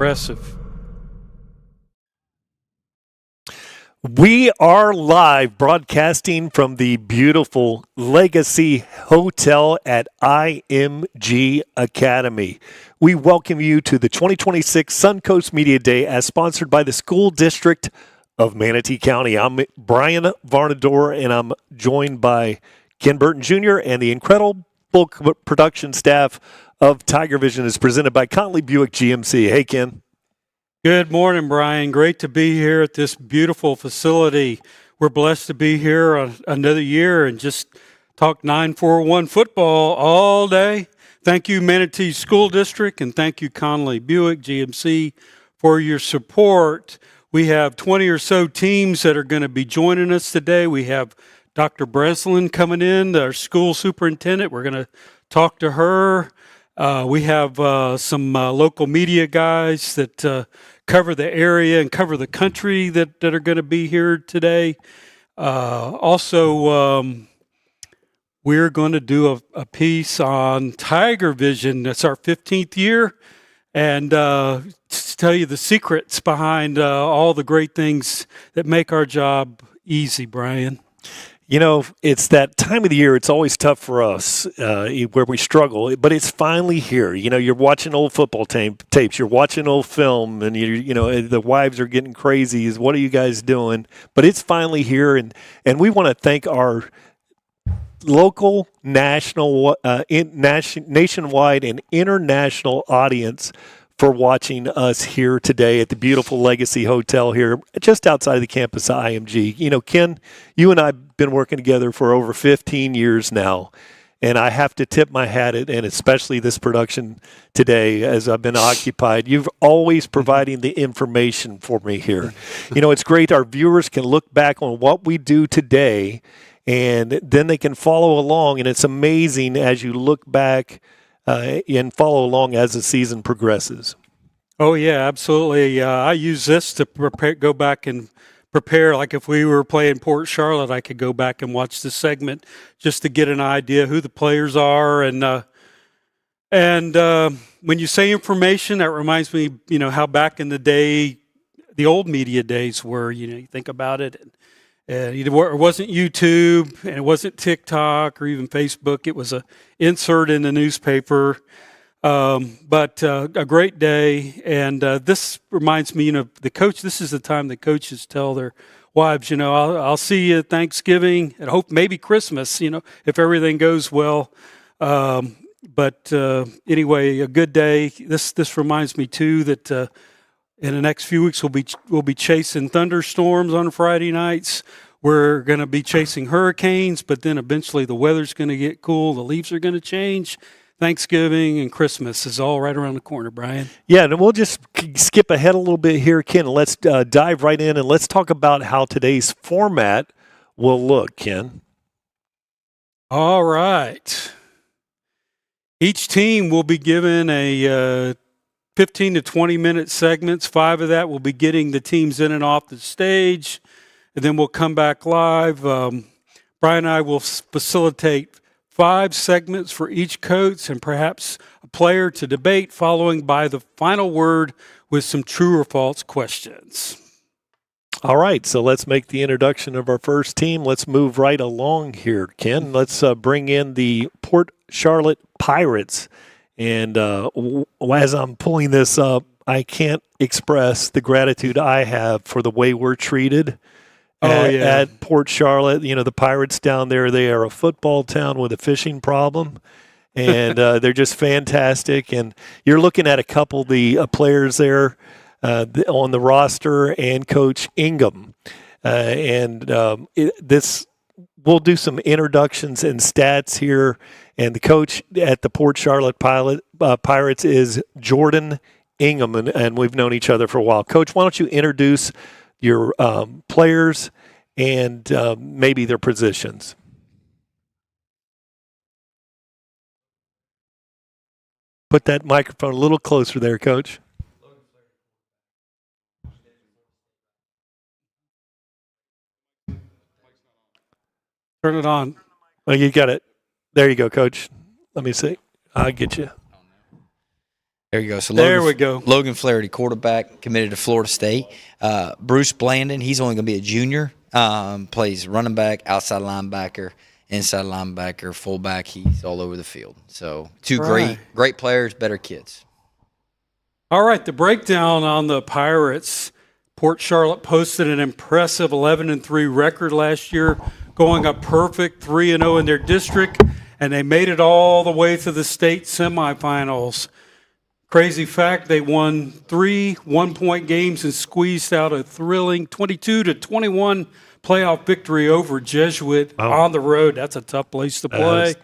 Impressive. We are live broadcasting from the beautiful Legacy Hotel at IMG Academy. We welcome you to the 2026 Suncoast Media Day as sponsored by the School District of Manatee County. I'm Brian Varnador, and I'm joined by Ken Burton Jr. and the incredible production staff of TigerVision is presented by Conley Buick GMC. Hey, Ken. Good morning, Brian. Great to be here at this beautiful facility. We're blessed to be here on another year and just talk 941 football all day. Thank you, Manatee School District, and thank you, Conley Buick GMC, for your support. We have 20 or so teams that are going to be joining us today. We have Dr. Breslin coming in, our school superintendent. We're going to talk to her. We have some local media guys that cover the area and cover the country that are going to be here today. Also, we're going to do a piece on TigerVision. That's our 15th year. And to tell you the secrets behind all the great things that make our job easy, Brian. You know, it's that time of the year. It's always tough for us where we struggle, but it's finally here. You know, you're watching old football tapes, you're watching old film, and you know the wives are getting crazy. What are you guys doing? But it's finally here, and we want to thank our local, national, nationwide, and international audience for watching us here today at the beautiful Legacy Hotel here just outside of the campus of IMG. You know, Ken, you and I have been working together for over 15 years now, and I have to tip my hat at, and especially this production today as I've been occupied. You've always providing the information for me here. You know, it's great. Our viewers can look back on what we do today, and then they can follow along, and it's amazing as you look back and follow along as the season progresses. Oh, yeah, absolutely. I use this to go back and prepare. Like if we were playing Port Charlotte, I could go back and watch the segment just to get an idea who the players are. And when you say information, that reminds me, you know, how back in the day, the old media days were, you know, you think about it. And it wasn't YouTube, and it wasn't TikTok or even Facebook. It was a insert in the newspaper. But a great day, and this reminds me, you know, the coach. This is the time the coaches tell their wives, you know, I'll see you at Thanksgiving, and hope maybe Christmas, you know, if everything goes well. But anyway, a good day. This reminds me too that. In the next few weeks, we'll be chasing thunderstorms on Friday nights. We're going to be chasing hurricanes, but then eventually the weather's going to get cool. The leaves are going to change. Thanksgiving and Christmas is all right around the corner, Brian. Yeah, and we'll just skip ahead a little bit here, Ken. Let's dive right in and let's talk about how today's format will look, Ken. All right. Each team will be given a 15 to 20-minute segments. 5 of that will be getting the teams in and off the stage, and then we'll come back live. Brian and I will facilitate 5 segments for each coach and perhaps a player to debate, following by the final word with some true or false questions. All right, so let's make the introduction of our first team. Let's move right along here, Ken. Let's bring in the Port Charlotte Pirates. And as I'm pulling this up, I can't express the gratitude I have for the way we're treated at Port Charlotte. You know, the Pirates down there, they are a football town with a fishing problem, and they're just fantastic. And you're looking at a couple of the players there on the roster and Coach Ingham. We'll do some introductions and stats here. And the coach at the Port Charlotte Pirates is Jordan Ingham, and we've known each other for a while. Coach, why don't you introduce your players and maybe their positions? Put that microphone a little closer there, Coach. Turn it on. Well, you got it. There you go, Coach. Let me see. I'll get you. There you go. So There we go. Logan Flaherty, quarterback, committed to Florida State. Bruce Blandon, he's only going to be a junior. Plays running back, outside linebacker, inside linebacker, fullback. He's all over the field. So two great players, better kids. All right, the breakdown on the Pirates. Port Charlotte posted an impressive 11-3 record last year, going a perfect 3-0 in their district, and they made it all the way to the state semifinals. Crazy fact, they won 3 one-point games and squeezed out a thrilling 22-21 playoff victory over Jesuit on the road. That's a tough place to play.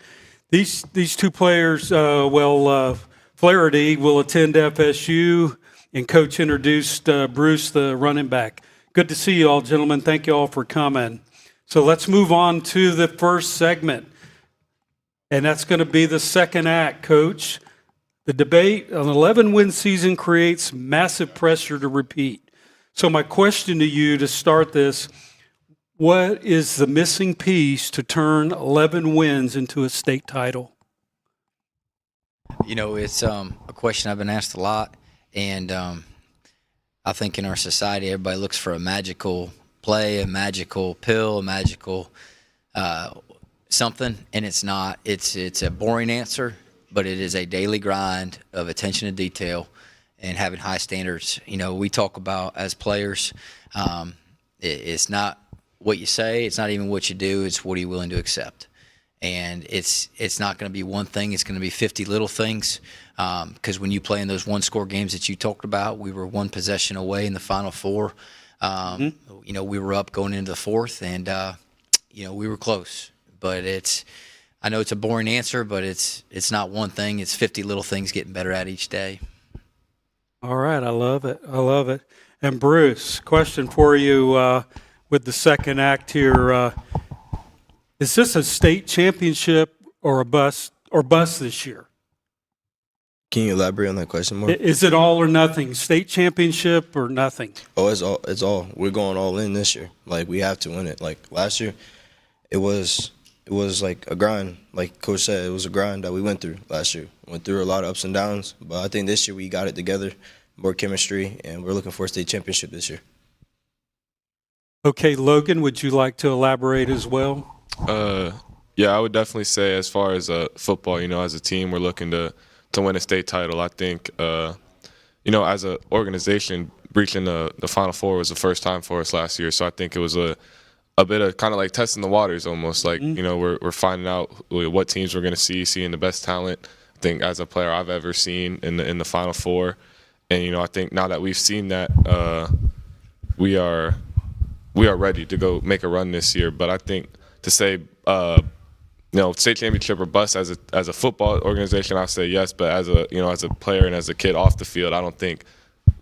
These two players, Flaherty will attend FSU, and Coach introduced Bruce, the running back. Good to see you all, gentlemen. Thank you all for coming. So let's move on to the first segment, and that's going to be the second act, Coach. The debate, an 11-win season creates massive pressure to repeat. So my question to you to start this, what is the missing piece to turn 11 wins into a state title? You know, it's a question I've been asked a lot, and I think in our society everybody looks for a magical play, a magical pill, a magical something, and it's not. It's a boring answer, but it is a daily grind of attention to detail and having high standards. You know, we talk about as players, it's not what you say, it's not even what you do, it's what are you willing to accept. And it's not going to be one thing, it's going to be 50 little things. Because when you play in those one-score games that you talked about, we were one possession away in the Final Four. You know, we were up going into the fourth, and, you know, we were close. But I know it's a boring answer, but it's not one thing. It's 50 little things getting better at each day. All right, I love it. I love it. And Bruce, question for you with the second act here. Is this a state championship or bust this year? Can you elaborate on that question more? Is it all or nothing? State championship or nothing? Oh, it's all. We're going all in this year. Like, we have to win it. Like, last year, it was like a grind. Like Coach said, it was a grind that we went through last year. Went through a lot of ups and downs, but I think this year we got it together, more chemistry, and we're looking for a state championship this year. Okay, Logan, would you like to elaborate as well? Yeah, I would definitely say as far as football, you know, as a team, we're looking to win a state title. I think, you know, as an organization, reaching the Final Four was the first time for us last year. So I think it was a bit of kind of like testing the waters almost. Like, you know, we're finding out what teams we're going to seeing the best talent. I think as a player I've ever seen in the Final Four. And, you know, I think now that we've seen that, we are ready to go make a run this year. But I think to say, you know, state championship or bust as a football organization, I'll say yes. But as a player and as a kid off the field, I don't think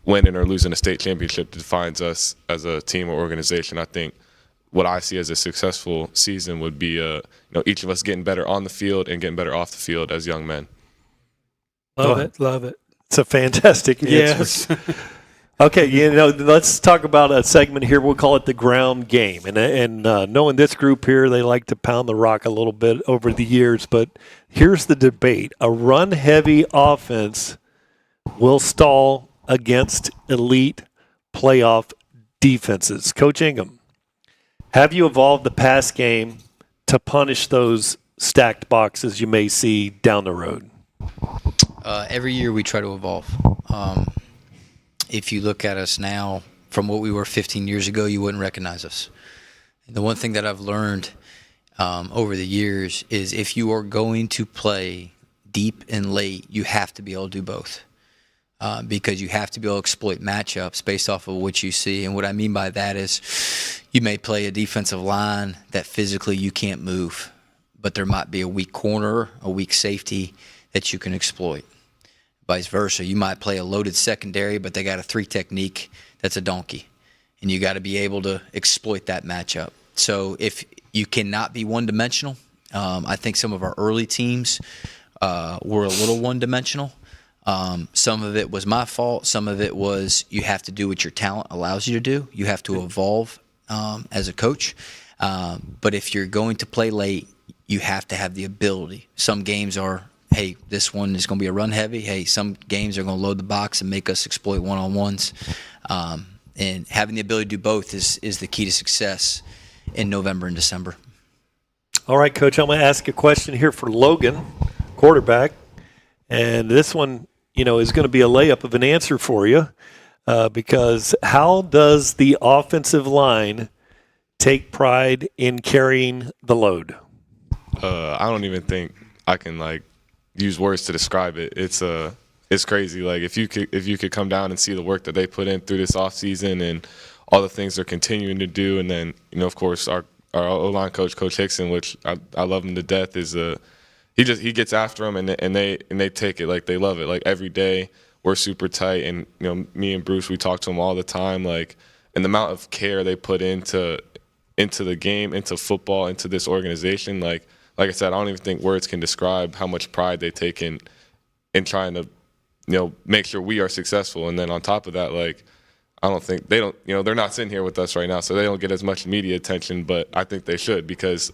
winning or losing a state championship defines us as a team or organization. I think what I see as a successful season would be, you know, each of us getting better on the field and getting better off the field as young men. Love it. Love it. It's a fantastic answer. Yes. Okay, you know, let's talk about a segment here. We'll call it the ground game. And knowing this group here, they like to pound the rock a little bit over the years. But here's the debate. A run-heavy offense will stall against elite playoff defenses. Coach Ingham, have you evolved the pass game to punish those stacked boxes you may see down the road? Every year we try to evolve. If you look at us now from what we were 15 years ago, you wouldn't recognize us. And the one thing that I've learned over the years is if you are going to play deep and late, you have to be able to do both. Because you have to be able to exploit matchups based off of what you see. And what I mean by that is you may play a defensive line that physically you can't move, but there might be a weak corner, a weak safety that you can exploit. Vice versa, you might play a loaded secondary, but they got a 3 technique that's a donkey, and you got to be able to exploit that matchup. So if you cannot be one-dimensional, I think some of our early teams were a little one-dimensional. Some of it was my fault. Some of it was you have to do what your talent allows you to do. You have to evolve as a coach. But if you're going to play late, you have to have the ability. Some games are hey, this one is going to be a run heavy. Hey, some games are going to load the box and make us exploit one-on-ones. And having the ability to do both is the key to success in November and December. All right, Coach, I'm going to ask a question here for Logan, quarterback. And this one, is going to be a layup of an answer for you because how does the offensive line take pride in carrying the load? I don't even think I can use words to describe it. It's crazy. Like if you could come down and see the work that they put in through this offseason and all the things they're continuing to do, and then of course our O-line coach, Coach Hickson, which I love him to death, is he gets after them and they take it, like they love it. Like every day we're super tight, and me and Bruce, we talk to them all the time, and the amount of care they put into the game, into football, into this organization. Like I said, I don't even think words can describe how much pride they take in trying to make sure we are successful. And then on top of that, I don't think they're not sitting here with us right now, so they don't get as much media attention, but I think they should, because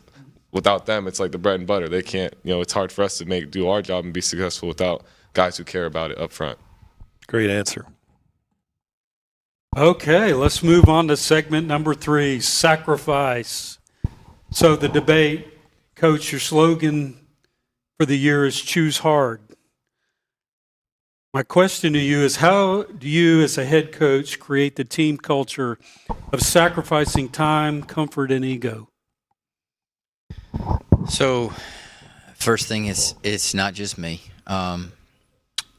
without them, it's like the bread and butter. They can't, it's hard for us to do our job and be successful without guys who care about it up front. Great answer. Okay, let's move on to segment number 3, sacrifice. So the debate, Coach, your slogan for the year is choose hard. My question to you is, how do you as a head coach create the team culture of sacrificing time, comfort, and ego? So first thing is, it's not just me.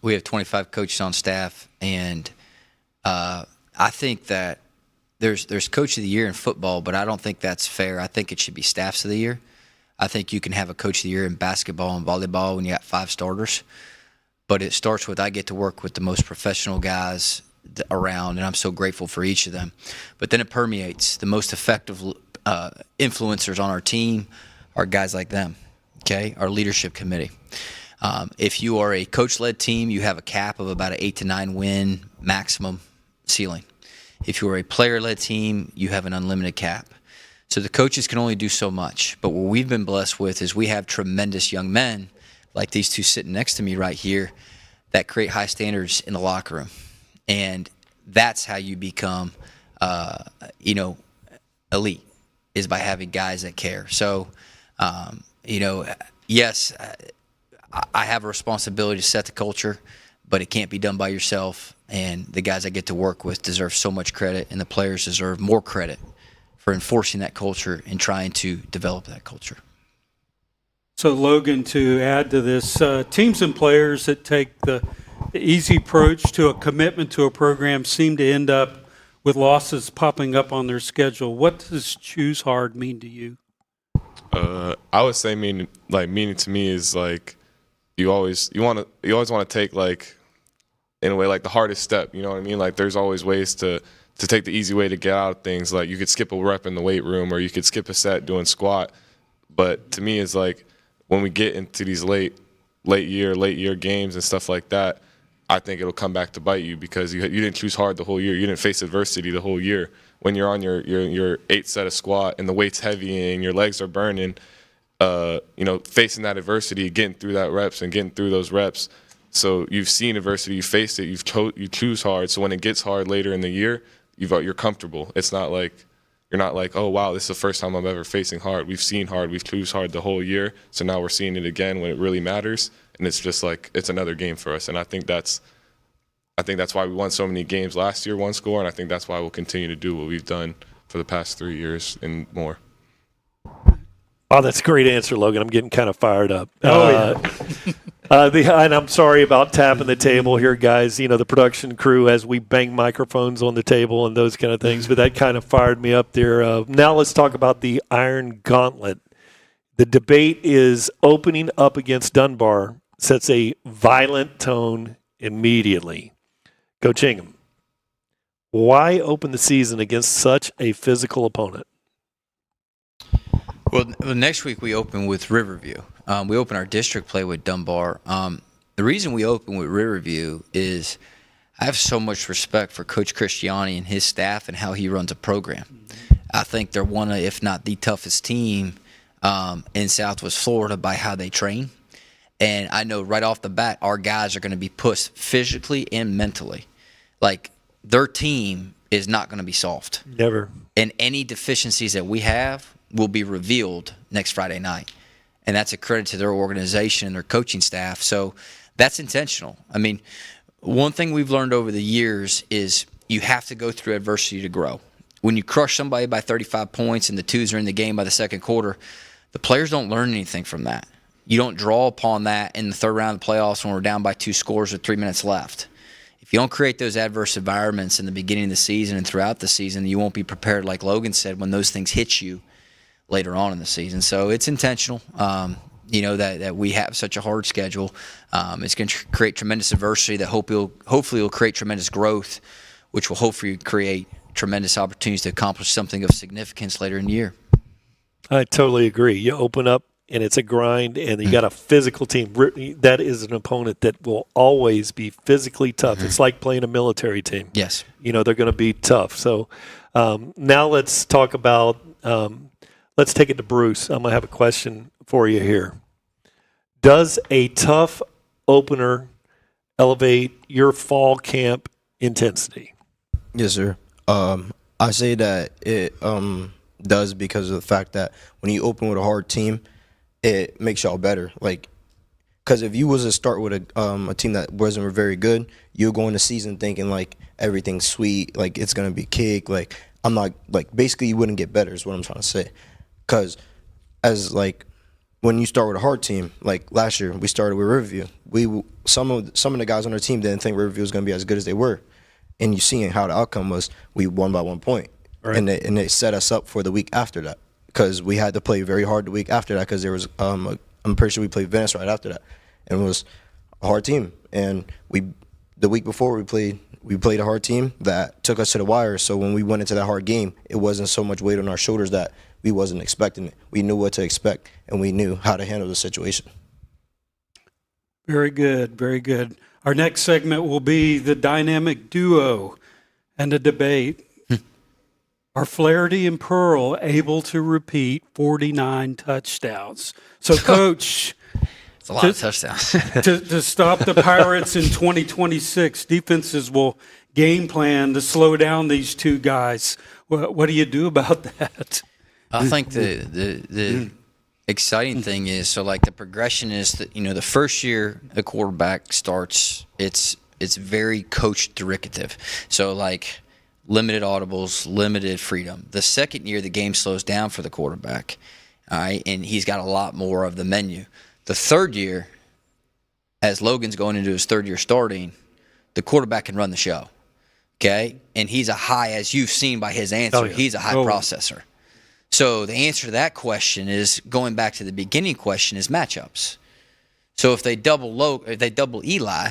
We have 25 coaches on staff, and I think that there's coach of the year in football, but I don't think that's fair. I think it should be staffs of the year. I think you can have a coach of the year in basketball and volleyball when you got 5 starters. But it starts with, I get to work with the most professional guys around, and I'm so grateful for each of them. But then it permeates. The most effective influencers on our team are guys like them, okay, our leadership committee. If you are a coach-led team, you have a cap of about an 8 to 9 win maximum ceiling. If you are a player-led team, you have an unlimited cap. So the coaches can only do so much. But what we've been blessed with is we have tremendous young men like these two sitting next to me right here, that create high standards in the locker room. And that's how you become, elite, is by having guys that care. So, yes, I have a responsibility to set the culture, but it can't be done by yourself. And the guys I get to work with deserve so much credit, and the players deserve more credit for enforcing that culture and trying to develop that culture. So, Logan, to add to this, teams and players that take the easy approach to a commitment to a program seem to end up with losses popping up on their schedule. What does choose hard mean to you? I would say meaning to me is you always want to take in a way the hardest step. You know what I mean? There's always ways to take the easy way to get out of things. You could skip a rep in the weight room, or you could skip a set doing squat. But to me, it's when we get into these late year games and stuff like that, I think it'll come back to bite you, because you didn't choose hard the whole year. You didn't face adversity the whole year. When you're on your 8th set of squat and the weight's heavy and your legs are burning, facing that adversity, getting through that reps and getting through those reps. So you've seen adversity, you faced it, you choose hard. So when it gets hard later in the year, you're comfortable. It's not you're not oh wow, this is the first time I'm ever facing hard. We've seen hard, we've choose hard the whole year. So now we're seeing it again when it really matters, and it's just it's another game for us. And I think that's why we won so many games last year, one score, and I think that's why we'll continue to do what we've done for the past 3 years and more. Oh, that's a great answer, Logan. I'm getting kind of fired up. Yeah. And I'm sorry about tapping the table here, guys. The production crew, as we bang microphones on the table and those kind of things, but that kind of fired me up there. Now let's talk about the Iron Gauntlet. The debate is opening up against Dunbar sets a violent tone immediately. Coach Ingham, why open the season against such a physical opponent? Well, next week we open with Riverview. We open our district play with Dunbar. The reason we open with Riverview is I have so much respect for Coach Christiani and his staff and how he runs a program. I think they're one of, if not the toughest team in Southwest Florida by how they train. And I know right off the bat, our guys are going to be pushed physically and mentally. Like, their team is not going to be soft. Never. And any deficiencies that we have will be revealed next Friday night. And that's a credit to their organization and their coaching staff. So that's intentional. I mean, one thing we've learned over the years is you have to go through adversity to grow. When you crush somebody by 35 points and the twos are in the game by the second quarter, the players don't learn anything from that. You don't draw upon that in the third round of the playoffs when we're down by 2 scores with 3 minutes left. If you don't create those adverse environments in the beginning of the season and throughout the season, you won't be prepared, like Logan said, when those things hit you later on in the season. So it's intentional, that we have such a hard schedule. It's going to create tremendous adversity that hopefully will create tremendous growth, which will hopefully create tremendous opportunities to accomplish something of significance later in the year. I totally agree. You open up, and it's a grind, and you got a physical team. That is an opponent that will always be physically tough. It's like playing a military team. Yes. They're going to be tough. So now let's talk about let's take it to Bruce. I'm going to have a question for you here. Does a tough opener elevate your fall camp intensity? Yes, sir. I say that it does because of the fact that when you open with a hard team, it makes y'all better. Like, because if you was to start with a team that wasn't very good, you'll go into season thinking like everything's sweet, like it's gonna be cake. Like I'm not like basically you wouldn't get better is what I'm trying to say. Because as like when you start with a hard team, like last year we started with Riverview. Some of the guys on our team didn't think Riverview was gonna be as good as they were, and you seeing how the outcome was. We won by 1 point, right. and it set us up for the week after that. Because we had to play very hard the week after that because there was I'm pretty sure we played Venice right after that, and it was a hard team. And the week before we played a hard team that took us to the wire. So when we went into that hard game, it wasn't so much weight on our shoulders that we wasn't expecting it. We knew what to expect, and we knew how to handle the situation. Very good, very good. Our next segment will be the dynamic duo and the debate. Are Flaherty and Pearl able to repeat 49 touchdowns? So, Coach, it's a lot of touchdowns. to stop the Pirates in 2026, defenses will game plan to slow down these two guys. What do you do about that? I think the exciting thing is, so like the progression is that, the first year the quarterback starts, it's very coach derivative. So like limited audibles, limited freedom. The second year, the game slows down for the quarterback, all right, and he's got a lot more of the menu. The third year, as Logan's going into his third year starting, the quarterback can run the show, okay? And he's a high, as you've seen by his answer, he's a high processor. So the answer to that question is, going back to the beginning question, is matchups. So if they double Eli,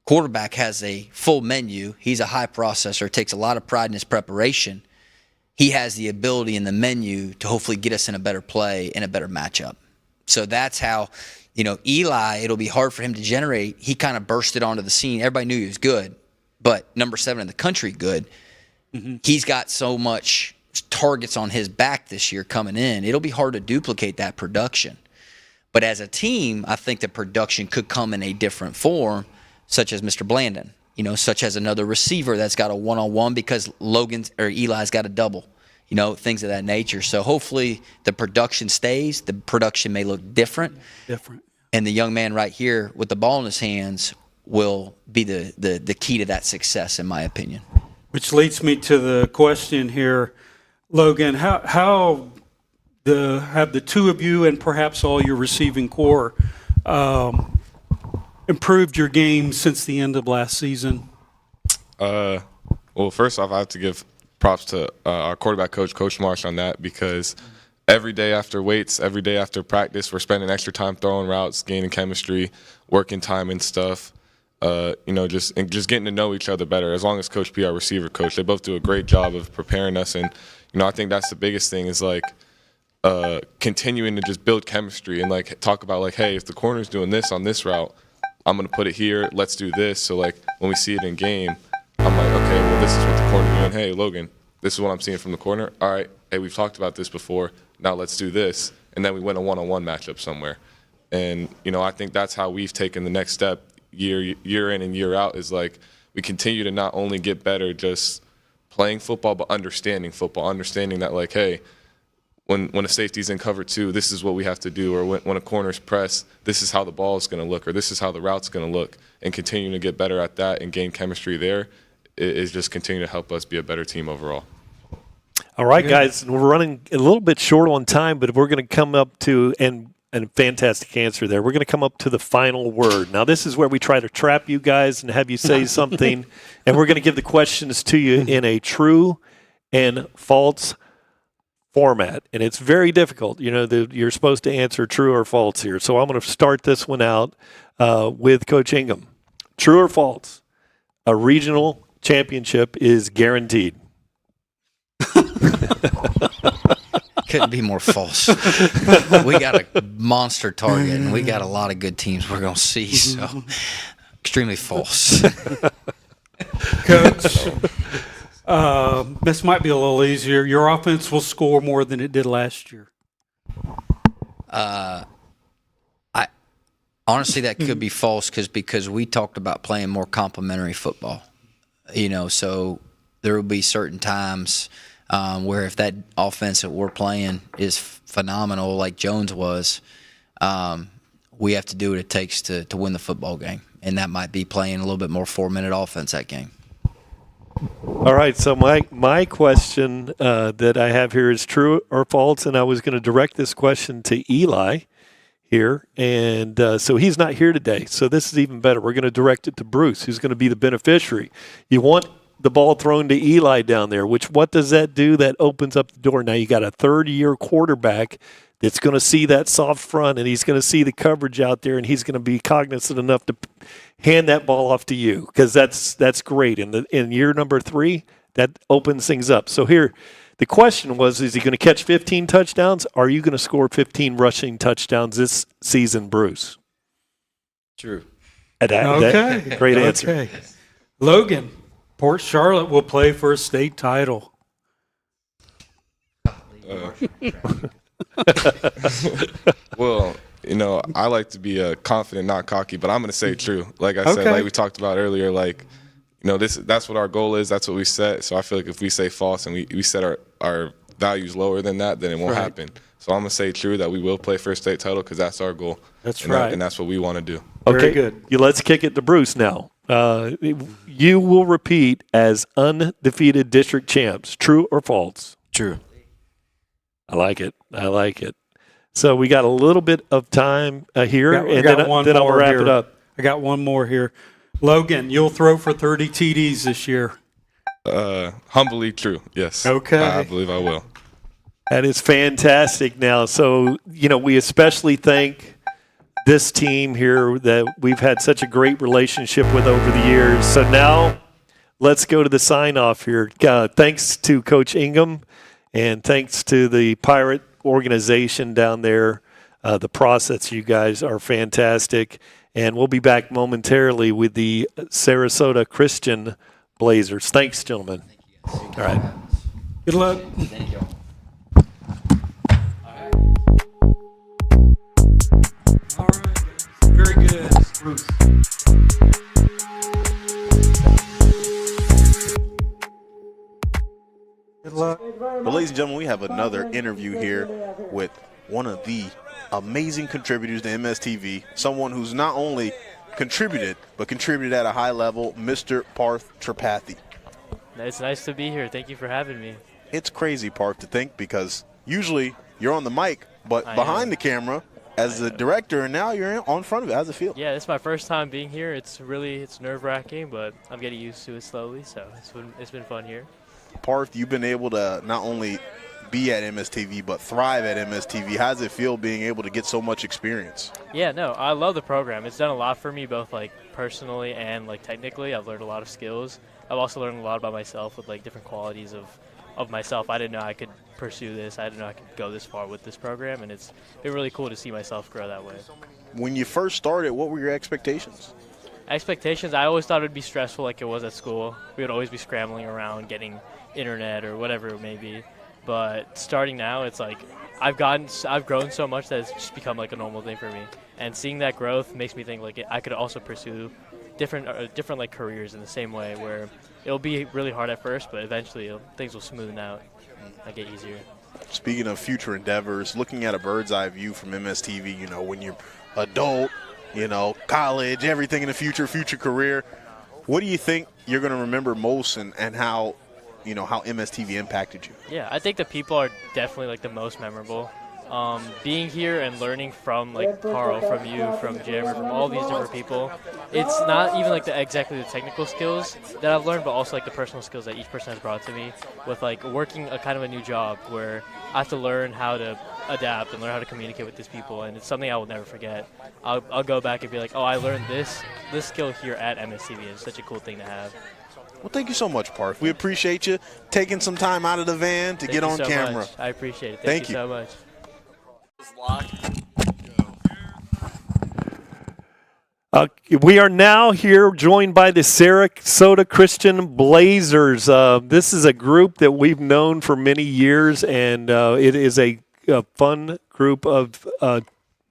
quarterback has a full menu. He's a high processor, takes a lot of pride in his preparation. He has the ability in the menu to hopefully get us in a better play and a better matchup. So that's how, Eli, it'll be hard for him to generate. He kind of bursted onto the scene. Everybody knew he was good, but number 7 in the country good. Mm-hmm. He's got so much targets on his back this year coming in. It'll be hard to duplicate that production. But as a team, I think the production could come in a different form, such as Mr. Blandon, such as another receiver that's got a one-on-one because Eli's got a double, things of that nature. So hopefully the production stays. The production may look different. And the young man right here with the ball in his hands will be the key to that success, in my opinion. Which leads me to the question here, Logan, how have the two of you and perhaps all your receiving core improved your game since the end of last season? Well, first off, I have to give props to our quarterback coach, Coach Marsh, on that, because every day after weights, every day after practice, we're spending extra time throwing routes, gaining chemistry, working time and stuff. Just getting to know each other better. As long as Coach P, our receiver coach, they both do a great job of preparing us. And, I think that's the biggest thing is like continuing to just build chemistry and like talk about like, hey, if the corner's doing this on this route, I'm going to put it here. Let's do this. So like when we see it in game, I'm like, okay, well, this is what the corner's doing. Hey, Logan, this is what I'm seeing from the corner. All right. Hey, we've talked about this before. Now let's do this. And then we win a one-on-one matchup somewhere. And, I think that's how we've taken the next step year in and year out, is like we continue to not only get better just playing football, but understanding football, understanding that, like, hey, when a safety's in cover 2, this is what we have to do, or when a corner's press, this is how the ball is going to look, or this is how the route's going to look, and continuing to get better at that and gain chemistry there is just continuing to help us be a better team overall. All right, guys, we're running a little bit short on time, but we're going to come up to, and fantastic answer there, we're going to come up to the final word. Now, this is where we try to trap you guys and have you say something, and we're going to give the questions to you in a true and false format, and it's very difficult. You're supposed to answer true or false here. So I'm going to start this one out with Coach Ingham. True or false? A regional championship is guaranteed. Couldn't be more false. We got a monster target, and we got a lot of good teams we're going to see, so extremely false. Coach, this might be a little easier. Your offense will score more than it did last year. Honestly, that could be false because we talked about playing more complementary football. So there will be certain times where if that offense that we're playing is phenomenal, like Jones was, we have to do what it takes to win the football game, and that might be playing a little bit more 4-minute offense that game. All right, so my question that I have here is true or false, and I was going to direct this question to Eli here, and so he's not here today, so this is even better. We're going to direct it to Bruce, who's going to be the beneficiary. You want the ball thrown to Eli down there, what does that do? That opens up the door. Now you got a third-year quarterback that's going to see that soft front, and he's going to see the coverage out there, and he's going to be cognizant enough to hand that ball off to you, because that's great. In year number 3, that opens things up. So here, the question was, is he going to catch 15 touchdowns? Are you going to score 15 rushing touchdowns this season, Bruce? True. Okay. Great answer. Okay. Logan, Port Charlotte will play for a state title. Well, I like to be confident, not cocky, but I'm going to say true. Like I said, like we talked about earlier, that's what our goal is. That's what we set. So I feel like if we say false and we set our values lower than that, then it won't happen. So I'm going to say true, that we will play for a state title, because that's our goal. That's right. And that's what we want to do. Okay, Very good. Let's kick it to Bruce now. You will repeat as undefeated district champs. True or false? True. I like it. So we got a little bit of time here, and then I'll wrap it up. I got one more here. Logan, you'll throw for 30 TDs this year. Humbly true, yes. Okay. I believe I will. That is fantastic now. So, we especially thank this team here that we've had such a great relationship with over the years. So now let's go to the sign-off here. Thanks to Coach Ingham, and thanks to the Pirate organization down there. The process, you guys are fantastic. And we'll be back momentarily with the Sarasota Christian Blazers. Thanks, gentlemen. All right. Good luck. Thank you. All right. Very good. Bruce. Good luck. But ladies and gentlemen, we have another interview here with one of the amazing contributors to MSTV, someone who's not only contributed, but contributed at a high level, Mr. Parth Tripathi. It's nice to be here. Thank you for having me. It's crazy, Parth, to think, because usually you're on the mic, but behind the camera as the director, and now you're on front of it. How's it feel? Yeah, it's my first time being here. It's nerve-wracking, but I'm getting used to it slowly, so it's been fun here. Parth, you've been able to not only be at MSTV, but thrive at MSTV. How does it feel being able to get so much experience? Yeah, no, I love the program. It's done a lot for me, both personally and technically. I've learned a lot of skills. I've also learned a lot about myself with different qualities of myself. I didn't know I could pursue this. I didn't know I could go this far with this program, and it's been really cool to see myself grow that way. When you first started, what were your expectations? Expectations, I always thought it would be stressful like it was at school. We would always be scrambling around getting internet or whatever it may be. But starting now, it's I've grown so much that it's just become a normal thing for me. And seeing that growth makes me think like I could also pursue different like careers in the same way, where it'll be really hard at first, but eventually things will smoothen out and get easier. Speaking of future endeavors, looking at a bird's eye view from MSTV, you know, when you're adult, you know, college, everything in the future career, what do you think you're going to remember most, and how, you know, how MSTV impacted you? Yeah, I think the people are definitely like the most memorable. Being here and learning from like Carl, from you, from Jim, from all these different people, it's not even like exactly the technical skills that I've learned, but also like the personal skills that each person has brought to me with like working a kind of a new job where I have to learn how to adapt and learn how to communicate with these people, and it's something I will never forget. I'll go back and be like, oh, I learned this skill here at MSTV. It's such a cool thing to have. Well, thank you so much, Parth. We appreciate you taking some time out of the van to get on camera. Much. I appreciate it. Thank you so much. We are now here joined by the Sarasota Christian Blazers. This is a group that we've known for many years, and it is a fun group of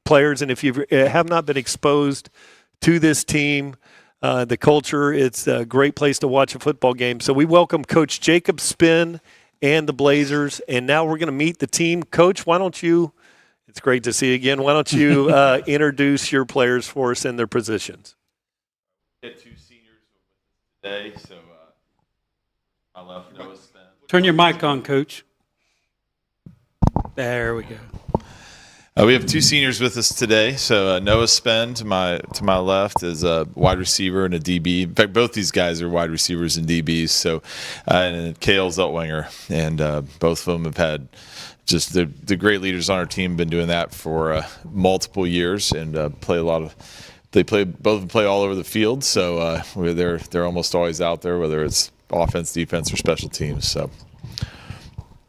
players. And if you have not been exposed to this team, the culture, it's a great place to watch a football game. So we welcome Coach Jacob Spinn and the Blazers, and now we're going to meet the team. Coach, why don't you... It's great to see you again. Why don't you introduce your players for us and their positions? We had 2 seniors today, so I left Noah Spence. Turn your mic on, Coach. There we go. We have 2 seniors with us today. So Noah Spend to my left is a wide receiver and a DB. In fact, both these guys are wide receivers and DBs. So and Kale Zeltwanger, and both of them have had just the great leaders on our team. Been doing that for multiple years, and play a lot of. They play both of them play all over the field. So they're almost always out there, whether it's offense, defense, or special teams. So.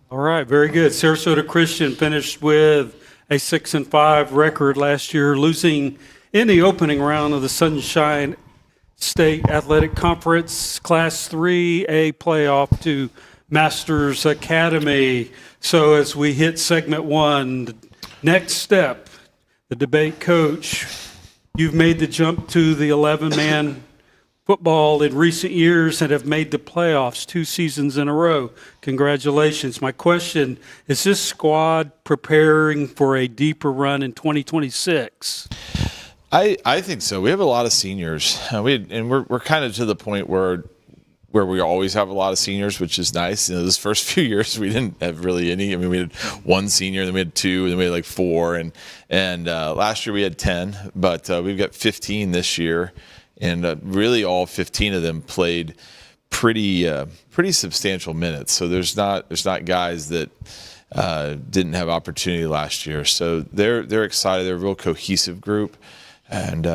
All right, very good. Sarasota Christian finished with a 6-5 record last year, losing in the opening round of the Sunshine State Athletic Conference Class 3A playoff to Masters Academy. So as we hit segment 1, the next step, the debate. Coach, you've made the jump to the 11-man football in recent years and have made the playoffs 2 seasons in a row. Congratulations. My question, is this squad preparing for a deeper run in 2026? I think so. We have a lot of seniors. We're kind of to the point where we always have a lot of seniors, which is nice. You know, this first few years we didn't have really any. I mean, we had 1 senior, then we had 2, and then we had like 4, and last year we had 10, but we've got 15 this year. And really, all 15 of them played pretty substantial minutes. So there's not guys that didn't have opportunity last year. So they're excited. They're a real cohesive group, and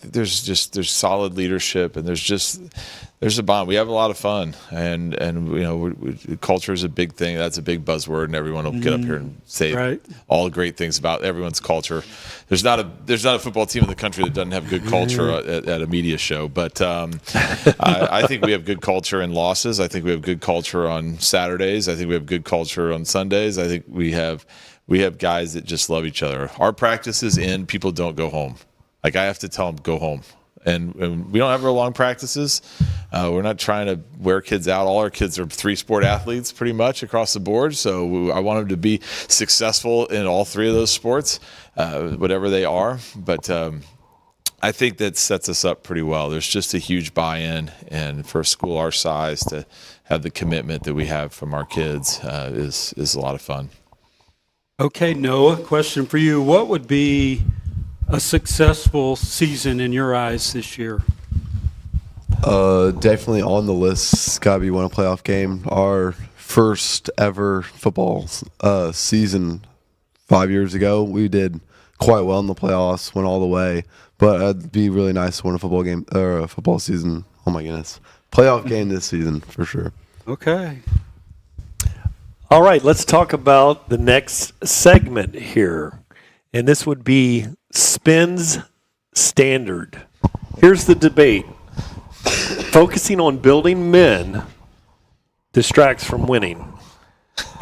there's solid leadership, and there's a bond. We have a lot of fun, and you know, culture is a big thing. That's a big buzzword, and everyone will get up here and say all great things about everyone's culture. There's not a football team in the country that doesn't have good culture at a media show, but I think we have good culture in losses. I think we have good culture on Saturdays. I think we have good culture on Sundays. I think we have guys that just love each other. Our practices end, people don't go home. Like, I have to tell them, go home. And we don't have real long practices. We're not trying to wear kids out. All our kids are 3-sport athletes pretty much across the board. So I want them to be successful in all 3 of those sports, whatever they are. But I think that sets us up pretty well. There's just a huge buy-in. And for a school our size to have the commitment that we have from our kids is a lot of fun. Okay, Noah, question for you. What would be a successful season in your eyes this year? Definitely on the list. It's got to be win a playoff game. Our first ever football season 5 years ago, we did quite well in the playoffs, went all the way. But it'd be really nice to win a football game or a football season. Oh my goodness, playoff game this season for sure. Okay. All right, let's talk about the next segment here. And this would be Spins Standard. Here's the debate. Focusing on building men distracts from winning.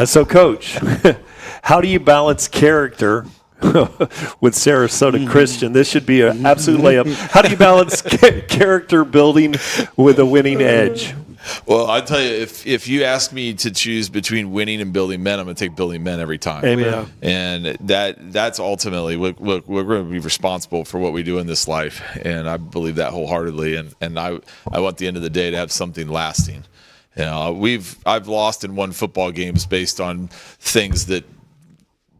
So, Coach, how do you balance character, with Sarasota Christian. This should be an absolute layup. How do you balance character building with a winning edge? Well, I tell you, if you ask me to choose between winning and building men, I'm going to take building men every time. Amen. And that's ultimately, look, we're going to be responsible for what we do in this life, and I believe that wholeheartedly. And I want the end of the day to have something lasting. You know, I've lost and won football games based on things that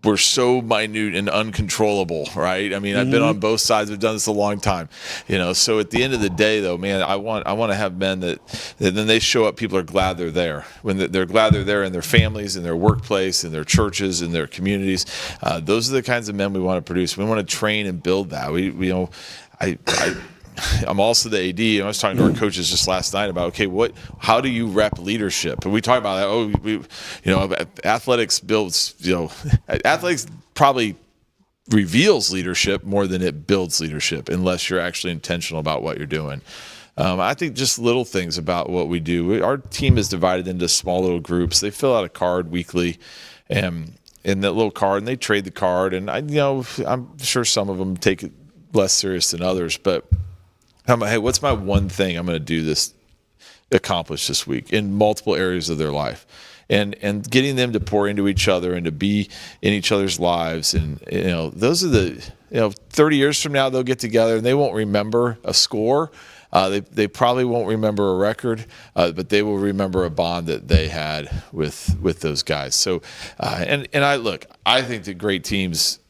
were so minute and uncontrollable, right? I mean, I've been on both sides. We've done this a long time, you know. So at the end of the day, though, man, I want to have men that then they show up. People are glad they're there. When they're glad they're there in their families, in their workplace, in their churches, in their communities. Those are the kinds of men we want to produce. We want to train and build that. I'm also the AD, and I was talking to our coaches just last night about, okay, how do you rep leadership? And we talk about that. Athletics builds, athletics probably reveals leadership more than it builds leadership, unless you're actually intentional about what you're doing. I think just little things about what we do. Our team is divided into small little groups. They fill out a card weekly, and in that little card, and they trade the card. And I'm sure some of them take it less serious than others, but hey, what's my one thing I'm going to accomplish this week in multiple areas of their life, and getting them to pour into each other and to be in each other's lives, and those are 30 years from now they'll get together and they won't remember a score, they probably won't remember a record, but they will remember a bond that they had with those guys. So, I think that great teams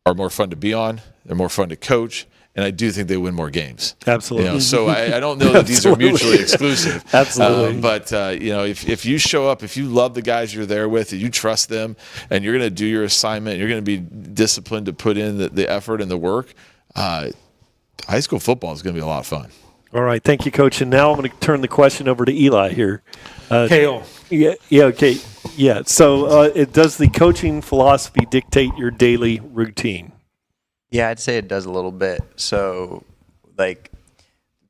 are more fun to be on, they're more fun to coach. And I do think they win more games. Absolutely. So I don't know that these are mutually exclusive. Absolutely. But if you show up, if you love the guys you're there with, you trust them, and you're going to do your assignment, you're going to be disciplined to put in the effort and the work, high school football is going to be a lot of fun. All right. Thank you, Coach. And now I'm going to turn the question over to Eli here. Kale. Yeah. Okay. Yeah. So does the coaching philosophy dictate your daily routine? Yeah, I'd say it does a little bit. So,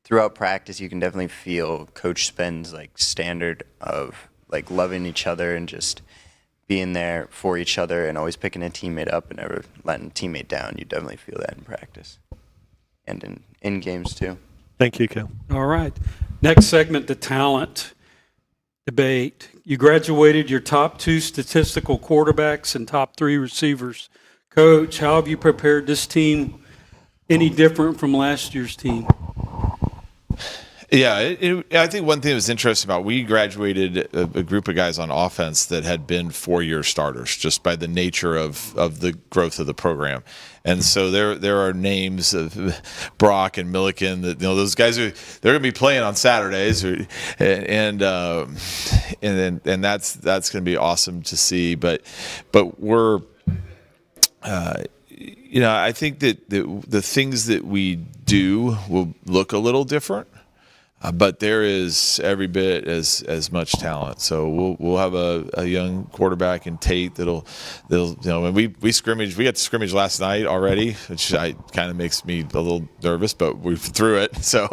throughout practice, you can definitely feel Coach Spen's, standard of, loving each other and just being there for each other and always picking a teammate up and never letting a teammate down. You definitely feel that in practice and in games, too. Thank you, Kel. All right. Next segment, the talent debate. You graduated your top 2 statistical quarterbacks and top 3 receivers. Coach, how have you prepared this team any different from last year's team? Yeah, I think one thing that was interesting about, we graduated a group of guys on offense that had been 4-year starters just by the nature of the growth of the program. And so there are names of Brock and Milliken that those guys they're going to be playing on Saturdays, and that's going to be awesome to see. But we're I think that the things that we do will look a little different, but there is every bit as much talent. So we'll have a young quarterback in Tate that'll when we scrimmage, we got to scrimmage last night already, which kind of makes me a little nervous, but we threw it. So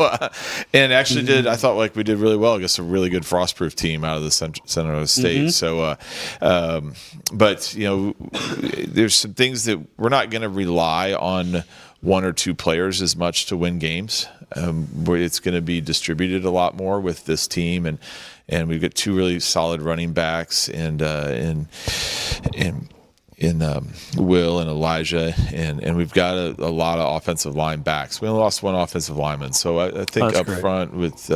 and actually I thought we did really well against a really good Frostproof team out of the Central State. So but there's some things that we're not going to rely on one or two players as much to win games. Where it's going to be distributed a lot more with this team, and we've got 2 really solid running backs and Will and Elijah, and we've got a lot of offensive line backs. We only lost 1 offensive lineman, so I think up front with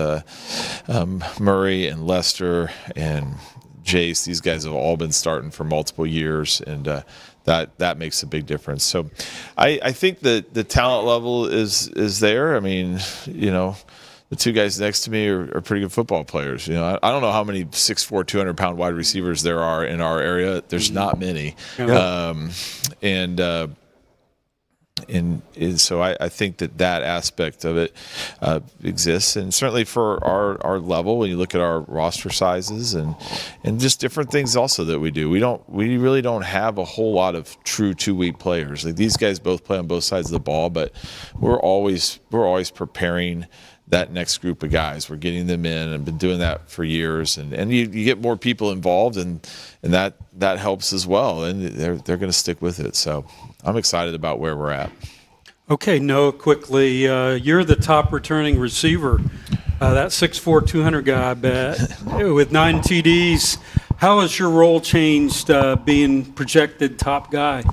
Murray and Lester and Jace, these guys have all been starting for multiple years, and that makes a big difference. So I think that the talent level is there. I mean, the 2 guys next to me are pretty good football players. I don't know how many 6'4", 200-pound wide receivers there are in our area. There's not many. And so I think that aspect of it exists, and certainly for our level, when you look at our roster sizes and just different things also that we do, we really don't have a whole lot of true 2-week players. These guys both play on both sides of the ball, but we're always preparing that next group of guys. We're getting them in and been doing that for years, and you get more people involved, and that helps as well, and they're going to stick with it. So I'm excited about where we're at. Okay, Noah, quickly, you're the top returning receiver, that 6'4", 200 guy, I bet, with 9 TDs. How has your role changed being projected top guy?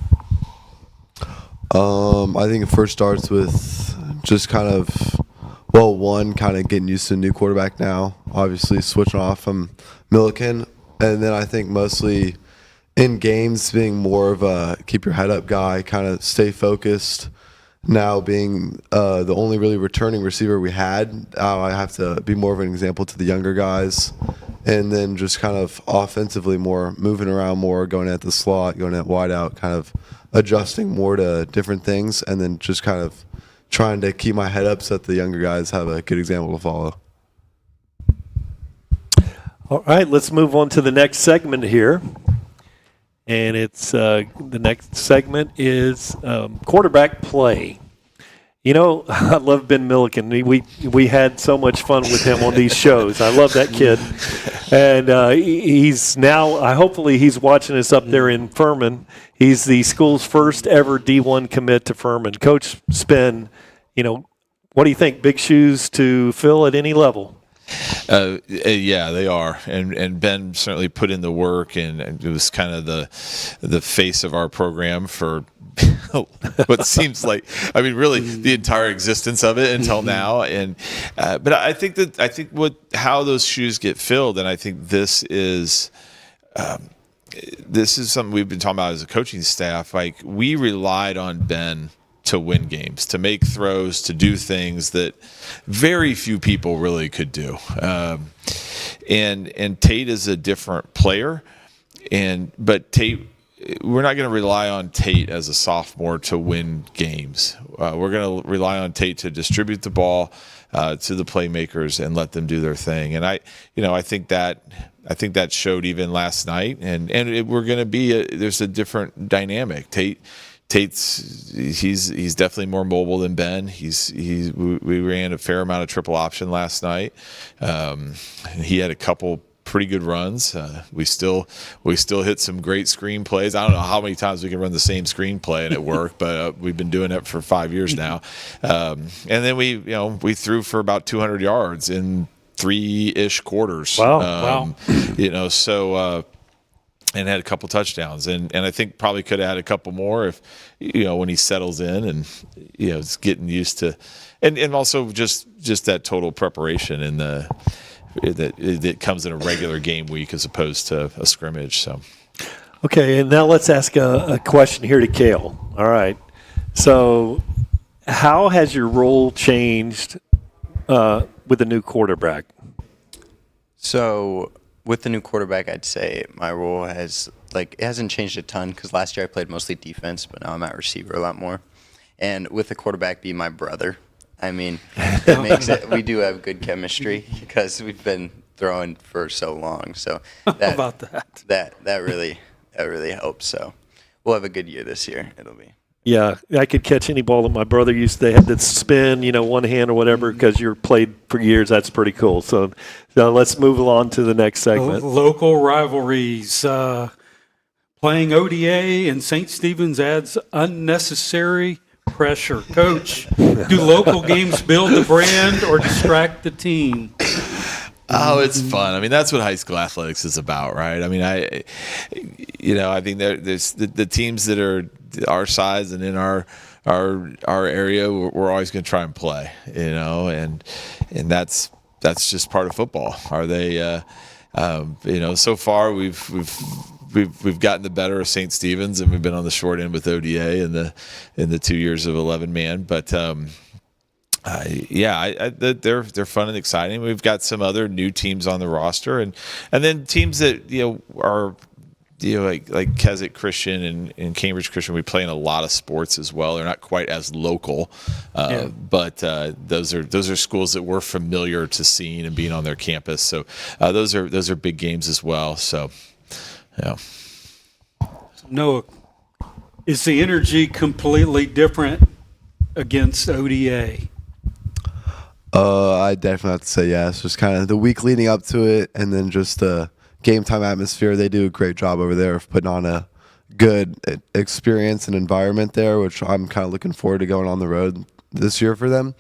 I think it first starts with just kind of, one, kind of getting used to a new quarterback now, obviously switching off from Milliken. And then I think mostly in games being more of a keep your head up guy, kind of stay focused. Now being the only really returning receiver we had, I have to be more of an example to the younger guys. And then just kind of offensively more, moving around more, going at the slot, going at wide out, kind of adjusting more to different things, and then just kind of trying to keep my head up so that the younger guys have a good example to follow. All right, let's move on to the next segment here. And it's the next segment is quarterback play. You know, I love Ben Milliken. We had so much fun with him on these shows. I love that kid. And he's now, hopefully he's watching us up there in Furman. He's the school's first ever D1 commit to Furman. Coach Spin, what do you think? Big shoes to fill at any level? Yeah, they are, and Ben certainly put in the work, and it was kind of the face of our program for what seems like, really the entire existence of it until now. And but I think how those shoes get filled, and I think this is something we've been talking about as a coaching staff. Like, we relied on Ben to win games, to make throws, to do things that very few people really could do. And Tate is a different player, but Tate, we're not going to rely on Tate as a sophomore to win games. We're going to rely on Tate to distribute the ball to the playmakers and let them do their thing. And I think that showed even last night. And we're going to be there's a different dynamic. He's definitely more mobile than Ben. We ran a fair amount of triple option last night. He had a couple pretty good runs. We still hit some great screen plays. I don't know how many times we can run the same screen play and it work, but we've been doing it for 5 years now. And then we threw for about 200 yards in 3-ish quarters. Wow. And had a couple touchdowns, and I think probably could have had a couple more if when he settles in and it's getting used to, and also just that total preparation and that comes in a regular game week as opposed to a scrimmage. So okay, and now let's ask a question here to Cale. All right, so how has your role changed with the new quarterback? So with the new quarterback, I'd say my role it hasn't changed a ton, because last year I played mostly defense, but now I'm at receiver a lot more. And with the quarterback being my brother, it makes it, we do have good chemistry because we've been throwing for so long. So how about that? That really helps. So we'll have a good year this year. It'll be. Yeah, I could catch any ball that my brother used. They had that spin, one hand or whatever, because you're played for years. That's pretty cool. So let's move along to the next segment. Local rivalries. Playing ODA in St. Stephen's adds unnecessary pressure. Coach, do local games build the brand or distract the team? Oh, it's fun. That's what high school athletics is about, right? I think there's the teams that are our size and in our area, we're always going to try and play, and that's just part of football. Are they, so far we've gotten the better of St. Stephen's, and we've been on the short end with ODA in the 2 years of 11-man, but they're fun and exciting. We've got some other new teams on the roster, and then teams that are like Keswick Christian and Cambridge Christian. We play in a lot of sports as well. They're not quite as local, but those are schools that we're familiar to seeing and being on their campus. So those are big games as well. So yeah. Noah, is the energy completely different against ODA? I definitely have to say yes. Just kind of the week leading up to it, and then just the game time atmosphere. They do a great job over there of putting on a good experience and environment there, which I'm kind of looking forward to going on the road this year for them.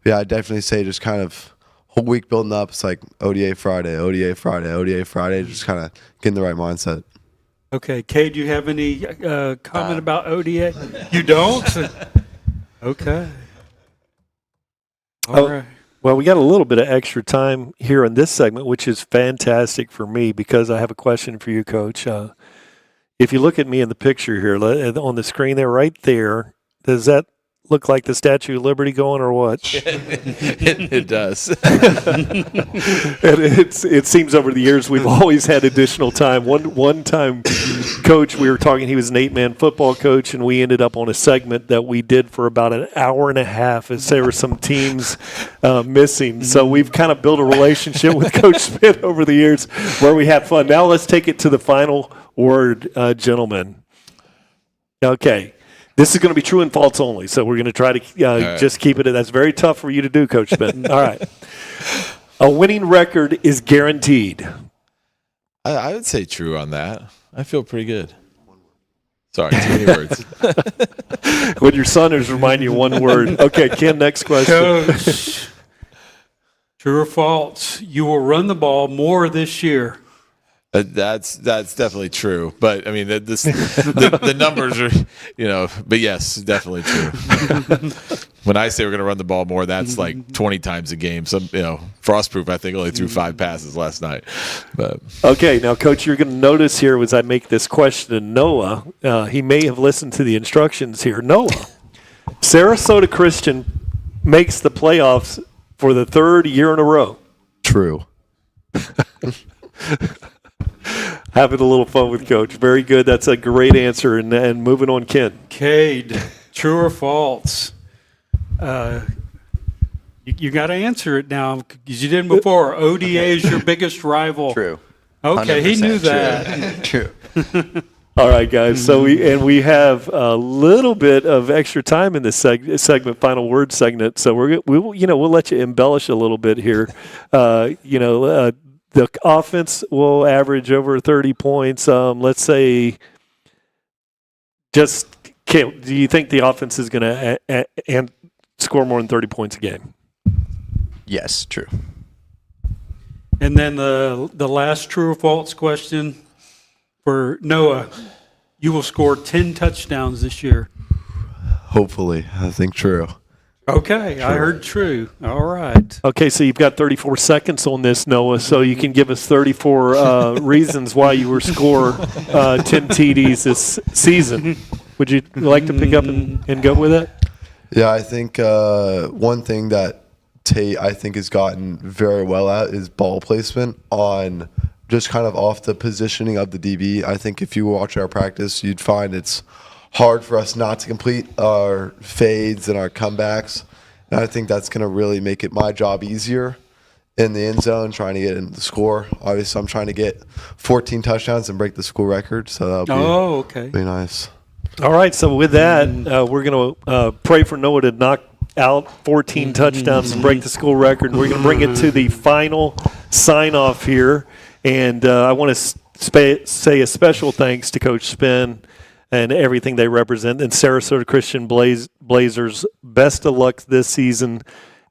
But yeah, I'd definitely say just kind of whole week building up. It's like ODA Friday, ODA Friday, ODA Friday, just kind of getting the right mindset. Okay, Kay, do you have any comment about ODA? You don't? Okay. All right. Well, we got a little bit of extra time here in this segment, which is fantastic for me because I have a question for you, Coach. If you look at me in the picture here on the screen there, right there, does that look like the Statue of Liberty going or what? It does. It seems over the years we've always had additional time. One time, Coach, we were talking, he was an 8-man football coach, and we ended up on a segment that we did for about an hour and a half as there were some teams missing. So we've kind of built a relationship with Coach Smith over the years where we have fun. Now let's take it to the final word, gentlemen. Okay. This is going to be true and false only, so we're going to try to just keep it. That's very tough for you to do, Coach Smith. All right. A winning record is guaranteed. I would say true on that. I feel pretty good. Sorry, too many words. When your son is reminding you one word. Okay, Ken, next question. Coach, true or false? You will run the ball more this year. That's definitely true, but I mean the numbers are but yes, definitely true. When I say we're going to run the ball more, that's like 20 times a game. Some Frostproof I think only threw 5 passes last night. But okay, now Coach, you're going to notice here as I make this question to Noah, he may have listened to the instructions here. Noah, Sarasota Christian makes the playoffs for the 3rd year in a row. True. Having a little fun with Coach. Very good. That's a great answer. And moving on, Ken. Cade, true or false? You got to answer it now because you didn't before. ODA is your biggest rival. True. Okay, he knew that. True. All right, guys. So we have a little bit of extra time in this segment, final word segment. So we'll let you embellish a little bit here. The offense will average over 30 points. Let's say, do you think the offense is going to score more than 30 points a game? Yes, true. And then the last true or false question for Noah, you will score 10 touchdowns this year. Hopefully. I think true. Okay, true. I heard true. All right. Okay, so you've got 34 seconds on this, Noah, so you can give us 34 reasons why you were score 10 TDs this season. Would you like to pick up and go with it? Yeah, I think one thing that Tate, I think, has gotten very well at is ball placement on just kind of off the positioning of the DB. I think if you watch our practice, you'd find it's hard for us not to complete our fades and our comebacks. And I think that's going to really make it my job easier in the end zone, trying to get in the score. Obviously, I'm trying to get 14 touchdowns and break the school record. So that'll be nice. All right, so with that, we're going to pray for Noah to knock out 14 touchdowns and break the school record. We're going to bring it to the final sign-off here. And I want to say a special thanks to Coach Spinn and everything they represent. And Sarasota Christian Blazers, best of luck this season.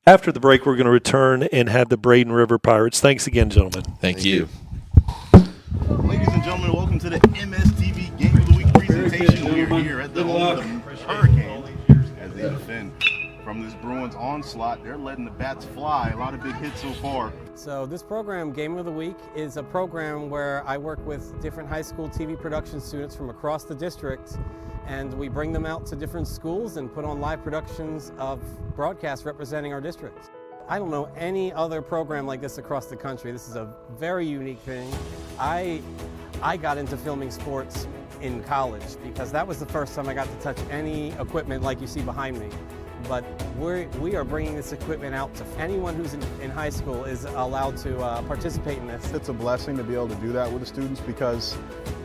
After the break, we're going to return and have the Braden River Pirates. Thanks again, gentlemen. Thank you. Ladies and gentlemen, welcome to the MSTV Game of the Week presentation. We are here at the home of the Hurricanes as they defend from this Bruins onslaught. They're letting the bats fly. A lot of big hits so far. So this program, Game of the Week, is a program where I work with different high school TV production students from across the district, and we bring them out to different schools and put on live productions of broadcasts representing our district. I don't know any other program like this across the country. This is a very unique thing. I got into filming sports in college because that was the first time I got to touch any equipment like you see behind me. But we are bringing this equipment out to anyone who's in high school is allowed to participate in this. It's a blessing to be able to do that with the students because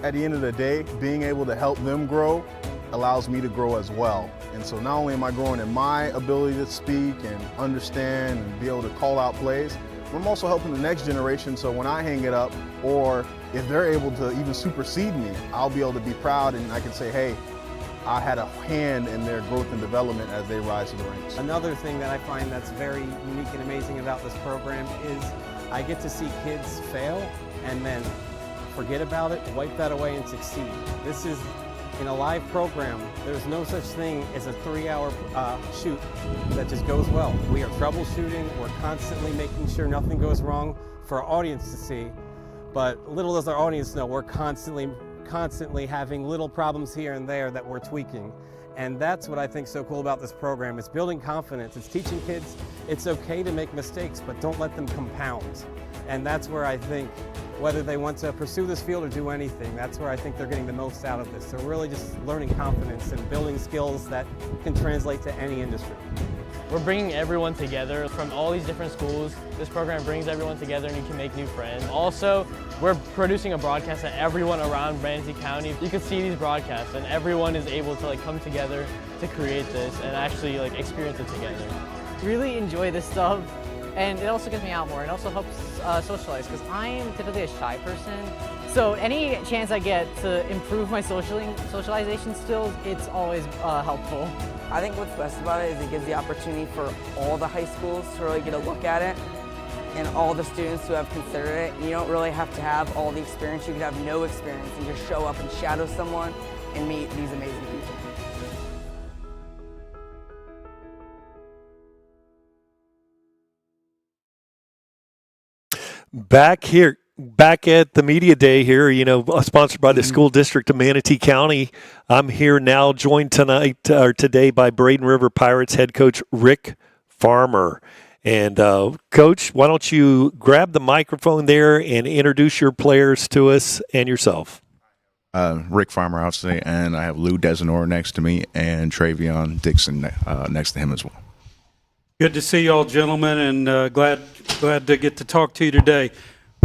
at the end of the day, being able to help them grow allows me to grow as well. And so not only am I growing in my ability to speak and understand and be able to call out plays, but I'm also helping the next generation, so when I hang it up, or if they're able to even supersede me, I'll be able to be proud and I can say, hey, I had a hand in their growth and development as they rise to the ranks. Another thing that I find that's very unique and amazing about this program is I get to see kids fail and then forget about it, wipe that away, and succeed. This is, in a live program, there's no such thing as a 3-hour shoot that just goes well. We are troubleshooting, we're constantly making sure nothing goes wrong for our audience to see, but little does our audience know, we're constantly having little problems here and there that we're tweaking. And that's what I think is so cool about this program. It's building confidence. It's teaching kids it's okay to make mistakes, but don't let them compound. And that's where I think, whether they want to pursue this field or do anything, that's where I think they're getting the most out of this. They're really just learning confidence and building skills that can translate to any industry. We're bringing everyone together from all these different schools. This program brings everyone together and you can make new friends. Also, we're producing a broadcast that everyone around Manatee County, you can see these broadcasts and everyone is able to come together to create this and actually experience it together. Really enjoy this stuff, and it also gets me out more. It also helps socialize, because I am typically a shy person. So any chance I get to improve my socialization skills, it's always helpful. I think what's best about it is it gives the opportunity for all the high schools to really get a look at it, and all the students who have considered it. You don't really have to have all the experience. You could have no experience and just show up and shadow someone and meet these amazing people. Back at the media day here, sponsored by the school district of Manatee County. I'm here now, joined today by Braden River Pirates head coach Rick Farmer. And Coach, why don't you grab the microphone there and introduce your players to us and yourself. Rick Farmer, obviously, and I have Lou Desanor next to me and Travion Dixon next to him as well. Good to see you all, gentlemen, and glad to get to talk to you today.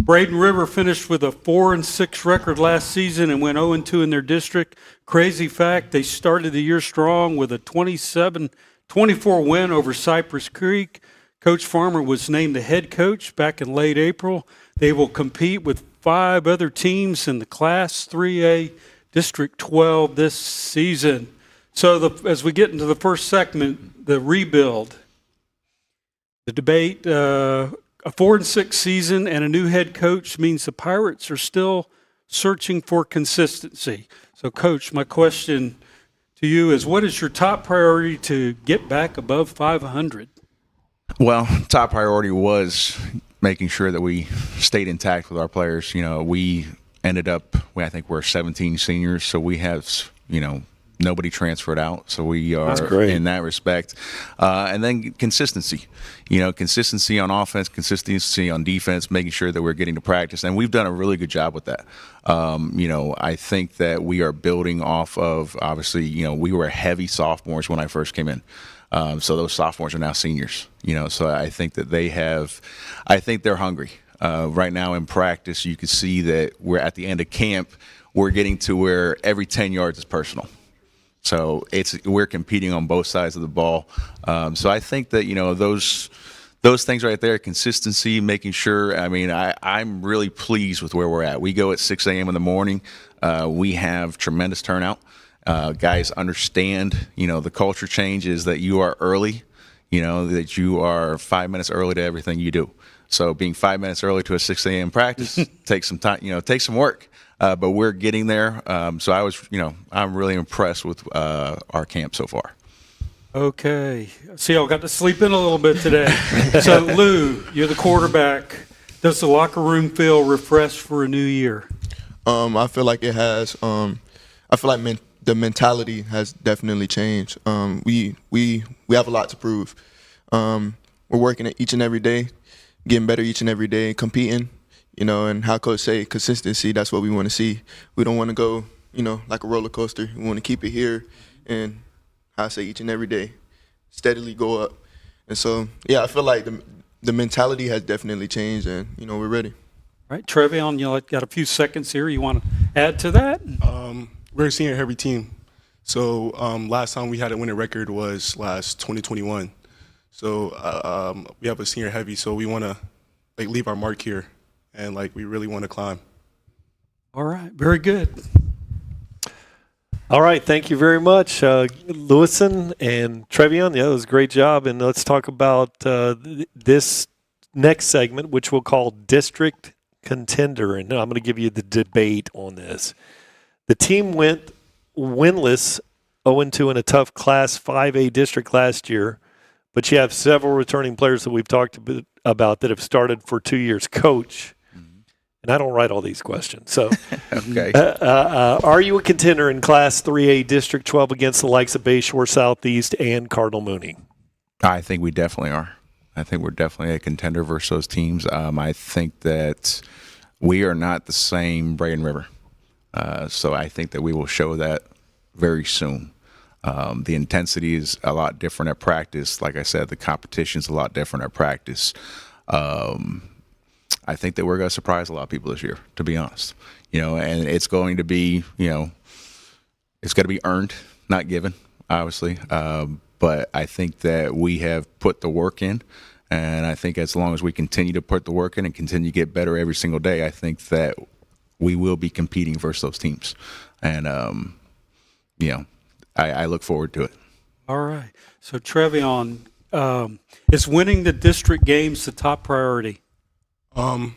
Braden River finished with a 4-6 record last season and went 0-2 in their district. Crazy fact, they started the year strong with a 27-24 win over Cypress Creek. Coach Farmer was named the head coach back in late April. They will compete with 5 other teams in the Class 3A District 12 this season. So as we get into the first segment, the rebuild, the debate, a 4-6 season and a new head coach means the Pirates are still searching for consistency. So, Coach, my question to you is, what is your top priority to get back above 500? Well, top priority was making sure that we stayed intact with our players. We ended up, I think we're 17 seniors, so we have, nobody transferred out, so we are in that respect. And then consistency, consistency on offense, consistency on defense, making sure that we're getting to practice. And we've done a really good job with that. I think that we are building off of, obviously, we were heavy sophomores when I first came in. So those sophomores are now seniors, so I think that they're hungry. Right now in practice, you can see that we're at the end of camp, we're getting to where every 10 yards is personal. So we're competing on both sides of the ball. So I think that, those things right there, consistency, making sure, I'm really pleased with where we're at. We go at 6 a.m. in the morning. We have tremendous turnout. Guys understand, the culture change is that you are early, that you are 5 minutes early to everything you do. So being 5 minutes early to a 6 a.m. practice takes some time, takes some work. But we're getting there. So I'm really impressed with our camp so far. Okay. See, I got to sleep in a little bit today. So, Lou, you're the quarterback. Does the locker room feel refreshed for a new year? I feel like it has. I feel like the mentality has definitely changed. We have a lot to prove. We're working it each and every day, getting better each and every day, competing. And how Coach say, consistency, that's what we want to see. We don't want to go, like a roller coaster. We want to keep it here and, I say, each and every day, steadily go up. And so, I feel like the mentality has definitely changed and, we're ready. All right, Trevion, got a few seconds here. You want to add to that? We're a senior-heavy team. So last time we had a winning record was last 2021. So we have a senior heavy, so we want to leave our mark here, and we really want to climb. All right, very good. All right, thank you very much, Lewison and Trevion. Yeah, that was a great job. And let's talk about this next segment, which we'll call District Contender. And I'm going to give you the debate on this. The team went winless, 0-2 in a tough Class 5A district last year, but you have several returning players that we've talked about that have started for 2 years. Coach, and I don't write all these questions. So, Okay. Are you a contender in Class 3A District 12 against the likes of Bayshore Southeast and Cardinal Mooney? I think we definitely are. I think we're definitely a contender versus those teams. I think that we are not the same Braden River. So I think that we will show that very soon. The intensity is a lot different at practice. Like I said, the competition is a lot different at practice. I think that we're going to surprise a lot of people this year, to be honest. And it's going to be, it's going to be earned, not given, obviously. But I think that we have put the work in, and I think as long as we continue to put the work in and continue to get better every single day, I think that we will be competing versus those teams. And, I look forward to it. All right. So, Trevion, is winning the district games the top priority? I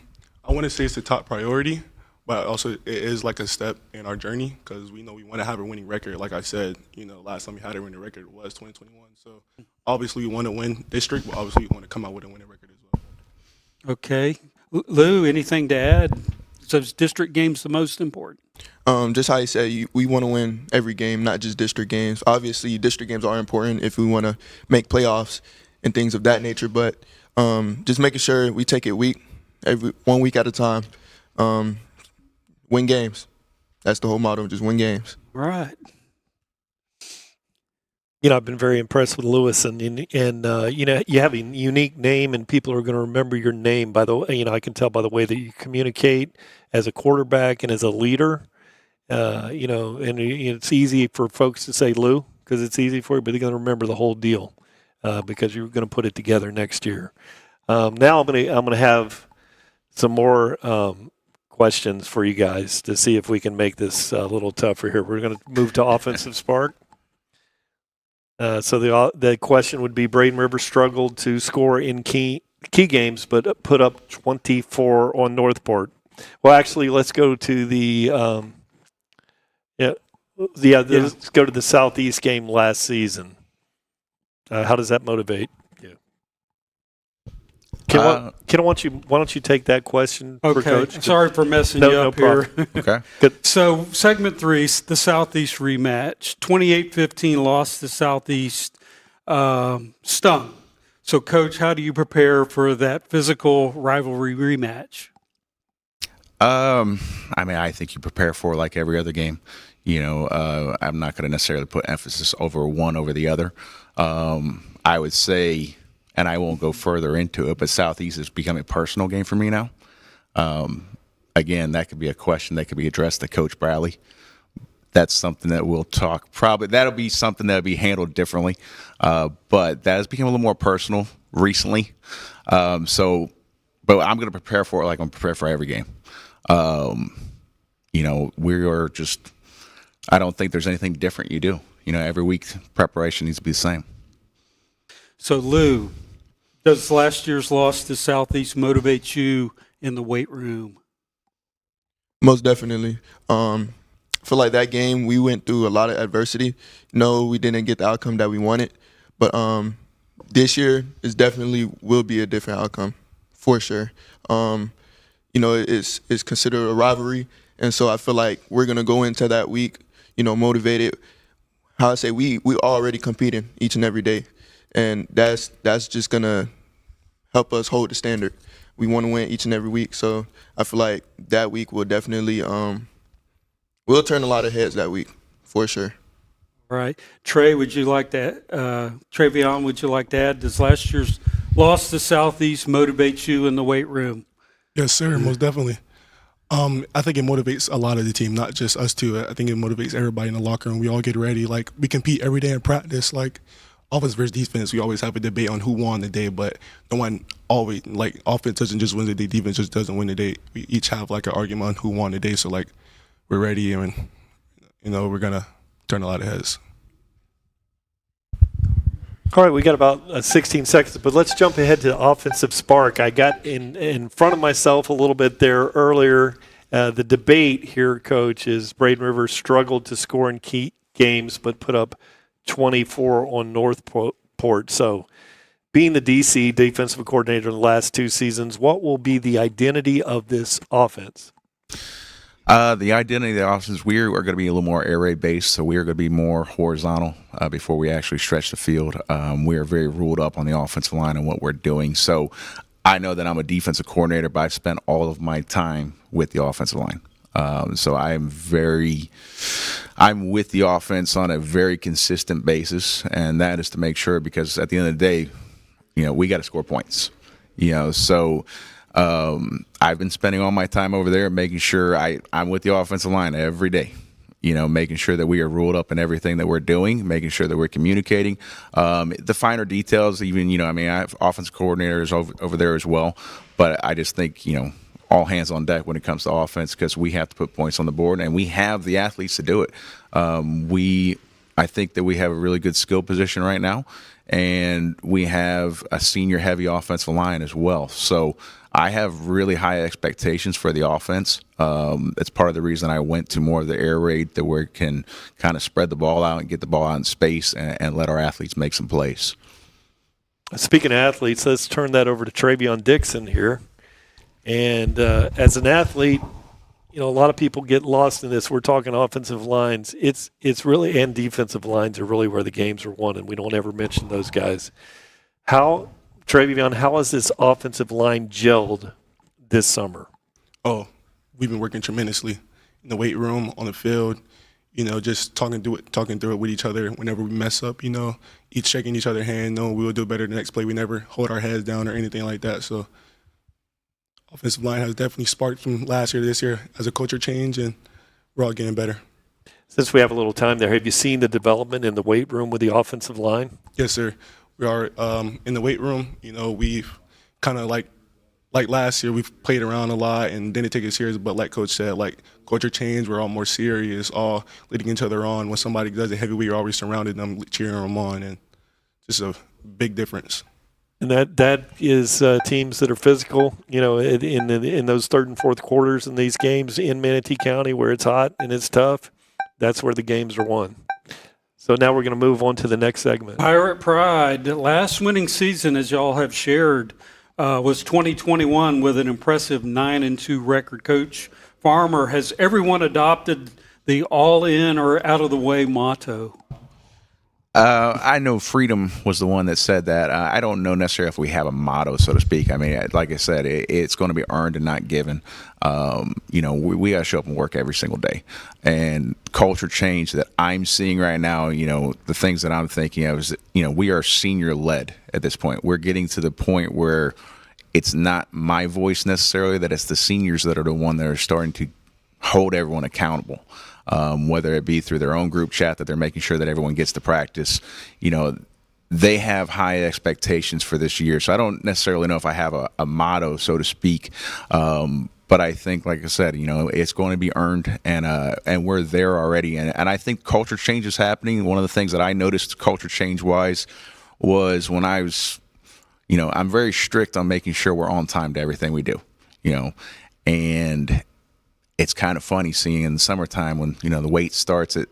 want to say it's the top priority, but also it is a step in our journey because we know we want to have a winning record. Like I said, last time we had a winning record was 2021. So obviously we want to win district, but obviously we want to come out with a winning record as well. Okay. Lou, anything to add? So is district games the most important? Just how you said, we want to win every game, not just district games. Obviously, district games are important if we want to make playoffs and things of that nature, but just making sure we take it every 1 week at a time. Win games. That's the whole motto, just win games. Right. I've been very impressed with Lewis, and you have a unique name, and people are going to remember your name by the way. I can tell by the way that you communicate as a quarterback and as a leader. And it's easy for folks to say Lou because it's easy for you, but they're going to remember the whole deal because you're going to put it together next year. Now I'm going to have some more questions for you guys to see if we can make this a little tougher here. We're going to move to offensive spark. So the question would be: Braden River struggled to score in key games, but put up 24 on Northport. Well, actually, let's go to let's go to the Southeast game last season. How does that motivate you? Why don't you take that question for Coach? Sorry for messing you up here. Okay. Good. So segment 3, the Southeast rematch. 28-15 lost to Southeast. Stung. So, Coach, how do you prepare for that physical rivalry rematch? I think you prepare for like every other game. I'm not going to necessarily put emphasis over one over the other. I would say, and I won't go further into it, but Southeast has become a personal game for me now. Again, that could be a question that could be addressed to Coach Bradley. That's something that we'll talk. Probably that'll be something that'll be handled differently. But that has become a little more personal recently. But I'm going to prepare for it like I'm prepared for every game. We are just. I don't think there's anything different you do. Every week preparation needs to be the same. So, Lou, does last year's loss to Southeast motivate you in the weight room? Most definitely. I feel like that game, we went through a lot of adversity. No, we didn't get the outcome that we wanted. But this year is definitely will be a different outcome, for sure. It's considered a rivalry. And so I feel like we're going to go into that week, motivated. How I say, we already competing each and every day. And that's just going to help us hold the standard. We want to win each and every week. So I feel like that week will definitely we'll turn a lot of heads that week, for sure. Right. Trey, would you like to Trevion, would you like to add, does last year's loss to Southeast motivate you in the weight room? Yes, sir, most definitely. I think it motivates a lot of the team, not just us two. I think it motivates everybody in the locker room. We all get ready. Like, we compete every day in practice. Like, offense versus defense, we always have a debate on who won the day, but no one always, like, offense doesn't just win the day, defense just doesn't win the day. We each have, like, an argument on who won the day. So, like, we're ready and, we're going to turn a lot of heads. All right, we got about 16 seconds, but let's jump ahead to the offensive spark. I got in front of myself a little bit there earlier. The debate here, Coach, is Braden Rivers struggled to score in key games but put up 24 on Northport. So being the DC defensive coordinator in the last 2 seasons, what will be the identity of this offense? The identity of the offense, we are going to be a little more air raid based, so we are going to be more horizontal before we actually stretch the field. We are very ruled up on the offensive line and what we're doing. So I know that I'm a defensive coordinator, but I've spent all of my time with the offensive line. So I'm with the offense on a very consistent basis, and that is to make sure, because at the end of the day, we got to score points. So I've been spending all my time over there making sure I'm with the offensive line every day, making sure that we are ruled up in everything that we're doing, making sure that we're communicating. The finer details, even, I have offensive coordinators over there as well, but I just think, all hands on deck when it comes to offense, because we have to put points on the board, and we have the athletes to do it. I think that we have a really good skill position right now, and we have a senior-heavy offensive line as well. So I have really high expectations for the offense. It's part of the reason I went to more of the air raid, that we can kind of spread the ball out and get the ball out in space and let our athletes make some plays. Speaking of athletes, let's turn that over to Travion Dixon here. And as an athlete, a lot of people get lost in this. We're talking offensive lines. It's really, and defensive lines are really where the games are won, and we don't ever mention those guys. Travion, how has this offensive line gelled this summer? Oh, we've been working tremendously in the weight room, on the field, just talking through it with each other whenever we mess up, each shaking each other's hand, knowing we will do better the next play. We never hold our heads down or anything like that. So offensive line has definitely sparked from last year to this year as a culture change, and we're all getting better. Since we have a little time there, have you seen the development in the weight room with the offensive line? Yes, sir. We are in the weight room. We've kind of like last year, we've played around a lot and didn't take it serious. But like Coach said, culture change, we're all more serious, all leading each other on. When somebody does a heavyweight, you're always surrounded them, cheering them on, and just a big difference. And that is teams that are physical, in those third and fourth quarters in these games in Manatee County where it's hot and it's tough. That's where the games are won. So now we're going to move on to the next segment. Pirate Pride. The last winning season, as y'all have shared, was 2021 with an impressive 9-2 record. Coach Farmer, has everyone adopted the all-in or out-of-the-way motto? I know Freedom was the one that said that. I don't know necessarily if we have a motto, so to speak. I mean, like I said, it's going to be earned and not given. We got to show up and work every single day. And culture change that I'm seeing right now, the things that I'm thinking of is that, we are senior-led at this point. We're getting to the point where it's not my voice necessarily, that it's the seniors that are the one that are starting to hold everyone accountable. Whether it be through their own group chat that they're making sure that everyone gets to practice, they have high expectations for this year. So I don't necessarily know if I have a motto, so to speak. But I think, like I said, it's going to be earned, and we're there already. And I think culture change is happening. One of the things that I noticed culture change-wise was when I was, I'm very strict on making sure we're on time to everything we do, and it's kind of funny seeing in the summertime when, the weight starts at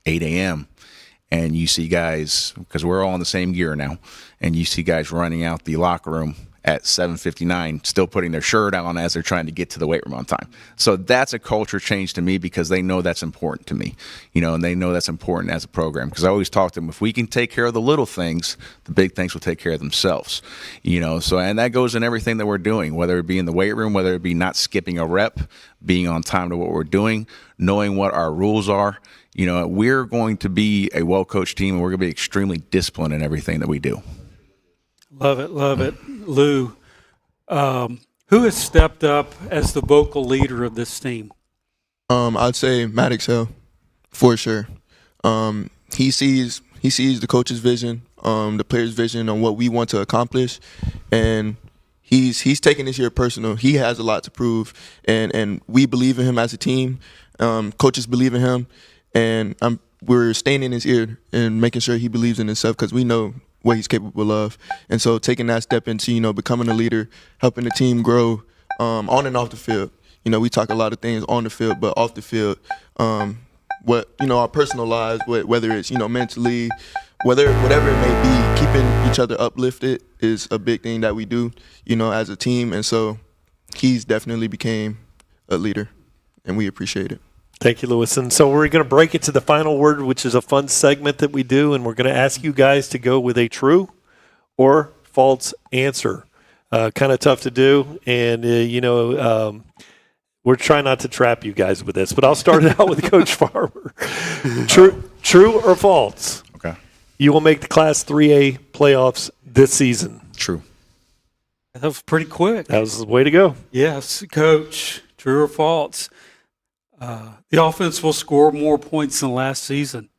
8 a.m. and you see guys, because we're all in the same gear now, and you see guys running out the locker room at 7:59, still putting their shirt on as they're trying to get to the weight room on time. So that's a culture change to me, because they know that's important to me, and they know that's important as a program. Because I always talk to them, if we can take care of the little things, the big things will take care of themselves, So, and that goes in everything that we're doing, whether it be in the weight room, whether it be not skipping a rep, being on time to what we're doing, knowing what our rules are. We're going to be a well-coached team, and we're going to be extremely disciplined in everything that we do. Love it, love it. Lou, Who has stepped up as the vocal leader of this team? I'd say Maddox Hill, for sure. He sees the coach's vision, the player's vision on what we want to accomplish, and he's taking this year personal. He has a lot to prove, and we believe in him as a team. Coaches believe in him, and we're staying in his ear and making sure he believes in himself because we know what he's capable of. And so taking that step into, becoming a leader, helping the team grow on and off the field. We talk a lot of things on the field, but off the field, our personal lives, whether it's, mentally, whatever it may be, keeping each other uplifted is a big thing that we do, as a team. And so he's definitely became a leader, and we appreciate it. Thank you, Lewis. And so we're going to break it to the final word, which is a fun segment that we do, and we're going to ask you guys to go with a true or false answer. Kind of tough to do, and, we're trying not to trap you guys with this, but I'll start it out with Coach Farmer. True or false? Okay. You will make the Class 3A playoffs this season. True. That was pretty quick. That was the way to go. Yes, Coach. True or false? The offense will score more points than last season.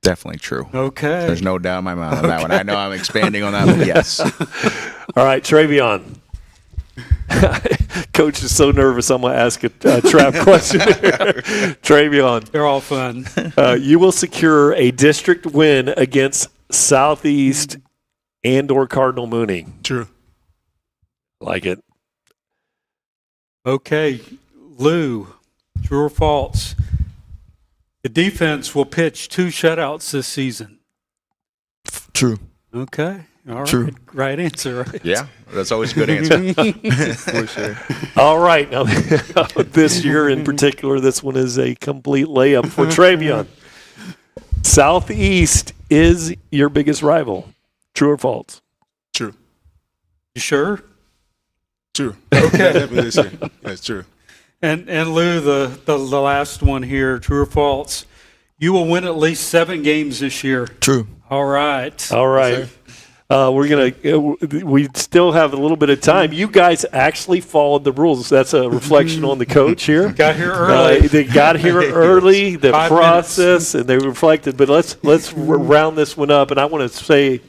Definitely true. Okay. There's no doubt in my mind on that one. I know I'm expanding on that, but yes. All right, Travion. Coach is so nervous, I'm going to ask a trap question here. Travion. They're all fun. You will secure a district win against Southeast and/or Cardinal Mooney. True. Like it. Okay, Lou. True or false? The defense will pitch 2 shutouts this season. True. Okay. All right. True. Right answer. Right? Yeah, that's always a good answer. For sure. All right. Now, this year in particular, this one is a complete layup for Travion. Southeast is your biggest rival. True or false? True. You sure? True. Okay. Definitely this year. That's true. And Lou, the last one here, true or false? You will win at least 7 games this year. True. All right. All right. We still have a little bit of time. You guys actually followed the rules. That's a reflection on the coach here. Got here early. They got here early, the 5 process, and they reflected. But let's round this one up. And I want to say,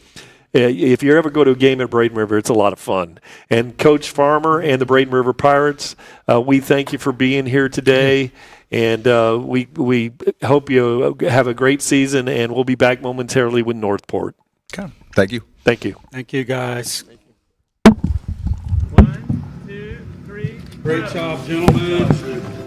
if you ever go to a game at Braden River, it's a lot of fun. And Coach Farmer and the Braden River Pirates, we thank you for being here today. And we hope you have a great season, and we'll be back momentarily with Northport. Okay. Thank you. Thank you. Thank you, guys. 1, 2, 3. Great job, gentlemen.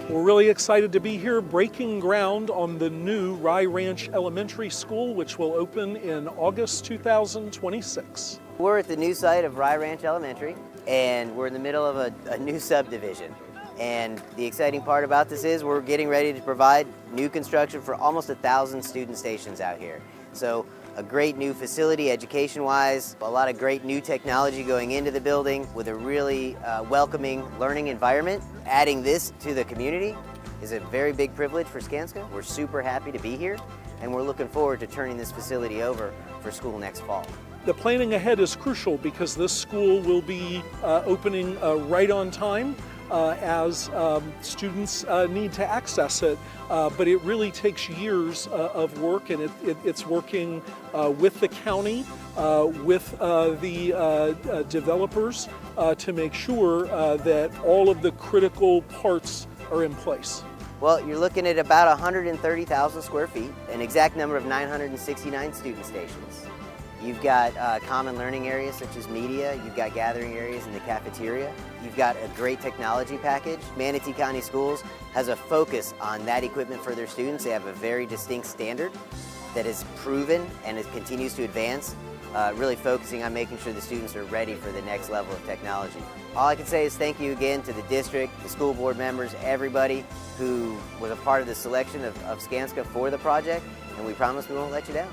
We're really excited to be here breaking ground on the new Rye Ranch Elementary School, which will open in August 2026. We're at the new site of Rye Ranch Elementary, and we're in the middle of a new subdivision. And the exciting part about this is we're getting ready to provide new construction for almost 1,000 student stations out here. So a great new facility education-wise, a lot of great new technology going into the building with a really welcoming learning environment. Adding this to the community is a very big privilege for Skanska. We're super happy to be here, and we're looking forward to turning this facility over for school next fall. The planning ahead is crucial because this school will be opening right on time as students need to access it. But it really takes years of work, and it's working with the county, with the developers to make sure that all of the critical parts are in place. Well, you're looking at about 130,000 square feet, an exact number of 969 student stations. You've got common learning areas such as media. You've got gathering areas in the cafeteria. You've got a great technology package. Manatee County Schools has a focus on that equipment for their students. They have a very distinct standard that is proven and it continues to advance, really focusing on making sure the students are ready for the next level of technology. All I can say is thank you again to the district, the school board members, everybody who was a part of the selection of Skanska for the project, and we promise we won't let you down.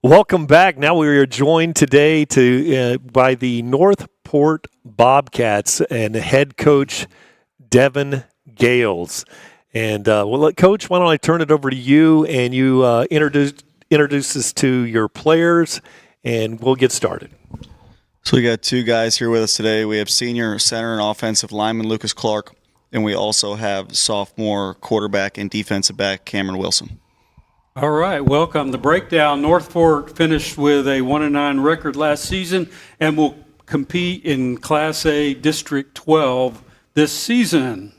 Welcome back. Now we are joined today by the Northport Bobcats and head coach Devin Gales. And Coach, why don't I turn it over to you and you introduce introduce us to your players, and we'll get started. So we got two guys here with us today. We have senior center and offensive lineman Lucas Clark, and we also have sophomore quarterback and defensive back Cameron Wilson. All right, welcome. The breakdown, North Fork finished with a 1-9 record last season and will compete in Class A District 12 this season.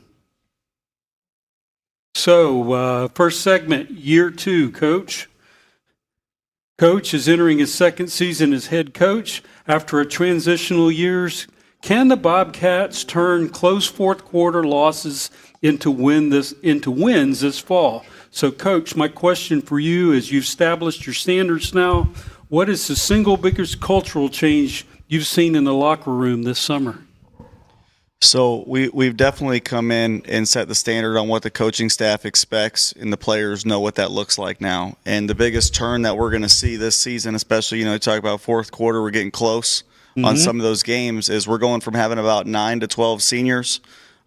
So, first segment, year 2, Coach. Coach is entering his second season as head coach after a transitional years. Can the Bobcats turn close fourth quarter losses into wins this fall? So, Coach, my question for you is, you've established your standards now. What is the single biggest cultural change you've seen in the locker room this summer? So we've definitely come in and set the standard on what the coaching staff expects, and the players know what that looks like now. And the biggest turn that we're going to see this season, especially, you talk about fourth quarter, we're getting close on some of those games, is we're going from having about 9 to 12 seniors,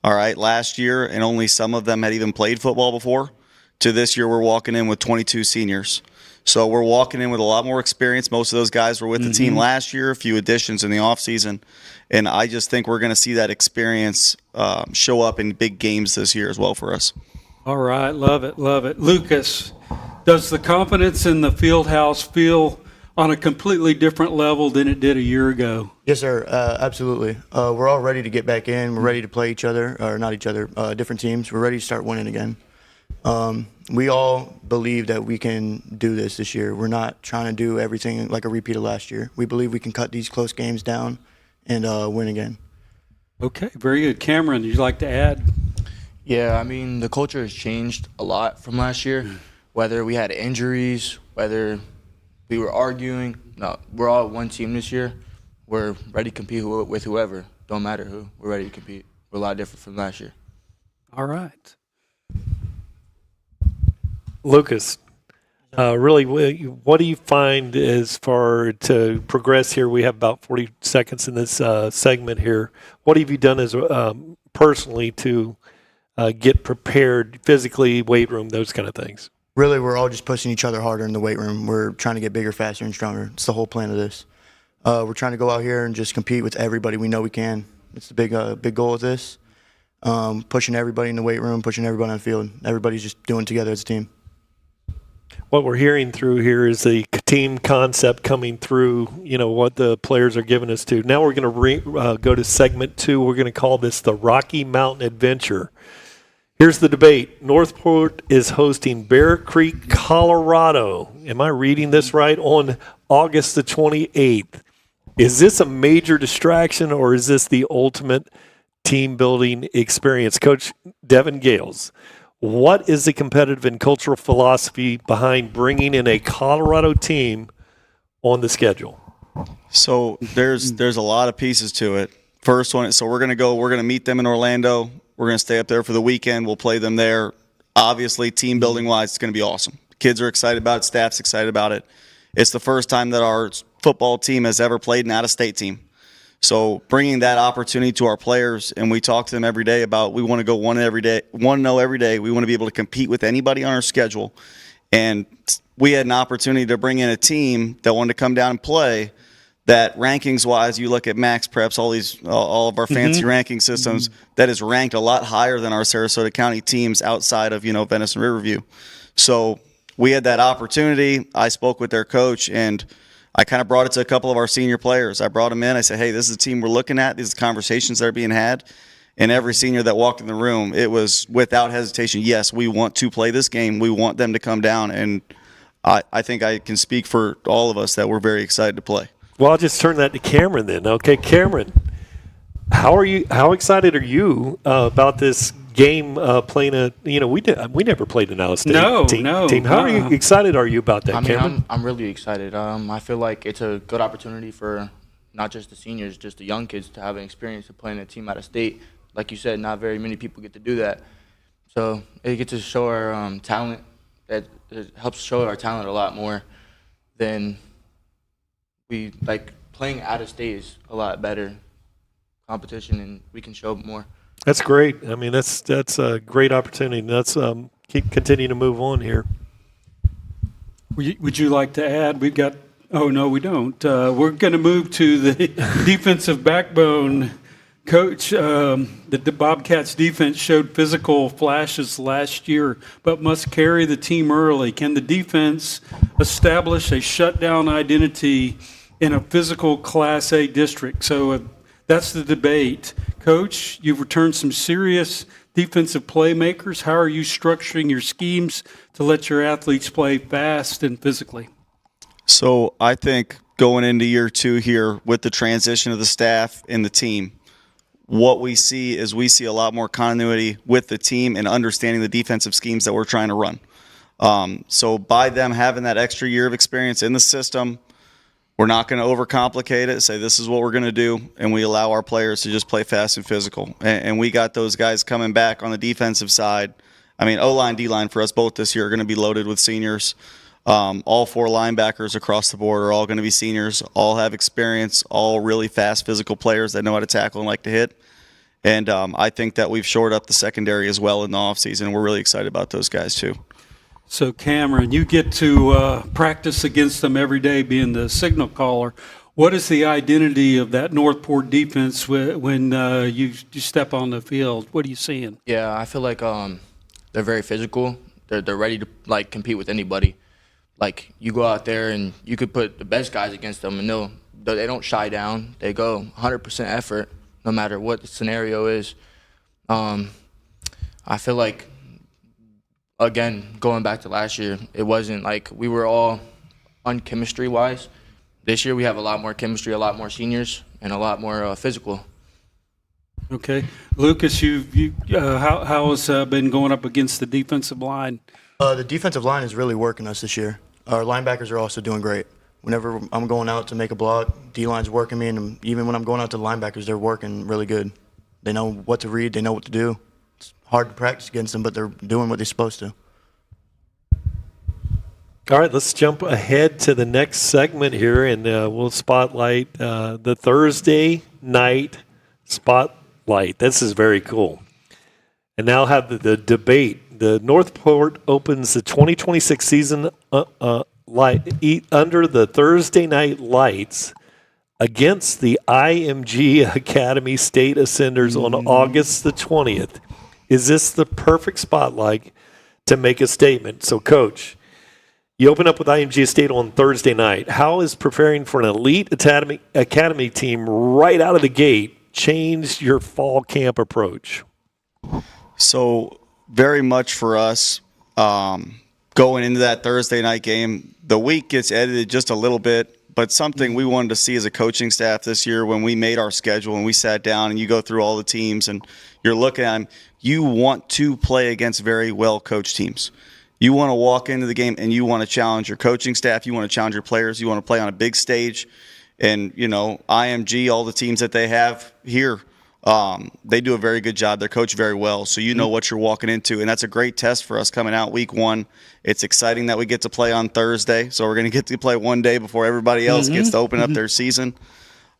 all right, last year, and only some of them had even played football before, to this year we're walking in with 22 seniors. So we're walking in with a lot more experience. Most of those guys were with the team last year, a few additions in the offseason. And I just think we're going to see that experience show up in big games this year as well for us. All right, love it, love it. Lucas, does the confidence in the field house feel on a completely different level than it did a year ago? Yes, sir, absolutely. We're all ready to get back in. We're ready to play each other, or not each other, different teams. We're ready to start winning again. We all believe that we can do this year. We're not trying to do everything like a repeat of last year. We believe we can cut these close games down and win again. Okay, very good. Cameron, would you like to add? Yeah, I mean, the culture has changed a lot from last year. Whether we had injuries, whether we were arguing, no, we're all one team this year. We're ready to compete with whoever. Don't matter who. We're ready to compete. We're a lot different from last year. All right. Lucas, really, what do you find as far to progress here? We have about 40 seconds in this segment here. What have you done as personally to get prepared physically, weight room, those kind of things? Really, we're all just pushing each other harder in the weight room. We're trying to get bigger, faster, and stronger. It's the whole plan of this. We're trying to go out here and just compete with everybody we know we can. It's the big goal of this. Pushing everybody in the weight room, pushing everybody on the field. Everybody's just doing it together as a team. What we're hearing through here is the team concept coming through, what the players are giving us to. Now we're going to go to segment 2. We're going to call this the Rocky Mountain Adventure. Here's the debate. Northport is hosting Bear Creek, Colorado. Am I reading this right? On August the 28th. Is this a major distraction, or is this the ultimate team-building experience? Coach Devin Gales, what is the competitive and cultural philosophy behind bringing in a Colorado team on the schedule? So there's a lot of pieces to it. First one, so we're going to meet them in Orlando. We're going to stay up there for the weekend. We'll play them there. Obviously, team building wise, it's going to be awesome. Kids are excited about it. Staff's excited about it. It's the first time that our football team has ever played an out-of-state team. So bringing that opportunity to our players, and we talk to them every day about we want to go 1-0 every day. We want to be able to compete with anybody on our schedule. And we had an opportunity to bring in a team that wanted to come down and play that rankings-wise, you look at Max Preps, all of our fancy ranking systems, that is ranked a lot higher than our Sarasota County teams outside of, Venice and Riverview. So we had that opportunity. I spoke with their coach, and I kind of brought it to a couple of our senior players. I brought them in. I said, hey, this is the team we're looking at. These are the conversations that are being had. And every senior that walked in the room, it was without hesitation, yes, we want to play this game. We want them to come down. And I think I can speak for all of us that we're very excited to play. Well, I'll just turn that to Cameron then. Okay, Cameron, how excited are you about this game playing we never played an out-of-state team. How excited are you about that, Cameron? I'm really excited. I feel like it's a good opportunity for not just the seniors, just the young kids to have an experience of playing a team out of state. Like you said, not very many people get to do that. So it gets to show our talent. It helps show our talent a lot more than we like. Playing out of state is a lot better competition, and we can show more. That's great. I mean, that's a great opportunity. Let's keep continuing to move on here. Would you like to add? We've got. Oh no, we don't. We're going to move to the defensive backbone. Coach, the Bobcats defense showed physical flashes last year, but must carry the team early. Can the defense establish a shutdown identity in a physical Class A district? So that's the debate. Coach, you've returned some serious defensive playmakers. How are you structuring your schemes to let your athletes play fast and physically? So I think going into year 2 here with the transition of the staff and the team, what we see is we see a lot more continuity with the team and understanding the defensive schemes that we're trying to run. So by them having that extra year of experience in the system, we're not going to overcomplicate it, say this is what we're going to do, and we allow our players to just play fast and physical. And we got those guys coming back on the defensive side. I mean, O-line, D-line for us both this year are going to be loaded with seniors. All 4 linebackers across the board are all going to be seniors, all have experience, all really fast physical players that know how to tackle and like to hit. And I think that we've shored up the secondary as well in the offseason. We're really excited about those guys too. So Cameron, you get to practice against them every day being the signal caller. What is the identity of that Northport defense when you step on the field? What are you seeing? Yeah, I feel like they're very physical. They're ready to like compete with anybody. Like you go out there and you could put the best guys against them, and they don't shy down. They go 100% effort, no matter what the scenario is. I feel like, again, going back to last year, it wasn't like we were all unchemistry-wise. This year we have a lot more chemistry, a lot more seniors, and a lot more physical. Okay. Lucas, how has been going up against the defensive line? The defensive line is really working us this year. Our linebackers are also doing great. Whenever I'm going out to make a block, D-line's working me, and even when I'm going out to the linebackers, they're working really good. They know what to read. They know what to do. It's hard to practice against them, but they're doing what they're supposed to. All right, let's jump ahead to the next segment here, and we'll spotlight the Thursday night spotlight. This is very cool. And now have the debate. The Northport opens the 2026 season under the Thursday night lights against the IMG Academy State Ascenders on August the 20th. Is this the perfect spotlight to make a statement? So, Coach, you open up with IMG State on Thursday night. How is preparing for an elite academy team right out of the gate changed your fall camp approach? So very much for us, going into that Thursday night game, the week gets edited just a little bit, but something we wanted to see as a coaching staff this year when we made our schedule and we sat down and you go through all the teams and you're looking at them, you want to play against very well-coached teams. You want to walk into the game and you want to challenge your coaching staff, you want to challenge your players, you want to play on a big stage. And, IMG, all the teams that they have here, they do a very good job. They're coached very well, so you know what you're walking into. And that's a great test for us coming out week 1. It's exciting that we get to play on Thursday, so we're going to get to play one day before everybody else gets to open up their season.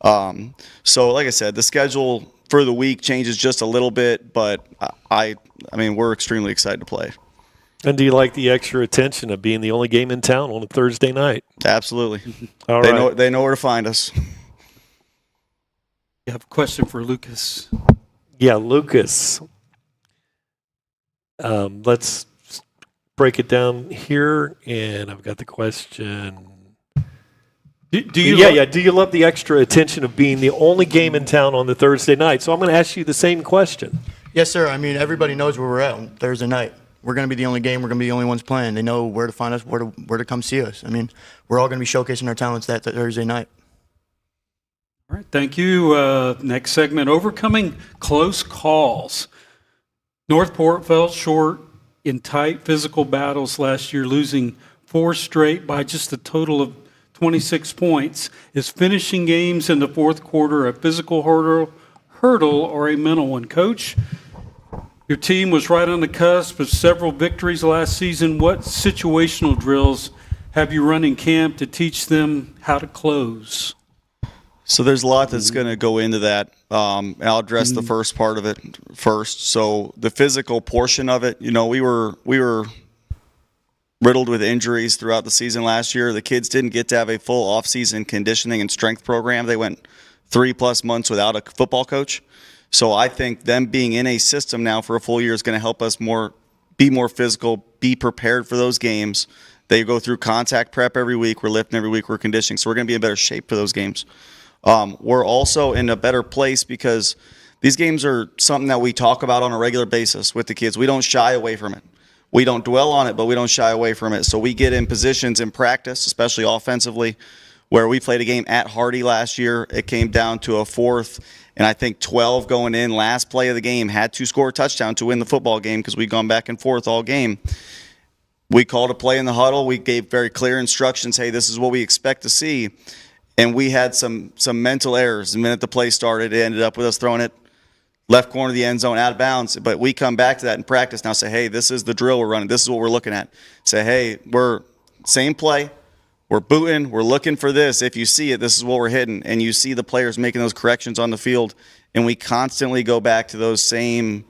So like I said, the schedule for the week changes just a little bit, but I mean, we're extremely excited to play. And do you like the extra attention of being the only game in town on a Thursday night? Absolutely. All right. They know where to find us. You have a question for Lucas? Yeah, Lucas. Let's break it down here, and I've got the question. Do you love the extra attention of being the only game in town on the Thursday night? So I'm going to ask you the same question. Yes, sir. I mean, everybody knows where we're at on Thursday night. We're going to be the only game. We're going to be the only ones playing. They know where to find us, where to come see us. I mean, we're all going to be showcasing our talents that Thursday night. All right, thank you. Next segment, overcoming close calls. Northport fell short in tight physical battles last year, losing 4 straight by just a total of 26 points. Is finishing games in the fourth quarter a physical hurdle or a mental one? Coach, your team was right on the cusp of several victories last season. What situational drills have you run in camp to teach them how to close? So there's a lot that's going to go into that. And I'll address the first part of it first. So the physical portion of it, we were riddled with injuries throughout the season last year. The kids didn't get to have a full off-season conditioning and strength program. They went 3+ months without a football coach. So I think them being in a system now for a full year is going to help us be more physical, be prepared for those games. They go through contact prep every week. We're lifting every week. We're conditioning. So we're going to be in better shape for those games. We're also in a better place because these games are something that we talk about on a regular basis with the kids. We don't shy away from it. We don't dwell on it, but we don't shy away from it. So we get in positions in practice, especially offensively, where we played a game at Hardy last year. It came down to a 4th, and I think 12 going in. Last play of the game had to score a touchdown to win the football game because we'd gone back and forth all game. We called a play in the huddle. We gave very clear instructions, hey, this is what we expect to see. And we had some mental errors. The minute the play started, it ended up with us throwing it left corner of the end zone, out of bounds. But we come back to that in practice now, say, hey, this is the drill we're running. This is what we're looking at. Say, hey, we're same play. We're booting. We're looking for this. If you see it, this is what we're hitting. And you see the players making those corrections on the field. And we constantly go back to those same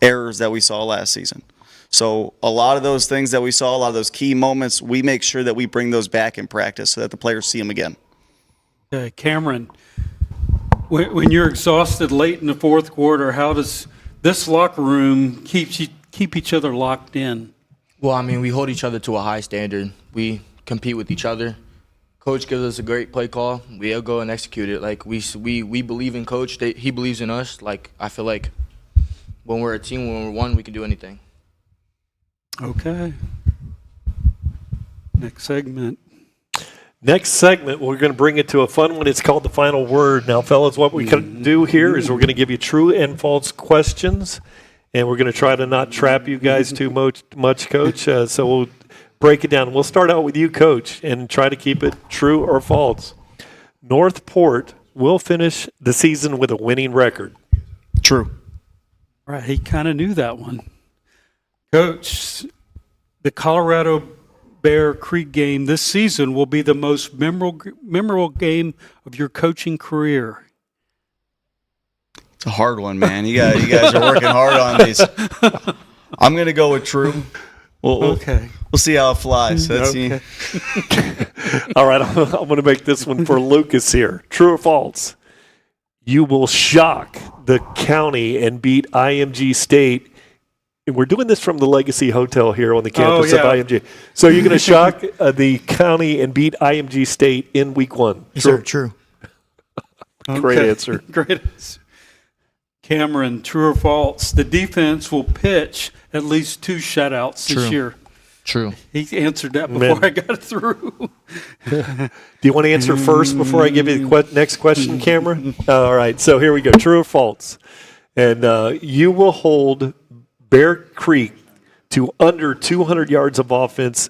errors that we saw last season. So a lot of those things that we saw, a lot of those key moments, we make sure that we bring those back in practice so that the players see them again. Okay, Cameron, when you're exhausted late in the fourth quarter, how does this locker room keep each other locked in? Well, I mean, we hold each other to a high standard. We compete with each other. Coach gives us a great play call. We'll go and execute it. Like, we believe in Coach. He believes in us. Like, I feel like when we're a team, when we're one, we can do anything. Okay. Next segment, we're going to bring it to a fun one. It's called The Final Word. Now, fellas, what we can do here is we're going to give you true and false questions, and we're going to try to not trap you guys too much, Coach. So we'll break it down. We'll start out with you, Coach, and try to keep it true or false. Northport will finish the season with a winning record. True. Right, he kind of knew that one. Coach, the Colorado Bear Creek game this season will be the most memorable game of your coaching career. It's a hard one, man. You guys are working hard on these. I'm going to go with true. We'll see how it flies. Okay. All right, I'm going to make this one for Lucas here. True or false? You will shock the county and beat IMG State. And we're doing this from the Legacy Hotel here on the campus of IMG. So you're going to shock the county and beat IMG State in week 1. Yes, sir. True. Great answer. Great answer. Cameron, true or false? The defense will pitch at least 2 shutouts this year. True. He answered that before I got it through. Do you want to answer first before I give you the next question, Cameron? All right. So here we go. True or false? And you will hold Bear Creek to under 200 yards of offense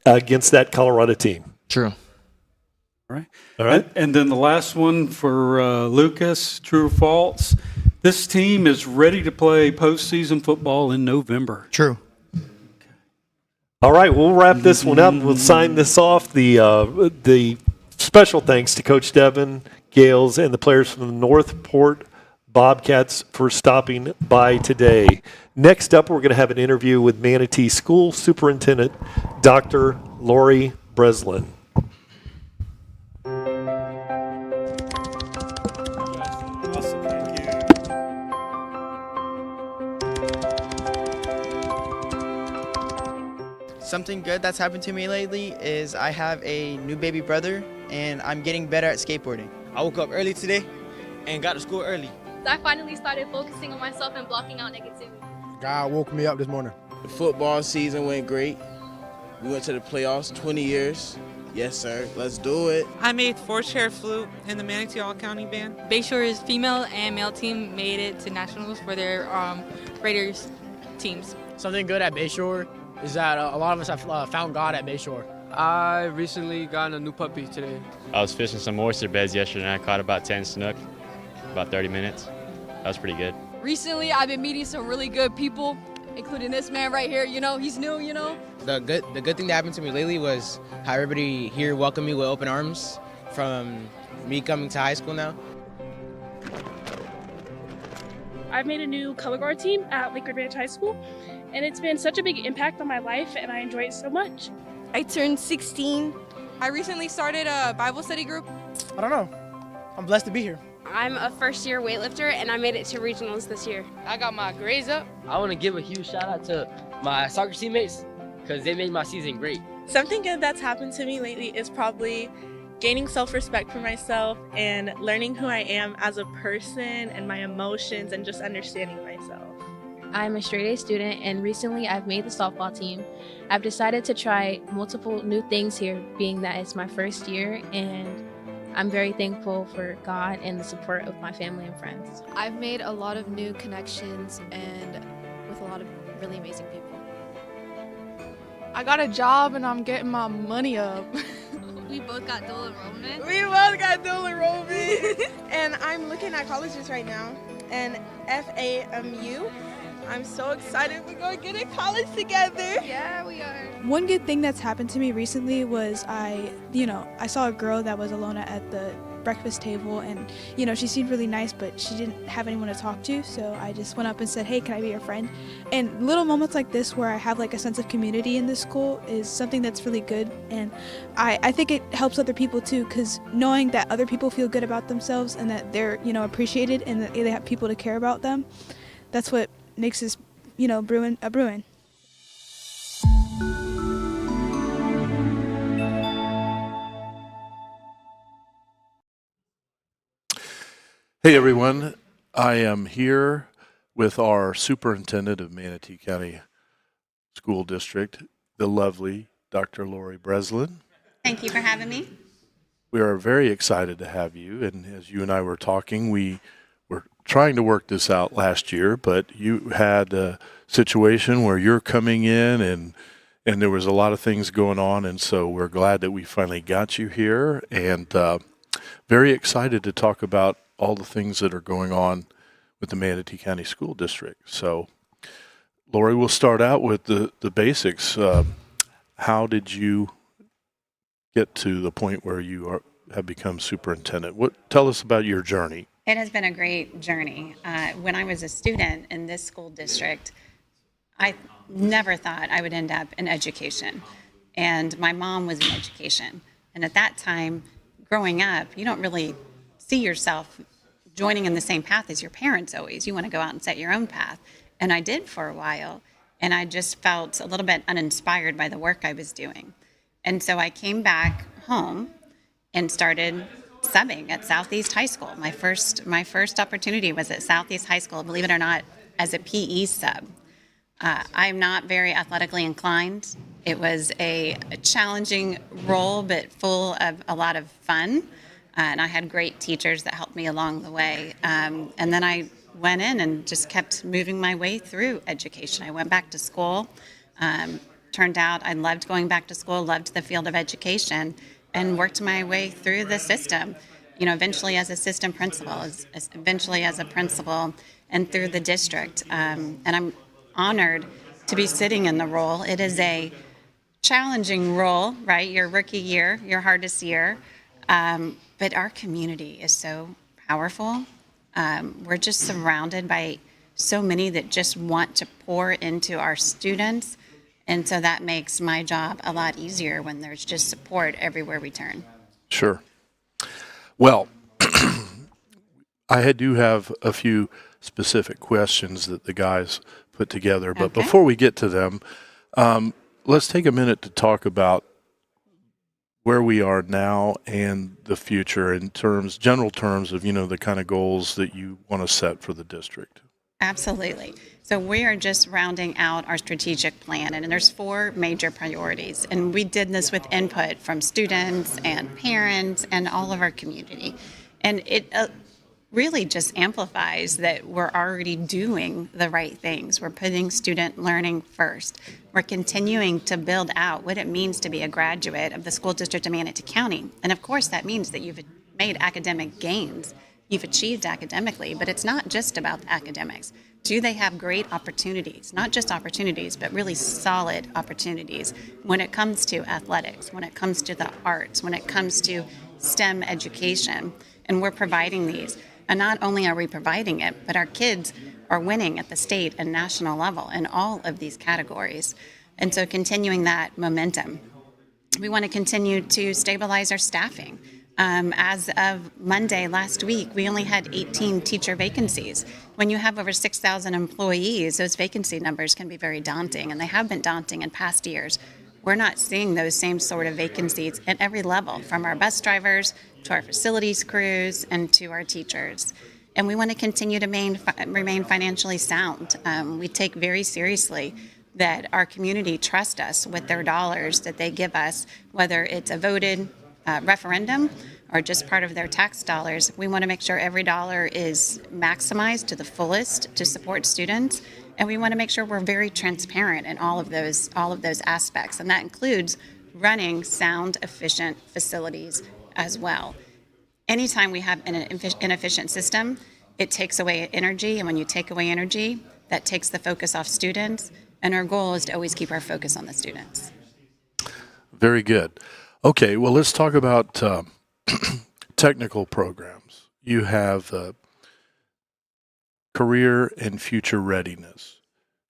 against that Colorado team. True. All right. And then the last one for Lucas, true or false? This team is ready to play postseason football in November. True. All right, we'll wrap this one up. We'll sign this off. The special thanks to Coach Devin, Gales, and the players from the Northport Bobcats for stopping by today. Next up, we're going to have an interview with Manatee School Superintendent Dr. Lori Breslin. Something good that's happened to me lately is I have a new baby brother and I'm getting better at skateboarding. I woke up early today and got to school early. I finally started focusing on myself and blocking out negativity. God woke me up this morning. The football season went great. We went to the playoffs, 20 years. Yes, sir. Let's do it. I made 4-chair flute in the Manatee All-County Band. Bayshore's female and male team made it to nationals for their Raiders teams. Something good at Bayshore is that a lot of us have found God at Bayshore. I recently got a new puppy today. I was fishing some oyster beds yesterday and I caught about 10 snook, about 30 minutes. That was pretty good. Recently, I've been meeting some really good people, including this man right here. You know, he's new, you know. The good thing that happened to me lately was how everybody here welcomed me with open arms from me coming to high school now. I've made a new color guard team at Lakewood Ranch High School, and it's been such a big impact on my life, and I enjoy it so much. I turned 16. I recently started a Bible study group. I don't know. I'm blessed to be here. I'm a first-year weightlifter, and I made it to regionals this year. I got my grades up. I want to give a huge shout out to my soccer teammates because they made my season great. Something good that's happened to me lately is probably gaining self-respect for myself and learning who I am as a person and my emotions and just understanding myself. I'm a straight A student, and recently I've made the softball team. I've decided to try multiple new things here, being that it's my first year, and I'm very thankful for God and the support of my family and friends. I've made a lot of new connections and with a lot of really amazing people. I got a job and I'm getting my money up. We both got dual enrollment. And I'm looking at colleges right now. And FAMU, I'm so excited we're going to get in college together. Yeah, we are. One good thing that's happened to me recently was I saw a girl that was alone at the breakfast table, and she seemed really nice, but she didn't have anyone to talk to, so I just went up and said, hey, can I be your friend? And little moments like this where I have like a sense of community in this school is something that's really good, and I think it helps other people too, because knowing that other people feel good about themselves and that they're appreciated and that they have people to care about them, that's what makes this Bruin a Bruin. Hey everyone, I am here with our superintendent of Manatee County School District, the lovely Dr. Lori Breslin. Thank you for having me. We are very excited to have you, and as you and I were talking, we were trying to work this out last year, but you had a situation where you're coming in and there was a lot of things going on, and so we're glad that we finally got you here, and very excited to talk about all the things that are going on with the Manatee County School District. So, Lori, we'll start out with the basics. How did you get to the point where you have become superintendent? Tell us about your journey. It has been a great journey. When I was a student in this school district, I never thought I would end up in education. And my mom was in education. And at that time, growing up, you don't really see yourself joining in the same path as your parents always. You want to go out and set your own path. And I did for a while. And I just felt a little bit uninspired by the work I was doing. And so I came back home and started subbing at Southeast High School. My first opportunity was at Southeast High School, believe it or not, as a PE sub. I'm not very athletically inclined. It was a challenging role, but full of a lot of fun. And I had great teachers that helped me along the way. And then I went in and just kept moving my way through education. I went back to school. Turned out I loved going back to school, loved the field of education, and worked my way through the system. Eventually as assistant principal, eventually as a principal, and through the district. And I'm honored to be sitting in the role. It is a challenging role, right? Your rookie year, your hardest year. But our community is so powerful. We're just surrounded by so many that just want to pour into our students. And so that makes my job a lot easier when there's just support everywhere we turn. Sure. Well, I do have a few specific questions that the guys put together. But before we get to them, let's take a minute to talk about where we are now and the future in general terms of, the kind of goals that you want to set for the district. Absolutely. So we are just rounding out our strategic plan, and there's 4 major priorities. And we did this with input from students and parents and all of our community. And it really just amplifies that we're already doing the right things. We're putting student learning first. We're continuing to build out what it means to be a graduate of the school district of Manatee County. And of course, that means that you've made academic gains. You've achieved academically, but it's not just about the academics. Do they have great opportunities? Not just opportunities, but really solid opportunities when it comes to athletics, when it comes to the arts, when it comes to STEM education. And we're providing these. And not only are we providing it, but our kids are winning at the state and national level in all of these categories. And so continuing that momentum. We want to continue to stabilize our staffing. As of Monday last week, we only had 18 teacher vacancies. When you have over 6,000 employees, those vacancy numbers can be very daunting, and they have been daunting in past years. We're not seeing those same sort of vacancies at every level, from our bus drivers to our facilities crews and to our teachers. And we want to continue to remain financially sound. We take very seriously that our community trusts us with their dollars that they give us, whether it's a voted referendum or just part of their tax dollars. We want to make sure every dollar is maximized to the fullest to support students, and we want to make sure we're very transparent in all of those aspects, and that includes running sound, efficient facilities as well. Anytime we have an inefficient system, it takes away energy, and when you take away energy, that takes the focus off students, and our goal is to always keep our focus on the students. Very good. Okay, well, let's talk about technical programs. You have career and future readiness.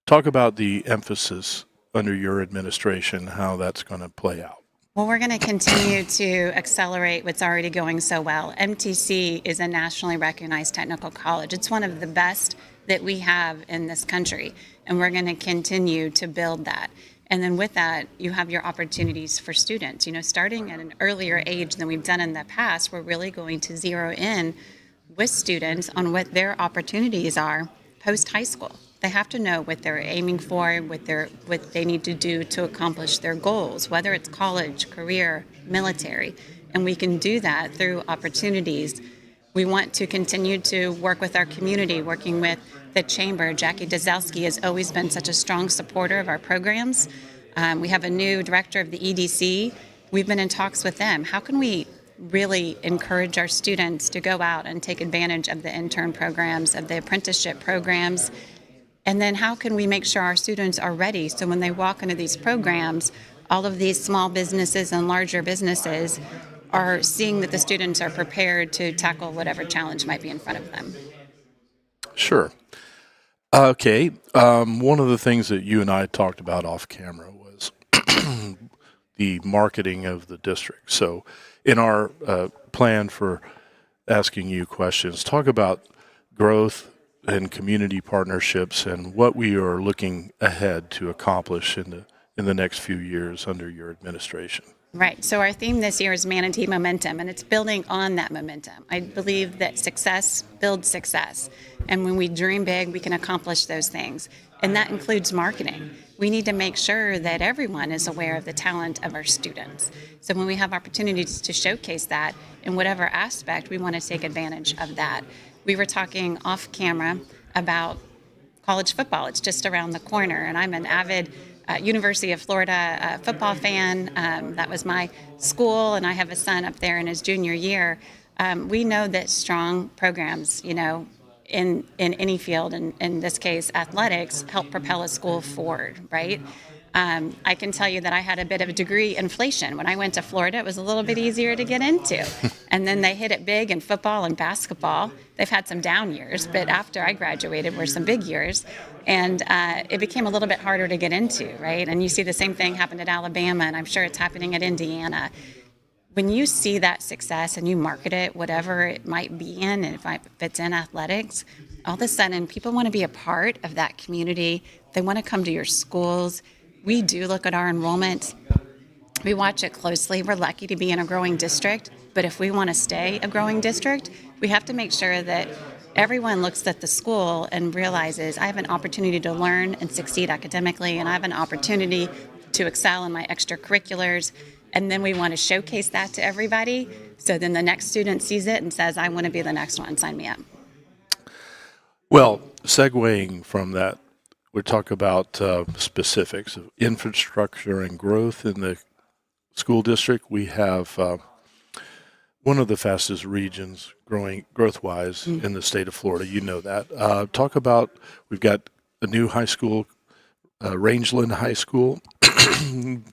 Talk about the emphasis under your administration, how that's going to play out. Well, we're going to continue to accelerate what's already going so well. MTC is a nationally recognized technical college. It's one of the best that we have in this country, and we're going to continue to build that. And then with that, you have your opportunities for students. You know, starting at an earlier age than we've done in the past, we're really going to zero in with students on what their opportunities are post-high school. They have to know what they're aiming for, what they need to do to accomplish their goals, whether it's college, career, military. And we can do that through opportunities. We want to continue to work with our community, working with the Chamber. Jackie Dazowski has always been such a strong supporter of our programs. We have a new director of the EDC. We've been in talks with them. How can we really encourage our students to go out and take advantage of the intern programs, of the apprenticeship programs? And then how can we make sure our students are ready so when they walk into these programs, all of these small businesses and larger businesses are seeing that the students are prepared to tackle whatever challenge might be in front of them. Sure. Okay. One of the things that you and I talked about off camera was the marketing of the district. So in our plan for asking you questions, talk about growth and community partnerships and what we are looking ahead to accomplish in the next few years under your administration. Right. So our theme this year is Manatee Momentum, and it's building on that momentum. I believe that success builds success. And when we dream big, we can accomplish those things. And that includes marketing. We need to make sure that everyone is aware of the talent of our students. So when we have opportunities to showcase that in whatever aspect, we want to take advantage of that. We were talking off camera about college football. It's just around the corner, and I'm an avid University of Florida football fan. That was my school, and I have a son up there in his junior year. We know that strong programs, you know, in any field, and in this case athletics, help propel a school forward, right? I can tell you that I had a bit of a degree inflation. When I went to Florida, it was a little bit easier to get into. And then they hit it big in football and basketball. They've had some down years, but after I graduated were some big years. And it became a little bit harder to get into, right? And you see the same thing happen at Alabama, and I'm sure it's happening at Indiana. When you see that success and you market it, whatever it might be in, and if it's in athletics, all of a sudden people want to be a part of that community. They want to come to your schools. We do look at our enrollment. We watch it closely. We're lucky to be in a growing district, but if we want to stay a growing district, we have to make sure that everyone looks at the school and realizes I have an opportunity to learn and succeed academically, and I have an opportunity to excel in my extracurriculars. And then we want to showcase that to everybody, so then the next student sees it and says, I want to be the next one, sign me up. Well, segueing from that, we'll talk about specifics of infrastructure and growth in the school district. We have one of the fastest regions growing growth-wise in the state of Florida. You know that. Talk about, we've got a new high school, Rangeland High School,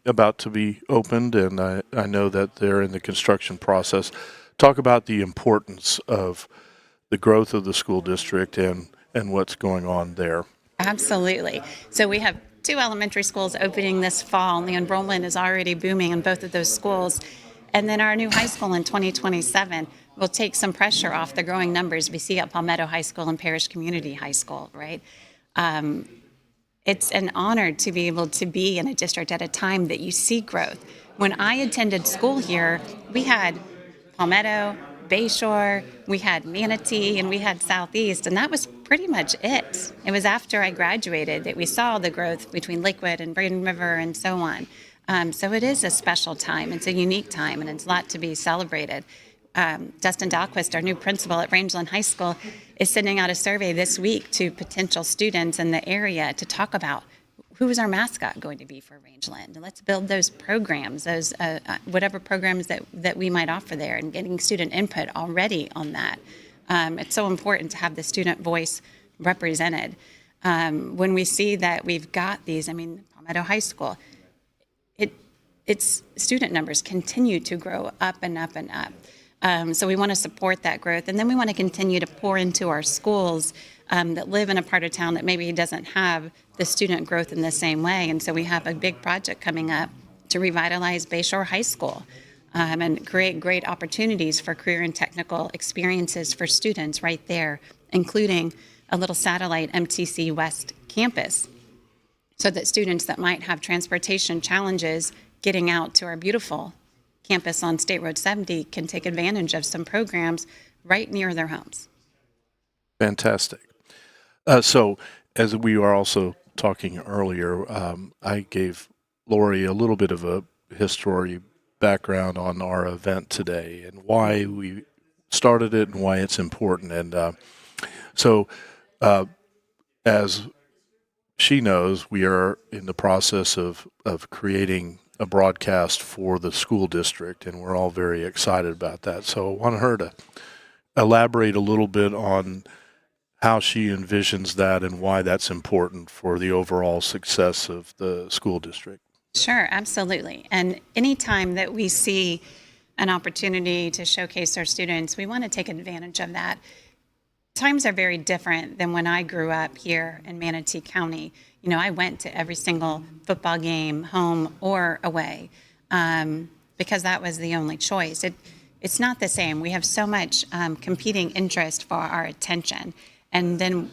about to be opened, and I know that they're in the construction process. Talk about the importance of the growth of the school district and and what's going on there. Absolutely. So we have 2 elementary schools opening this fall, and the enrollment is already booming in both of those schools. And then our new high school in 2027 will take some pressure off the growing numbers we see at Palmetto High School and Parish Community High School, right? It's an honor to be able to be in a district at a time that you see growth. When I attended school here, we had Palmetto, Bayshore, we had Manatee, and we had Southeast, and that was pretty much it. It was after I graduated that we saw the growth between Lakewood and Braden River and so on. So it is a special time. It's a unique time, and it's a lot to be celebrated. Dustin Dahlquist, our new principal at Rangeland High School, is sending out a survey this week to potential students in the area to talk about who is our mascot going to be for Rangeland. And let's build those programs, those whatever programs that we might offer there, and getting student input already on that. It's so important to have the student voice represented. When we see that we've got these, Palmetto High School, its student numbers continue to grow up and up and up. So we want to support that growth. And then we want to continue to pour into our schools that live in a part of town that maybe doesn't have the student growth in the same way. And so we have a big project coming up to revitalize Bayshore High School and create great opportunities for career and technical experiences for students right there, including a little satellite MTC West campus, so that students that might have transportation challenges getting out to our beautiful campus on State Road 70 can take advantage of some programs right near their homes. Fantastic. So as we were also talking earlier, I gave Lori a little bit of a history background on our event today and why we started it and why it's important. And so as she knows, we are in the process of creating a broadcast for the school district, and we're all very excited about that. So I want her to elaborate a little bit on how she envisions that and why that's important for the overall success of the school district. Sure, absolutely. And anytime that we see an opportunity to showcase our students, we want to take advantage of that. Times are very different than when I grew up here in Manatee County. I went to every single football game, home or away, because that was the only choice. It's not the same. We have so much competing interest for our attention, and then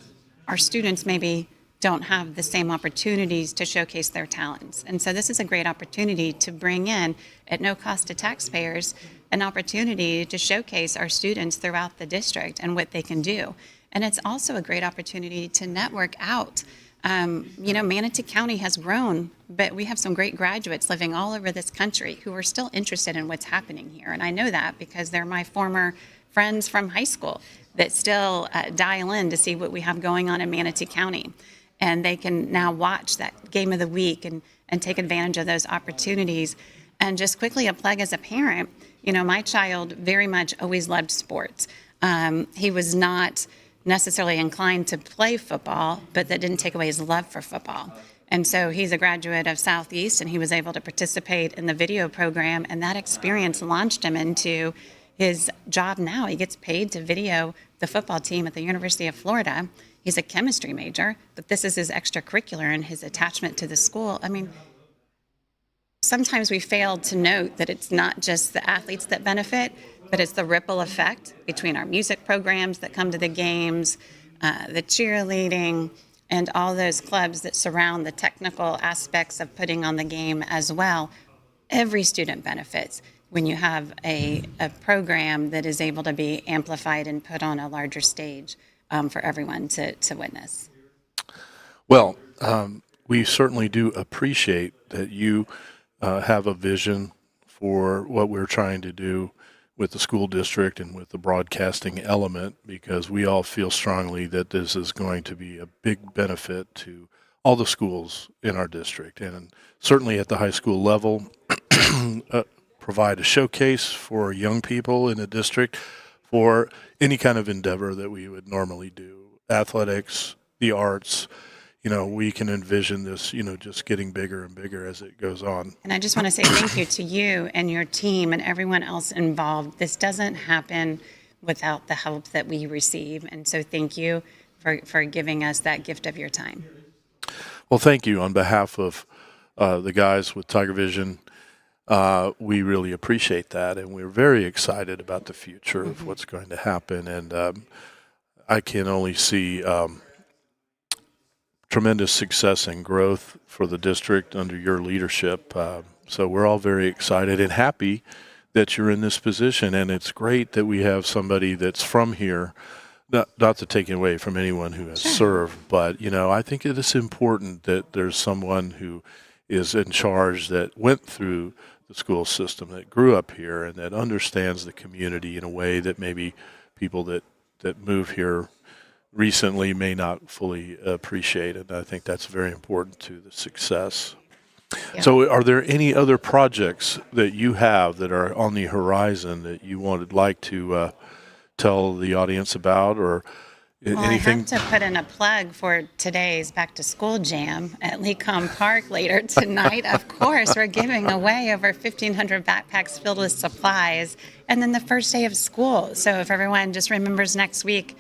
our students maybe don't have the same opportunities to showcase their talents. And so this is a great opportunity to bring in, at no cost to taxpayers, an opportunity to showcase our students throughout the district and what they can do. And it's also a great opportunity to network out. Manatee County has grown, but we have some great graduates living all over this country who are still interested in what's happening here. And I know that because they're my former friends from high school that still dial in to see what we have going on in Manatee County. And they can now watch that game of the week and take advantage of those opportunities. And just quickly a plug as a parent, my child very much always loved sports. He was not necessarily inclined to play football, but that didn't take away his love for football. And so he's a graduate of Southeast, and he was able to participate in the video program, and that experience launched him into his job now. He gets paid to video the football team at the University of Florida. He's a chemistry major, but this is his extracurricular and his attachment to the school. Sometimes we fail to note that it's not just the athletes that benefit, but it's the ripple effect between our music programs that come to the games, the cheerleading, and all those clubs that surround the technical aspects of putting on the game as well. Every student benefits when you have a program that is able to be amplified and put on a larger stage for everyone to witness. Well, we certainly do appreciate that you have a vision for what we're trying to do with the school district and with the broadcasting element, because we all feel strongly that this is going to be a big benefit to all the schools in our district, and certainly at the high school level, provide a showcase for young people in the district for any kind of endeavor that we would normally do. Athletics, the arts, we can envision this, just getting bigger and bigger as it goes on. And I just want to say thank you to you and your team and everyone else involved. This doesn't happen without the help that we receive. And so thank you for giving us that gift of your time. Well, thank you on behalf of the guys with TigerVision. We really appreciate that, and we're very excited about the future of what's going to happen. And I can only see tremendous success and growth for the district under your leadership. So we're all very excited and happy that you're in this position, and it's great that we have somebody that's from here. Not to take it away from anyone who has served, but, I think it is important that there's someone who is in charge that went through the school system, that grew up here, and that understands the community in a way that maybe people that move here recently may not fully appreciate it. I think that's very important to the success. Yeah. So are there any other projects that you have that are on the horizon that you would like to tell the audience about, or anything? I have to put in a plug for today's Back to School Jam at Lecom Park later tonight. Of course, we're giving away over 1,500 backpacks filled with supplies, and then the first day of school. So if everyone just remembers next week,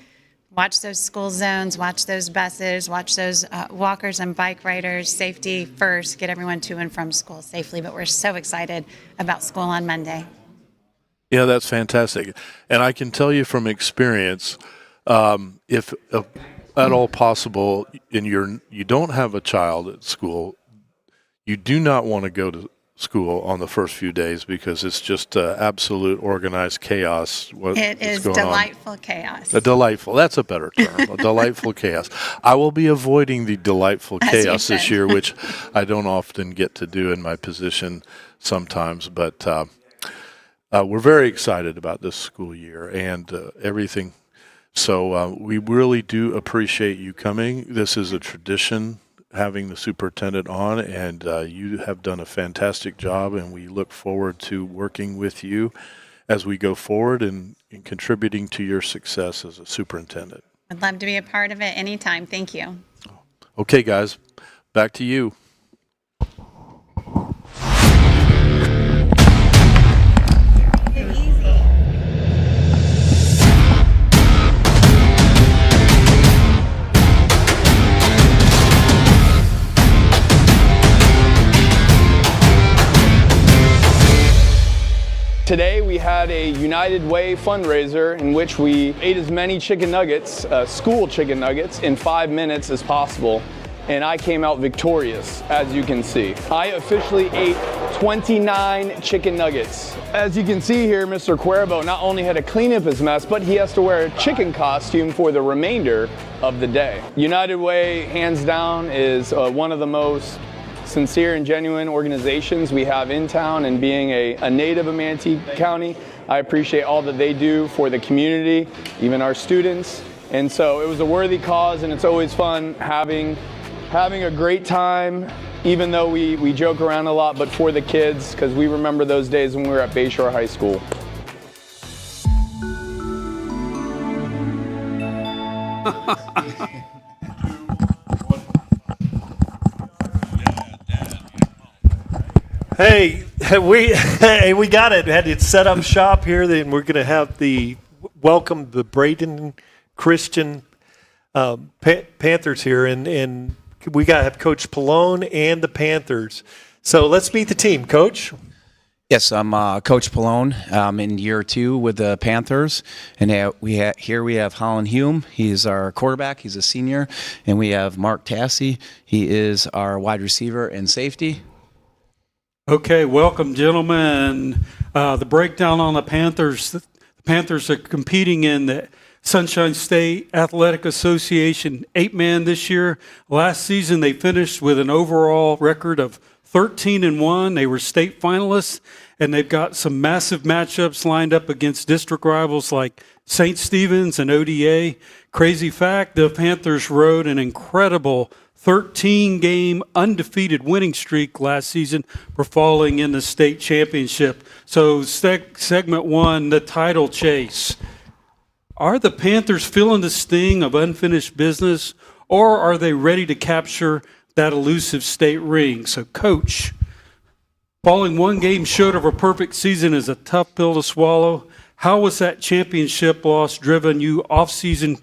watch those school zones, watch those buses, watch those walkers and bike riders. Safety first, get everyone to and from school safely. But we're so excited about school on Monday. Yeah, that's fantastic. And I can tell you from experience, if at all possible, and you don't have a child at school, you do not want to go to school on the first few days, because it's just absolute organized chaos. It is delightful chaos. Delightful. That's a better term. A delightful chaos. I will be avoiding the delightful chaos this year, which I don't often get to do in my position sometimes. But we're very excited about this school year and everything. So we really do appreciate you coming. This is a tradition, having the superintendent on, and you have done a fantastic job, and we look forward to working with you as we go forward and contributing to your success as a superintendent. I'd love to be a part of it anytime. Thank you. Okay, guys, back to you. Today we had a United Way fundraiser in which we ate as many chicken nuggets, school chicken nuggets, in 5 minutes as possible, and I came out victorious, as you can see. I officially ate 29 chicken nuggets. As you can see here, Mr. Cuervo not only had to clean up his mess, but he has to wear a chicken costume for the remainder of the day. United Way, hands down, is one of the most sincere and genuine organizations we have in town, and being a native of Manatee County, I appreciate all that they do for the community, even our students. And so it was a worthy cause, and it's always fun having a great time, even though we joke around a lot, but for the kids, because we remember those days when we were at Bayshore High School. Hey, we got it. Had it set up shop here. Then we're going to have welcome the Bradenton Christian Panthers here, and we got to have Coach Pallone and the Panthers. So let's meet the team, Coach. Yes, I'm Coach Pallone. I'm in year 2 with the Panthers, and here we have Holland Hume. He's our quarterback. He's a senior, and we have Mark Tassi. He is our wide receiver and safety. Okay, welcome, gentlemen. The breakdown on the Panthers. The Panthers are competing in the Sunshine State Athletic Association 8-man this year. Last season, they finished with an overall record of 13-1. They were state finalists, and they've got some massive matchups lined up against district rivals like St. Stephen's and ODA. Crazy fact, the Panthers rode an incredible 13-game undefeated winning streak last season for falling in the state championship. So segment 1, the title chase. Are the Panthers feeling the sting of unfinished business, or are they ready to capture that elusive state ring? So, Coach, Falling one game short of a perfect season is a tough pill to swallow. How was that championship loss driven your off-season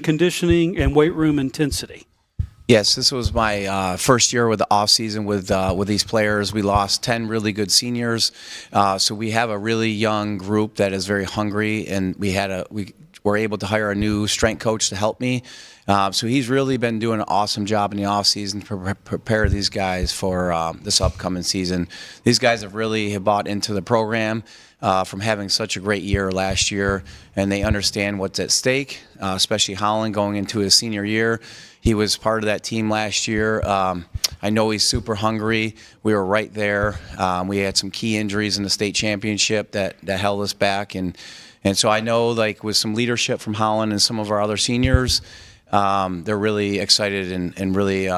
conditioning and weight room intensity? Yes, this was my first year with the off season with these players. We lost 10 really good seniors, so we have a really young group that is very hungry, and we were able to hire a new strength coach to help me. So he's really been doing an awesome job in the off season to prepare these guys for this upcoming season. These guys have really bought into the program from having such a great year last year, and they understand what's at stake, especially Holland going into his senior year. He was part of that team last year. I know he's super hungry. We were right there. We had some key injuries in the state championship that held us back, and so I know, like, with some leadership from Holland and some of our other seniors, they're really excited and really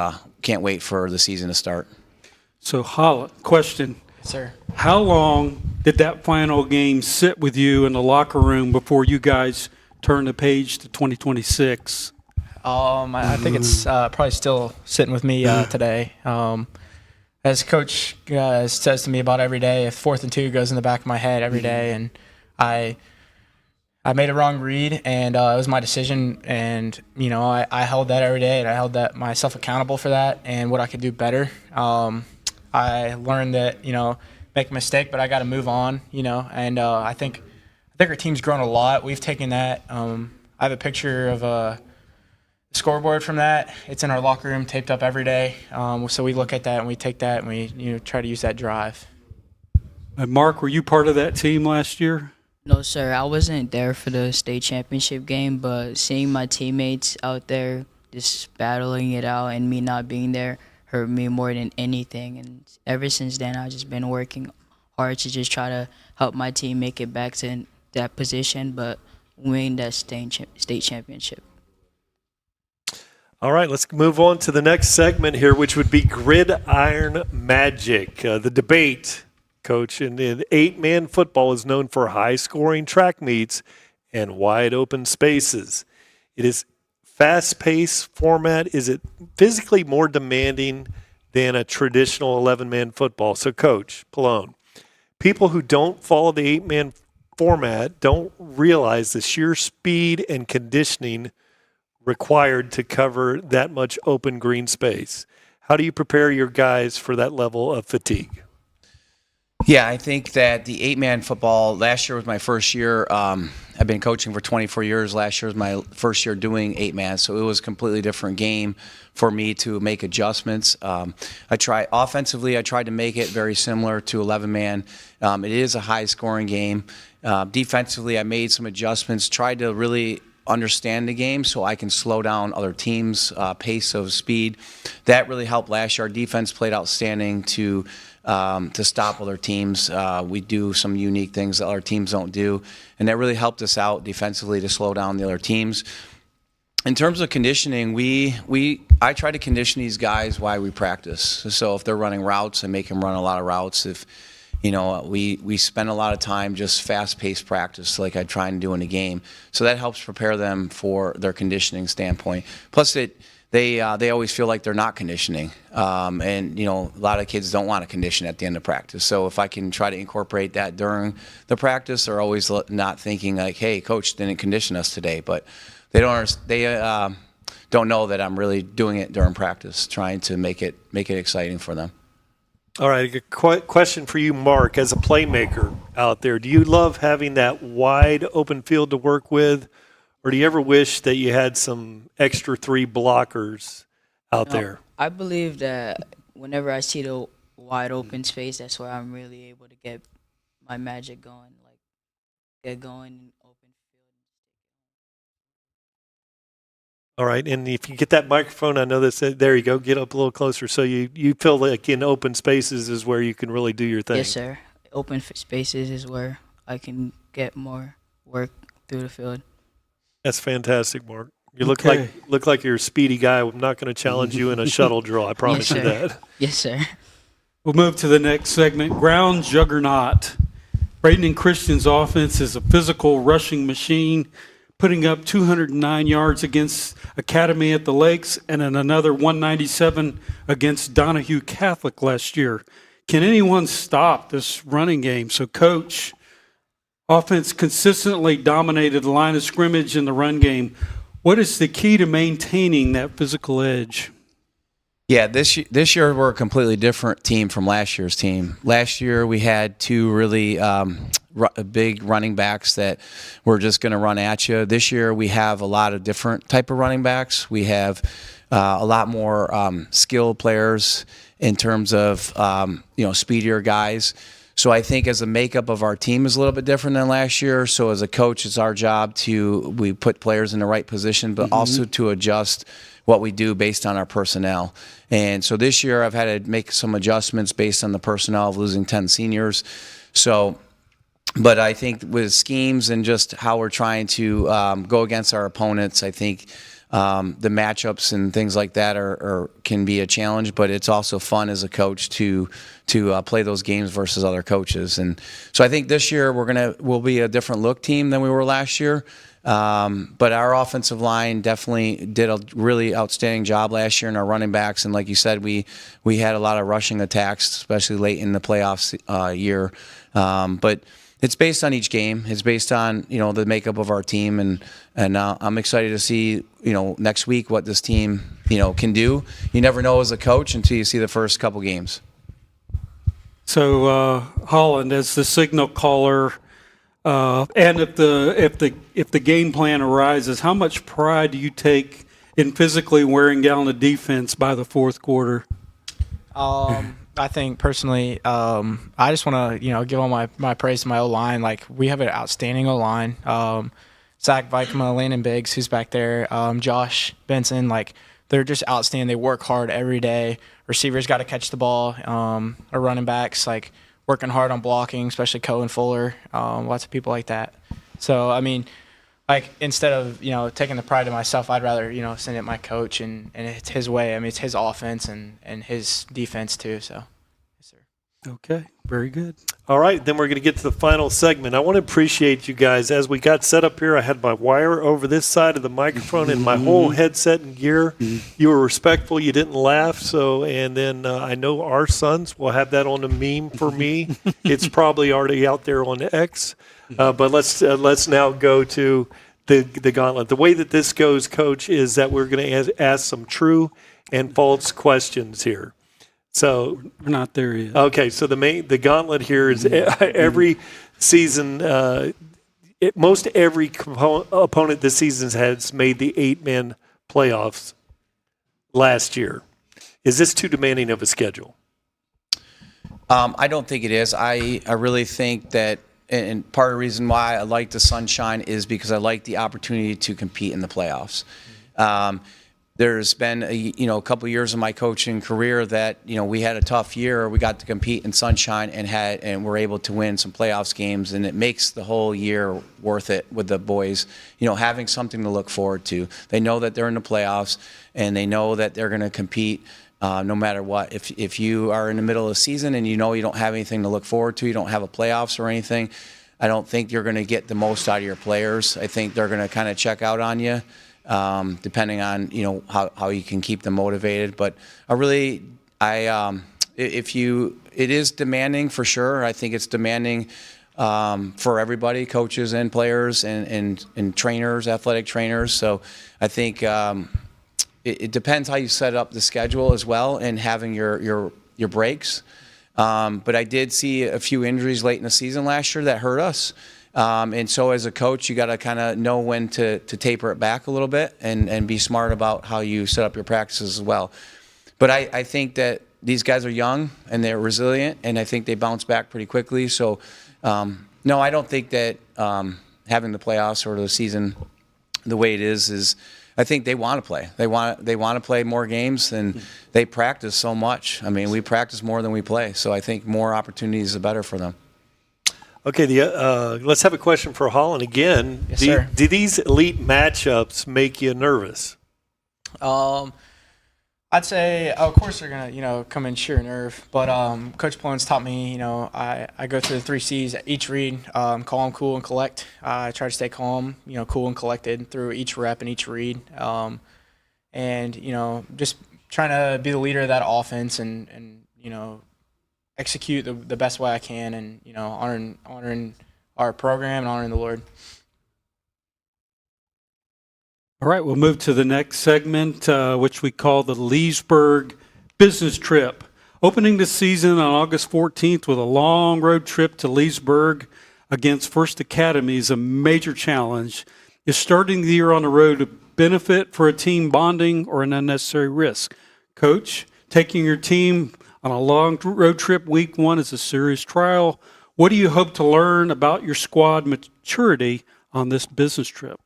can't wait for the season to start. So, Holland, question. Sir. How long did that final game sit with you in the locker room before you guys turned the page to 2026? I think it's probably still sitting with me today. As Coach says to me about every day, if 4th and 2 goes in the back of my head every day, and I made a wrong read, and it was my decision, and I held that every day, and I held that myself accountable for that and what I could do better. I learned that make a mistake, but I got to move on. And I think our team's grown a lot. We've taken that. I have a picture of a scoreboard from that. It's in our locker room, taped up every day. So we look at that and we take that and we try to use that drive. And Mark, were you part of that team last year? No, sir. I wasn't there for the state championship game, but seeing my teammates out there just battling it out and me not being there hurt me more than anything. And ever since then, I've just been working hard to just try to help my team make it back to that position, but win that state championship. All right, let's move on to the next segment here, which would be Gridiron Magic. The debate, Coach, in 8-man football is known for high-scoring track meets and wide-open spaces. It is fast-paced format. Is it physically more demanding than a traditional 11-man football? So, Coach Pallone, people who don't follow the 8-man format don't realize the sheer speed and conditioning required to cover that much open green space. How do you prepare your guys for that level of fatigue? Yeah, I think that the 8-man football, last year was my first year. I've been coaching for 24 years. Last year was my first year doing 8-man, so it was a completely different game for me to make adjustments. Offensively, I tried to make it very similar to 11-man. It is a high-scoring game. Defensively, I made some adjustments, tried to really understand the game so I can slow down other teams' pace of speed. That really helped last year. Our defense played outstanding to stop other teams. We do some unique things that other teams don't do, and that really helped us out defensively to slow down the other teams. In terms of conditioning, I try to condition these guys while we practice. So if they're running routes, I make them run a lot of routes. If we spend a lot of time just fast-paced practice like I try and do in a game. So that helps prepare them for their conditioning standpoint. Plus, they always feel like they're not conditioning. And a lot of kids don't want to condition at the end of practice. So if I can try to incorporate that during the practice, they're always not thinking like, hey, coach didn't condition us today. But they don't know that I'm really doing it during practice, trying to make it exciting for them. All right, a question for you, Mark, as a playmaker out there. Do you love having that wide open field to work with, or do you ever wish that you had some extra 3 blockers out there? I believe that whenever I see the wide open space, that's where I'm really able to get my magic going, get going in open field. All right, and if you get that microphone, I know this. There you go. Get up a little closer, so you feel like in open spaces is where you can really do your thing. Yes, sir. Open spaces is where I can get more work through the field. That's fantastic, Mark. You look like you're a speedy guy. I'm not going to challenge you in a shuttle drill. I promise you that. Yes, sir. We'll move to the next segment. Ground juggernaut. Bradenton Christian's offense is a physical rushing machine, putting up 209 yards against Academy at the Lakes and another 197 against Donahue Catholic last year. can anyone stop this running game? So, Coach, offense consistently dominated the line of scrimmage in the run game. What is the key to maintaining that physical edge? Yeah, this year we're a completely different team from last year's team. Last year we had two really big running backs that were just going to run at you. This year we have a lot of different type of running backs. We have a lot more skilled players in terms of speedier guys. So I think as the makeup of our team is a little bit different than last year. So as a coach, it's our job we put players in the right position, but also to adjust what we do based on our personnel. And so this year I've had to make some adjustments based on the personnel of losing 10 seniors. So, but I think with schemes and just how we're trying to go against our opponents, I think the matchups and things like that can be a challenge, but it's also fun as a coach to play those games versus other coaches. And so I think this year we'll be a different look team than we were last year. But our offensive line definitely did a really outstanding job last year, in our running backs. And like you said, we had a lot of rushing attacks, especially late in the playoffs year. But it's based on each game. It's based on the makeup of our team, and I'm excited to see next week what this team can do. You never know as a coach until you see the first couple games. So Holland, as the signal caller. And if the game plan arises, how much pride do you take in physically wearing down the defense by the fourth quarter? I think personally, I just want to give all my praise to my O-line. Like, we have an outstanding O-line. Zach Vikema, Landon Biggs, who's back there, Josh Benson, like, they're just outstanding. They work hard every day. Receivers got to catch the ball. Our running backs, like, working hard on blocking, especially Cohen Fuller, lots of people like that. So, I mean, like, instead of, taking the pride to myself, I'd rather, send it my coach, and it's his way. I mean, it's his offense and his defense too, so. Yes, sir. Okay, very good. All right, then we're going to get to the final segment. I want to appreciate you guys. As we got set up here, I had my wire over this side of the microphone and my whole headset and gear. You were respectful. You didn't laugh. And then I know our sons will have that on a meme for me. It's probably already out there on X. But let's now go to the gauntlet. The way that this goes, Coach, is that we're going to ask some true and false questions here. So we're not there yet. Okay, so the gauntlet here is every season. Most every opponent this season has made the 8-man playoffs last year. Is this too demanding of a schedule? I don't think it is. I really think that, and part of the reason why I like the sunshine is because I like the opportunity to compete in the playoffs. There's been a couple years of my coaching career that we had a tough year. We got to compete in sunshine and were able to win some playoffs games, and it makes the whole year worth it with the boys. Having something to look forward to. They know that they're in the playoffs, and they know that they're going to compete no matter what. If you are in the middle of the season and you don't have anything to look forward to, you don't have a playoffs or anything, I don't think you're going to get the most out of your players. I think they're going to kind of check out on you. Depending on how you can keep them motivated, but it is demanding for sure. I think it's demanding for everybody, coaches and players and trainers, athletic trainers. So I think it depends how you set up the schedule as well, and having your breaks. But I did see a few injuries late in the season last year that hurt us. And so as a coach, you got to kind of know when to taper it back a little bit and be smart about how you set up your practices as well. But I think that these guys are young and they're resilient, and I think they bounce back pretty quickly. So, no, I don't think that having the playoffs or the season the way it is I think they want to play. They want to play more games, and they practice so much. I mean, we practice more than we play. So I think more opportunities are better for them. Okay, let's have a question for Holland again. Yes, sir. Do these elite matchups make you nervous? I'd say, of course, they're gonna, come in sheer nerve. But Coach Palone's taught me, I go through the 3 C's at each read: calm, cool, and collect. I try to stay calm, cool and collected through each rep and each read, and just trying to be the leader of that offense and execute the best way I can, and honoring our program and honoring the Lord. All right, we'll move to the next segment, which we call the Leesburg Business Trip. Opening the season on August 14th with a long road trip to Leesburg against First Academy is a major challenge. Is starting the year on the road a benefit for a team bonding or an unnecessary risk? Coach, taking your team on a long road trip week one is a serious trial. What do you hope to learn about your squad maturity on this business trip?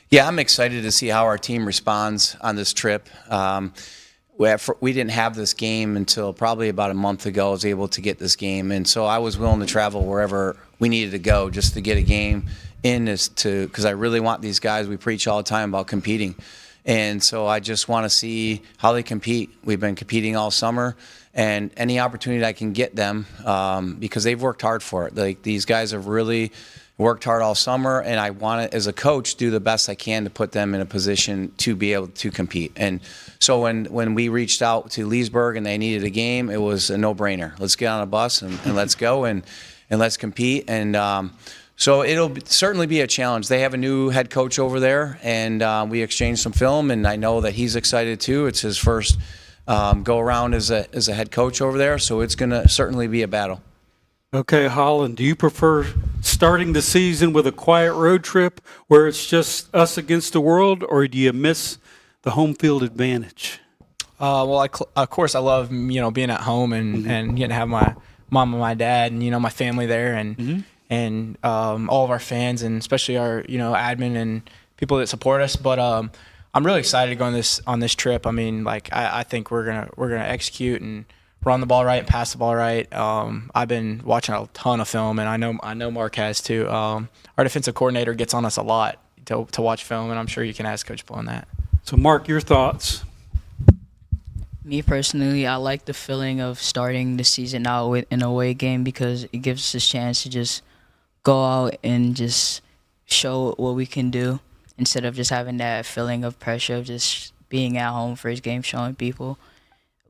Yeah, I'm excited to see how our team responds on this trip. We didn't have this game until probably about a month ago. I was able to get this game, and so I was willing to travel wherever we needed to go just to get a game in, because I really want these guys. We preach all the time about competing, and so I just want to see how they compete. We've been competing all summer, and any opportunity I can get them, because they've worked hard for it. Like, these guys have really worked hard all summer, and I want to, as a coach, do the best I can to put them in a position to be able to compete. And so when we reached out to Leesburg and they needed a game, it was a no-brainer. Let's get on a bus and let's go and let's compete. And so it'll certainly be a challenge. They have a new head coach over there, and we exchanged some film, and I know that he's excited too. It's his first go-around as a head coach over there, so it's going to certainly be a battle. Okay, Holland, do you prefer starting the season with a quiet road trip where it's just us against the world, or do you miss the home field advantage? Well, of course, I love being at home and getting to have my mom and my dad and my family there, and all of our fans, and especially our admin and people that support us. But I'm really excited to go on this trip. I mean, I think we're gonna execute and run the ball right and pass the ball right. I've been watching a ton of film, and I know Mark has too. Our defensive coordinator gets on us a lot to watch film, and I'm sure you can ask Coach Blow on that. So, Mark, your thoughts? Me personally, I like the feeling of starting the season out with an away game, because it gives us a chance to just go out and just show what we can do, instead of just having that feeling of pressure of just being at home first game, showing people.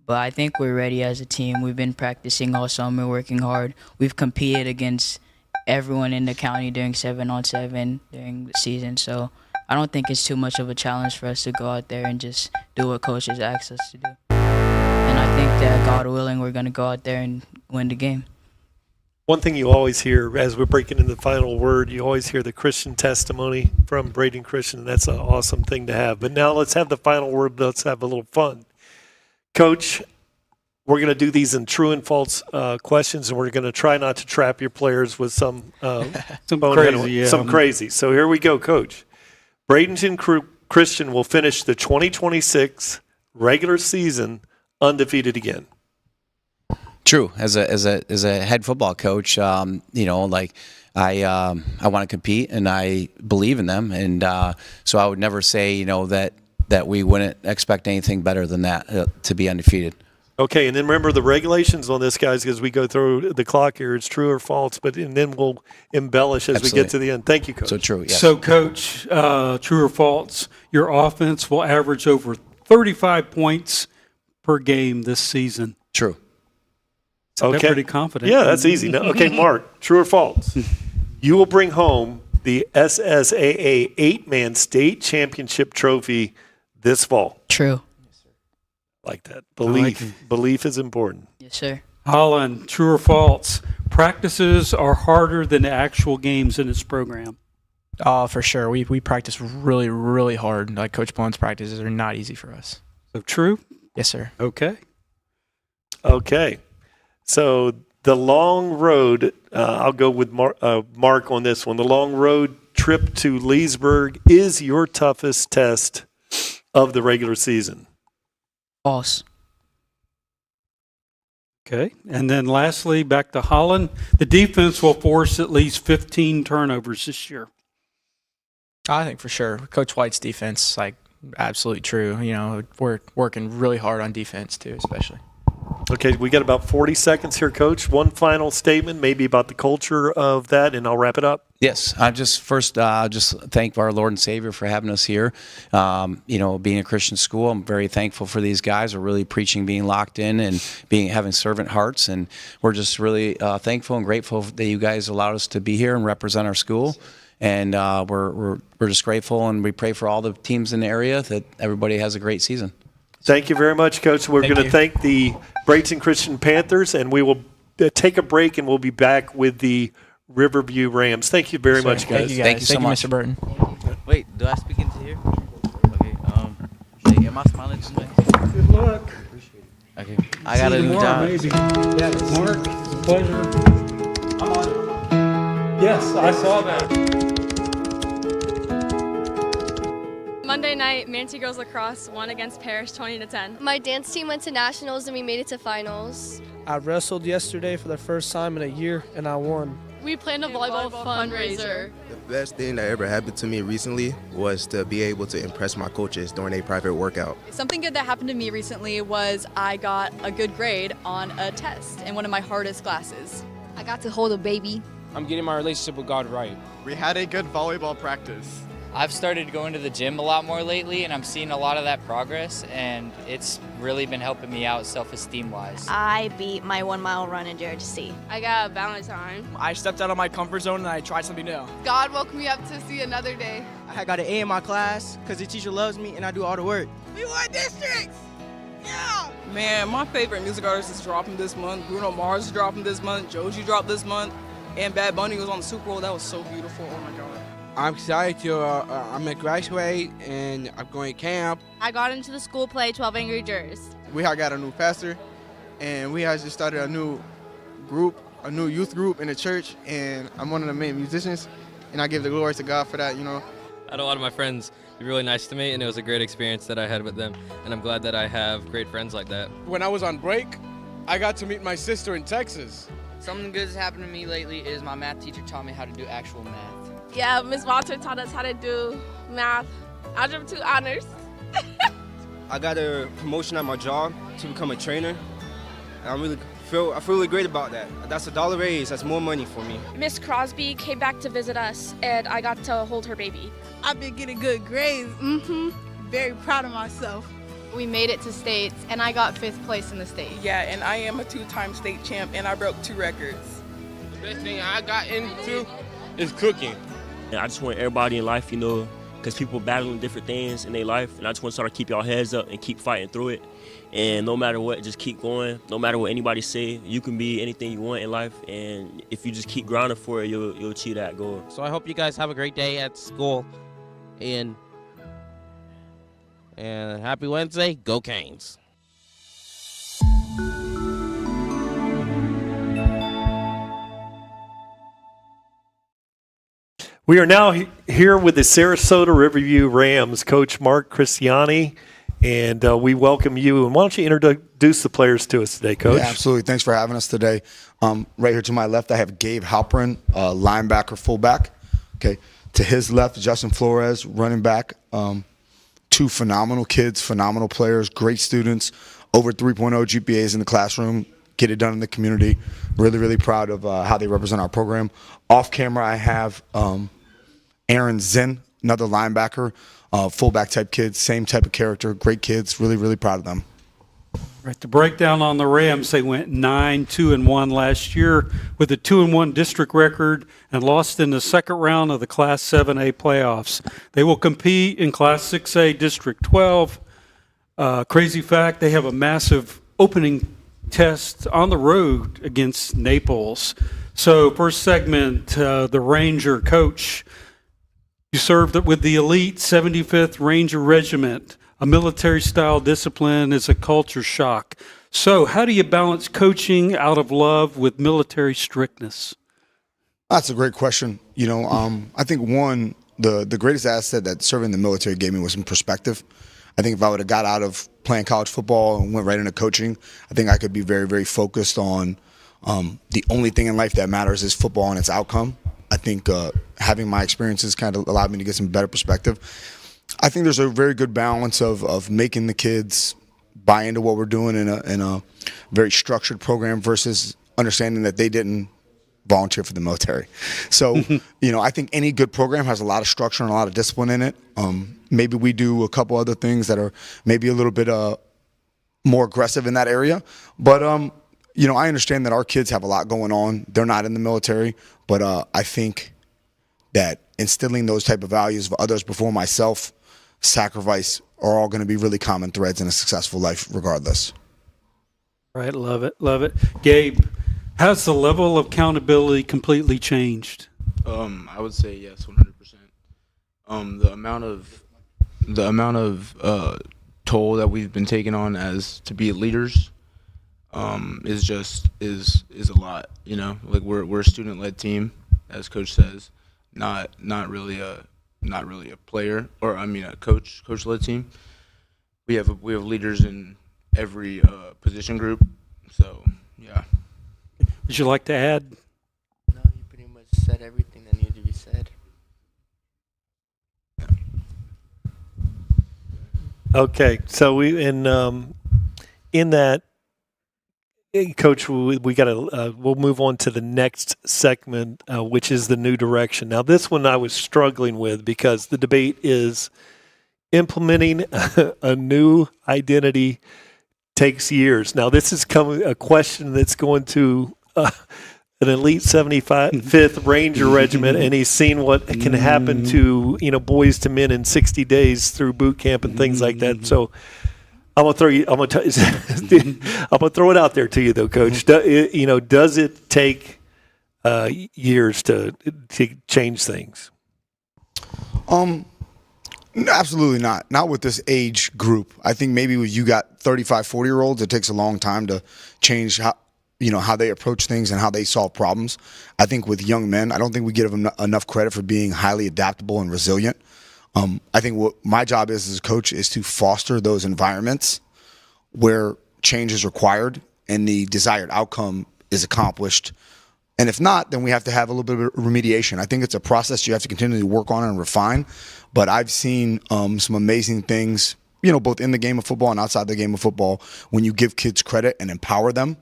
But I think we're ready as a team. We've been practicing all summer, working hard. We've competed against everyone in the county during 7-on-7 during the season. So I don't think it's too much of a challenge for us to go out there and just do what coaches ask us to do. And I think that, God willing, we're going to go out there and win the game. One thing you always hear as we're breaking in the final word, you always hear the Christian testimony from Bradenton Christian, and that's an awesome thing to have. But now let's have the final word. Let's have a little fun. Coach, we're going to do these in true and false questions, and we're going to try not to trap your players with some crazy. So here we go, Coach. Bradenton Christian will finish the 2026 regular season undefeated again. True. As a head football coach, I want to compete, and I believe in them, and so I would never say that we wouldn't expect anything better than that, to be undefeated. Okay, and then remember the regulations on this, guys, because we go through the clock here. It's true or false, and then we'll embellish as we get to the end. Thank you, Coach. So true, yes. So, Coach, true or false, your offense will average over 35 points per game this season. True. So they're pretty confident. Yeah, that's easy. Okay, Mark, true or false? You will bring home the SSAA 8-man state championship trophy this fall. True. Like that. Belief is important. Yes, sir. Holland, true or false? Practices are harder than the actual games in this program. For sure. We practice really, really hard. Like Coach Blunt's practices are not easy for us. So true? Yes, sir. Okay. So the long road, I'll go with Mark on this one. The long road trip to Leesburg is your toughest test of the regular season. False. Okay. And then lastly, back to Holland. The defense will force at least 15 turnovers this year. I think for sure. Coach White's defense, absolutely true. We're working really hard on defense too, especially. Okay, we got about 40 seconds here, Coach. One final statement, maybe about the culture of that, and I'll wrap it up. Yes, I just thank our Lord and Savior for having us here. Being a Christian school, I'm very thankful for these guys. Are really preaching, being locked in, and having servant hearts, and we're just really thankful and grateful that you guys allowed us to be here and represent our school. And we're just grateful, and we pray for all the teams in the area that everybody has a great season. Thank you very much, Coach. We're going to thank the Bradenton Christian Panthers, and we will take a break, and we'll be back with the Riverview Rams. Thank you very much, guys. Thank you, guys. Thank you so much. Mr. Burton. Wait, do I speak into here? Okay. Am I smiling too much? Good luck. Okay. I got a new job. Maybe. Yeah, Mark, it's a pleasure. I'm on. Yes, I saw that. Monday night, Manatee girls lacrosse won against Parrish 20-10. My dance team went to nationals and we made it to finals. I wrestled yesterday for the first time in a year and I won. We planned a volleyball fundraiser. The best thing that ever happened to me recently was to be able to impress my coaches during a private workout. Something good that happened to me recently was I got a good grade on a test in one of my hardest classes. I got to hold a baby. I'm getting my relationship with God right. We had a good volleyball practice. I've started going to the gym a lot more lately, and I'm seeing a lot of that progress, and it's really been helping me out self-esteem-wise. I beat my 1 mile run in Georgia C. I got a Valentine. I stepped out of my comfort zone and I tried something new. God woke me up to see another day. I got an A in my class because the teacher loves me and I do all the work. We won districts! Yeah! Man, my favorite music artist is dropping this month. Bruno Mars is dropping this month. Joji dropped this month. And Bad Bunny was on the Super Bowl. That was so beautiful. Oh my God. I'm excited to, I'm going to graduate and I'm going to camp. I got into the school play 12 Angry Jurors. We had got a new pastor and we had just started a new group, a new youth group in the church, and I'm one of the main musicians, and I give the glory to God for that, you know. I had a lot of my friends be really nice to me, and it was a great experience that I had with them, and I'm glad that I have great friends like that. When I was on break, I got to meet my sister in Texas. Something good that's happened to me lately is my math teacher taught me how to do actual math. Yeah, Ms. Walter taught us how to do math. Algebra 2 honors. I got a promotion at my job to become a trainer. And I feel really great about that. That's $1 raise. That's more money for me. Miss Crosby came back to visit us, and I got to hold her baby. I've been getting good grades. Very proud of myself. We made it to states, and I got 5th place in the state. Yeah, and I am a 2-time state champ, and I broke 2 records. The best thing I got into is cooking. And I just want everybody in life, because people battling different things in their life, and I just want to sort of keep y'all heads up and keep fighting through it. And no matter what, just keep going. No matter what anybody say, you can be anything you want in life, and if you just keep grinding for it, you'll achieve that goal. So I hope you guys have a great day at school, and happy Wednesday. Go Canes. We are now here with the Sarasota Riverview Rams, Coach Mark Cristiani, and we welcome you. And why don't you introduce the players to us today, Coach? Yeah, absolutely. Thanks for having us today. Right here to my left, I have Gabe Halperin, linebacker, fullback. Okay. To his left, Justin Flores, running back. 2 phenomenal kids, phenomenal players, great students, over 3.0 GPAs in the classroom, get it done in the community. Really, really proud of how they represent our program. Off camera, I have Aaron Zinn, another linebacker, fullback type kids, same type of character, great kids, really, really proud of them. Right, the breakdown on the Rams, they went 9-2-1 last year with a 2-1 district record and lost in the second round of the Class 7A playoffs. They will compete in Class 6A District 12. Crazy fact, they have a massive opening test on the road against Naples. So first segment, the Ranger coach, you served with the elite 75th Ranger Regiment. A military-style discipline is a culture shock. So how do you balance coaching out of love with military strictness? That's a great question. I think one, the greatest asset that serving the military gave me was some perspective. I think if I would have got out of playing college football and went right into coaching, I think I could be very, very focused on the only thing in life that matters is football and its outcome. I think having my experiences kind of allowed me to get some better perspective. I think there's a very good balance of making the kids buy into what we're doing in a very structured program versus understanding that they didn't volunteer for the military. So, I think any good program has a lot of structure and a lot of discipline in it. Maybe we do a couple other things that are maybe a little bit more aggressive in that area. But, I understand that our kids have a lot going on. They're not in the military. But I think that instilling those type of values of others before myself, sacrifice, are all going to be really common threads in a successful life regardless. Right, love it, love it. Gabe, has the level of accountability completely changed? I would say yes, 100%. The amount of toll that we've been taking on as to be leaders is a lot. Like we're a student-led team, as Coach says, not really a player, or a coach-led team. We have leaders in every position group. So yeah. Would you like to add? No, you pretty much said everything that needed to be said. Okay, so in that, Coach, we got to we'll move on to the next segment, which is the new direction. Now, this one I was struggling with because the debate is implementing a new identity takes years. Now, this is a question that's going to an elite 75th Ranger Regiment, and he's seen what can happen to boys to men in 60 days through boot camp and things like that. So I'm gonna throw it out there to you, though, Coach. Does it take years to change things? Absolutely not. Not with this age group. I think maybe when you got 35, 40-year-olds, it takes a long time to change how they approach things and how they solve problems. I think with young men, I don't think we give them enough credit for being highly adaptable and resilient. I think what my job is as a coach is to foster those environments where change is required and the desired outcome is accomplished. And if not, then we have to have a little bit of remediation. I think it's a process you have to continually work on and refine. But I've seen some amazing things, both in the game of football and outside the game of football, when you give kids credit and empower them,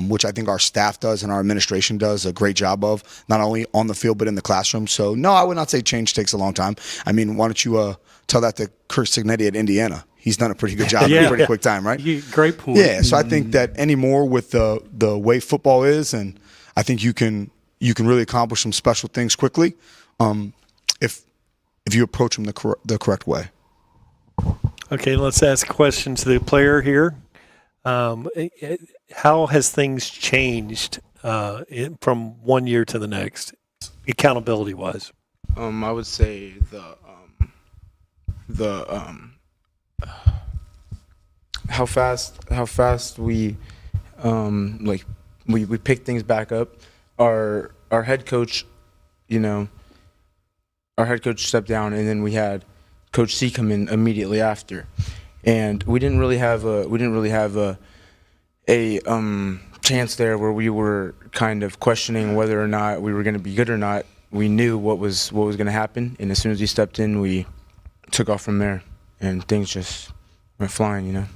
which I think our staff does and our administration does a great job of, not only on the field but in the classroom. So, no, I would not say change takes a long time. I mean, why don't you tell that to Kurt Signetti at Indiana? He's done a pretty good job in a pretty quick time, right? Great point. Yeah, so I think that anymore with the way football is, and I think you can really accomplish some special things quickly if you approach them the correct way. Okay, let's ask a question to the player here. How has things changed from one year to the next, accountability-wise? I would say how fast we we pick things back up. Our head coach, our head coach stepped down, and then we had Coach C come in immediately after, and we didn't really have a chance there where we were kind of questioning whether or not we were going to be good or not. We knew what was going to happen, and as soon as he stepped in, we took off from there, and things just went flying,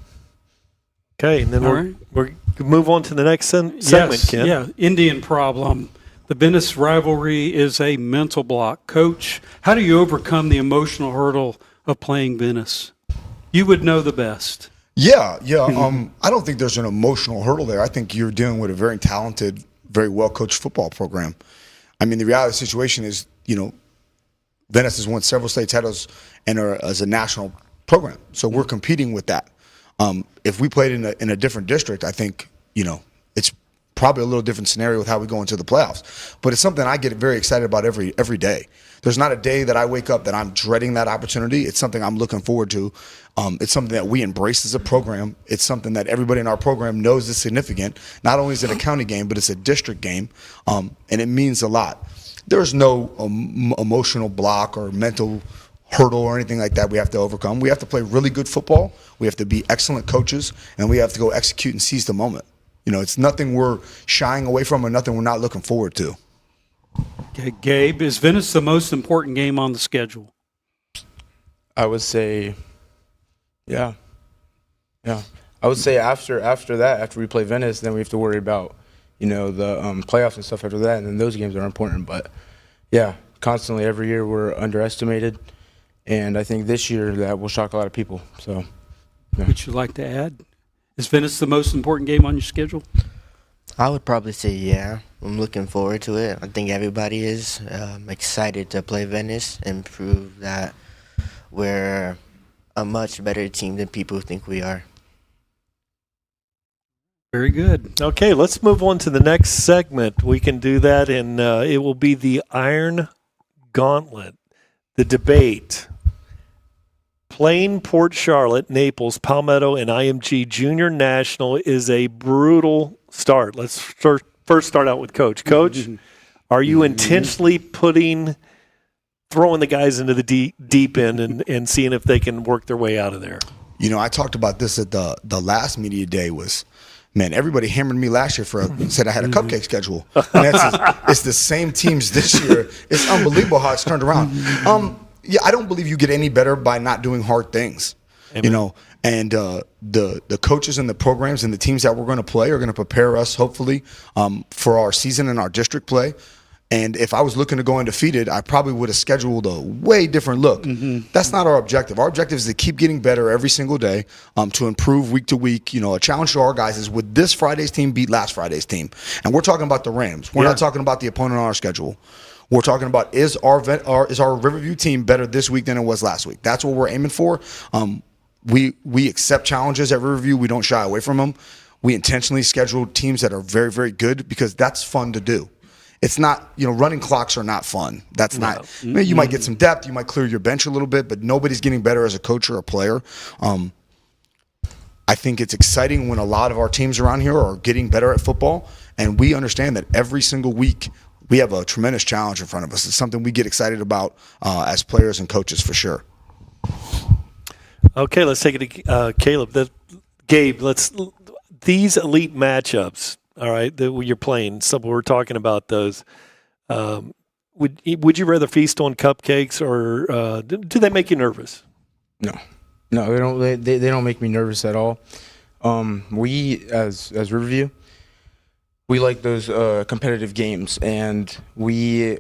Okay, and then we're move on to the next segment, Ken. Yeah, Indian problem. The Venice rivalry is a mental block. Coach, how do you overcome the emotional hurdle of playing Venice? You would know the best. Yeah. I don't think there's an emotional hurdle there. I think you're dealing with a very talented, very well-coached football program. I mean, the reality of the situation is, Venice has won several state titles and are as a national program. So we're competing with that. If we played in a different district, I think, it's probably a little different scenario with how we go into the playoffs. But it's something I get very excited about every day. There's not a day that I wake up that I'm dreading that opportunity. It's something I'm looking forward to. It's something that we embrace as a program. It's something that everybody in our program knows is significant. Not only is it a county game, but it's a district game, and it means a lot. There's no emotional block or mental hurdle or anything like that we have to overcome. We have to play really good football. We have to be excellent coaches, and we have to go execute and seize the moment. It's nothing we're shying away from or nothing we're not looking forward to. Okay, Gabe, is Venice the most important game on the schedule? I would say, yeah. I would say after we play Venice, then we have to worry about the playoffs and stuff after that, and then those games are important. But yeah, constantly every year we're underestimated, and I think this year that will shock a lot of people. So, yeah. Would you like to add? Is Venice the most important game on your schedule? I would probably say yeah. I'm looking forward to it. I think everybody is excited to play Venice and prove that we're a much better team than people think we are. Very good. Okay, let's move on to the next segment. We can do that, and it will be the Iron Gauntlet, the debate. Playing Port Charlotte, Naples, Palmetto, and IMG Junior National is a brutal start. Let's first start out with Coach. Coach, are you intentionally throwing the guys into the deep end and seeing if they can work their way out of there? I talked about this at the last media day man, everybody hammered me last year said I had a cupcake schedule. And it's the same teams this year. It's unbelievable how it's turned around. Yeah, I don't believe you get any better by not doing hard things. Amen. And the coaches and the programs and the teams that we're going to play are going to prepare us, hopefully, for our season and our district play. And if I was looking to go undefeated, I probably would have scheduled a way different look. Mm-hmm. That's not our objective. Our objective is to keep getting better every single day, to improve week to week. A challenge to our guys is, would this Friday's team beat last Friday's team? And we're talking about the Rams. We're not talking about the opponent on our schedule. We're talking about, is our Riverview team better this week than it was last week? That's what we're aiming for. We accept challenges at Riverview. We don't shy away from them. We intentionally schedule teams that are very, very good because that's fun to do. It's not, running clocks are not fun. That's not. You might get some depth. You might clear your bench a little bit, but nobody's getting better as a coach or a player. I think it's exciting when a lot of our teams around here are getting better at football, and we understand that every single week we have a tremendous challenge in front of us. It's something we get excited about as players and coaches for sure. Okay, let's take it to Caleb. Gabe, these elite matchups, all right, that you're playing, we're talking about those. Would you rather feast on cupcakes, or do they make you nervous? No, they don't. They don't make me nervous at all. We as Riverview, we like those competitive games, and we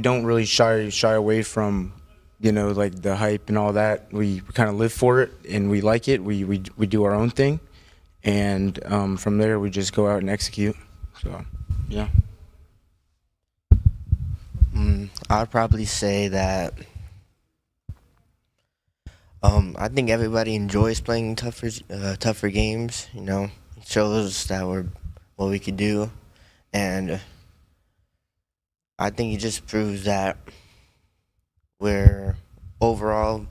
don't really shy away from like the hype and all that. We kind of live for it, and we like it. We do our own thing, and from there we just go out and execute. So, yeah. I'd probably say that I think everybody enjoys playing tougher games. It shows that what we could do, and I think it just proves that we're overall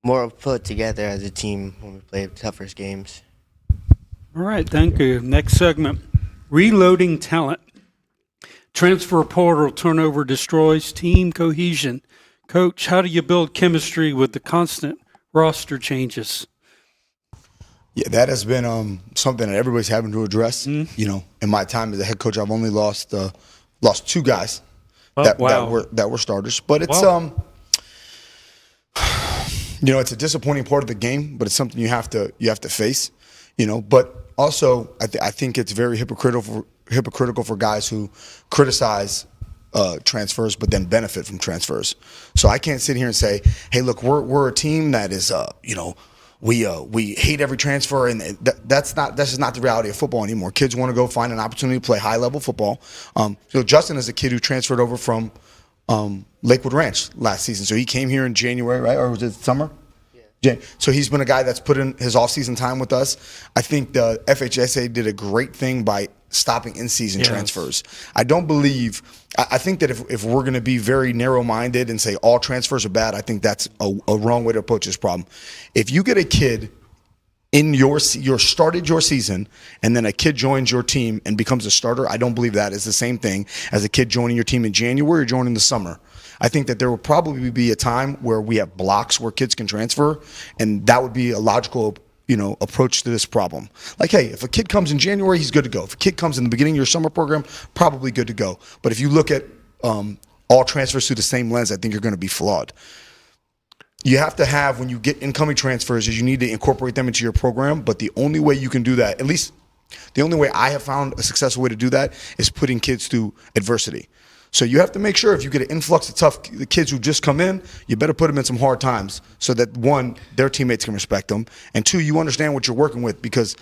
more put together as a team when we play tougher games. All right, thank you. Next segment, reloading talent. Transfer portal turnover destroys team cohesion. Coach, how do you build chemistry with the constant roster changes? Yeah, that has been something that everybody's having to address. In my time as a head coach, I've only lost 2 guys that were starters. But it's it's a disappointing part of the game, but it's something you have to face. But also I think it's very hypocritical for guys who criticize transfers but then benefit from transfers. So I can't sit here and say, hey, look, we're a team that is we hate every transfer, and that's just not the reality of football anymore. Kids want to go find an opportunity to play high level football. Justin is a kid who transferred over from Lakewood Ranch last season, so he came here in January, right? Or was it summer? So he's been a guy that's put in his off-season time with us. I think the FHSA did a great thing by stopping in-season transfers. I think that if we're going to be very narrow-minded and say all transfers are bad, I think that's a wrong way to approach this problem. If you get a kid in your started your season and then a kid joins your team and becomes a starter, I don't believe that is the same thing as a kid joining your team in January or joining the summer. I think that there will probably be a time where we have blocks where kids can transfer, and that would be a logical approach to this problem. Like, hey, if a kid comes in January, he's good to go. If a kid comes in the beginning of your summer program, probably good to go. But if you look at all transfers through the same lens, I think you're going to be flawed. you have to have, when you get incoming transfers, is you need to incorporate them into your program. But the only way you can do that, at least the only way I have found a successful way to do that, is putting kids through adversity. So you have to make sure if you get an influx of tough kids who just come in, you better put them in some hard times so that, one, their teammates can respect them, and two, you understand what you're working with, because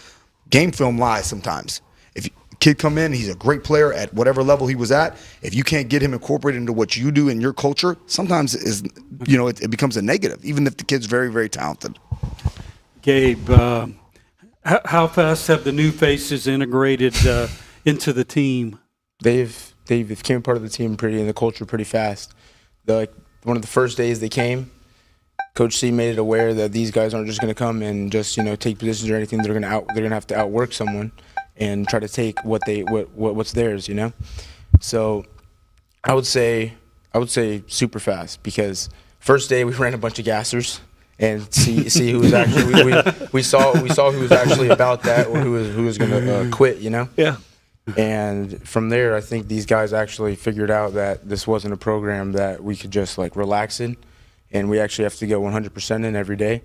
game film lies sometimes. If a kid come in, he's a great player at whatever level he was at. If you can't get him incorporated into what you do in your culture, sometimes it becomes a negative, even if the kid's very, very talented. Gabe, how fast have the new faces integrated into the team? They've became part of the team in the culture pretty fast. One of the first days they came, Coach C made it aware that these guys aren't just going to come and just take positions or anything. They're going to have to outwork someone and try to take what's theirs. So I would say super fast, because first day we ran a bunch of gassers and see who was actually we saw who was actually about that, or who was going to quit. Yeah. And from there, I think these guys actually figured out that this wasn't a program that we could just relax in, and we actually have to go 100% in every day.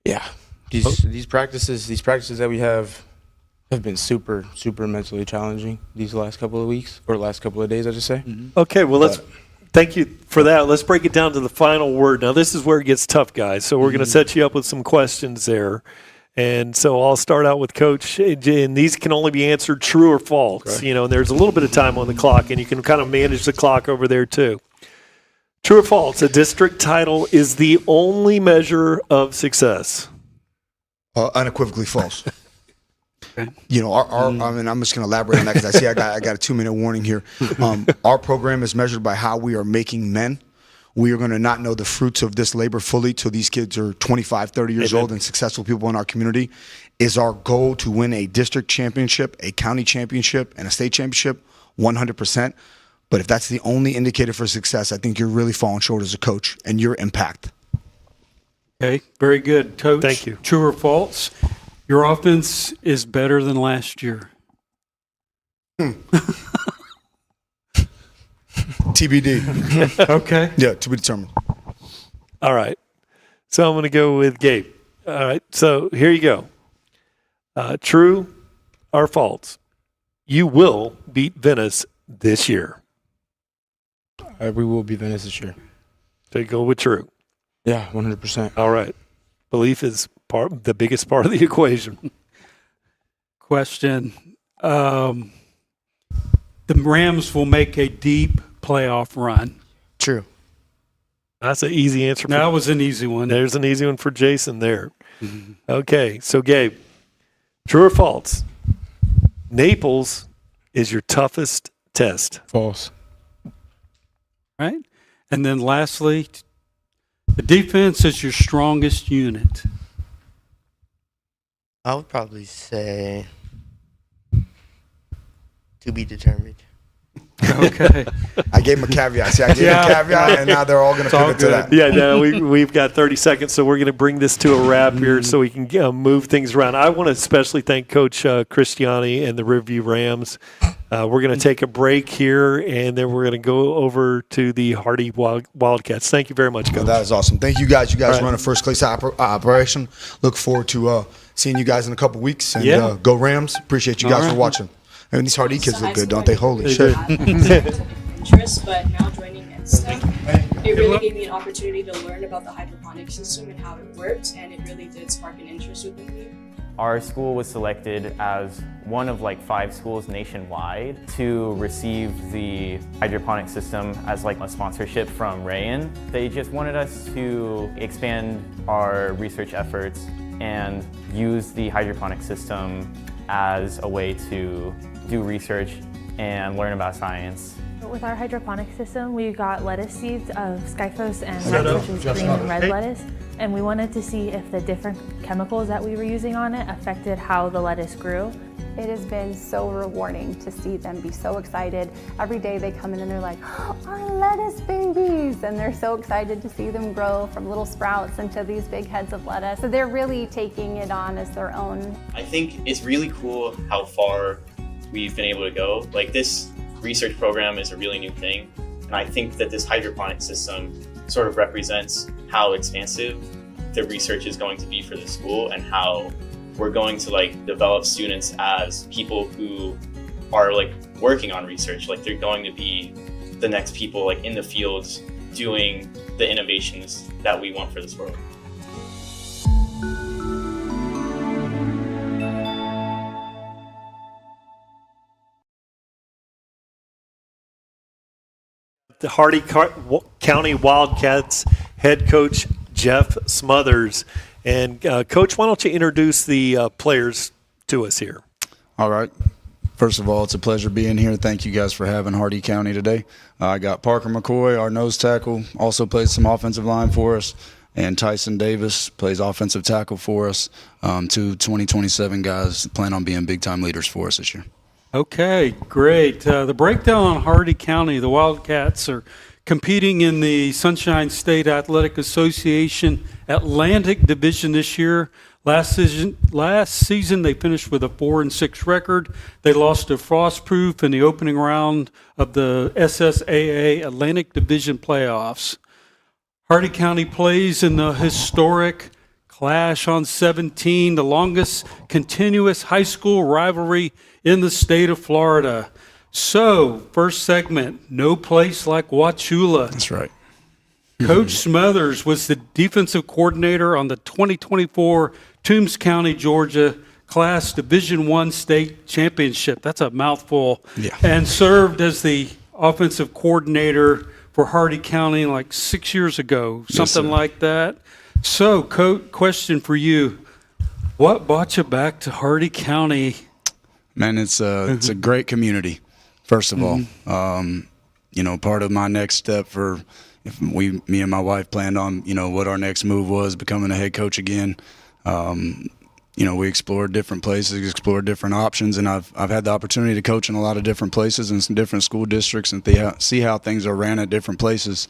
Yeah, these practices that we have been super mentally challenging these last couple of weeks, or last couple of days, I should say. Mm-hmm. Okay, well thank you for that. Let's break it down to the final word. Now this is where it gets tough, guys. So we're going to set you up with some questions there. And so I'll start out with Coach, and these can only be answered true or false. Okay. And there's a little bit of time on the clock, and you can kind of manage the clock over there too. True or false, a district title is the only measure of success? Unequivocally false. Okay. I mean, I'm just going to elaborate on that, because I see I got a 2-minute warning here. Our program is measured by how we are making men. We are going to not know the fruits of this labor fully till these kids are 25, 30 years old and successful people in our community. Is our goal to win a district championship, a county championship, and a state championship? 100%. But if that's the only indicator for success, I think you're really falling short as a coach and your impact. Okay, very good, Coach. Thank you. True or false? Your offense is better than last year. TBD. Okay. Yeah, to be determined. All right. So I'm going to go with Gabe. All right. So here you go. True or false? You will beat Venice this year. We will beat Venice this year. So you go with true. Yeah, 100%. All right. Belief is the biggest part of the equation. Question. The Rams will make a deep playoff run. True. That's an easy answer. That was an easy one. There's an easy one for Jason there. Mm-hmm. Okay, so Gabe, true or false? Naples is your toughest test. False. Right? And then lastly, the defense is your strongest unit. I would probably say to be determined. Okay. I gave him a caveat. See, I gave him a caveat, and now they're all going to pivot to that. Yeah, no, we've got 30 seconds, so we're going to bring this to a wrap here so we can move things around. I want to especially thank Coach Cristiani and the Riverview Rams. We're going to take a break here, and then we're going to go over to the Hardy Wildcats. Thank you very much, Coach. That is awesome. Thank you guys. You guys run a first-class operation. Look forward to seeing you guys in a couple weeks. And go Rams. Appreciate you guys for watching. I mean, these Hardy kids look good, don't they? Holy shit. Interest, but now joining at STEM, it really gave me an opportunity to learn about the hydroponic system and how it worked, and it really did spark an interest within me. Our school was selected as one of 5 schools nationwide to receive the hydroponic system as a sponsorship from Rayan. They just wanted us to expand our research efforts and use the hydroponic system as a way to do research and learn about science. With our hydroponic system, we got lettuce seeds of Skyphos and rice, which is green and red lettuce, and we wanted to see if the different chemicals that we were using on it affected how the lettuce grew. It has been so rewarding to see them be so excited. Every day they come in and they're like, oh, our lettuce babies! And they're so excited to see them grow from little sprouts into these big heads of lettuce. So they're really taking it on as their own. I think it's really cool how far we've been able to go. This research program is a really new thing. And I think that this hydroponic system sort of represents how expansive the research is going to be for the school and how we're going to like develop students as people who are like working on research. Like they're going to be the next people like in the fields doing the innovations that we want for this world. The Hardy County Wildcats head coach Jeff Smothers. And Coach, why don't you introduce the players to us here? All right. First of all, it's a pleasure being here. Thank you guys for having Hardy County today. I got Parker McCoy, our nose tackle, also plays some offensive line for us. And Tyson Davis plays offensive tackle for us. Two 2027 guys plan on being big-time leaders for us this year. Okay, great. The breakdown on Hardy County, the Wildcats are competing in the Sunshine State Athletic Association Atlantic Division this year. Last season they finished with a 4-6 record. They lost to Frostproof in the opening round of the SSAA Atlantic Division playoffs. Hardy County plays in the historic Clash on 17, the longest continuous high school rivalry in the state of Florida. So, first segment, no place like Wauchula. That's right. Coach Smothers was the defensive coordinator on the 2024 Toombs County, Georgia Class Division I State Championship. That's a mouthful. Yeah. And served as the offensive coordinator for Hardy County like 6 years ago, something like that. So, Coach, question for you. What brought you back to Hardy County? Man, it's a great community, first of all. You know, part of my next step for me and my wife planned on, you know, what our next move was, becoming a head coach again. You know, we explored different places, explored different options, and I've had the opportunity to coach in a lot of different places and some different school districts and see how things are ran at different places.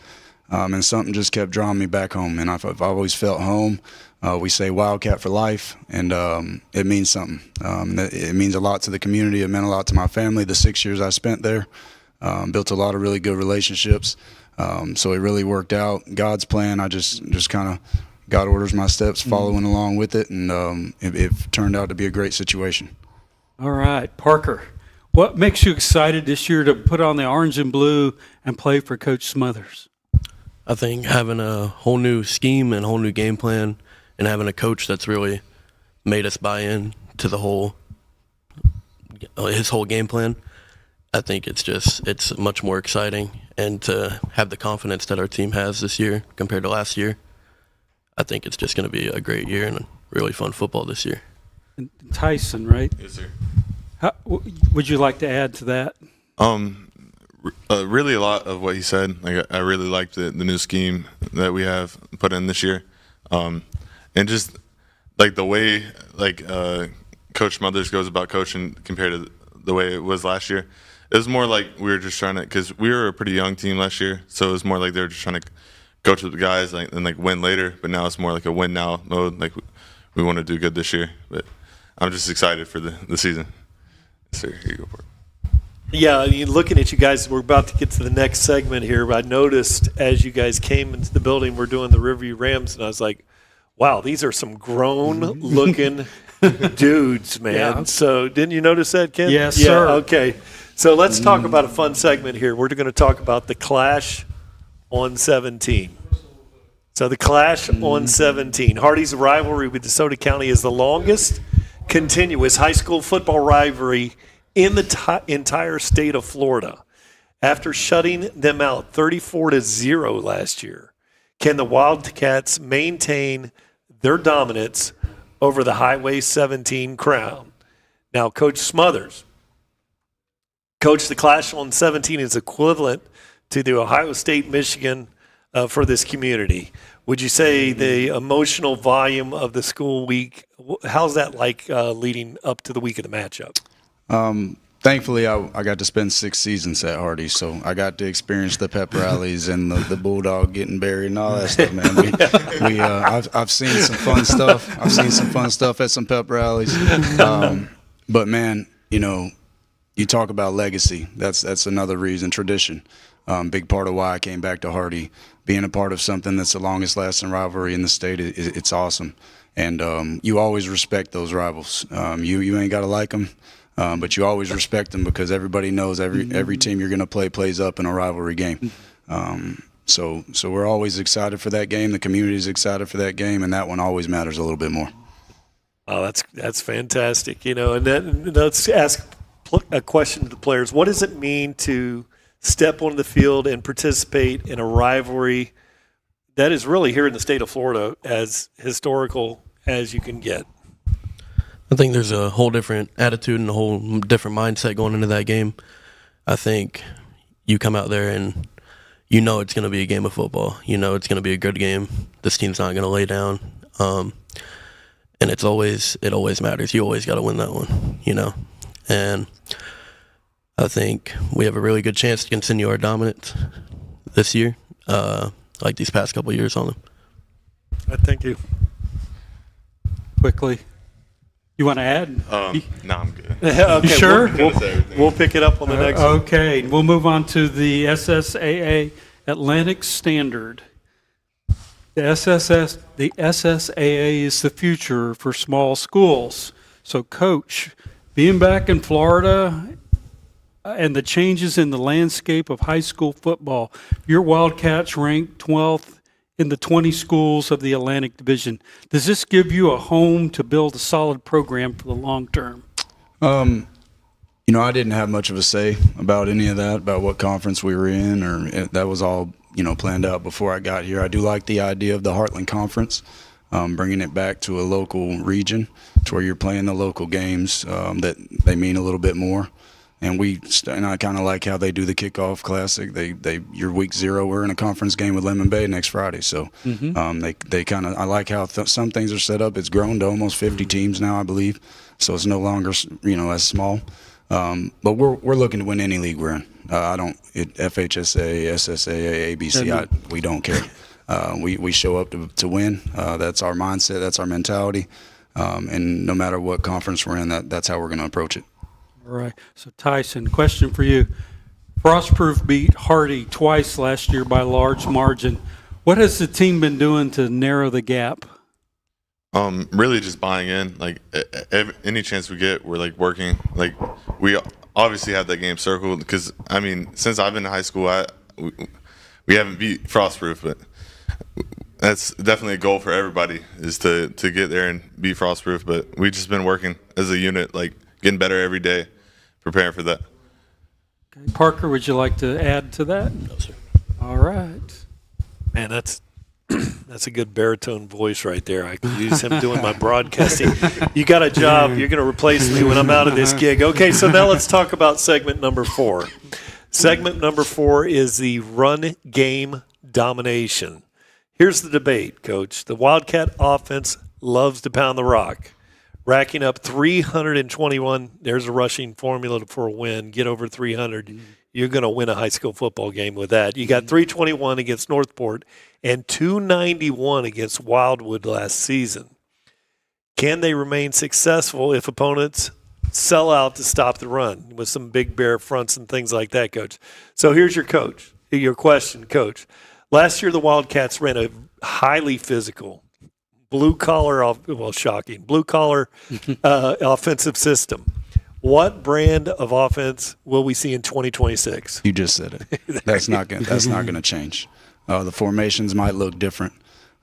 And something just kept drawing me back home, and I've always felt home. We say Wildcat for life, and it means something. It means a lot to the community. It meant a lot to my family. The 6 years I spent there, built a lot of really good relationships. So it really worked out. God's plan. I just kind of God orders my steps, following along with it, and it turned out to be a great situation. All right, Parker. What makes you excited this year to put on the orange and blue and play for Coach Smothers? I think having a whole new scheme and a whole new game plan and having a coach that's really made us buy in to his whole game plan, I think it's much more exciting. And to have the confidence that our team has this year compared to last year, I think it's just going to be a great year and really fun football this year. And Tyson, right? Yes, sir. How, would you like to add to that? Really a lot of what he said. Like I really liked the new scheme that we have put in this year, and just like the way Coach Smothers goes about coaching compared to the way it was last year. It was more like we were just trying to, because we were a pretty young team last year, so it was more like they were just trying to coach with the guys and win later. But now it's more like a win now mode. Like we want to do good this year. But I'm just excited for the season. So here you go, Bart. Yeah, looking at you guys, we're about to get to the next segment here. I noticed as you guys came into the building, we're doing the Riverview Rams, and I was like, wow, these are some grown-looking dudes, man. Yeah. So didn't you notice that, Ken? Yes, sir. Okay. So let's talk about a fun segment here. We're going to talk about the Clash on 17. So the Clash on 17. Hardy's rivalry with DeSoto County is the longest continuous high school football rivalry in the entire state of Florida. After shutting them out 34-0 last year, can the Wildcats maintain their dominance over the Highway 17 crown? Now, Coach Smothers, Coach, the Clash on 17 is equivalent to the Ohio State, Michigan for this community. Would you say the emotional volume of the school week, how's that like leading up to the week of the matchup? Thankfully, I got to spend 6 seasons at Hardy, so I got to experience the pep rallies and the bulldog getting buried and all that stuff, man. I've seen some fun stuff. I've seen some fun stuff at some pep rallies. But, man, you know, you talk about legacy. That's another reason, tradition. Big part of why I came back to Hardy. Being a part of something that's the longest lasting rivalry in the state, it's awesome. And you always respect those rivals. You ain't got to like them, but you always respect them because everybody knows every team you're going to play plays up in a rivalry game. So we're always excited for that game. The community's excited for that game, and that one always matters a little bit more. Oh, that's fantastic. And then let's ask a question to the players. What does it mean to step onto the field and participate in a rivalry that is really here in the state of Florida as historical as you can get? I think there's a whole different attitude and a whole different mindset going into that game. I think you come out there and you know it's going to be a game of football. You know it's going to be a good game. This team's not going to lay down. And it always matters. You always got to win that one, And I think we have a really good chance to continue our dominance this year, like these past couple of years on them. Thank you. Quickly. You want to add? No, I'm good. Okay, you sure? We'll pick it up on the next one. Okay, we'll move on to the SSAA Atlantic Standard. The SSAA is the future for small schools. So, Coach, being back in Florida and the changes in the landscape of high school football, your Wildcats ranked 12th in the 20 schools of the Atlantic Division. Does this give you a home to build a solid program for the long term? I didn't have much of a say about any of that, about what conference we were in, or that was all, planned out before I got here. I do like the idea of the Heartland Conference, bringing it back to a local region to where you're playing the local games that they mean a little bit more. And I kind of like how they do the kickoff classic. Your week 0, we're in a conference game with Lemon Bay next Friday. So I like how some things are set up. It's grown to almost 50 teams now, I believe. So it's no longer as small. But we're looking to win any league we're in. FHSA, SSAA, ABC. We don't care. We show up to win. That's our mindset. That's our mentality. And no matter what conference we're in, that's how we're going to approach it. All right. So, Tyson, question for you. Frostproof beat Hardy twice last year by a large margin. What has the team been doing to narrow the gap? Really just buying in. Like, any chance we get, we're, working. We obviously have that game circled because, since I've been in high school, we haven't beat Frostproof, but that's definitely a goal for everybody is to get there and beat Frostproof. But we've just been working as a unit, getting better every day, preparing for that. Okay. Parker, would you like to add to that? No, sir. All right. Man, that's a good baritone voice right there. I could use him doing my broadcasting. You got a job. You're going to replace me when I'm out of this gig. Okay, so now let's talk about segment number 4. Segment number 4 is the run game domination. Here's the debate, Coach. The Wildcat offense loves to pound the rock. Racking up 321, there's a rushing formula for a win. Get over 300. You're going to win a high school football game with that. You got 321 against Northport and 291 against Wildwood last season. Can they remain successful if opponents sell out to stop the run with some big bear fronts and things like that, Coach? So here's your question, Coach. Last year, the Wildcats ran a highly physical, blue-collar offensive system. What brand of offense will we see in 2026? You just said it. That's not going to change. The formations might look different,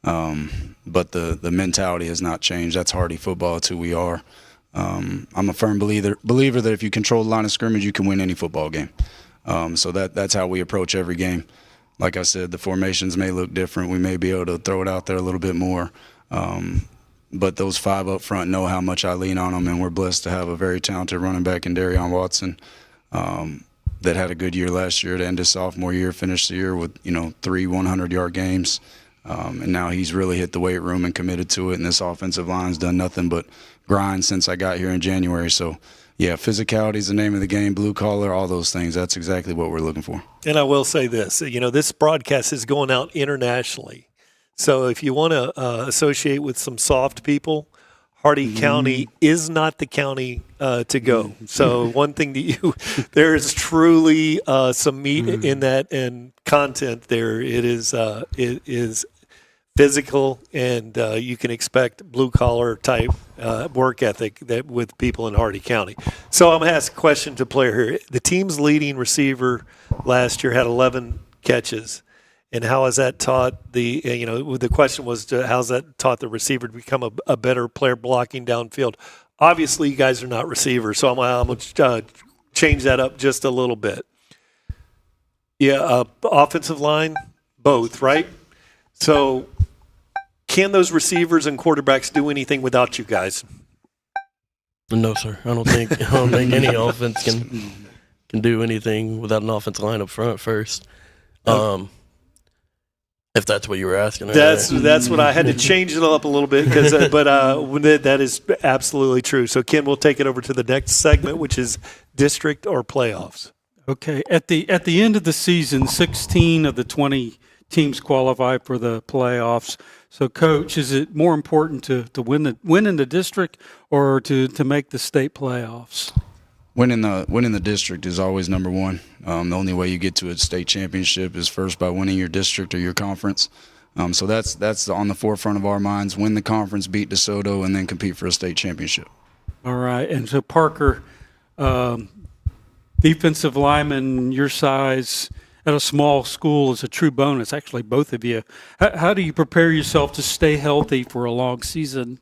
but the mentality has not changed. That's Hardy football. It's who we are. I'm a firm believer that if you control the line of scrimmage, you can win any football game. So that's how we approach every game. Like I said, the formations may look different. We may be able to throw it out there a little bit more. But those 5 up front know how much I lean on them, and we're blessed to have a very talented running back in Darion Watson that had a good year last year to end his sophomore year, finished the year with 3 100-yard games. And now he's really hit the weight room and committed to it, and this offensive line's done nothing but grind since I got here in January. So, yeah, physicality is the name of the game, blue collar, all those things. That's exactly what we're looking for. And I will say this, this broadcast is going out internationally. So if you want to associate with some soft people, Hardy County is not the county to go. So one thing that there is truly some meat in that and content there. It is physical, and you can expect blue collar type work ethic that with people in Hardy County. So I'm going to ask a question to player here. The team's leading receiver last year had 11 catches. And how has that taught the question was, how's that taught the receiver to become a better player blocking downfield? Obviously, you guys are not receivers, so I'm going to change that up just a little bit. Yeah, offensive line, both, right? So can those receivers and quarterbacks do anything without you guys? No, sir. I don't think any offense can do anything without an offensive line up front first. If that's what you were asking. That's what I had to change it up a little bit, but that is absolutely true. So, Ken, we'll take it over to the next segment, which is district or playoffs. Okay. At the end of the season, 16 of the 20 teams qualify for the playoffs. So, Coach, is it more important to win in the district or to make the state playoffs? Winning the district is always number one. The only way you get to a state championship is first by winning your district or your conference. So that's on the forefront of our minds. Win the conference, beat DeSoto, and then compete for a state championship. All right. And so, Parker, defensive lineman your size at a small school is a true bonus. Actually, both of you. How do you prepare yourself to stay healthy for a long season?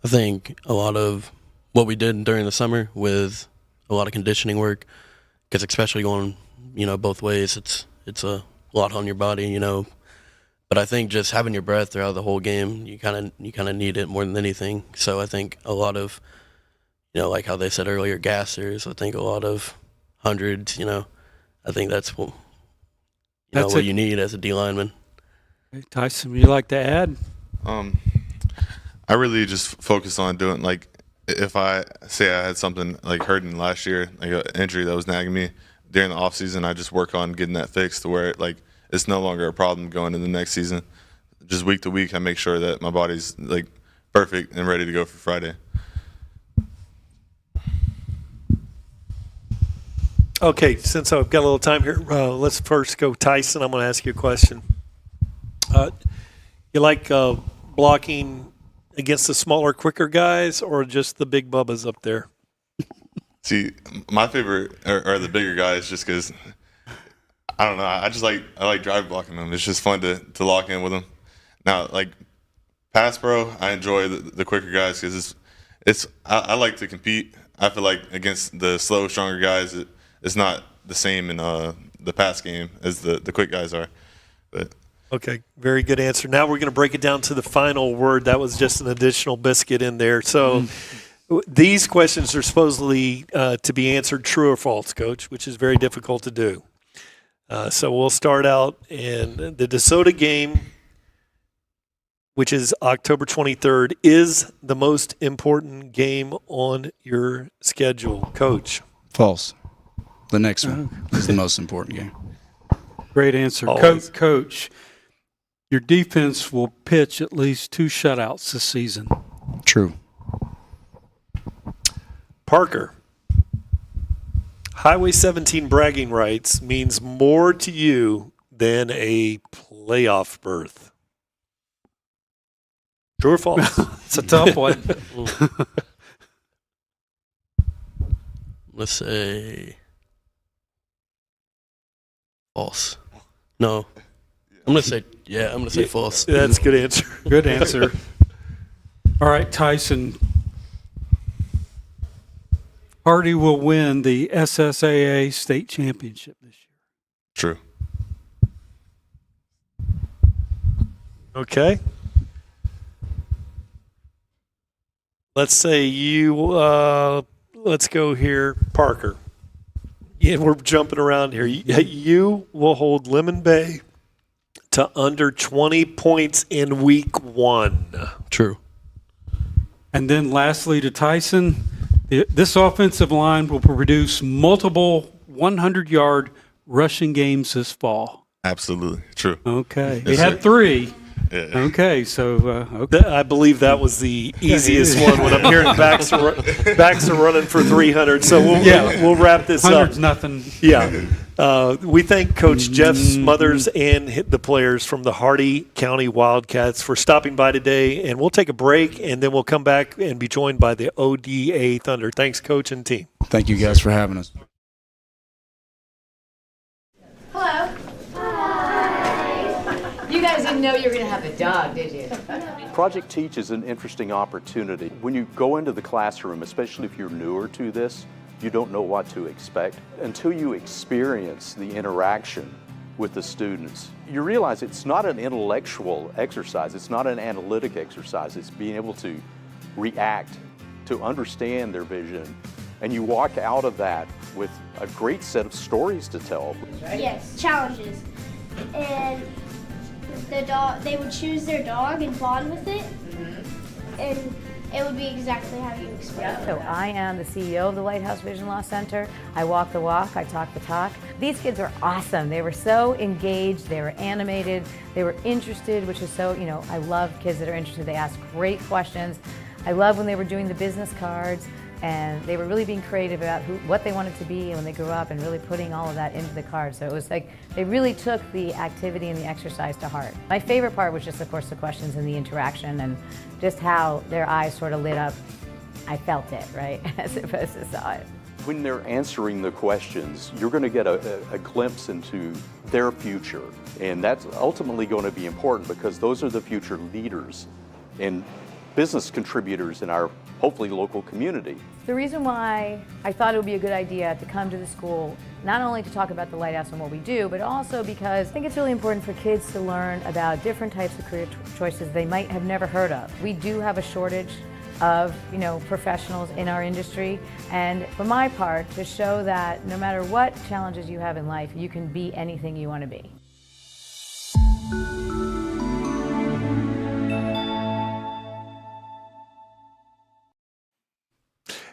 I think a lot of what we did during the summer with a lot of conditioning work, because especially going, both ways, it's a lot on your body, But I think just having your breath throughout the whole game, you kind of need it more than anything. So I think a lot of, like how they said earlier, gassers. I think a lot of hundreds. I think that's what you need as a D lineman. Hey, Tyson, would you like to add? I really just focus on doing if I say I had something like hurting last year, like an injury that was nagging me during the off season, I just work on getting that fixed to where it's no longer a problem going into the next season. Just week to week, I make sure that my body's perfect and ready to go for Friday. Okay, since I've got a little time here, let's first go Tyson. I'm going to ask you a question. You like blocking against the smaller, quicker guys, or just the big bubbas up there? See, my favorite are the bigger guys, just because I don't know. I like drive blocking them. It's just fun to lock in with them. Now, pass pro, I enjoy the quicker guys because I like to compete. I feel like against the slow, stronger guys, it's not the same in the pass game as the quick guys are. But okay, very good answer. Now we're going to break it down to the final word. That was just an additional biscuit in there. So these questions are supposedly to be answered true or false, Coach, which is very difficult to do. So we'll start out in the DeSoto game, which is October 23rd, is the most important game on your schedule, Coach. False. The next one is the most important game. Great answer. Coach, your defense will pitch at least 2 shutouts this season. True. Parker, Highway 17 bragging rights means more to you than a playoff berth. True or false? It's a tough one. Let's say false. No. I'm going to say false. That's a good answer. Good answer. All right, Tyson. Hardy will win the SSAA state championship this year. True. Okay. Let's say let's go here, Parker. Yeah, we're jumping around here. You will hold Lemon Bay to under 20 points in week 1. True. And then lastly to Tyson, this offensive line will produce multiple 100-yard rushing games this fall. Absolutely. True. Okay. Yes, He had 3. Yeah. Okay, so I believe that was the easiest one when I'm hearing backs are running for 300. So we'll wrap this up. 100's nothing. Yeah. We thank Coach Jeff Smothers and the players from the Hardy County Wildcats for stopping by today. And we'll take a break, and then we'll come back and be joined by the ODA Thunder. Thanks, Coach and team. Thank you guys for having us. Hello. Hi. You guys didn't know you were going to have a dog, did you? Project Teach is an interesting opportunity. When you go into the classroom, especially if you're newer to this, you don't know what to expect until you experience the interaction with the students. You realize it's not an intellectual exercise, it's not an analytic exercise, it's being able to react, to understand their vision, and you walk out of that with a great set of stories to tell. Yes, challenges. And the dog, they would choose their dog and bond with it, and it would be exactly how you explain it. So I am the CEO of the Lighthouse Vision Loss Center. I walk the walk, I talk the talk. These kids are awesome. They were so engaged, they were animated, they were interested, which is so, I love kids that are interested. They ask great questions. I love when they were doing the business cards, and they were really being creative about what they wanted to be when they grew up and really putting all of that into the cards. So it was like they really took the activity and the exercise to heart. My favorite part was just, of course, the questions and the interaction and just how their eyes sort of lit up. I felt it, right, as opposed to saw it. When they're answering the questions, you're going to get a glimpse into their future. And that's ultimately going to be important because those are the future leaders and business contributors in our hopefully local community. The reason why I thought it would be a good idea to come to the school, not only to talk about the Lighthouse and what we do, but also because I think it's really important for kids to learn about different types of career choices they might have never heard of. We do have a shortage of professionals in our industry, and for my part, to show that no matter what challenges you have in life, you can be anything you want to be.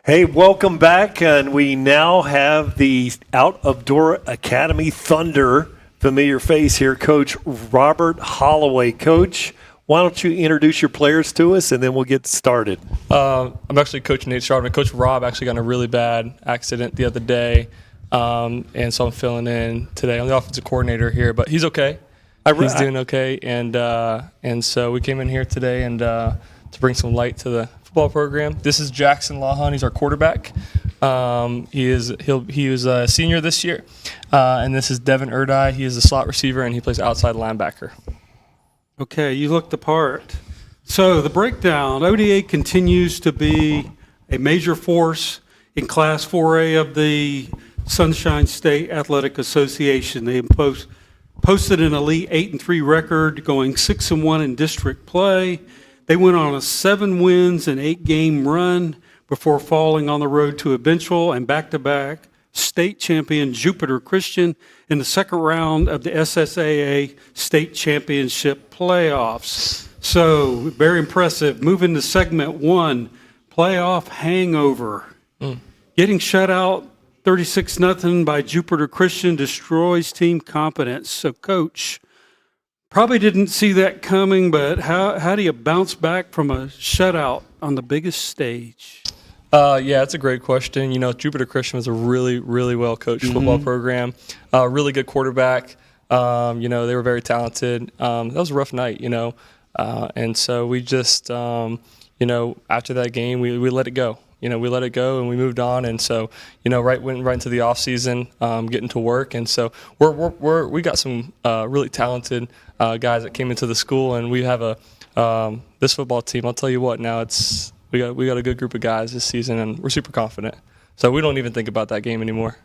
Hey, welcome back, and we now have the Out of Door Academy Thunder familiar face here, Coach Robert Holloway. Coach, why don't you introduce your players to us, and then we'll get started. I'm actually Coach Nate Sharp. Coach Rob actually got in a really bad accident the other day, and so I'm filling in today. I'm the offensive coordinator here, but he's okay. He's doing okay, and so we came in here today and to bring some light to the football program. This is Jackson Lawhon. He's our quarterback. He was a senior this year, and this is Devin Erdai. He is a slot receiver, and he plays outside linebacker. Okay, you looked the part. So the breakdown, ODA continues to be a major force in Class 4A of the Sunshine State Athletic Association. They posted an elite 8-3 record, going 6-1 in district play. They went on a 7 wins and 8 game run before falling on the road to eventual and back-to-back state champion Jupiter Christian in the second round of the SSAA state championship playoffs. So very impressive. Moving to segment 1, playoff hangover. Getting shut out 36-0 by Jupiter Christian destroys team confidence. So, Coach, probably didn't see that coming, but how do you bounce back from a shutout on the biggest stage? Yeah, that's a great question. Jupiter Christian was a really, really well-coached football program, really good quarterback. They were very talented. That was a rough night, and so we just, after that game, we let it go. We let it go and we moved on, and so went right into the off season, getting to work, and so we got some really talented guys that came into the school, and we have this football team. I'll tell you what, now we got a good group of guys this season, and we're super confident. So we don't even think about that game anymore.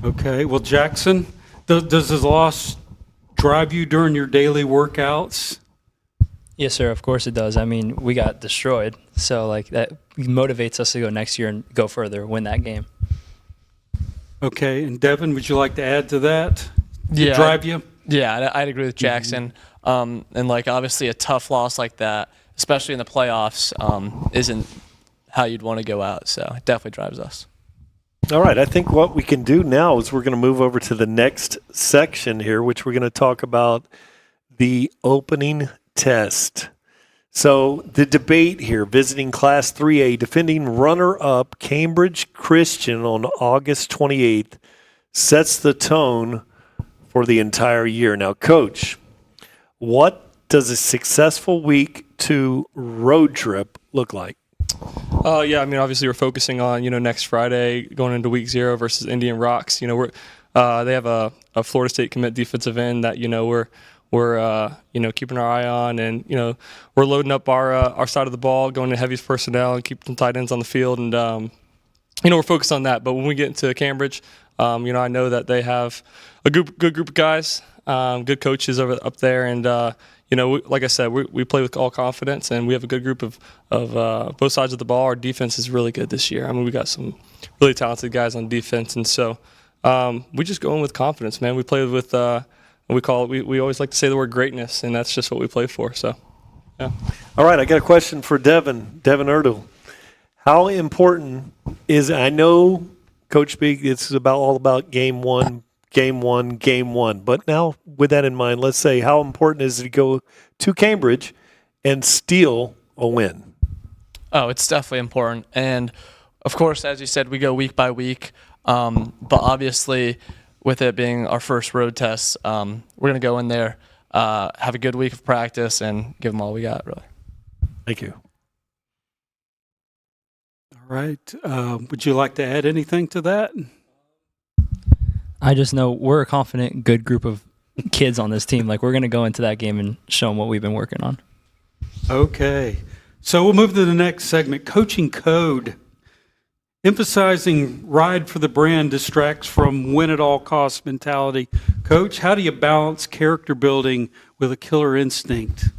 Okay, well, Jackson, does this loss drive you during your daily workouts? Yes, sir. Of course it does. I mean, we got destroyed, so that motivates us to go next year and go further, win that game. Okay, and Devin, would you like to add to that? Yeah, drive you? Yeah, I'd agree with Jackson. And obviously a tough loss like that, especially in the playoffs, isn't how you'd want to go out. So it definitely drives us. All right, I think what we can do now is we're going to move over to the next section here, which we're going to talk about the opening test. So the debate here, visiting Class 3A, defending runner-up Cambridge Christian on August 28th, sets the tone for the entire year. Now, Coach, what does a successful week 2 road trip look like? Yeah, I mean, obviously we're focusing on, next Friday going into week 0 versus Indian Rocks. We're they have a Florida State commit defensive end that, we're keeping our eye on, and, we're loading up our side of the ball, going to heaviest personnel and keep some tight ends on the field. And, we're focused on that. But when we get into Cambridge, I know that they have a good group of guys, good coaches up there. And, like I said, we play with all confidence, and we have a good group of both sides of the ball. Our defense is really good this year. I mean, we got some really talented guys on defense. And so we just go in with confidence, man. We play with we always like to say the word greatness, and that's just what we play for. So, yeah. All right, I got a question for Devin Erdel. How important is, I know, Coach Speak, it's all about game one. But now, with that in mind, let's say, how important is it to go to Cambridge and steal a win? Oh, it's definitely important. And, of course, as you said, we go week by week. But obviously, with it being our first road test, we're going to go in there, have a good week of practice, and give them all we got, really. Thank you. All right. Would you like to add anything to that? I just know we're a confident, good group of kids on this team. Like, we're going to go into that game and show them what we've been working on. Okay. So we'll move to the next segment, coaching code. Emphasizing ride for the brand distracts from win at all costs mentality. Coach, how do you balance character building with a killer instinct?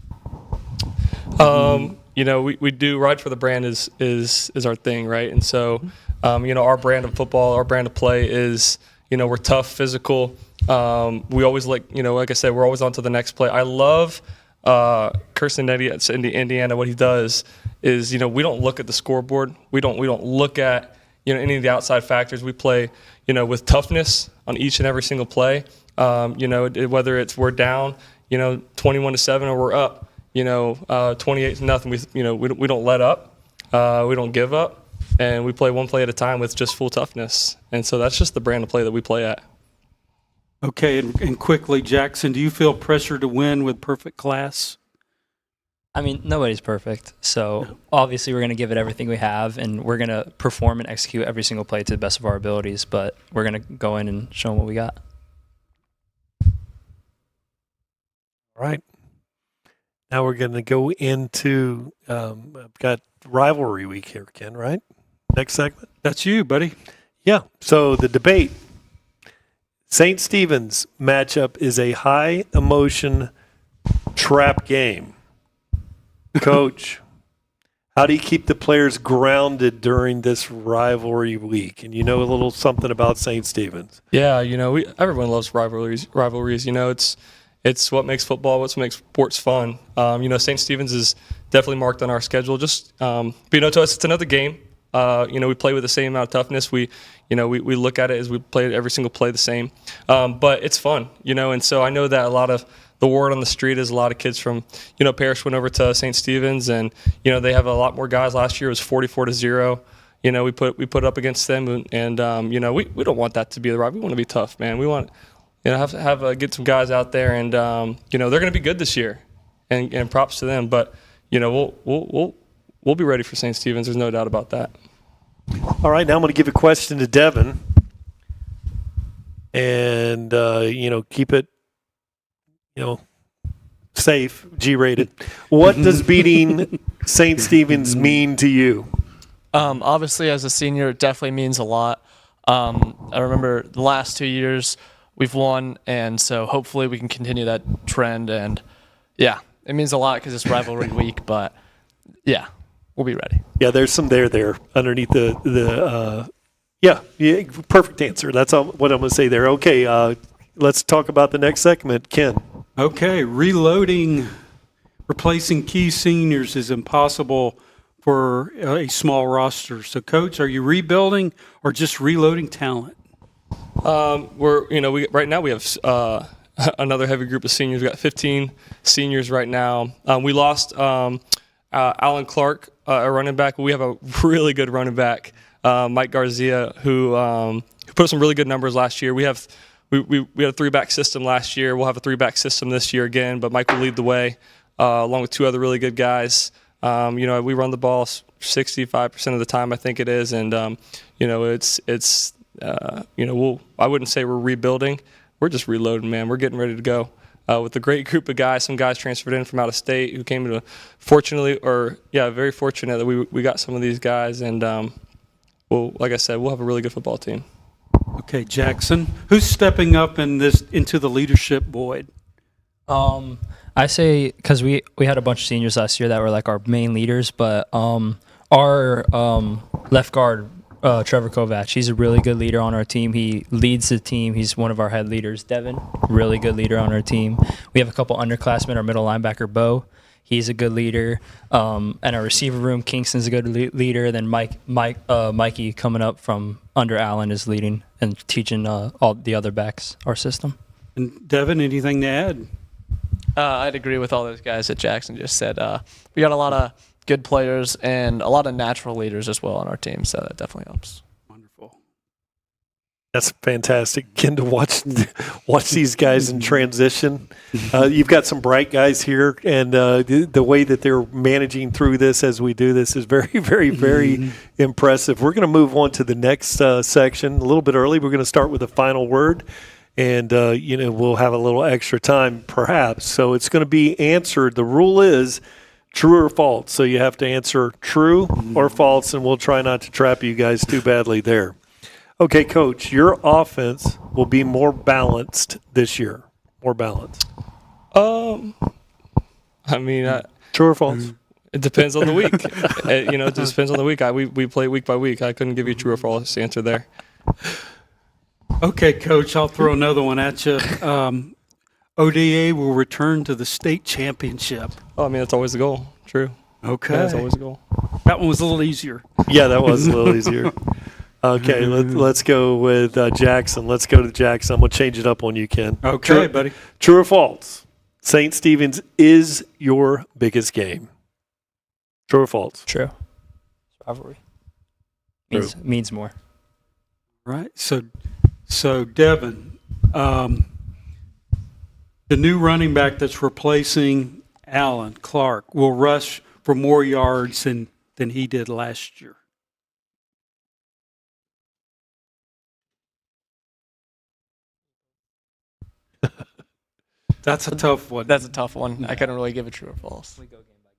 We do ride for the brand is our thing, right? And so, our brand of football, our brand of play is, we're tough, physical. We always like I said, we're always on to the next play. I love Kirsten Eddy at Indiana. What he does is, we don't look at the scoreboard. We don't look at, any of the outside factors. We play, with toughness on each and every single play. Whether it's we're down, 21-7 or we're up, 28-0. We don't let up. We don't give up. And we play one play at a time with just full toughness. And so that's just the brand of play that we play at. Okay, and quickly, Jackson, do you feel pressure to win with perfect class? I mean, nobody's perfect. So obviously we're going to give it everything we have, and we're going to perform and execute every single play to the best of our abilities. But we're going to go in and show them what we got. All right. Now we're going to go into, I've got rivalry week here, Ken, right? Next segment. That's you, buddy. Yeah. So the debate, St. Stephen's matchup is a high emotion trap game. Coach, how do you keep the players grounded during this rivalry week? And a little something about St. Stephen's. Yeah, everyone loves rivalries. It's what makes football, what makes sports fun. St. Stephen's is definitely marked on our schedule. Just, to us, it's another game. We play with the same amount of toughness. We look at it as we play every single play the same. But it's fun, and so I know that a lot of the word on the street is a lot of kids from, Parrish went over to St. Stephen's, and, they have a lot more guys. Last year it was 44-0. We put up against them, and we don't want that to be the rivalry. We want to be tough, man. We want get some guys out there, and they're going to be good this year, and props to them. But we'll be ready for St. Stephen's. There's no doubt about that. All right, now I'm going to give a question to Devin, and keep it safe, G-rated. What does beating St. Stephen's mean to you? Obviously, as a senior, it definitely means a lot. I remember the last 2 years we've won, and so hopefully we can continue that trend. And yeah, it means a lot because it's rivalry week. But yeah, we'll be ready. Yeah, there's some there underneath the perfect answer. That's what I'm going to say there. Okay, let's talk about the next segment, Ken. Okay, replacing key seniors is impossible for a small roster. So, Coach, are you rebuilding or just reloading talent? Right now we have another heavy group of seniors. We got 15 seniors right now. We lost Alan Clark, a running back. We have a really good running back, Mike Garcia, who put up some really good numbers last year. We had a 3-back system last year. We'll have a 3-back system this year again, but Mike will lead the way along with 2 other really good guys. We run the ball 65% of the time, I think it is, and I wouldn't say we're rebuilding. We're just reloading, man. We're getting ready to go. With a great group of guys, some guys transferred in from out of state who came to, very fortunate that we got some of these guys, and like I said, we'll have a really good football team. Okay, Jackson, who's stepping up into the leadership void? I say because we had a bunch of seniors last year that were like our main leaders, but our left guard, Trevor Kovac, he's a really good leader on our team. He leads the team. He's one of our head leaders. Devin, really good leader on our team. We have a couple underclassmen. Our middle linebacker, Bo, he's a good leader. And our receiver room, Kingston's a good leader. Then Mikey coming up from under Allen is leading and teaching all the other backs our system. And Devin, anything to add? I'd agree with all those guys that Jackson just said. We got a lot of good players and a lot of natural leaders as well on our team, so that definitely helps. Wonderful. That's fantastic. Again, to watch these guys in transition. You've got some bright guys here, and the way that they're managing through this as we do this is very, very, very impressive. We're going to move on to the next section a little bit early. We're going to start with a final word. And, we'll have a little extra time perhaps. So it's going to be answered. The rule is true or false. So you have to answer true or false, and we'll try not to trap you guys too badly there. Okay, Coach, your offense will be more balanced this year. More balanced. True or false? It depends on the week. It just depends on the week. We play week by week. I couldn't give you a true or false answer there. Okay, Coach, I'll throw another one at you. ODA will return to the state championship. Oh, that's always the goal. True. Okay. Yeah, that's always the goal. That one was a little easier. Yeah, that was a little easier. Okay, let's go with Jackson. Let's go to Jackson. I'm going to change it up on you, Ken. Okay, buddy. True or false? St. Stephen's is your biggest game. True or false? True. Rivalry. Means more. Right. So Devin, the new running back that's replacing Alan Clark will rush for more yards than he did last year. That's a tough one. That's a tough one. Yeah. I couldn't really give it true or false. We go game by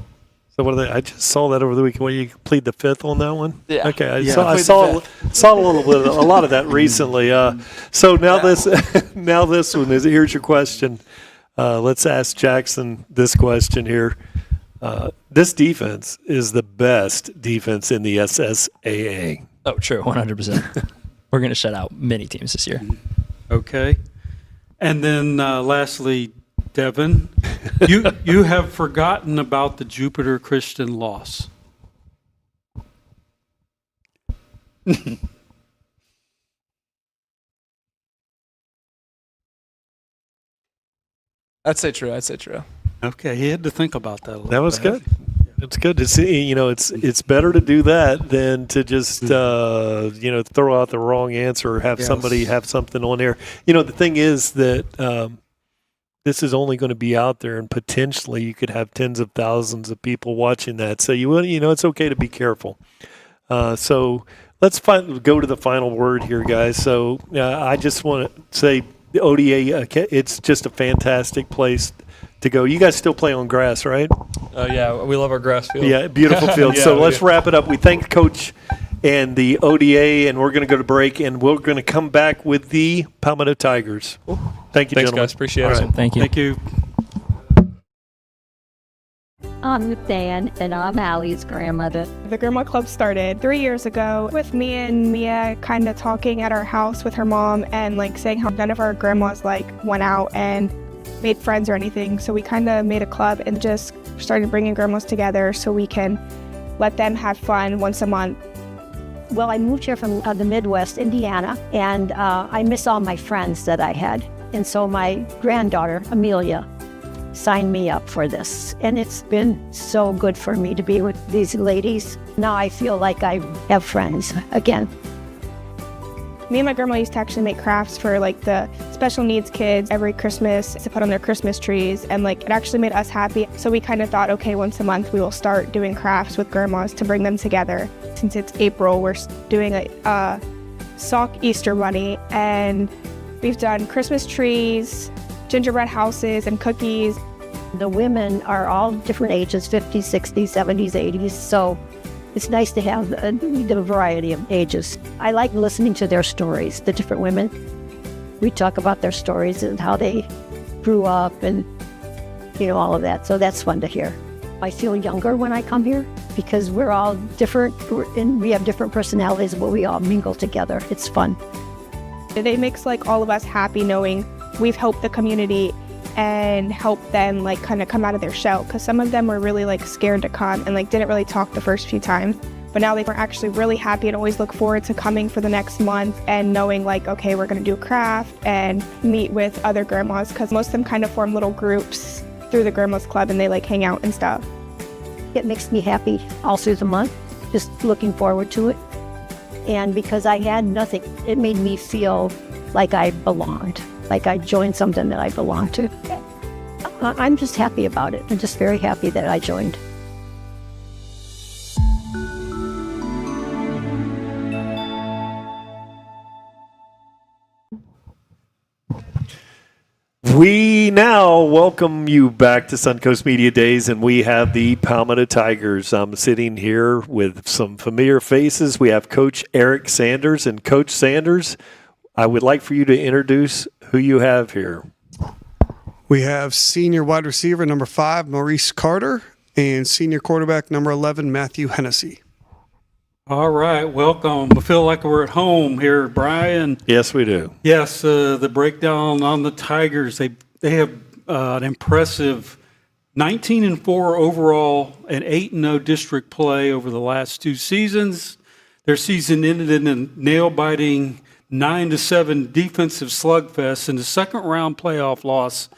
game. So what are they? I just saw that over the weekend. When you plead the fifth on that one? Yeah. Okay. I saw a lot of that recently. So now this one is. Here's your question. Let's ask Jackson this question here. This defense is the best defense in the SSAA. Oh, true. 100%. We're going to shut out many teams this year. Okay. And then lastly, Devin, you have forgotten about the Jupiter Christian loss. I'd say true. Okay, he had to think about that a little bit. That was good. It's good to see. It's better to do that than to just throw out the wrong answer or have somebody have something on there. The thing is that this is only going to be out there, and potentially you could have tens of thousands of people watching that. So it's okay to be careful. So let's go to the final word here, guys. So I just want to say the ODA. It's just a fantastic place to go. You guys still play on grass, right? Yeah, we love our grass field. Yeah, beautiful field. Yeah, so let's wrap it up. We thank Coach and the ODA, and we're going to go to break, and we're going to come back with the Palmetto Tigers. Thank you, Thanks, gentlemen. guys. Appreciate it. Right. Thank you. Thank you. I'm Dan, and I'm Allie's grandmother. The Grandma Club started 3 years ago with me and Mia kind of talking at our house with her mom and saying how none of our grandmas went out and made friends or anything. So we kind of made a club and just started bringing grandmas together so we can let them have fun once a month. Well, I moved here from the Midwest, Indiana, and I miss all my friends that I had. And so my granddaughter, Amelia, signed me up for this. And it's been so good for me to be with these ladies. Now I feel like I have friends again. Me and my grandma used to actually make crafts for like the special needs kids every Christmas to put on their Christmas trees, and like it actually made us happy. So we kind of thought, okay, once a month we will start doing crafts with grandmas to bring them together. Since it's April, we're doing a sock Easter bunny, and we've done Christmas trees, gingerbread houses, and cookies. The women are all different ages, 50s, 60s, 70s, 80s, so it's nice to have the variety of ages. I like listening to their stories, the different women. We talk about their stories and how they grew up and, all of that. So that's fun to hear. I feel younger when I come here because we're all different and we have different personalities, but we all mingle together. It's fun. It makes like all of us happy knowing we've helped the community and help them like kind of come out of their shell, because some of them were really like scared to come and like didn't really talk the first few times, but now they were actually really happy and always look forward to coming for the next month and knowing like, okay, we're going to do a craft and meet with other grandmas, because most of them kind of form little groups through the grandmas club and they like hang out and stuff. It makes me happy all through the month, just looking forward to it. And because I had nothing, it made me feel like I belonged. Like I joined something that I belong to. I'm just happy about it. I'm just very happy that I joined. We now welcome you back to Suncoast Media Days, and we have the Palmetto Tigers. I'm sitting here with some familiar faces. We have Coach Eric Sanders. And Coach Sanders, I would like for you to introduce who you have here. We have senior wide receiver number 5, Maurice Carter, and senior quarterback number 11, Matthew Hennessy. All right, welcome. I feel like we're at home here, Brian. Yes, we do. Yes, the breakdown on the Tigers. They have an impressive 19-4 overall and 8-0 district play over the last 2 seasons. Their season ended in a nail-biting 9-7 defensive slugfest and the second-round playoff loss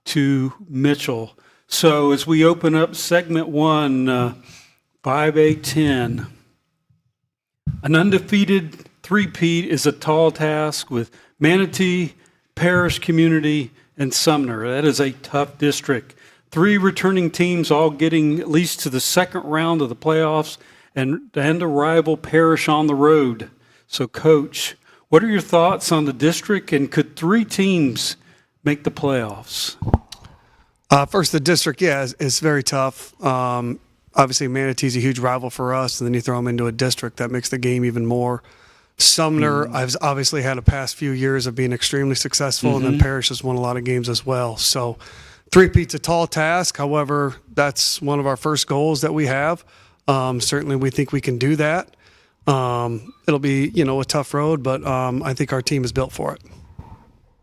to Mitchell. So as we open up segment 1, 5-8-10. An undefeated three-peat is a tall task with Manatee, Parish Community, and Sumner. That is a tough district. 3 returning teams all getting at least to the second round of the playoffs and a rival Parish on the road. So, Coach, what are your thoughts on the district, and could 3 teams make the playoffs? First, the district, is very tough. Obviously, Manatee's a huge rival for us, and then you throw them into a district that makes the game even more. Sumner, I've obviously had a past few years of being extremely successful, and then Parish has won a lot of games as well. So, three-peat's a tall task. However, that's one of our first goals that we have. Certainly, we think we can do that. It'll be, a tough road, but I think our team is built for it.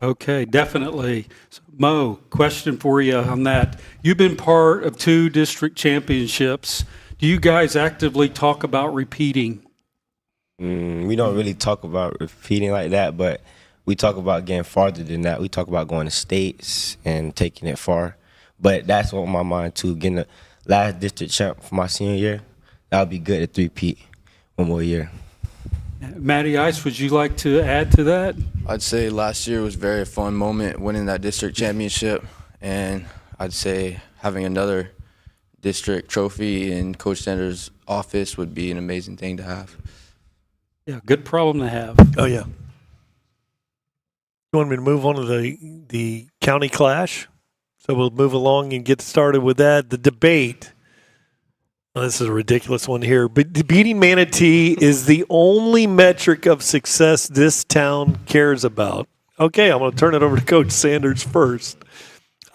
Okay, definitely. So, Mo, question for you on that. You've been part of 2 district championships. Do you guys actively talk about repeating? We don't really talk about repeating like that, but we talk about getting farther than that. We talk about going to states and taking it far. But that's on my mind, too, getting the last district champ for my senior year. That would be good at three-peat one more year. Matty Ice, would you like to add to that? I'd say last year was a very fun moment, winning that district championship, and I'd say having another district trophy in Coach Sanders' office would be an amazing thing to have. Yeah, good problem to have. Oh, yeah. You want me to move on to the county clash? So we'll move along and get started with that. The debate. This is a ridiculous one here, but beating Manatee is the only metric of success this town cares about. Okay, I'm going to turn it over to Coach Sanders first.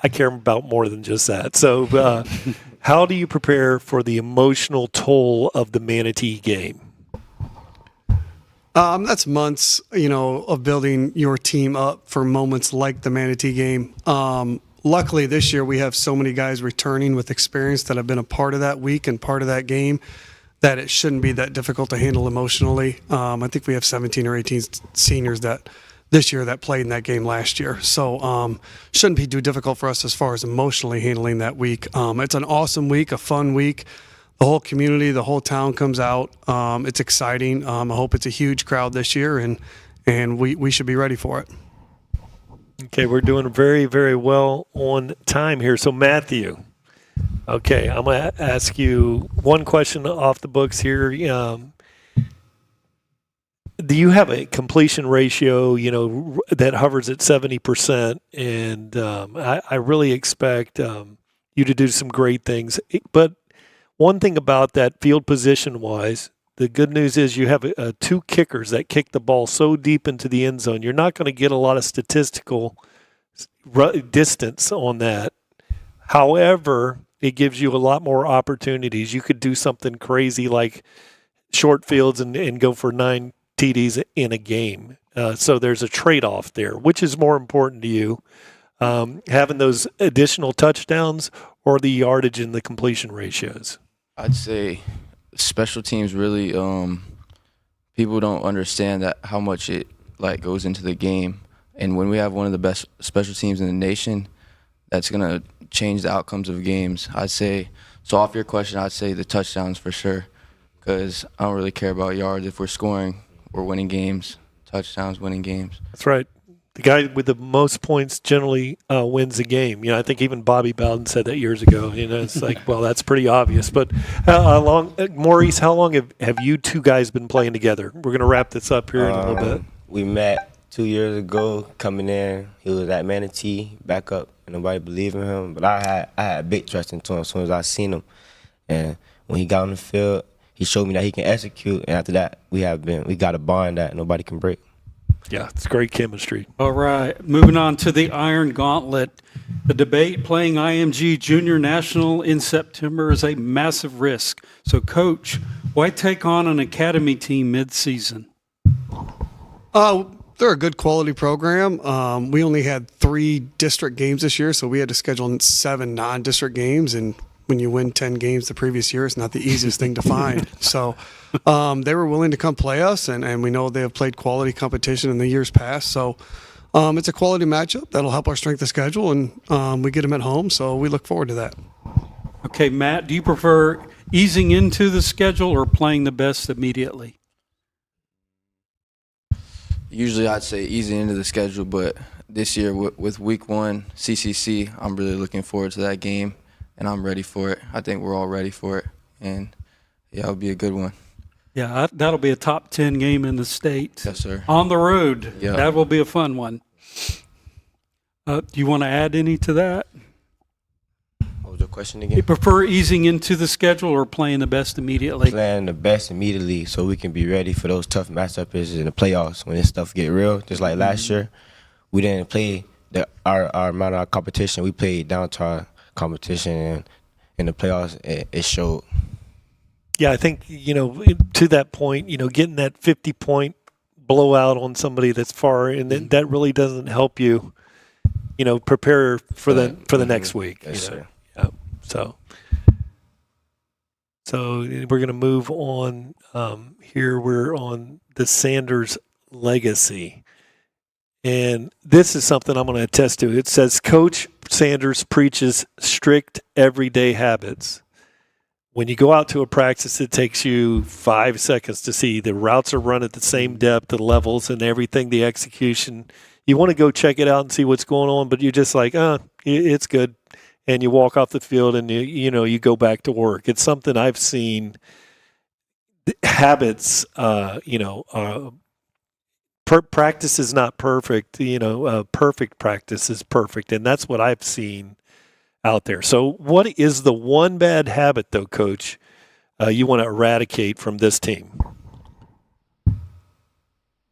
I care about more than just that. So how do you prepare for the emotional toll of the Manatee game? That's months, of building your team up for moments like the Manatee game. Luckily, this year we have so many guys returning with experience that have been a part of that week and part of that game that it shouldn't be that difficult to handle emotionally. I think we have 17 or 18 seniors that this year that played in that game last year. So shouldn't be too difficult for us as far as emotionally handling that week. It's an awesome week, a fun week. The whole community, the whole town comes out. It's exciting. I hope it's a huge crowd this year, and we should be ready for it. Okay, we're doing very, very well on time here. So, Matthew, okay, I'm going to ask you one question off the books here. Do you have a completion ratio, that hovers at 70%? And I really expect you to do some great things. But one thing about that field position-wise, the good news is you have two kickers that kick the ball so deep into the end zone. You're not going to get a lot of statistical distance on that. However, it gives you a lot more opportunities. You could do something crazy like short fields and go for 9 TDs in a game. So there's a trade-off there. Which is more important to you, having those additional touchdowns or the yardage and the completion ratios? I'd say special teams really, people don't understand that how much it goes into the game. And when we have one of the best special teams in the nation, that's going to change the outcomes of games. I'd say, so off your question, I'd say the touchdowns for sure, because I don't really care about yards. If we're scoring, we're winning games. Touchdowns, winning games. That's right. The guy with the most points generally wins the game. I think even Bobby Bowden said that years ago. It's like, well, that's pretty obvious. But Maurice, how long have you two guys been playing together? We're going to wrap this up here in a little bit. We met 2 years ago coming in. He was at Manatee, back up, and nobody believed in him. But I had big trust into him as soon as I seen him. And when he got on the field, he showed me that he can execute. And after that, we got a bond that nobody can break. Yeah, it's great chemistry. All right, moving on to the Iron Gauntlet. The debate playing IMG Junior National in September is a massive risk. So, Coach, why take on an academy team mid-season? They're a good quality program. We only had 3 district games this year, so we had to schedule 7 non-district games, and when you win 10 games the previous year, it's not the easiest thing to find. So they were willing to come play us, and we know they have played quality competition in the years past. So it's a quality matchup that'll help our strength of schedule, and we get them at home, so we look forward to that. Okay, Matt, do you prefer easing into the schedule or playing the best immediately? Usually I'd say easing into the schedule, but this year with week 1 CCC, I'm really looking forward to that game. And I'm ready for it. I think we're all ready for it. And, yeah, it'll be a good one. Yeah, that'll be a top 10 game in the state. Yes, sir. On the road. Yeah. That will be a fun one. Do you want to add any to that? What was the question Do again? you prefer easing into the schedule or playing the best immediately? Playing the best immediately so we can be ready for those tough matchups in the playoffs when this stuff get real. Just like last year, we didn't play our amount of competition. We played down to our competition, and in the playoffs it showed. Yeah, I think to that point, getting that 50-point blowout on somebody that's far, and that really doesn't help you, prepare for the next week. Yes, sir. Yeah. So we're going to move on. Here we're on the Sanders legacy. And this is something I'm going to attest to. It says, Coach Sanders preaches strict everyday habits. When you go out to a practice, it takes you 5 seconds to see the routes are run at the same depth, the levels, and everything, the execution. You want to go check it out and see what's going on, but you're just like, it's good. And you walk off the field and you go back to work. It's something I've seen. Habits, practice is not perfect. Perfect practice is perfect, and that's what I've seen out there. So what is the one bad habit, though, Coach, you want to eradicate from this team?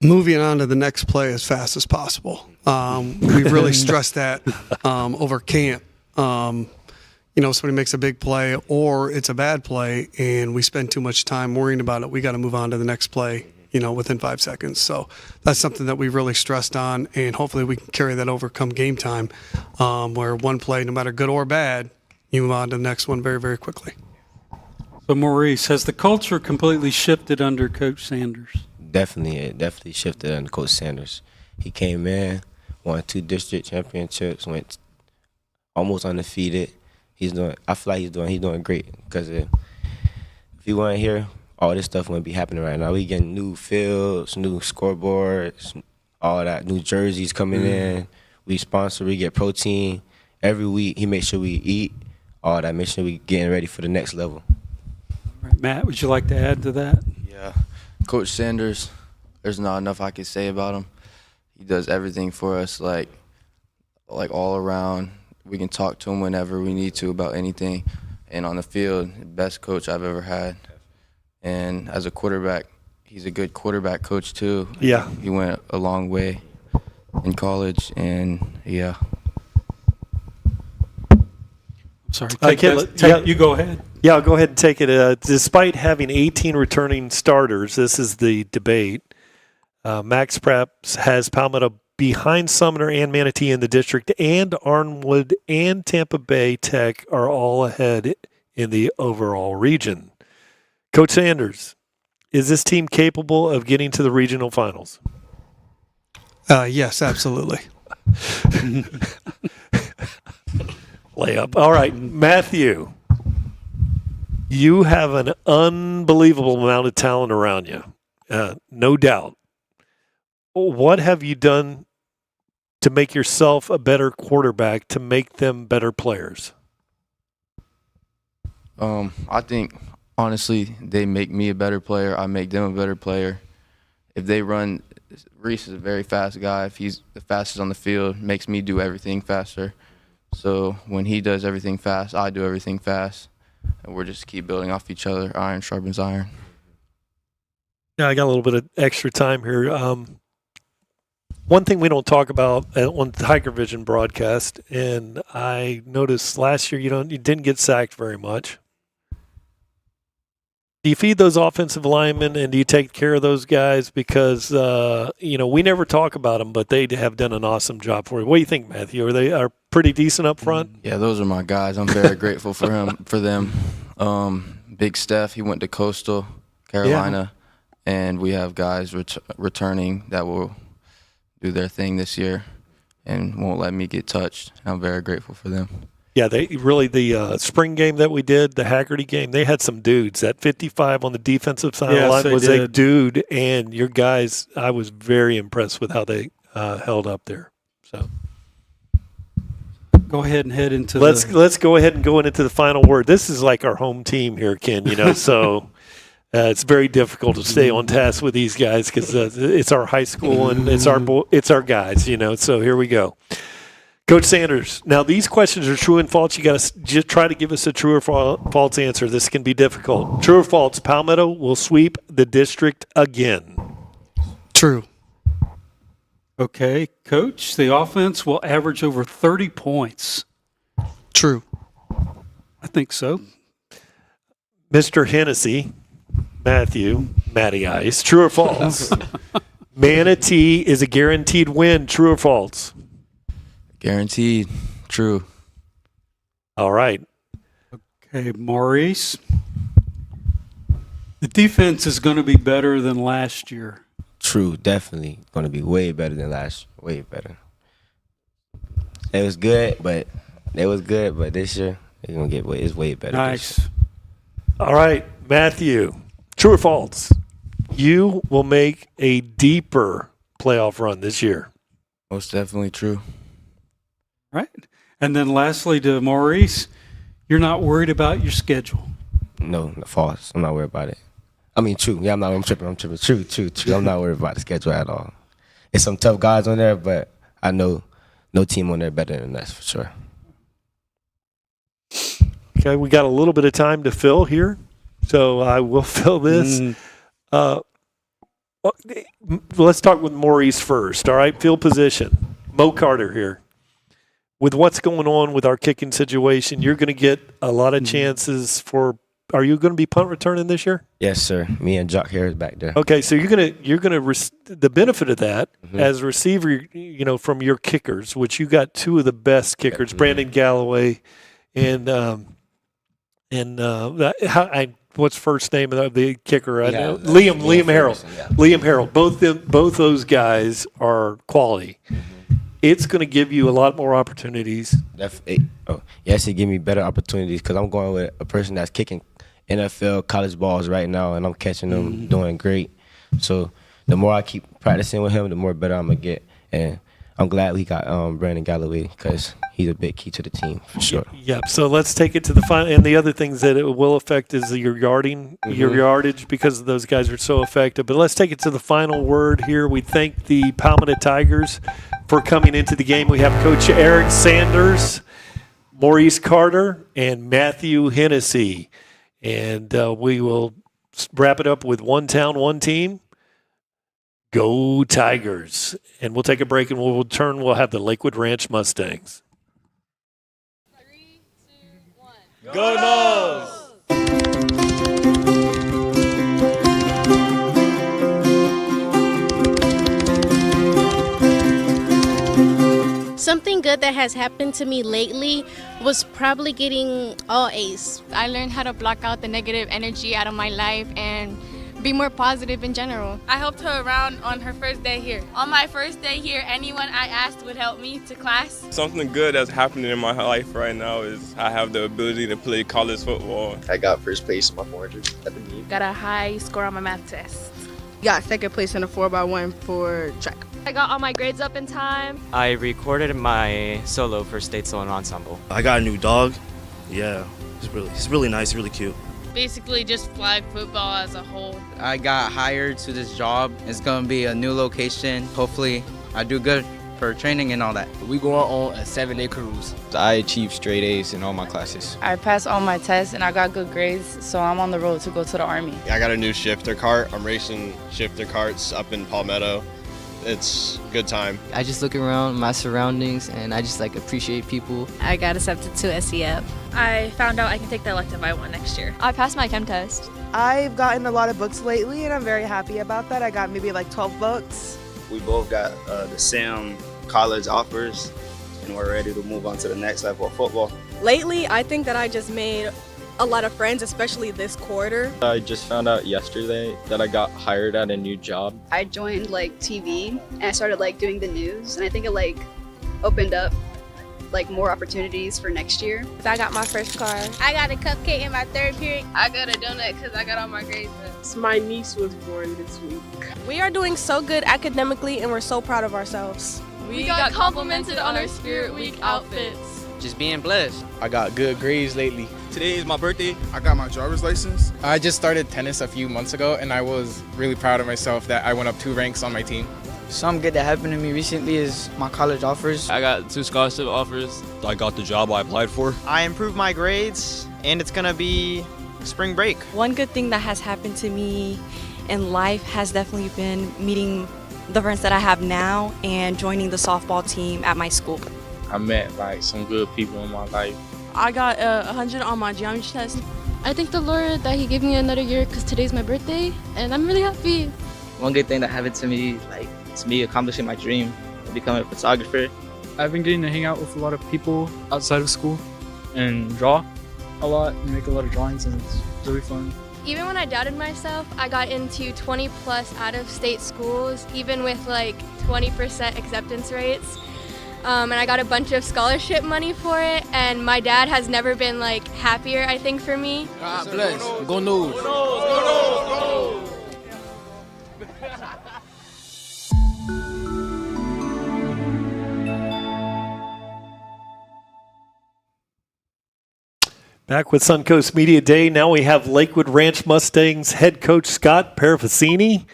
Moving on to the next play as fast as possible. We've really stressed that over camp. Somebody makes a big play or it's a bad play, and we spend too much time worrying about it. We got to move on to the next play within 5 seconds. So that's something that we've really stressed on, and hopefully we can carry that over come game time, where one play, no matter good or bad, you move on to the next one very, very quickly. So, Maurice, has the culture completely shifted under Coach Sanders? Definitely, it definitely shifted under Coach Sanders. He came in, won 2 district championships, went almost undefeated. I feel like he's doing great because if he weren't here, all this stuff wouldn't be happening right now. We getting new fields, new scoreboards, all that, new jerseys coming in. We sponsor, we get protein every week. He makes sure we eat, all that, make sure we getting ready for the next level. All right, Matt, would you like to add to that? Yeah, Coach Sanders, there's not enough I could say about him. He does everything for us, like all around. We can talk to him whenever we need to about anything. And on the field, the best coach I've ever had. And as a quarterback, he's a good quarterback coach too. Yeah. He went a long way in college, and yeah. Sorry, you go ahead. Yeah, I'll go ahead and take it. Despite having 18 returning starters, this is the debate. Max Preps has Palmetto behind Sumner and Manatee in the district, and Arnwood and Tampa Bay Tech are all ahead in the overall region. Coach Sanders, is this team capable of getting to the regional finals? Yes, absolutely. Layup. All right, Matthew, you have an unbelievable amount of talent around you, no doubt. What have you done to make yourself a better quarterback, to make them better players? I think, honestly, they make me a better player. I make them a better player. If they run, Reese is a very fast guy. If he's the fastest on the field, makes me do everything faster. So when he does everything fast, I do everything fast. And we're just keep building off each other. Iron sharpens iron. Yeah, I got a little bit of extra time here. One thing we don't talk about on the TigerVision broadcast, and I noticed last year you didn't get sacked very much. Do you feed those offensive linemen, and do you take care of those guys? Because we never talk about them, but they have done an awesome job for you. What do you think, Matthew? Are they pretty decent up front? Yeah, those are my guys. I'm very grateful for them. Big Steph, he went to Coastal Carolina, and we have guys returning that will do their thing this year and won't let me get touched. I'm very grateful for them. Yeah, the spring game that we did, the Haggerty game, they had some dudes. That 55 on the defensive side of the line was a dude, and your guys, I was very impressed with how they held up there. So go ahead and head into let's go ahead and go into the final word. This is like our home team here, Ken, so it's very difficult to stay on task with these guys because it's our high school and it's our guys, so here we go. Coach Sanders, now these questions are true and false. You got to just try to give us a true or false answer. This can be difficult. True or false, Palmetto will sweep the district again? True. Okay, Coach, the offense will average over 30 points. True. I think so. Mr. Hennessy, Matty Ice, true or false? Manatee is a guaranteed win, true or false? Guaranteed. True. All right. Okay, Maurice. The defense is going to be better than last year. True. Definitely going to be way better than last year. Way better. It was good, but this year it's going to it's way better. Nice. All right, Matthew. True or false? You will make a deeper playoff run this year. Most definitely true. Right. And then lastly to Maurice, you're not worried about your schedule. No, false. I'm not worried about it. I mean, true. Yeah, I'm tripping. True. I'm not worried about the schedule at all. It's some tough guys on there, but I know no team on there better than us for sure. Okay, we got a little bit of time to fill here, so I will fill this. Let's talk with Maurice first. All right, field position. Mo Carter here. With what's going on with our kicking situation, you're going to get a lot of chances for. Are you going to be punt returning this year? Yes, sir. Me and Jock Harris back there. Okay, so you're gonna the benefit of that as a receiver, from your kickers, which you got two of the best kickers, Brandon Galloway, and what's first name of the kicker? I Yeah, know. that's Liam Harold. Ferguson, yeah. Liam Harold. Both those guys are quality. It's going to give you a lot more opportunities. Yes, it give me better opportunities because I'm going with a person that's kicking NFL college balls right now, and I'm catching them doing great. So the more I keep practicing with him, the more better I'm gonna get. And I'm glad we got Brandon Galloway because he's a big key to the team for sure. Yep. So let's take it to the final. And the other things that it will affect is your yardage, because those guys are so effective. But let's take it to the final word here. We thank the Palmetto Tigers for coming into the game. We have Coach Eric Sanders, Maurice Carter, and Matthew Hennessy. And we will wrap it up with one town, one team. Go Tigers. And we'll take a break, and we'll return. We'll have the Lakewood Ranch Mustangs. 3, 2, 1. Go Noles! Something good that has happened to me lately was probably getting all A's. I learned how to block out the negative energy out of my life and be more positive in general. I helped her around on her first day here. On my first day here, anyone I asked would help me to class. Something good that's happening in my life right now is I have the ability to play college football. I got first place in my 400 at the meet. Got a high score on my math test. Got second place in a 4x1 for track. I got all my grades up in time. I recorded my solo for State Solo Ensemble. I got a new dog. Yeah, it's really nice, really cute. Basically just flag football as a whole. I got hired to this job. It's gonna be a new location. Hopefully I do good for training and all that. We going on a 7-day cruise. I achieved straight A's in all my classes. I passed all my tests and I got good grades, so I'm on the road to go to the Army. I got a new shifter cart. I'm racing shifter carts up in Palmetto. It's a good time. I just look around my surroundings and I just appreciate people. I got accepted to SEF. I found out I can take the elective I want next year. I passed my chem test. I've gotten a lot of books lately and I'm very happy about that. I got maybe 12 books. We both got the same college offers and we're ready to move on to the next level of football. Lately, I think that I just made a lot of friends, especially this quarter. I just found out yesterday that I got hired at a new job. I joined TV and I started doing the news, and I think it opened up more opportunities for next year. I got my first car. I got a cupcake in my third period. I got a donut because I got all my grades up. My niece was born this week. We are doing so good academically and we're so proud of ourselves. We got complimented on our Spirit Week outfits. Just being blessed. I got good grades lately. Today is my birthday. I got my driver's license. I just started tennis a few months ago and I was really proud of myself that I went up 2 ranks on my team. Something good that happened to me recently is my college offers. I got 2 scholarship offers. I got the job I applied for. I improved my grades and it's gonna be spring break. One good thing that has happened to me in life has definitely been meeting the friends that I have now and joining the softball team at my school. I met some good people in my life. I got 100 on my geometry test. I thank the Lord that He gave me another year because today's my birthday and I'm really happy. One good thing that happened to me is me accomplishing my dream of becoming a photographer. I've been getting to hang out with a lot of people outside of school and draw a lot and make a lot of drawings, and it's really fun. Even when I doubted myself, I got into 20 plus out-of-state schools, even with 20% acceptance rates. And I got a bunch of scholarship money for it, and my dad has never been happier, I think, for me. God bless. Go Noles. Go Noles. Back with Suncoast Media Day. Now we have Lakewood Ranch Mustangs head coach Scott Parafacini,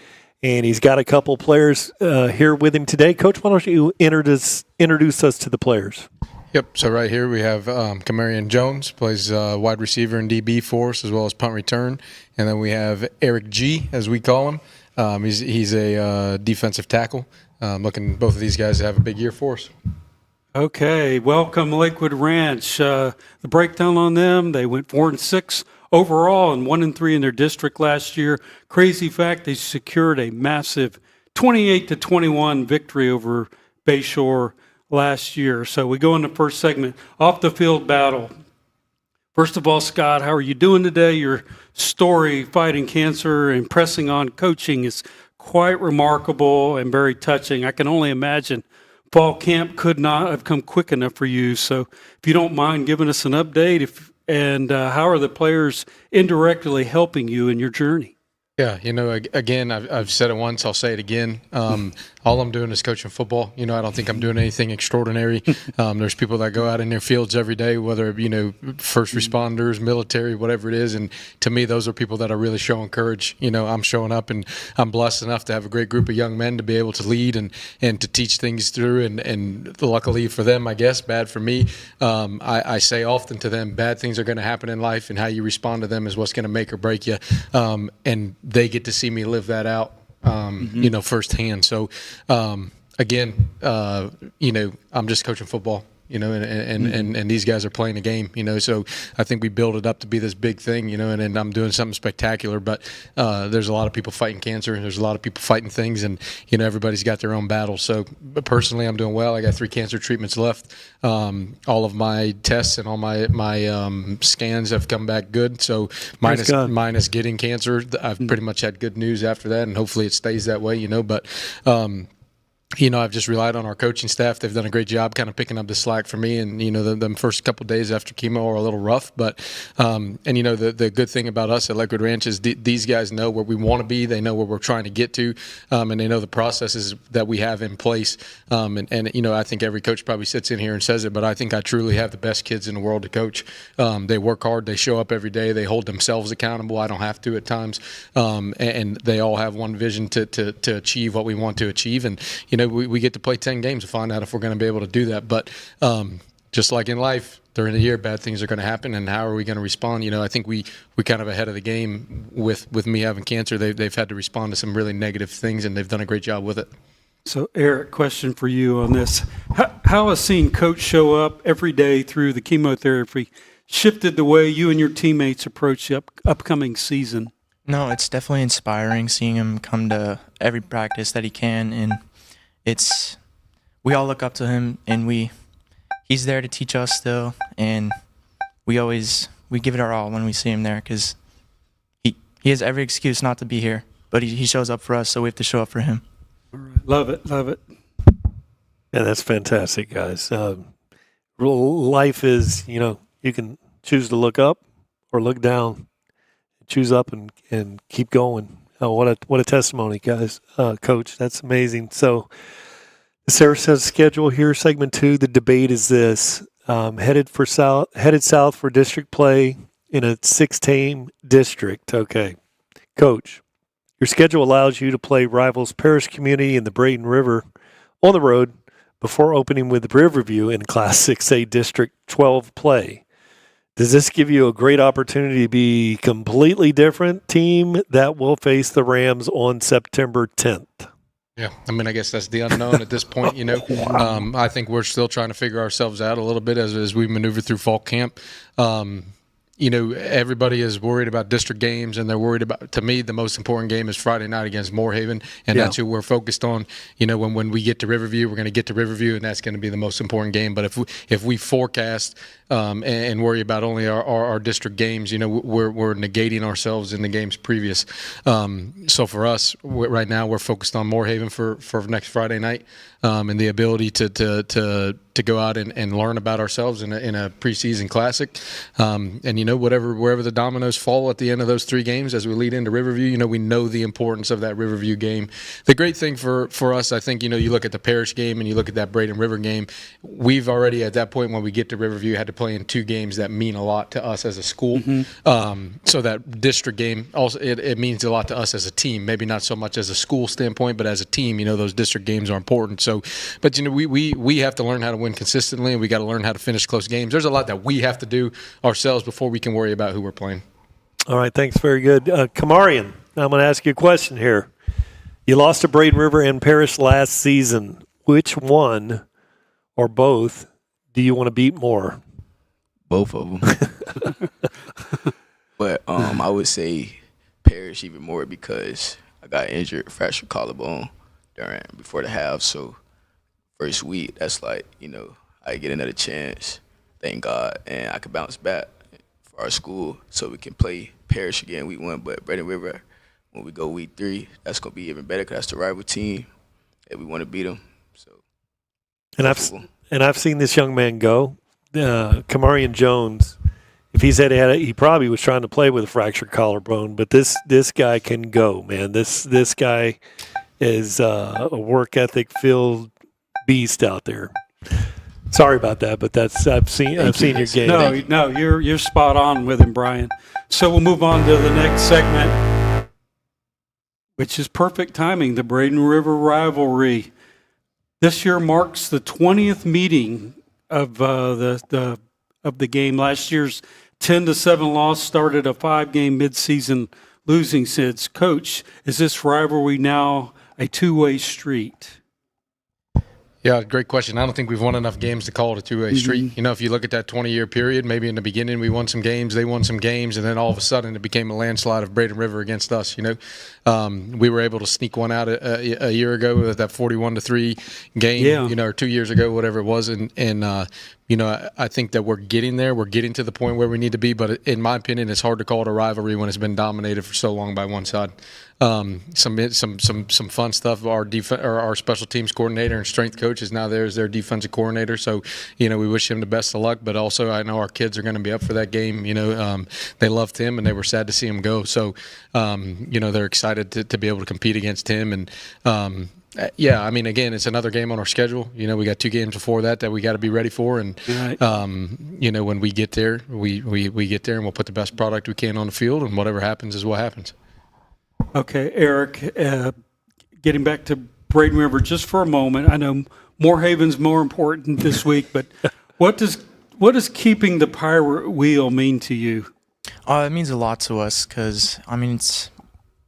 and he's got a couple players here with him today. Coach, why don't you introduce us to the players? Yep, so right here we have Camarion Jones, plays wide receiver and DB for us, as well as punt return. And then we have Eric G, as we call him. He's a defensive tackle. Looking both of these guys to have a big year for us. Okay, welcome Lakewood Ranch. The breakdown on them, they went 4-6 overall and 1-3 in their district last year. Crazy fact, they secured a massive 28-21 victory over Bayshore last year. So we go in the first segment, off the field battle. First of all, Scott, how are you doing today? Your story fighting cancer and pressing on coaching is quite remarkable and very touching. I can only imagine fall camp could not have come quick enough for you. So if you don't mind giving us an update, how are the players indirectly helping you in your journey? Yeah, again, I've said it once, I'll say it again. All I'm doing is coaching football. I don't think I'm doing anything extraordinary. There's people that go out in their fields every day, whether, first responders, military, whatever it is. And to me, those are people that are really showing courage. I'm showing up, and I'm blessed enough to have a great group of young men to be able to lead and to teach things through. And luckily for them, I guess, bad for me, I say often to them, bad things are going to happen in life, and how you respond to them is what's going to make or break you. And they get to see me live that out, firsthand. So, again, I'm just coaching football, and these guys are playing a game, so I think we build it up to be this big thing, and I'm doing something spectacular, but there's a lot of people fighting cancer. There's a lot of people fighting things, and, everybody's got their own battle. So but personally, I'm doing well. I got 3 cancer treatments left. All of my tests and all my scans have come back good. So minus getting cancer, I've pretty much had good news after that, and hopefully it stays that way, but I've just relied on our coaching staff. They've done a great job kind of picking up the slack for me. And, the first couple of days after chemo are a little rough. But, the good thing about us at Lakewood Ranch is these guys know where we want to be. They know where we're trying to get to. And they know the processes that we have in place. I think every coach probably sits in here and says it, but I think I truly have the best kids in the world to coach. They work hard. They show up every day. They hold themselves accountable. I don't have to at times. And they all have one vision to achieve what we want to achieve. And, we get to play 10 games to find out if we're going to be able to do that. But just like in life, during the year, bad things are going to happen, and how are we going to respond? I think we kind of ahead of the game with me having cancer. They've had to respond to some really negative things, and they've done a great job with it. So, Eric, question for you on this. How has seeing Coach show up every day through the chemotherapy shifted the way you and your teammates approach the upcoming season? No, it's definitely inspiring seeing him come to every practice that he can, and we all look up to him, and he's there to teach us still, and we give it our all when we see him there, because he has every excuse not to be here, but he shows up for us, so we have to show up for him. All right. Love it. Yeah, that's fantastic, guys. Life is, you can choose to look up or look down. Choose up and keep going. Oh, what a testimony, guys. Coach, that's amazing. So the Sarasota schedule here, segment 2, the debate is this. Headed south for district play in a 6-team district. Okay. Coach, your schedule allows you to play rivals Parish Community and the Braden River on the road before opening with Riverview in Class 6A District 12 play. Does this give you a great opportunity to be a completely different team that will face the Rams on September 10th? Yeah, I guess that's the unknown at this point, I think we're still trying to figure ourselves out a little bit as we maneuver through fall camp. Everybody is worried about district games, and they're worried about, to me, the most important game is Friday night against Moorhaven, and that's who we're focused on. When we get to Riverview, we're going to get to Riverview, and that's going to be the most important game. But if we forecast and worry about only our district games, we're negating ourselves in the games previous. So for us, right now, we're focused on Moorhaven for next Friday night, and the ability to go out and learn about ourselves in a preseason classic. And wherever the dominoes fall at the end of those 3 games as we lead into Riverview, we know the importance of that Riverview game. The great thing for us, I think, you look at the Parish game and you look at that Braden River game, we've already at that point when we get to Riverview had to play in 2 games that mean a lot to us as a school. So that district game also it means a lot to us as a team, maybe not so much as a school standpoint, but as a team, those district games are important. So, but we have to learn how to win consistently, and we got to learn how to finish close games. There's a lot that we have to do ourselves before we can worry about who we're playing. All right, thanks. Very good. Kamarian, I'm going to ask you a question here. You lost to Braden River and Parish last season. Which one or both do you want to beat more? Both of them. But I would say Parish even more because I got injured, fractured collarbone before the half. So first week, that's like, I get another chance, thank God, and I could bounce back for our school so we can play Parrish again week 1. But Bradenton River, when we go week 3, that's going to be even better because that's the rival team, and we want to beat them. So, and I've seen this young man go. Kamarian Jones, if he's he probably was trying to play with a fractured collarbone, but this guy can go, man. This guy is a work ethic filled beast out there. Sorry about that, but I've seen your game. No, you're spot on with him, Brian. So we'll move on to the next segment, which is perfect timing. The Bradenton River rivalry. This year marks the 20th meeting of the game. Last year's 10-7 loss started a 5-game midseason losing since. Coach, is this rivalry now a two-way street? Yeah, great question. I don't think we've won enough games to call it a two-way street. You know, if you look at that 20-year period, maybe in the beginning we won some games, they won some games, and then all of a sudden it became a landslide of Bradenton River against us. You know, we were able to sneak one out a year ago with that 41-3 game. Yeah. You know, or 2 years ago, whatever it was, and you know, I think that we're getting there. We're getting to the point where we need to be. But in my opinion, it's hard to call it a rivalry when it's been dominated for so long by one side. Some fun stuff. Our special teams coordinator and strength coach is now there as their defensive coordinator. So, you know, we wish him the best of luck. But also, I know our kids are going to be up for that game. You know, they loved him and they were sad to see him go. So, you know, they're excited to be able to compete against him. And yeah, I mean, again, it's another game on our schedule. You know, we got 2 games before that we got to be ready for. And, you know, when we get there, we get there and we'll put the best product we can on the field. And whatever happens is what happens. Okay, Eric, getting back to Bradenton River just for a moment. I know Moorhaven's more important this week, but what does keeping the pirate wheel mean to you? It means a lot to us because, I mean, it's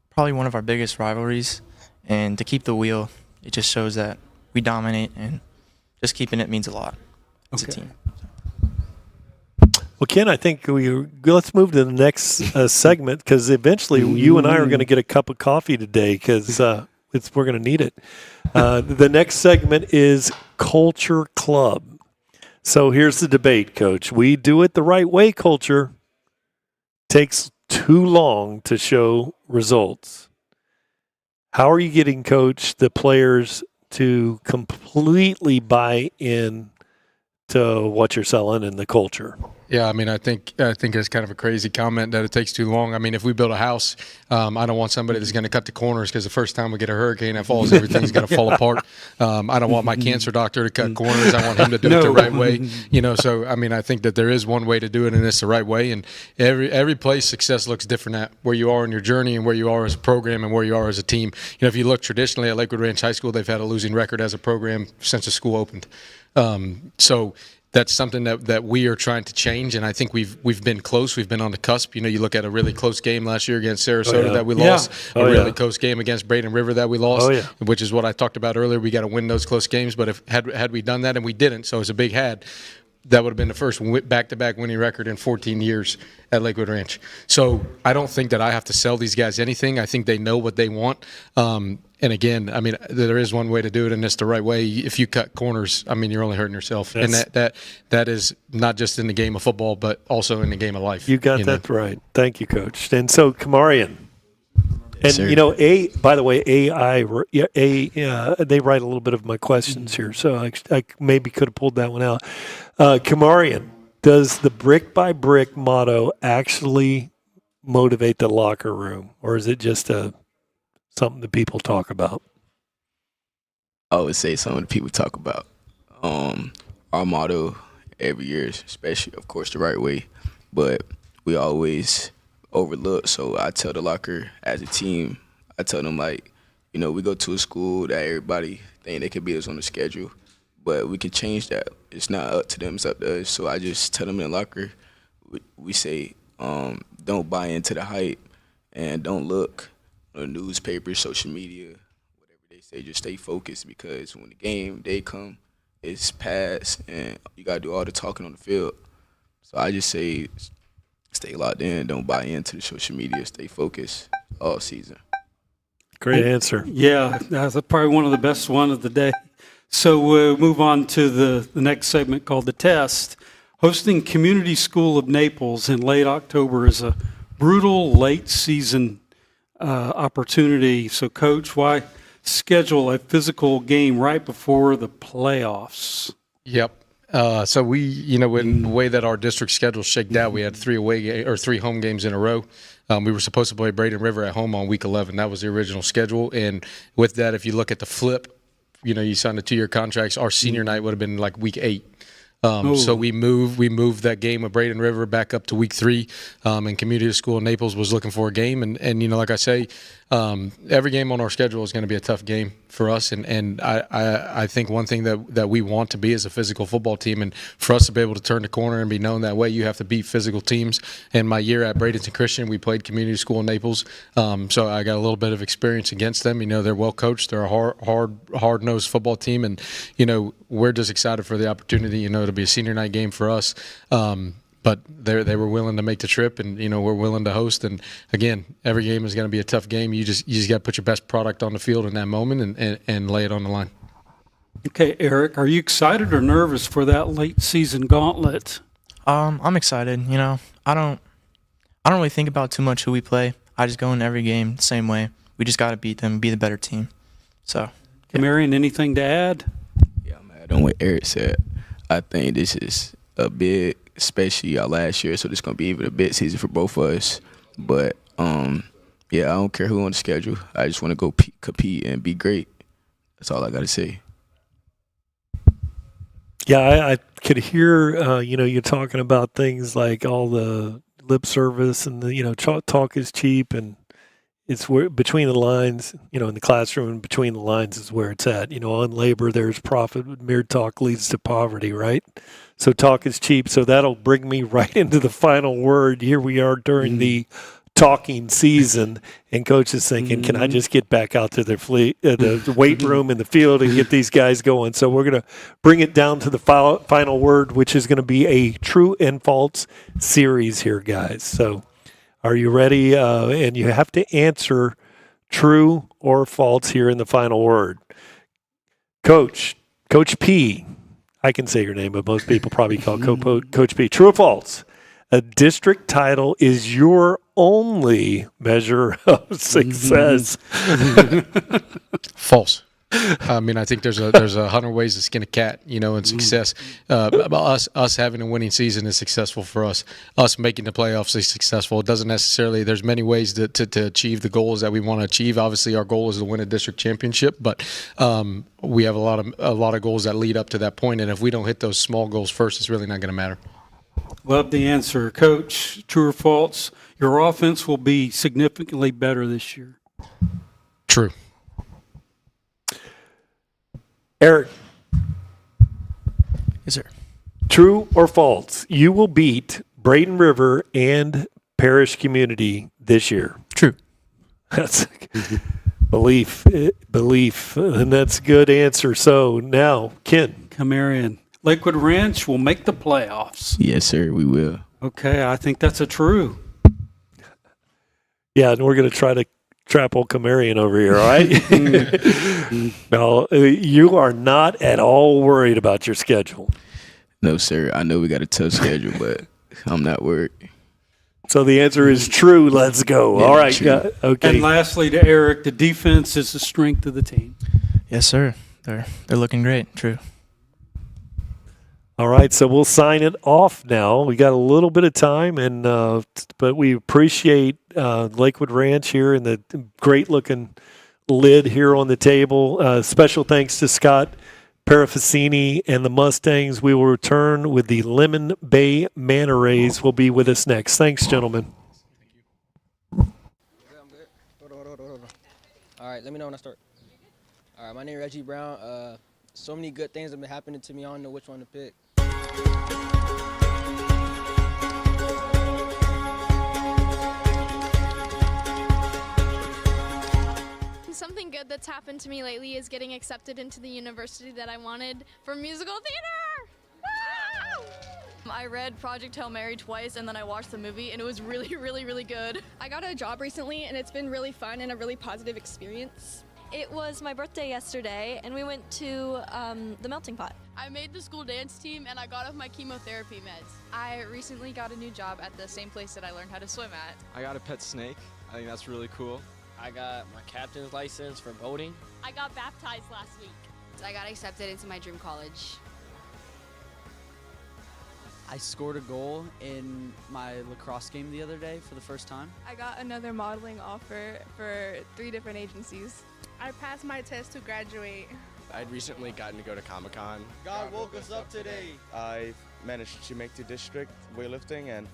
probably one of our biggest rivalries. And to keep the wheel, it just shows that we dominate, and just keeping it means a lot as a team. Well, Ken, I think let's move to the next segment because eventually you and I are going to get a cup of coffee today because we're going to need it. The next segment is Culture Club. So here's the debate, Coach. We do it the right way, culture. Takes too long to show results. How are you getting, Coach, the players to completely buy in to what you're selling and the culture? Yeah, I mean, I think it's kind of a crazy comment that it takes too long. I mean, if we build a house, I don't want somebody that's going to cut the corners because the first time we get a hurricane that falls, everything's going to fall apart. I don't want my cancer doctor to cut corners. I want him to do it the right way. You know, so I mean, I think that there is one way to do it, and it's the right way. And every place success looks different at where you are in your journey and where you are as a program and where you are as a team. You know, if you look traditionally at Lakewood Ranch High School, they've had a losing record as a program since the school opened. So that's something that we are trying to change, and I think we've been close. We've been on the cusp. You know, you look at a really close game last year against Sarasota that we lost, a really close game against Bradenton River that we lost, which is what I talked about earlier. We got to win those close games, but had we done that, and we didn't, so it's a big had, that would have been the first back-to-back winning record in 14 years at Lakewood Ranch. So I don't think that I have to sell these guys anything. I think they know what they want. And again, I mean, there is one way to do it, and it's the right way. If you cut corners, I mean, you're only hurting yourself. And that is not just in the game of football, but also in the game of life. You got that right. Thank you, Coach. And so, Kamarian. And, Sir. you know, by the way, they write a little bit of my questions here, so I maybe could have pulled that one out. Kamarian, does the brick by brick motto actually motivate the locker room, or is it just something that people talk about? I would say something that people talk about. Our motto every year, especially, of course, the right way, but we always overlook. So I tell the locker as a team, I tell them, like, you know, we go to a school that everybody think they could beat us on the schedule, but we can change that. It's not up to them, it's up to us. So I just tell them in the locker, we say, don't buy into the hype and don't look on the newspaper, social media, whatever they say, just stay focused, because when the game day come, it's past and you got to do all the talking on the field. So I just say, stay locked in, don't buy into the social media, stay focused all season. Great answer. Yeah, that's probably one of the best one of the day. So we'll move on to the next segment called The Test. Hosting Community School of Naples in late October is a brutal late season opportunity. So, Coach, why schedule a physical game right before the playoffs? Yep. So we, in the way that our district schedule shaked out, we had 3 home games in a row. We were supposed to play Braden River at home on week 11. That was the original schedule. And with that, if you look at the flip, you signed a 2-year contracts. Our senior night would have been like week 8. So we moved that game of Braden River back up to week 3, and Community School of Naples was looking for a game, and like I say, every game on our schedule is going to be a tough game for us, and I think one thing that we want to be is a physical football team, and for us to be able to turn the corner and be known that way, you have to beat physical teams. And my year at Bradenton Christian, we played Community School of Naples, so I got a little bit of experience against them. They're well coached, they're a hard-nosed football team, and we're just excited for the opportunity, to be a senior night game for us. But they were willing to make the trip, and we're willing to host. And again, every game is going to be a tough game. You just got to put your best product on the field in that moment and lay it on the line. Okay, Eric, are you excited or nervous for that late season gauntlet? I'm excited. I don't really think about too much who we play. I just go in every game the same way. We just got to beat them, be the better team. So, yeah. Marion, anything to add? Yeah, I'm add on what Eric said. I think this is a big, especially our last year, so this is going to be even a big season for both of us. But, yeah, I don't care who on the schedule. I just want to go compete and be great. That's all I got to say. Yeah, I could hear, you're talking about things like all the lip service and the, talk is cheap, and it's where between the lines, in the classroom and between the lines is where it's at. On labor, there's profit, but mere talk leads to poverty, right? So talk is cheap. So that'll bring me right into the final word. Here we are during the talking season, and Coach is thinking, can I just get back out to the weight room in the field and get these guys going? So we're going to bring it down to the final word, which is going to be a true and false series here, guys. So are you ready? And you have to answer true or false here in the final word. Coach P, I can say your name, but most people probably call Coach P. True or false? A district title is your only measure of success. False. I mean, I think there's 100 ways to skin a cat, and success. Us having a winning season is successful for us. Us making the playoffs is successful. It doesn't necessarily. There's many ways to achieve the goals that we want to achieve. Obviously, our goal is to win a district championship, but we have a lot of goals that lead up to that point. And if we don't hit those small goals first, it's really not going to matter. Love the answer, Coach. True or false? Your offense will be significantly better this year. True. Eric. Yes, sir. True or false? You will beat Braden River and Parish Community this year. True. That's belief, and that's a good answer. So now, Ken. Marion. Lakewood Ranch will make the playoffs. Yes, sir, we will. Okay, I think that's a true. Yeah, and we're going to try to trap old Camarian over here, all right? No, you are not at all worried about your schedule. No, sir. I know we got a tough schedule, but I'm not worried. So the answer is true. Let's go. Yeah, all right. Okay. And lastly, to Eric, the defense is the strength of the team. Yes, sir. They're looking great. True. All right, so we'll sign it off now. We got a little bit of time, but we appreciate Lakewood Ranch here and the great-looking lid here on the table. Special thanks to Scott Parafacini and the Mustangs. We will return with the Lemon Bay Manta Rays. Will be with us next. Thanks, gentlemen. Hold on. All right, let me know when I start. All right, my name is Reggie Brown. So many good things have been happening to me. I don't know which one to pick. Something good that's happened to me lately is getting accepted into the university that I wanted for musical theater. Woo! I read Project Hail Mary twice and then I watched the movie and it was really, really, really good. I got a job recently and it's been really fun and a really positive experience. It was my birthday yesterday, and we went to the melting pot. I made the school dance team, and I got off my chemotherapy meds. I recently got a new job at the same place that I learned how to swim at. I got a pet snake. I think that's really cool. I got my captain's license for boating. I got baptized last week. I got accepted into my dream college. I scored a goal in my lacrosse game the other day for the first time. I got another modeling offer for 3 different agencies. I passed my test to graduate. I'd recently gotten to go to Comic-Con. God woke us up today. I've managed to make the district weightlifting, and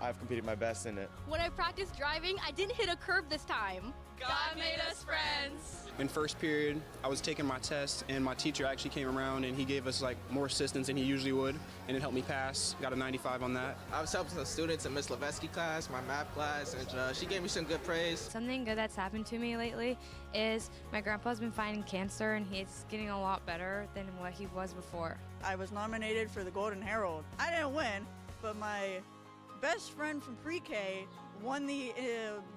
I've competed my best in it. When I practiced driving, I didn't hit a curb this time. God made us friends. In first period, I was taking my test, and my teacher actually came around and he gave us like more assistance than he usually would, and it helped me pass. Got a 95 on that. I was helping some students in Miss Levesky class, my math class, and she gave me some good praise. Something good that's happened to me lately is my grandpa's been fighting cancer, and he's getting a lot better than what he was before. I was nominated for the Golden Herald. I didn't win, but my best friend from pre-K won the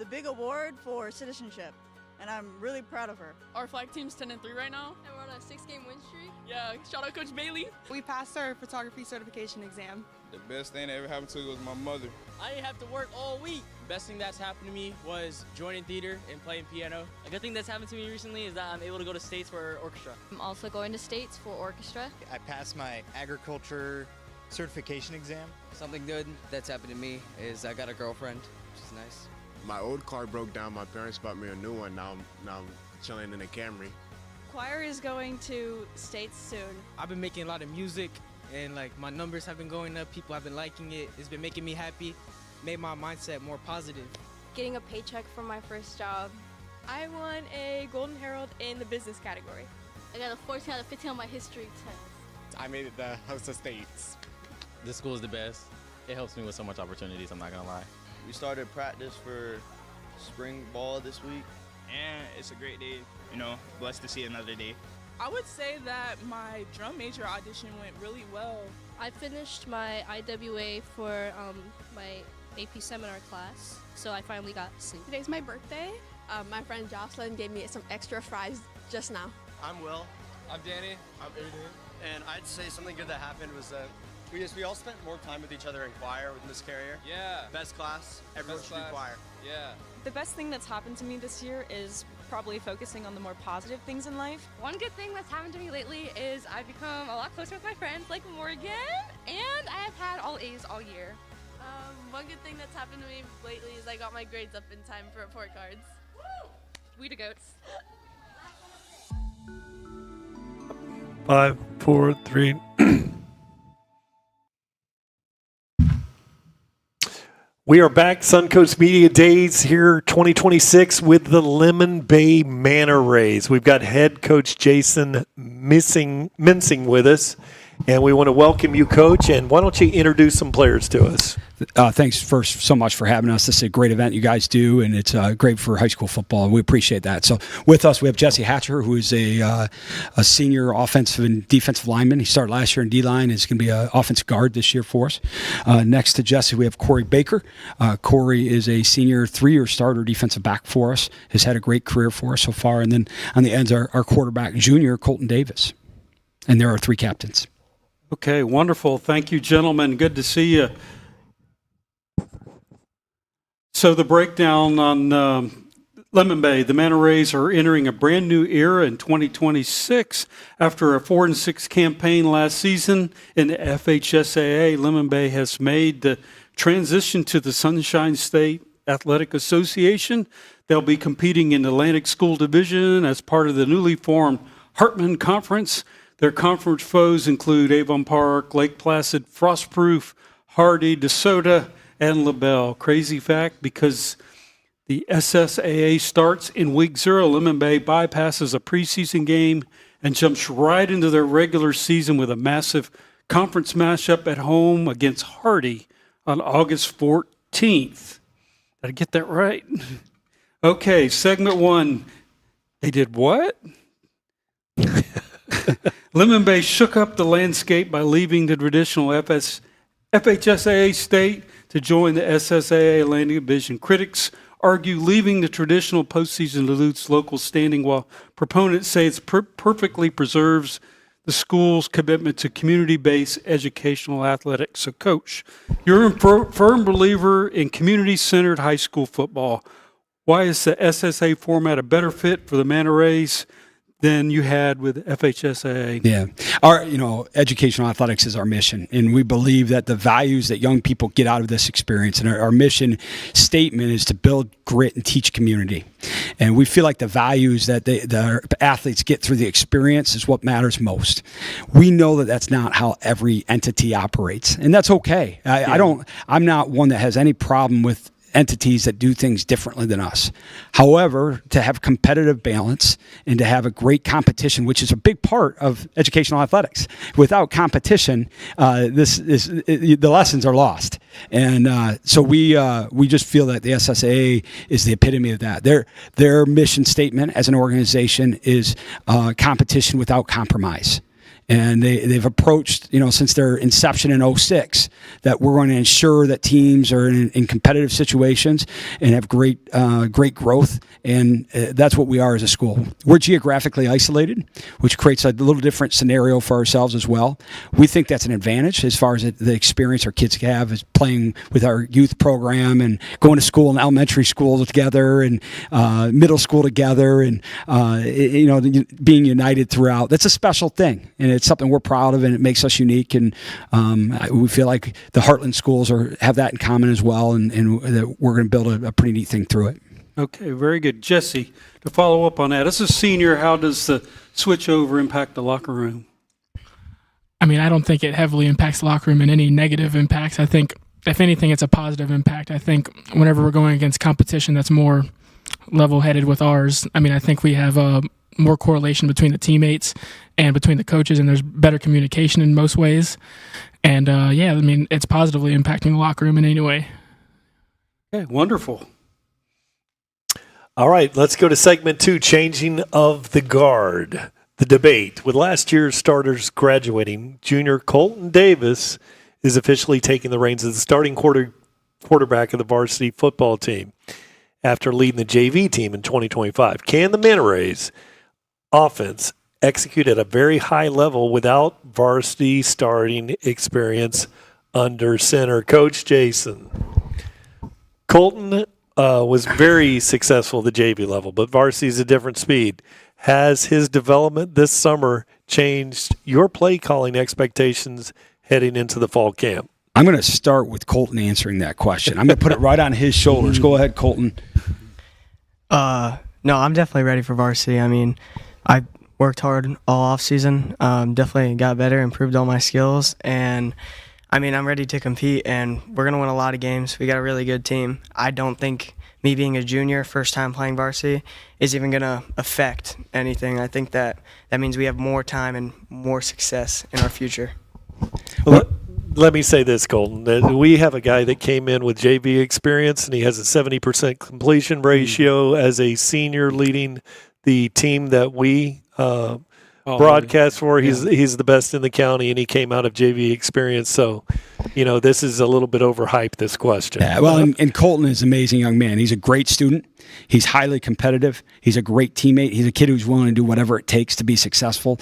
big award for citizenship, and I'm really proud of her. Our flag team's 10-3 right now. And we're on a 6-game win streak. Yeah, shout out Coach Bailey. We passed our photography certification exam. The best thing that ever happened to me was my mother. I didn't have to work all week. Best thing that's happened to me was joining theater and playing piano. A good thing that's happened to me recently is that I'm able to go to States for orchestra. I'm also going to States for orchestra. I passed my agriculture certification exam. Something good that's happened to me is I got a girlfriend, which is nice. My old car broke down. My parents bought me a new one. Now I'm chilling in a Camry. Choir is going to States soon. I've been making a lot of music, and like my numbers have been going up. People have been liking it. It's been making me happy. Made my mindset more positive. Getting a paycheck from my first job. I won a Golden Herald in the business category. I got a 14 out of 15 on my history test. I made it the House of States. This school is the best. It helps me with so much opportunities, I'm not gonna lie. We started practice for spring ball this week. And it's a great day, blessed to see another day. I would say that my drum major audition went really well. I finished my IWA for my AP seminar class, so I finally got C. Today's my birthday. My friend Jocelyn gave me some extra fries just now. I'm Will. I'm Danny. I'm Aiden. And I'd say something good that happened was that we all spent more time with each other in choir with Miss Carrier. Yeah. Best class. Everyone should do choir. Yeah. The best thing that's happened to me this year is probably focusing on the more positive things in life. One good thing that's happened to me lately is I've become a lot closer with my friends like Morgan, and I have had all A's all year. One good thing that's happened to me lately is I got my grades up in time for report cards. Woo! We the goats. 5, 4, 3. We are back, Suncoast Media Days here 2026 with the Lemon Bay Manta Rays. We've got head coach Jason Mincing with us, and we want to welcome you, Coach, and why don't you introduce some players to us? Thanks first so much for having us. This is a great event you guys do, and it's great for high school football, and we appreciate that. So with us, we have Jesse Hatcher, who is a senior offensive and defensive lineman. He started last year in D-line. He's going to be an offensive guard this year for us. Next to Jesse, we have Corey Baker. Corey is a senior 3-year starter defensive back for us. Has had a great career for us so far. And then on the ends, our quarterback, junior Colton Davis. And there are 3 captains. Okay, wonderful. Thank you, gentlemen. Good to see you. So the breakdown on Lemon Bay, the Manta Rays are entering a brand new era in 2026. After a 4-6 campaign last season in the FHSAA, Lemon Bay has made the transition to the Sunshine State Athletic Association. They'll be competing in the Atlantic School Division as part of the newly formed Hartman Conference. Their conference foes include Avon Park, Lake Placid, Frostproof, Hardy, DeSoto, and LaBelle. Crazy fact, because the SSAA starts in week 0, Lemon Bay bypasses a preseason game and jumps right into their regular season with a massive conference matchup at home against Hardy on August 14th. Did I get that right? Okay, segment 1. They did what? Lemon Bay shook up the landscape by leaving the traditional FHSAA state to join the SSAA Atlantic Division. Critics argue leaving the traditional postseason dilutes local standing, while proponents say it perfectly preserves the school's commitment to community-based educational athletics. So, Coach, you're a firm believer in community-centered high school football. Why is the SSA format a better fit for the Manta Rays than you had with FHSAA? Yeah. Our, educational athletics is our mission, and we believe that the values that young people get out of this experience, and our mission statement is to build grit and teach community. And we feel like the values that the athletes get through the experience is what matters most. We know that that's not how every entity operates, and that's okay. I'm not one that has any problem with entities that do things differently than us. However, to have competitive balance and to have a great competition, which is a big part of educational athletics. Without competition, the lessons are lost. And so we just feel that the SSAA is the epitome of that. Their mission statement as an organization is competition without compromise. And they've approached, since their inception in 2006, that we're going to ensure that teams are in competitive situations and have great growth. And that's what we are as a school. We're geographically isolated, which creates a little different scenario for ourselves as well. We think that's an advantage as far as the experience our kids have is playing with our youth program and going to school in elementary school together and middle school together and, being united throughout. That's a special thing. And it's something we're proud of, and it makes us unique. And we feel like the Heartland schools have that in common as well, and that we're going to build a pretty neat thing through it. Okay, very good. Jesse, to follow up on that, as a senior, how does the switch over impact the locker room? I mean, I don't think it heavily impacts the locker room in any negative impacts. I think, if anything, it's a positive impact. I think whenever we're going against competition that's more level-headed with ours, I think we have more correlation between the teammates and between the coaches, and there's better communication in most ways. And it's positively impacting the locker room in any way. Okay, wonderful. All right, let's go to segment 2, changing of the guard. The debate. With last year's starters graduating, junior Colton Davis is officially taking the reins as the starting quarterback of the varsity football team after leading the JV team in 2025. Can the Manta Rays offense execute at a very high level without varsity starting experience under center Coach Jason? Colton was very successful at the JV level, but varsity is a different speed. Has his development this summer changed your play calling expectations heading into the fall camp? I'm going to start with Colton answering that question. I'm going to put it right on his shoulders. Go ahead, Colton. No, I'm definitely ready for varsity. I worked hard all offseason, definitely got better, improved all my skills, and I'm ready to compete, and we're going to win a lot of games. We got a really good team. I don't think me being a junior, first time playing varsity, is even going to affect anything. I think that means we have more time and more success in our future. Well, let me say this, Colton. We have a guy that came in with JV experience, and he has a 70% completion ratio as a senior leading the team that we broadcast for. He's the best in the county, and he came out of JV experience. So, this is a little bit overhyped, this question. Yeah, well, and Colton is an amazing young man. He's a great student. He's highly competitive. He's a great teammate. He's a kid who's willing to do whatever it takes to be successful.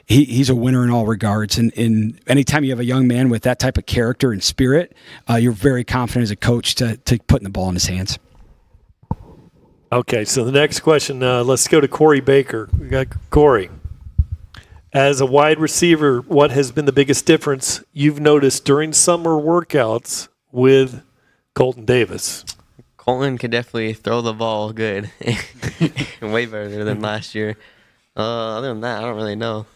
He's a winner in all regards. And anytime you have a young man with that type of character and spirit, you're very confident as a coach to putting the ball in his hands. Okay, so the next question, let's go to Corey Baker. We got Corey. As a wide receiver, what has been the biggest difference you've noticed during summer workouts with Colton Davis? Colton could definitely throw the ball good, way better than last year. Other than that, I don't really know.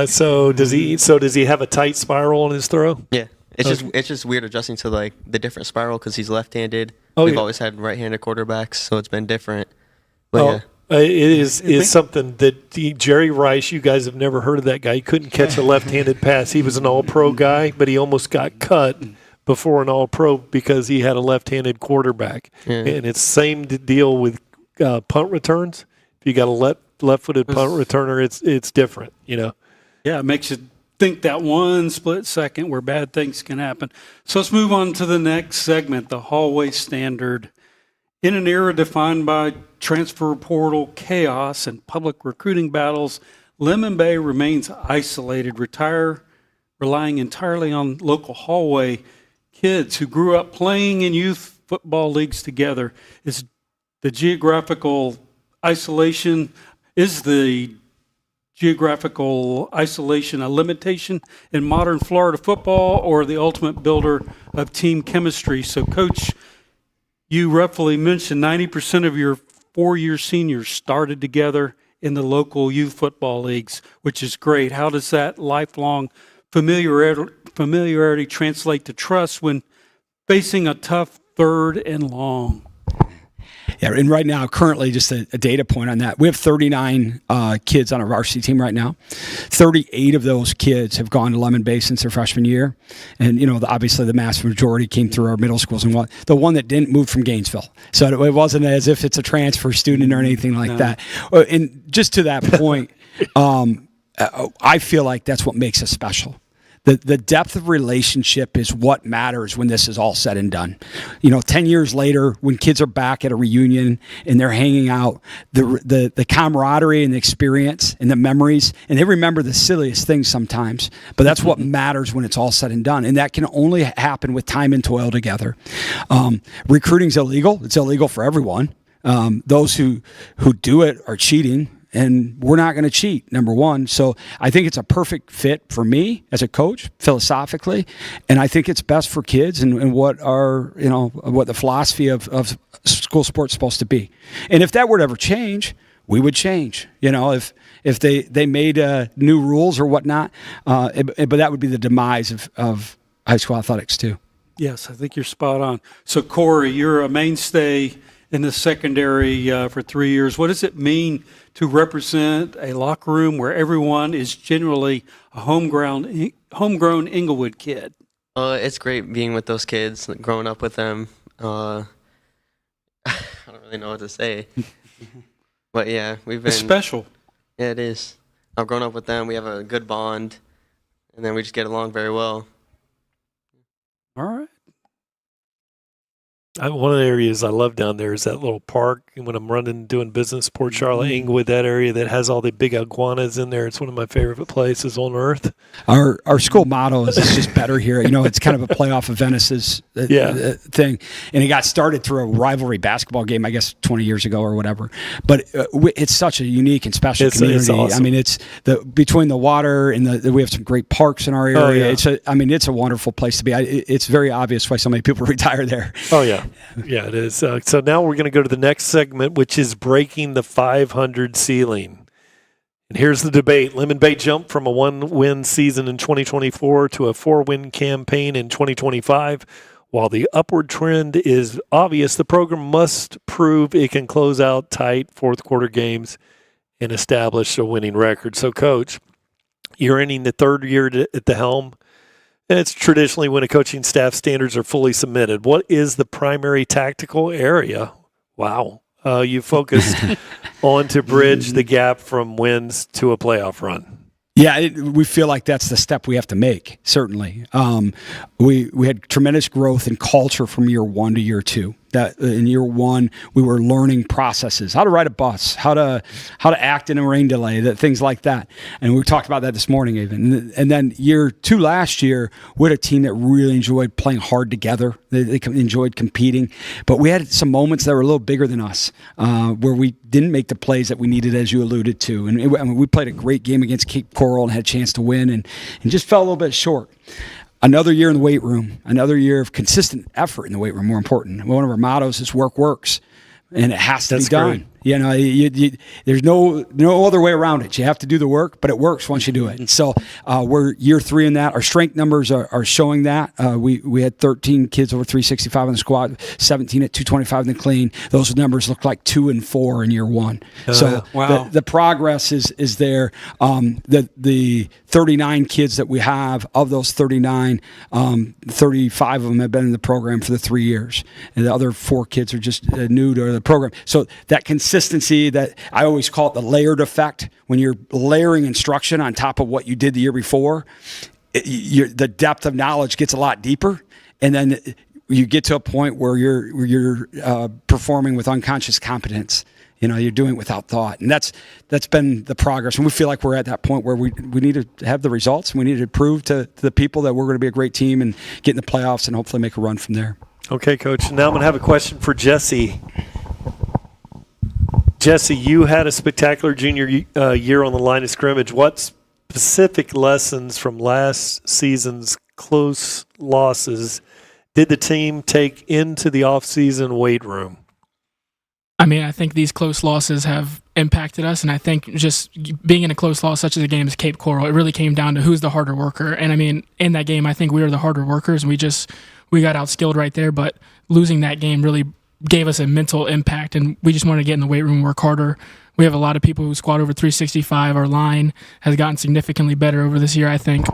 So does he have a tight spiral in his throw? Yeah, it's just weird adjusting to the different spiral because he's left-handed. Oh, We've yeah. always had right-handed quarterbacks, so it's been different. But it is something that Jerry Rice, you guys have never heard of that guy. He couldn't catch a left-handed pass. He was an all-pro guy, but he almost got cut before an all-pro because he had a left-handed quarterback. Yeah. And it's the same deal with punt returns. If you got a left-footed punt returner, it's different, Yeah, it makes it think that one split second where bad things can happen. So let's move on to the next segment, the hallway standard. In an era defined by transfer portal chaos and public recruiting battles, Lemon Bay remains isolated, relying entirely on local hallway kids who grew up playing in youth football leagues together. Is the geographical isolation a limitation in modern Florida football or the ultimate builder of team chemistry? So, Coach, you roughly mentioned 90% of your four-year seniors started together in the local youth football leagues, which is great. How does that lifelong familiarity translate to trust when facing a tough third and long? Yeah, and right now, currently, just a data point on that, we have 39 kids on our varsity team right now. 38 of those kids have gone to Lemon Bay since their freshman year. And, obviously the mass majority came through our middle schools. And the one that didn't move from Gainesville. So it wasn't as if it's a transfer student or anything like that. And just to that point, I feel like that's what makes us special. The depth of relationship is what matters when this is all said and done. 10 years later, when kids are back at a reunion and they're hanging out, the camaraderie and the experience and the memories, and they remember the silliest things sometimes, but that's what matters when it's all said and done. And that can only happen with time and toil together. Recruiting's illegal. It's illegal for everyone. Those who do it are cheating. And we're not going to cheat, number one. So I think it's a perfect fit for me as a coach, philosophically, and I think it's best for kids and what the philosophy of school sports is supposed to be. And if that were to ever change, we would change. If they made new rules or whatnot, but that would be the demise of high school athletics too. Yes, I think you're spot on. So Corey, you're a mainstay in the secondary for 3 years. What does it mean to represent a locker room where everyone is generally a homegrown Inglewood kid? It's great being with those kids, growing up with them. I don't really know what to say. But yeah, It's special. Yeah, it is. I've grown up with them. We have a good bond, and then we just get along very well. All right. One of the areas I love down there is that little park. And when I'm doing business, Port Charlotte, Inglewood, that area that has all the big iguanas in there, it's one of my favorite places on earth. Our school motto is "It's just better here." It's kind of a playoff of Venice's thing, and it got started through a rivalry basketball game, I guess 20 years ago or whatever. But it's such a unique and special community. It's awesome. I mean, it's between the water and we have some great parks in our area. Oh, yeah. It's a wonderful place to be. It's very obvious why so many people retire there. Oh yeah. Yeah, it is. So now we're going to go to the next segment, which is breaking the 500 ceiling. And here's the debate. Lemon Bay jumped from a 1-win season in 2024 to a 4-win campaign in 2025. While the upward trend is obvious, the program must prove it can close out tight fourth quarter games and establish a winning record. So, Coach, you're ending the third year at the helm. And it's traditionally when a coaching staff standards are fully submitted. What is the primary tactical area? Wow. You focused on to bridge the gap from wins to a playoff run. Yeah, we feel like that's the step we have to make, certainly. We had tremendous growth in culture from year one to year two. That in year one, we were learning processes, how to ride a bus, how to act in a rain delay, things like that. And we talked about that this morning even. And then year two last year, we had a team that really enjoyed playing hard together. They enjoyed competing. But we had some moments that were a little bigger than us where we didn't make the plays that we needed, as you alluded to. And we played a great game against Cape Coral and had a chance to win and just fell a little bit short. Another year in the weight room, another year of consistent effort in the weight room, more important. One of our mottos is work works, and it has to be done. Great. There's no other way around it. You have to do the work, but it works once you do it. So we're year three in that. Our strength numbers are showing that. We had 13 kids over 365 in the squad, 17 at 225 in the clean. Those numbers look like 2 and 4 in year one. So wow. the progress is there. The 39 kids that we have, of those 39, 35 of them have been in the program for the 3 years. And the other 4 kids are just new to the program. So that consistency consistency that I always call it the layered effect. When you're layering instruction on top of what you did the year before, the depth of knowledge gets a lot deeper, and then you get to a point where you're performing with unconscious competence. You're doing it without thought, and that's been the progress. And we feel like we're at that point where we need to have the results, and we need to prove to the people that we're going to be a great team and get in the playoffs and hopefully make a run from there. Okay, Coach. Now I'm going to have a question for Jesse. Jesse, you had a spectacular junior year on the line of scrimmage. What specific lessons from last season's close losses did the team take into the offseason weight room? I mean, I think these close losses have impacted us, and I think just being in a close loss such as a game as Cape Coral, it really came down to who's the harder worker. And I mean, in that game, I think we were the harder workers, and we got outskilled right there, but losing that game really gave us a mental impact, and we just wanted to get in the weight room and work harder. We have a lot of people who squat over 365. Our line has gotten significantly better over this year, I think,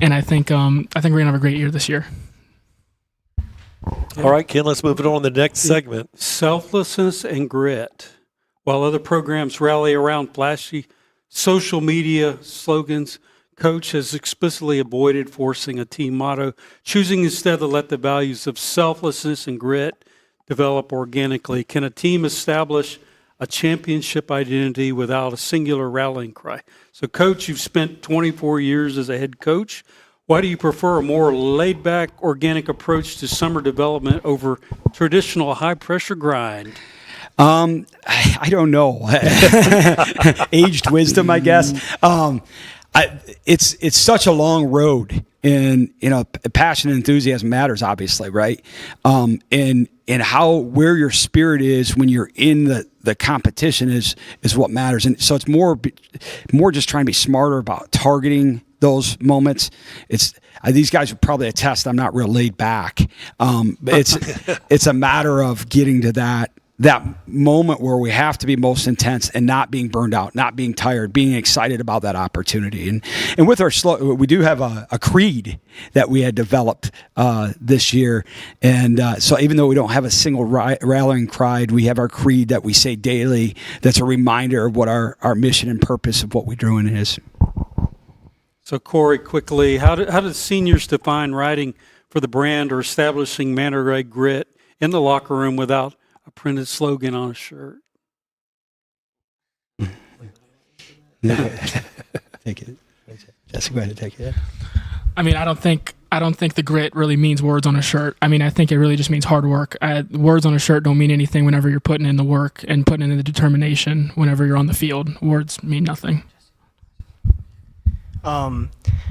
and I think we're going to have a great year this year. All right, Ken, let's move it on to the next segment. Selflessness and grit. While other programs rally around flashy social media slogans, Coach has explicitly avoided forcing a team motto, choosing instead to let the values of selflessness and grit develop organically. Can a team establish a championship identity without a singular rallying cry? So, Coach, you've spent 24 years as a head coach. Why do you prefer a more laid-back, organic approach to summer development over traditional high-pressure grind? I don't know. Aged wisdom, I guess. It's such a long road, and passion and enthusiasm matters, obviously, right? And where your spirit is when you're in the competition is what matters. And so it's more just trying to be smarter about targeting those moments. These guys would probably attest I'm not real laid back. It's a matter of getting to that moment where we have to be most intense and not being burned out, not being tired, being excited about that opportunity. And with our we do have a creed that we had developed this year. And so even though we don't have a single rallying cry, we have our creed that we say daily. That's a reminder of what our mission and purpose of what we're doing is. So, Corey, quickly, how do seniors define riding for the brand or establishing Manatee grit in the locker room without a printed slogan on a shirt? Take it. Jesse, go ahead and take it. I mean, I don't think the grit really means words on a shirt. I mean, I think it really just means hard work. Words on a shirt don't mean anything whenever you're putting in the work and putting in the determination whenever you're on the field. Words mean nothing.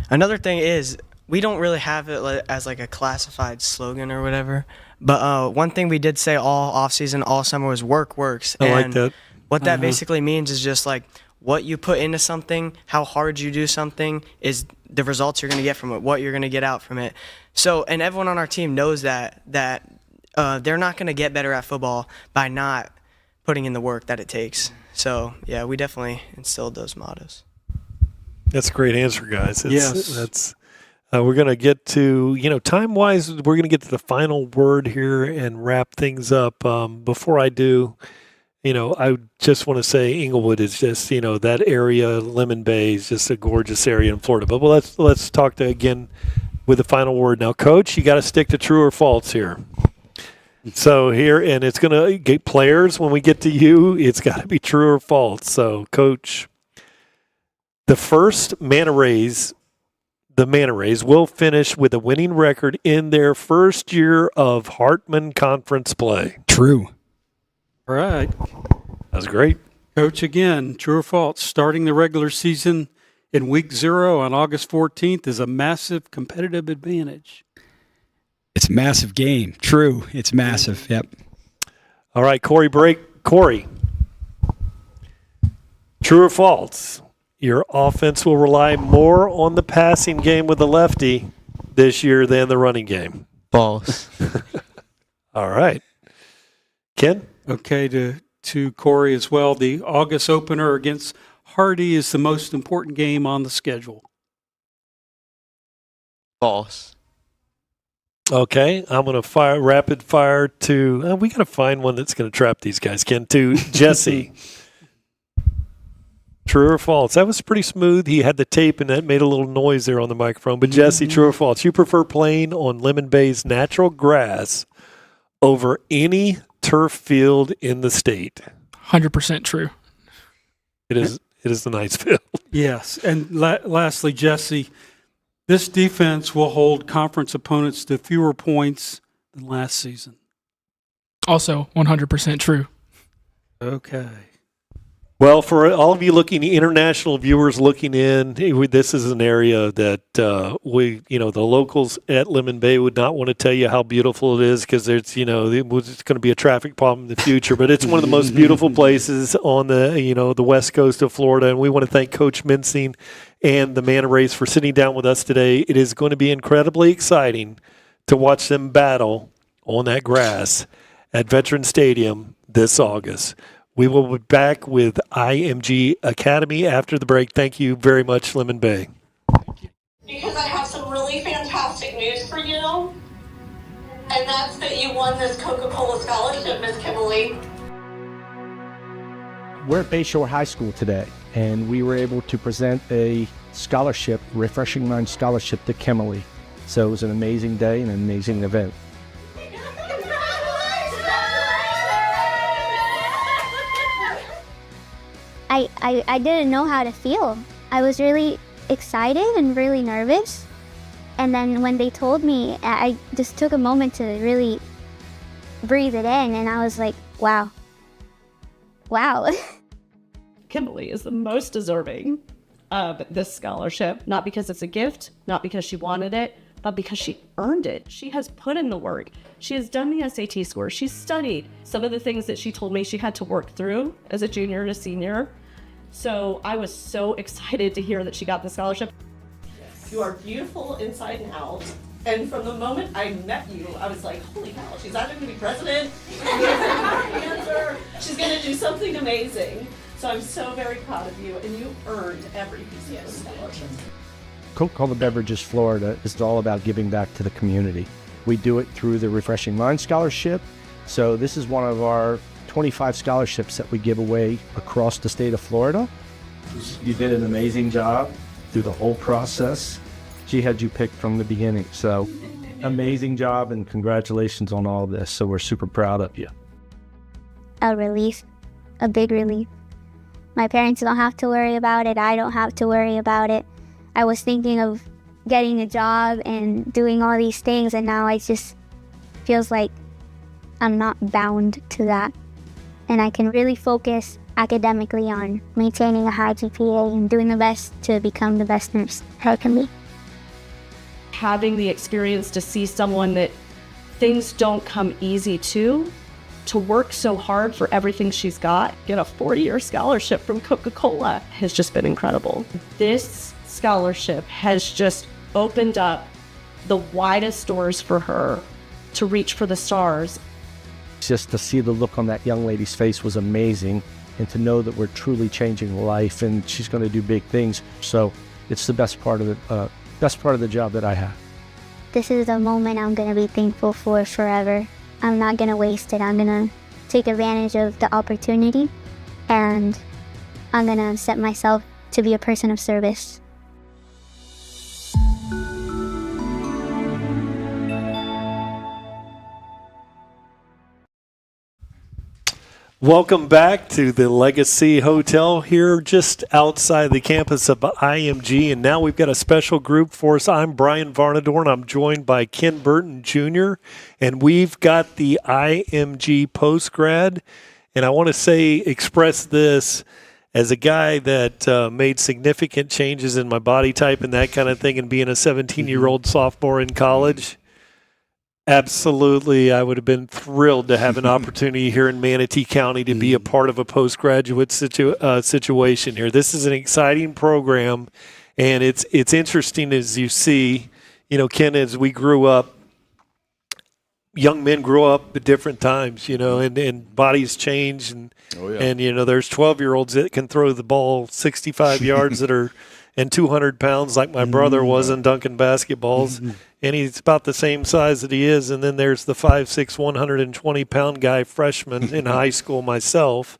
Another thing is we don't really have it as like a classified slogan or whatever. But one thing we did say all offseason, all summer was work works. I like that. What that basically means is just like what you put into something, how hard you do something is the results you're going to get from it, what you're going to get out from it. So, and everyone on our team knows that they're not going to get better at football by not putting in the work that it takes. So, yeah, we definitely instilled those mottos. That's a great answer, guys. Yes. We're going to get to, time-wise, we're going to get to the final word here and wrap things up. Before I do, I just want to say Inglewood is just, that area, Lemon Bay is just a gorgeous area in Florida. But let's talk again with the final word. Now, Coach, you got to stick to true or false here. So here, and it's going to get players, when we get to you, it's got to be true or false. So, Coach, the first Manta Rays will finish with a winning record in their first year of Hartman Conference play. True. All right. That's great. Coach, again, true or false, starting the regular season in week 0 on August 14th is a massive competitive advantage. It's a massive game. True. It's massive. Yep. All right, Corey, Corey, true or false? Your offense will rely more on the passing game with the lefty this year than the running game. False. All right. Ken? Okay, to Corey as well. The August opener against Hardy is the most important game on the schedule. False. Okay, I'm going to fire rapid fire to. We got to find one that's going to trap these guys. Ken, to Jesse. True or false? That was pretty smooth. He had the tape, and that made a little noise there on the microphone. But Jesse, true or false? You prefer playing on Lemon Bay's natural grass over any turf field in the state? 100% true. It is. It is the nice field. Yes, and lastly, Jesse, this defense will hold conference opponents to fewer points than last season. Also 100% true. Okay. Well, for all of you international viewers looking in, this is an area that the locals at Lemon Bay would not want to tell you how beautiful it is because there's, it's going to be a traffic problem in the future. But it's one of the most beautiful places on the west coast of Florida. And we want to thank Coach Mincing and the Manta Rays for sitting down with us today. It is going to be incredibly exciting to watch them battle on that grass at Veteran Stadium this August. We will be back with IMG Academy after the break. Thank you very much, Lemon Bay. Because I have some really fantastic news for you, and that's that you won this Coca-Cola scholarship, Miss Kimberly. We're at Bayshore High School today, and we were able to present a scholarship, Refreshing Mind Scholarship to Kimberly. So it was an amazing day and an amazing event. I didn't know how to feel. I was really excited and really nervous. And then when they told me, I just took a moment to really breathe it in, and I was like, wow. Wow. Kimberly is the most deserving of this scholarship, not because it's a gift, not because she wanted it, but because she earned it. She has put in the work. She has done the SAT score. She's studied some of the things that she told me she had to work through as a junior and a senior. So I was so excited to hear that she got the scholarship. You are beautiful inside and out. And from the moment I met you, I was like, holy cow, she's either going to be president, she's going to do something amazing. So I'm so very proud of you, and you earned every piece of this scholarship. Coca-Cola Beverages Florida is all about giving back to the community. We do it through the Refreshing Mind Scholarship. So this is one of our 25 scholarships that we give away across the state of Florida. You did an amazing job through the whole process. She had you picked from the beginning. So amazing job, and congratulations on all of this. So we're super proud of you. A relief, a big relief. My parents don't have to worry about it. I don't have to worry about it. I was thinking of getting a job and doing all these things, and now it just feels like I'm not bound to that. And I can really focus academically on maintaining a high GPA and doing the best to become the best nurse I can be. Having the experience to see someone that things don't come easy to work so hard for everything she's got, get a 4-year scholarship from Coca-Cola has just been incredible. This scholarship has just opened up the widest doors for her to reach for the stars. Just to see the look on that young lady's face was amazing, and to know that we're truly changing life and she's going to do big things. So it's the best part of the job that I have. This is a moment I'm going to be thankful for forever. I'm not going to waste it. I'm going to take advantage of the opportunity, and I'm going to set myself to be a person of service. Welcome back to the Legacy Hotel here just outside the campus of IMG. And now we've got a special group for us. I'm Brian Varnadorn. I'm joined by Ken Burton Jr. And we've got the IMG postgrad. And I want to express this as a guy that made significant changes in my body type and that kind of thing, and being a 17-year-old sophomore in college. Absolutely, I would have been thrilled to have an opportunity here in Manatee County to be a part of a postgraduate situation here. This is an exciting program, and it's interesting as you see, Ken, as we grew up, young men grow up at different times, and bodies change, and there's 12-year-olds that can throw the ball 65 yards that are and 200 pounds like my brother was in dunking basketballs. And he's about the same size that he is. And then there's the 5'6", 120-pound guy, freshman in high school myself.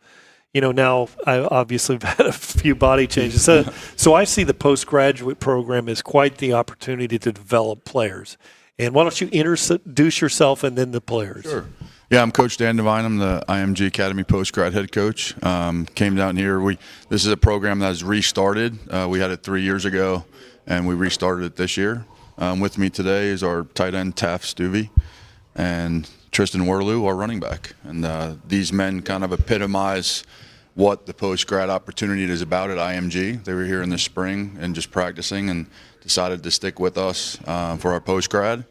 Now I obviously have had a few body changes. So I see the postgraduate program as quite the opportunity to develop players. And why don't you introduce yourself and then the players? Sure. Yeah, I'm Coach Dan Devine. I'm the IMG Academy postgrad head coach. Came down here. This is a program that has restarted. We had it 3 years ago, and we restarted it this year. With me today is our tight end, Taff Stuvey, and Tristan Werlew, our running back. And these men kind of epitomize what the post-grad opportunity is about at IMG. They were here in the spring and just practicing and decided to stick with us for our post-grad.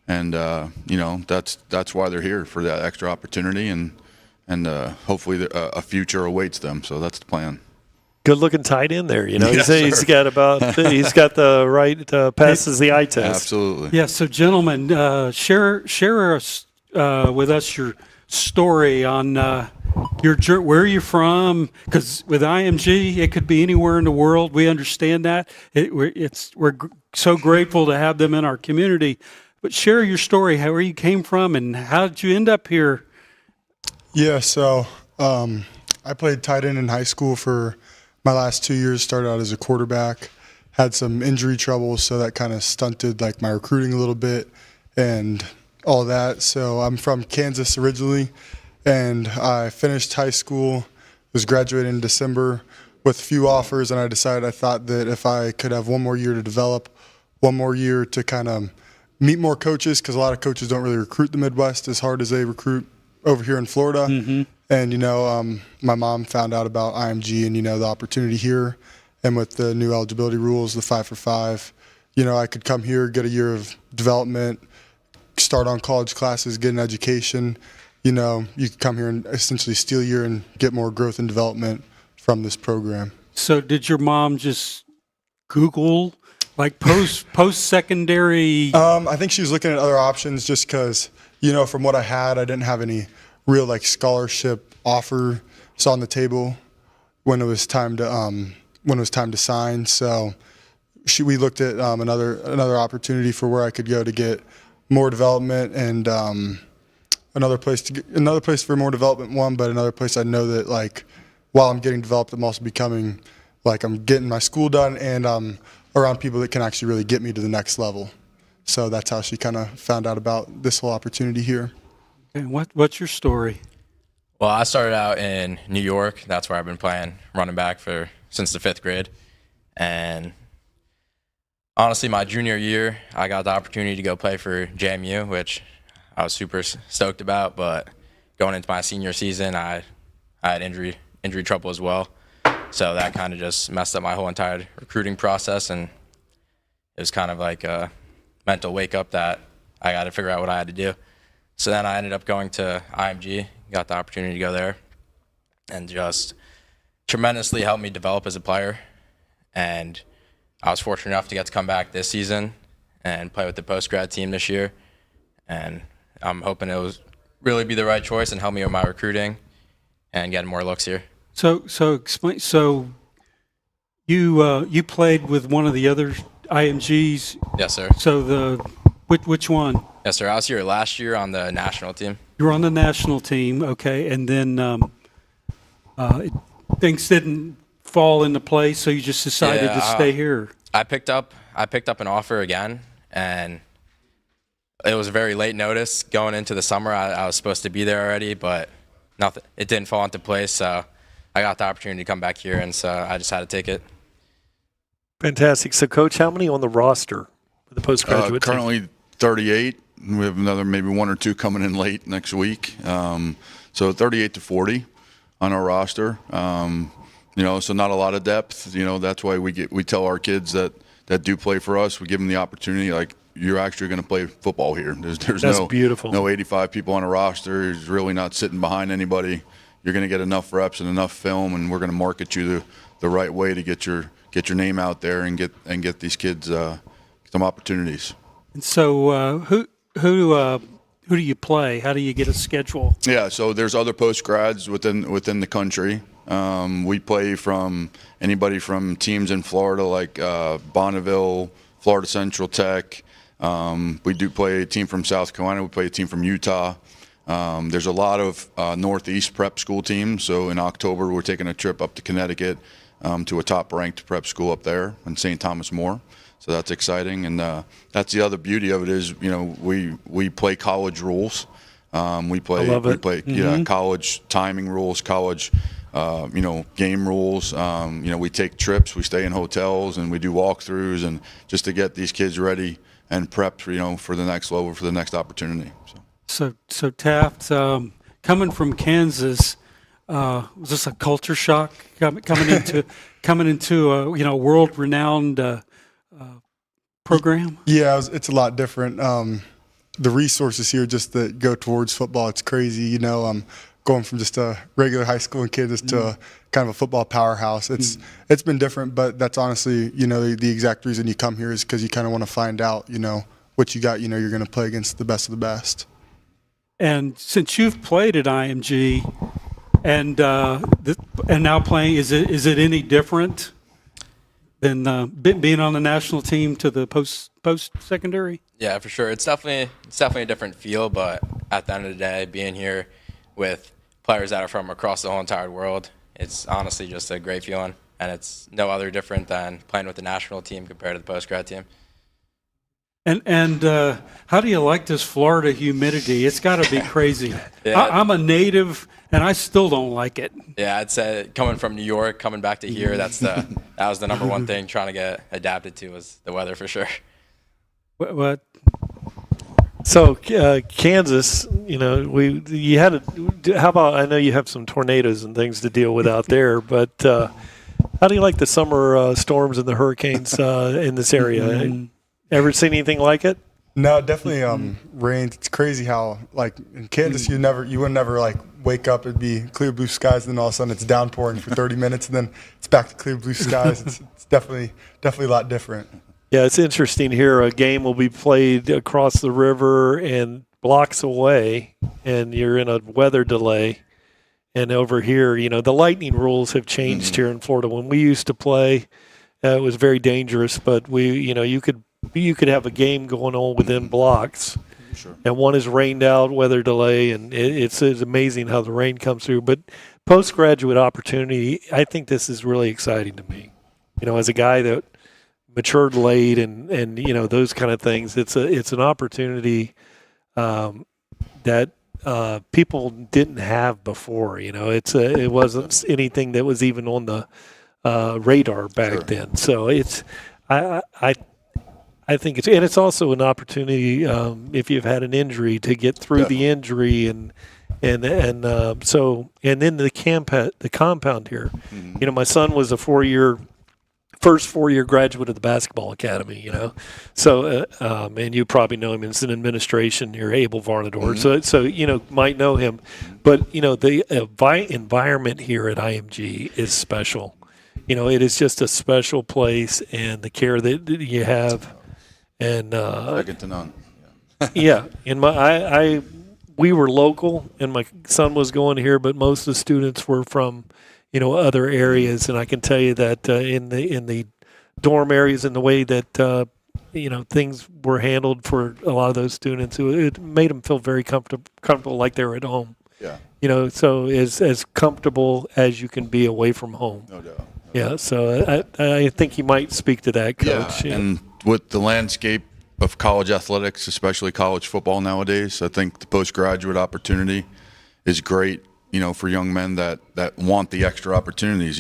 And, that's why they're here, for that extra opportunity. And hopefully a future awaits them. So that's the plan. Good-looking tight end there. Yes, he's got the right passes the eye test. Absolutely. Yeah. So, gentlemen, share with us your story on where you're from. Because with IMG, it could be anywhere in the world. We understand that. We're so grateful to have them in our community. But share your story, where you came from, and how did you end up here? Yeah. So I played tight end in high school for my last 2 years. Started out as a quarterback, had some injury troubles, so that kind of stunted like my recruiting a little bit and all that. So I'm from Kansas originally, and I finished high school, was graduating in December with a few offers, and I thought that if I could have one more year to develop, one more year to kind of meet more coaches, because a lot of coaches don't really recruit the Midwest as hard as they recruit over here in Florida. Mm-hmm. And, my mom found out about IMG and, the opportunity here. And with the new eligibility rules, the 5 for 5, I could come here, get a year of development, start on college classes, get an education. You could come here and essentially steal a year and get more growth and development from this program. So did your mom just Google like post-secondary? I think she was looking at other options just because, from what I had, I didn't have any real like scholarship offer on the table when it was time to sign. So we looked at another opportunity for where I could go to get more development, and another place for more development, but another place I know that like while I'm getting developed, I'm also becoming like I'm getting my school done, and I'm around people that can actually really get me to the next level. So that's how she kind of found out about this whole opportunity here. And what's your story? Well, I started out in New York. That's where I've been playing running back since the 5th grade. And honestly, my junior year, I got the opportunity to go play for JMU, which I was super stoked about. But going into my senior season, I had injury trouble as well. So that kind of just messed up my whole entire recruiting process. And it was kind of like a mental wake up that I got to figure out what I had to do. So then I ended up going to IMG, got the opportunity to go there, and just tremendously helped me develop as a player. And I was fortunate enough to get to come back this season and play with the post-grad team this year. And I'm hoping it will really be the right choice and help me with my recruiting and getting more looks here. So explain. So you played with one of the other IMGs. Yes, sir. So which one? Yes, sir. I was here last year on the national team. You were on the national team, okay, and then things didn't fall into place, so you just decided to stay here. I picked up an offer again, and it was very late notice going into the summer. I was supposed to be there already, but it didn't fall into place, so I got the opportunity to come back here, and so I just had to take it. Fantastic. So, Coach, how many on the roster for the postgraduate team? Currently 38. We have another maybe 1 or 2 coming in late next week. So 38 to 40 on our roster. So not a lot of depth. That's why we tell our kids that do play for us, we give them the opportunity. Like, you're actually going to play football here. There's beautiful. No 85 people on a roster. You're really not sitting behind anybody. You're going to get enough reps and enough film, and we're going to market you the right way to get your name out there and get these kids some opportunities. And so who who do you play? How do you get a schedule? Yeah, so there's other post grads within the country. We play from anybody from teams in Florida like Bonneville, Florida Central Tech. We do play a team from South Carolina. We play a team from Utah. There's a lot of Northeast prep school teams. So in October, we're taking a trip up to Connecticut to a top-ranked prep school up there in St. Thomas More. So that's exciting, and that's the other beauty of it is, we play college rules. We play college timing rules, college game rules. We take trips, we stay in hotels, and we do walkthroughs, and just to get these kids ready and prepped, for the next level, for the next opportunity. So Taft, coming from Kansas, was this a culture shock coming into a world-renowned program? Yeah, it's a lot different. The resources here just that go towards football, it's crazy. Going from just a regular high school in Kansas to kind of a football powerhouse. It's been different, but that's honestly, the exact reason you come here is because you kind of want to find out, what you got. You're going to play against the best of the best. And Since you've played at IMG and now playing, is it any different than being on the national team to the post-secondary? Yeah, for sure. It's definitely a different feel, but at the end of the day, being here with players that are from across the whole entire world, it's honestly just a great feeling, and it's no other different than playing with the national team compared to the post-grad team. And how do you like this Florida humidity? It's got to be crazy. Yeah. I'm a native, and I still don't like it. Yeah, I'd say coming from New York, coming back to here, that was the number one thing trying to get adapted to was the weather for sure. What? So Kansas, you had how about, I know you have some tornadoes and things to deal with out there, but how do you like the summer storms and the hurricanes in this area? Ever seen anything like it? No, definitely rained. It's crazy how, like, in Kansas, you would never like wake up, it'd be clear blue skies, and then all of a sudden it's downpouring for 30 minutes, and then it's back to clear blue skies. It's definitely a lot different. Yeah, it's interesting here. A game will be played across the river and blocks away, and you're in a weather delay. And over here, the lightning rules have changed here in Florida. When we used to play, it was very dangerous, but you could have a game going on within blocks. Sure. And one is rained out, weather delay, and it's amazing how the rain comes through. But postgraduate opportunity, I think this is really exciting to me. As a guy that matured late and those kind of things, it's an opportunity that people didn't have before. It wasn't anything that was even on the radar back then. So I think it's also an opportunity if you've had an injury to get through the injury and then the compound here. My son was a first 4-year graduate of the basketball academy. So and you probably know him. It's an administration near Abel Varnador. So might know him, but the environment here at IMG is special. It is just a special place, and the care that you have. And second to none. Yeah, we were local, and my son was going here, but most of the students were from other areas, and I can tell you that in the dorm areas and the way that things were handled for a lot of those students, it made them feel very comfortable, like they were at home. Yeah. So as comfortable as you can be away from home. No doubt. Yeah. So I think you might speak to that, Coach. Yeah. And with the landscape of college athletics, especially college football nowadays, I think the postgraduate opportunity is great, for young men that want the extra opportunities.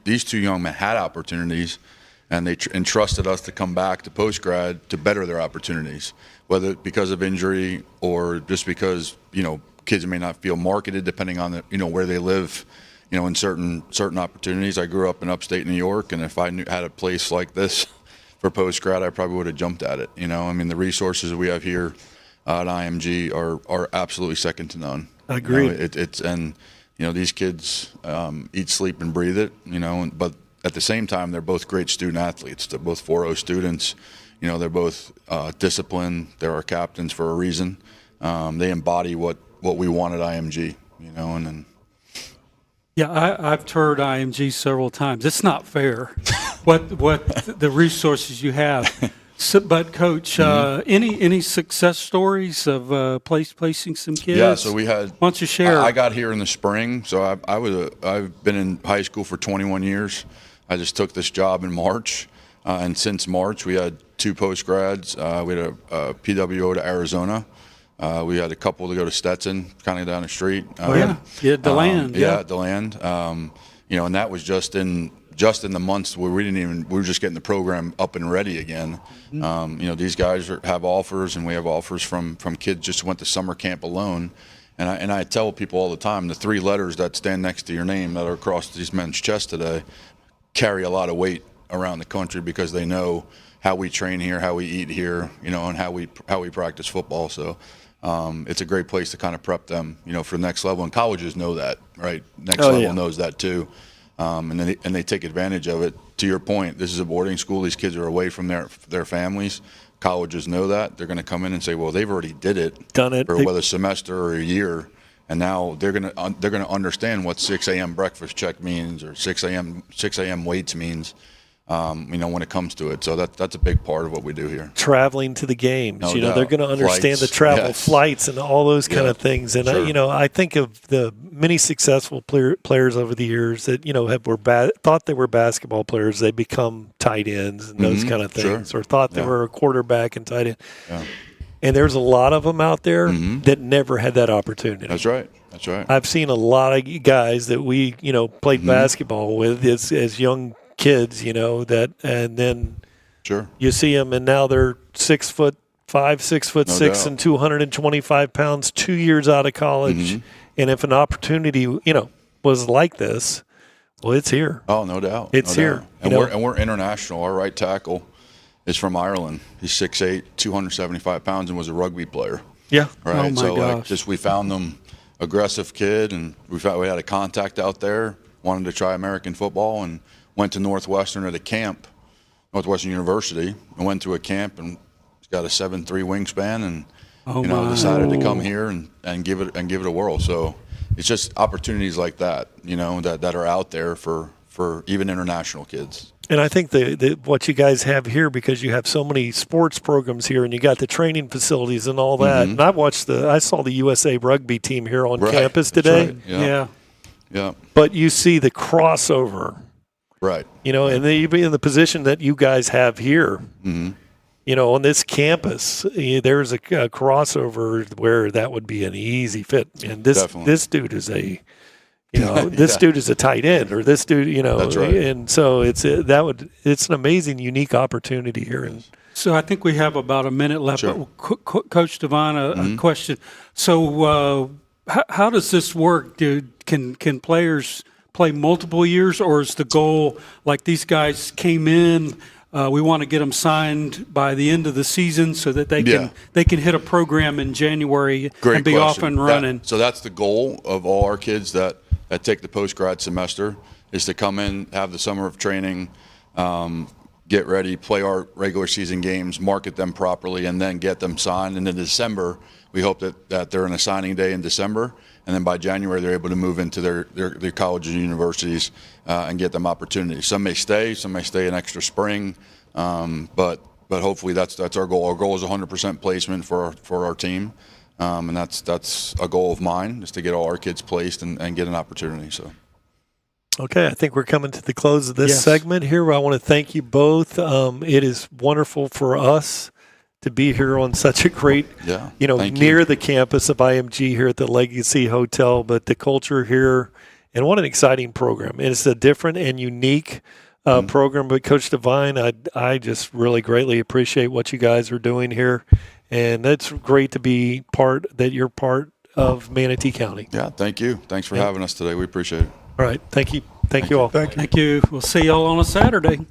These two young men had opportunities, and they entrusted us to come back to postgrad to better their opportunities, whether because of injury or just because, kids may not feel marketed depending on where they live, in certain opportunities. I grew up in upstate New York, and if I had a place like this for post-grad, I probably would have jumped at it. The resources we have here at IMG are absolutely second to none. Agreed. These kids eat, sleep, and breathe it, but at the same time, they're both great student athletes. They're both 4.0 students. They're both disciplined. They're our captains for a reason. they embody what we want at IMG, you know, and then. Yeah, I've toured IMG several times. It's not fair what the resources you have. So, but Coach, any success stories of placing some kids? Yeah, so we had. Why don't you share? I got here in the spring, so I've been in high school for 21 years. I just took this job in March, and since March we had 2 post grads. We had a PWO to Arizona. We had a couple to go to Stetson, kind of down the street. DeLand. DeLand. You know, and that was just in the months where we were just getting the program up and ready again. You know, these guys have offers, and we have offers from kids just went to summer camp alone. And I tell people all the time, the 3 letters that stand next to your name that are across these men's chests today carry a lot of weight around the country because they know how we train here, how we eat here, you know, and how we practice football. So it's a great place to kind of prep them, you know, for the next level. And colleges know that, right? Next level knows that too. And they take advantage of it. To your point, this is a boarding school. These kids are away from their families. Colleges know that. They're going to come in and say, well, they've already done it for whether a semester or a year, and now they're going to understand what 6 a.m. breakfast check means or 6 a.m. weights means. You know, when it comes to it. So that's a big part of what we do here. Traveling to the games, No you know, doubt. they're going to understand Flights, the travel, yes. flights, and all those kind of things. And Sure. you know, I think of the many successful players over the years that, you know, thought they were basketball players. They become tight ends and those kind of things, or thought they were a quarterback and tight end. Yeah. And there's a lot of them out there that never had that opportunity. That's right. That's right. I've seen a lot of guys that we, you know, played basketball with as young kids, you know, and then you see them, and now they're 6'5", 6'6", and 225 pounds, 2 years out of college. And if an opportunity, you know, was like this, well, it's here. Oh, no doubt. It's No here. doubt. And we're international. Our right tackle is from Ireland. He's 6'8", 275 pounds, and was a rugby player. Yeah. Right. Oh, my so gosh. we found them aggressive kid, and we had a contact out there, wanted to try American football, and went to Northwestern at a camp, Northwestern University, and went to a camp, and he's got a 7'3" wingspan, and decided to come here and give it a whirl. So it's just opportunities like that, you know, that are out there for even international kids. And I think what you guys have here, because you have so many sports programs here, and you got the training facilities and all that. And I saw the USA rugby team here on campus today. Right. Yeah. But you see the crossover. Right. You know, and then in the position that you guys have here, you know, on this campus, there's a crossover where that would be an easy fit. And this dude is dude is a tight end, or this dude, you know. That's right. And so it's an amazing, unique opportunity here. And So I think we have about a minute left. Sure. But Coach Devine, a question. So how does this work? Can players play multiple years, or is the goal, like these guys came in, we want to get them signed by the end of the season so that they can hit a program in January and be off and running? So that's the goal of all our kids that take the post-grad semester, is to come in, have the summer of training, get ready, play our regular season games, market them properly, and then get them signed. And in December, we hope that they're in a signing day in December, and then by January they're able to move into their colleges and universities and get them opportunities. Some may stay an extra spring, but hopefully that's our goal. Our goal is 100% placement for our team, and that's a goal of mine, is to get all our kids placed and get an opportunity. So. Okay, I think we're coming to the close of this segment here. I want to thank you both. It is wonderful for us to be here on such a great, near the campus of IMG here at the Legacy Hotel, but the culture here, and what an exciting program. And it's a different and unique program, but Coach Devine, I just really greatly appreciate what you guys are doing here, and it's great to be you're part of Manatee County. Yeah, thank you. Thanks for having us today. We appreciate it. All right, thank you. Thank you all. Thank you. We'll see y'all on a Saturday.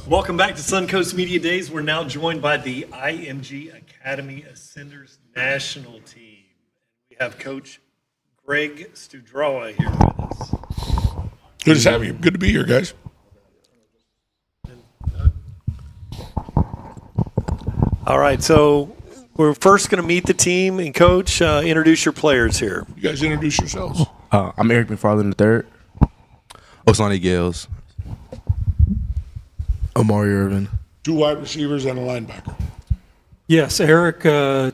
Welcome back to Suncoast Media Days. We're now joined by the IMG Academy Ascenders National Team. We have Coach Greg Studrawa here with us. Good to have you. Good to be here, guys. All right, so we're first going to meet the team. And, Coach, introduce your players here. You guys introduce yourselves. I'm Eric McFarland III. Osani Gales. Amari Irvin. 2 wide receivers and a linebacker. Yes, Eric,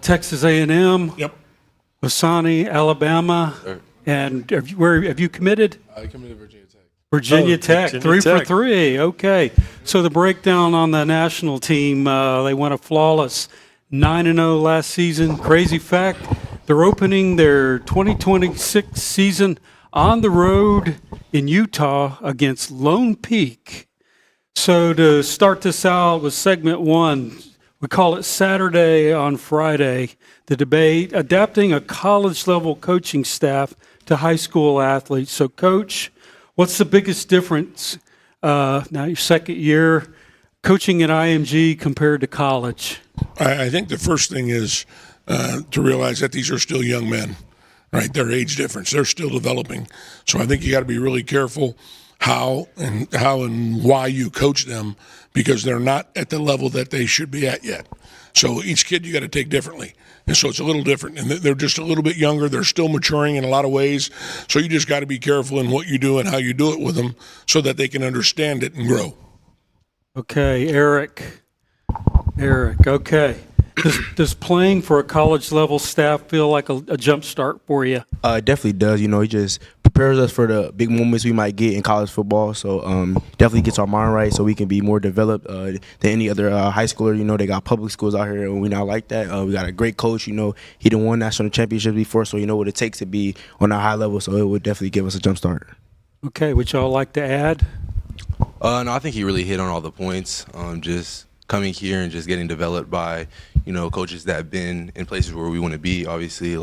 Texas A&M. Yep. Wasani, Alabama. And where have you committed? I committed Virginia Tech. Virginia Tech, Virginia 3 Tech. for 3. Okay. So the breakdown on the national team, they went a flawless 9-0 last season. Crazy fact, they're opening their 2026 season on the road in Utah against Lone Peak. So to start this out with segment 1, we call it Saturday on Friday, the debate, adapting a college-level coaching staff to high school athletes. So, Coach, what's the biggest difference now your second year coaching at IMG compared to college? I think the first thing is to realize that these are still young men, right? Their age difference, they're still developing. So I think you got to be really careful how and why you coach them, because they're not at the level that they should be at yet. So each kid you got to take differently. And so it's a little different. And they're just a little bit younger. They're still maturing in a lot of ways. So you just got to be careful in what you do and how you do it with them so that they can understand it and grow. Okay, Eric, okay. Does playing for a college-level staff feel like a jump start for you? It definitely does. It just prepares us for the big moments we might get in college football. So definitely gets our mind right so we can be more developed than any other high schooler. They got public schools out here, and we not like that. We got a great coach. He done won national championships before, so what it takes to be on a high level. So it would definitely give us a jump start. Okay, would y'all like to add? No, I think he really hit on all the points. Just coming here and just getting developed by coaches that have been in places where we want to be. Obviously,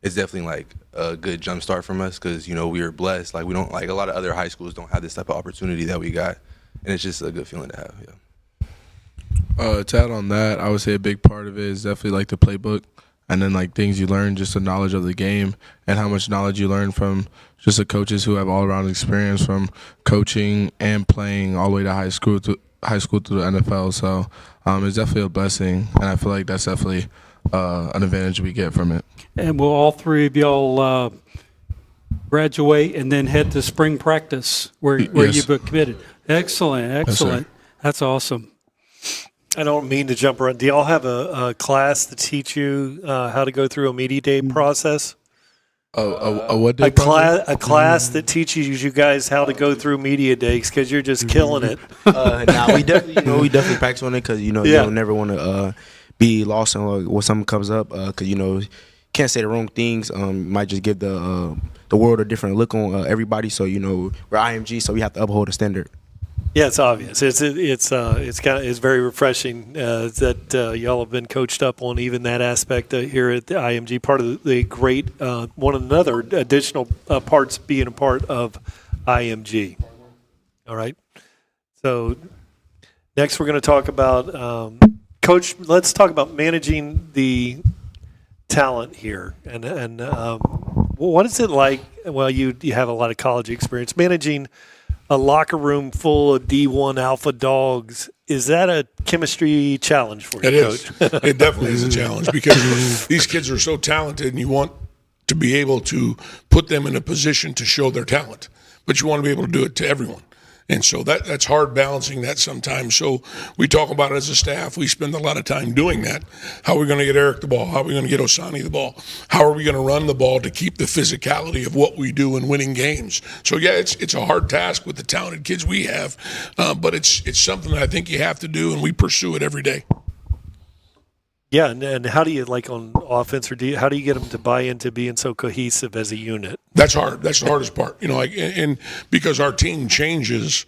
it's definitely a good jump start from us because we are blessed. We don't a lot of other high schools don't have this type of opportunity that we got, and it's just a good feeling to have. Yeah. To add on that, I would say a big part of it is definitely the playbook, and then things you learn, just the knowledge of the game, and how much knowledge you learn from just the coaches who have all around experience from coaching and playing all the way to high school to the NFL. So it's definitely a blessing, and I feel like that's definitely an advantage we get from it. And will all three of y'all graduate and then head to spring practice where Yes. you've committed? Excellent. Yes, That's awesome. I don't mean to jump around. Do y'all have a class to teach you how to go through a media day process? What day? A class that teaches you guys how to go through media days because you're just killing it. We definitely practice on it because you don't never want to be lost in when something comes up because can't say the wrong things. Might just give the world a different look on everybody. So we're IMG, so we have to uphold a standard. Yeah, it's obvious. It's very refreshing that y'all have been coached up on even that aspect here at the IMG. Part of the great one another additional parts being a part of IMG. All right. So next we're going to talk about Coach. Let's talk about managing the talent here and what is it like? Well, you have a lot of college experience managing a locker room full of D1 alpha dogs. Is that a chemistry challenge for you, It Coach? is. It definitely is a challenge because these kids are so talented and you want to be able to put them in a position to show their talent, but you want to be able to do it to everyone. And so that's hard balancing that sometimes. So we talk about it as a staff. We spend a lot of time doing that. How are we going to get Eric the ball? How are we going to get Osani the ball? How are we going to run the ball to keep the physicality of what we do in winning games? So, yeah, it's a hard task with the talented kids we have, but it's something that I think you have to do, and we pursue it every day. Yeah, and how do you, on offense, or how do you get them to buy into being so cohesive as a unit? That's hard. That's the hardest part. And because our team changes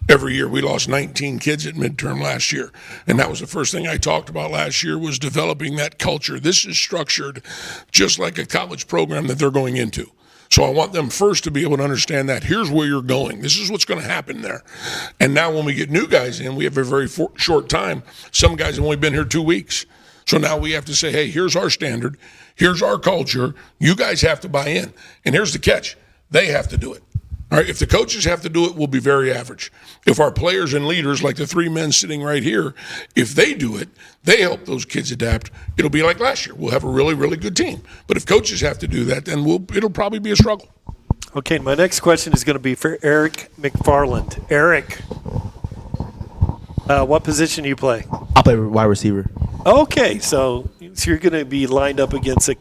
every year. We lost 19 kids at midterm last year, and that was the first thing I talked about last year was developing that culture. This is structured just like a college program that they're going into. So I want them first to be able to understand that here's where you're going. This is what's going to happen there. And now when we get new guys in, we have a very short time. Some guys have only been here 2 weeks. So now we have to say, hey, here's our standard. Here's our culture. You guys have to buy in. And here's the catch. They have to do it. All right, if the coaches have to do it, we'll be very average. If our players and leaders, like the 3 men sitting right here, if they do it, they help those kids adapt, it'll be like last year. We'll have a really, really good team. But if coaches have to do that, then it'll probably be a struggle. Okay, my next question is going to be for Eric McFarland. Eric, what position do you play? I play wide receiver. Okay, so you're going to be lined up against a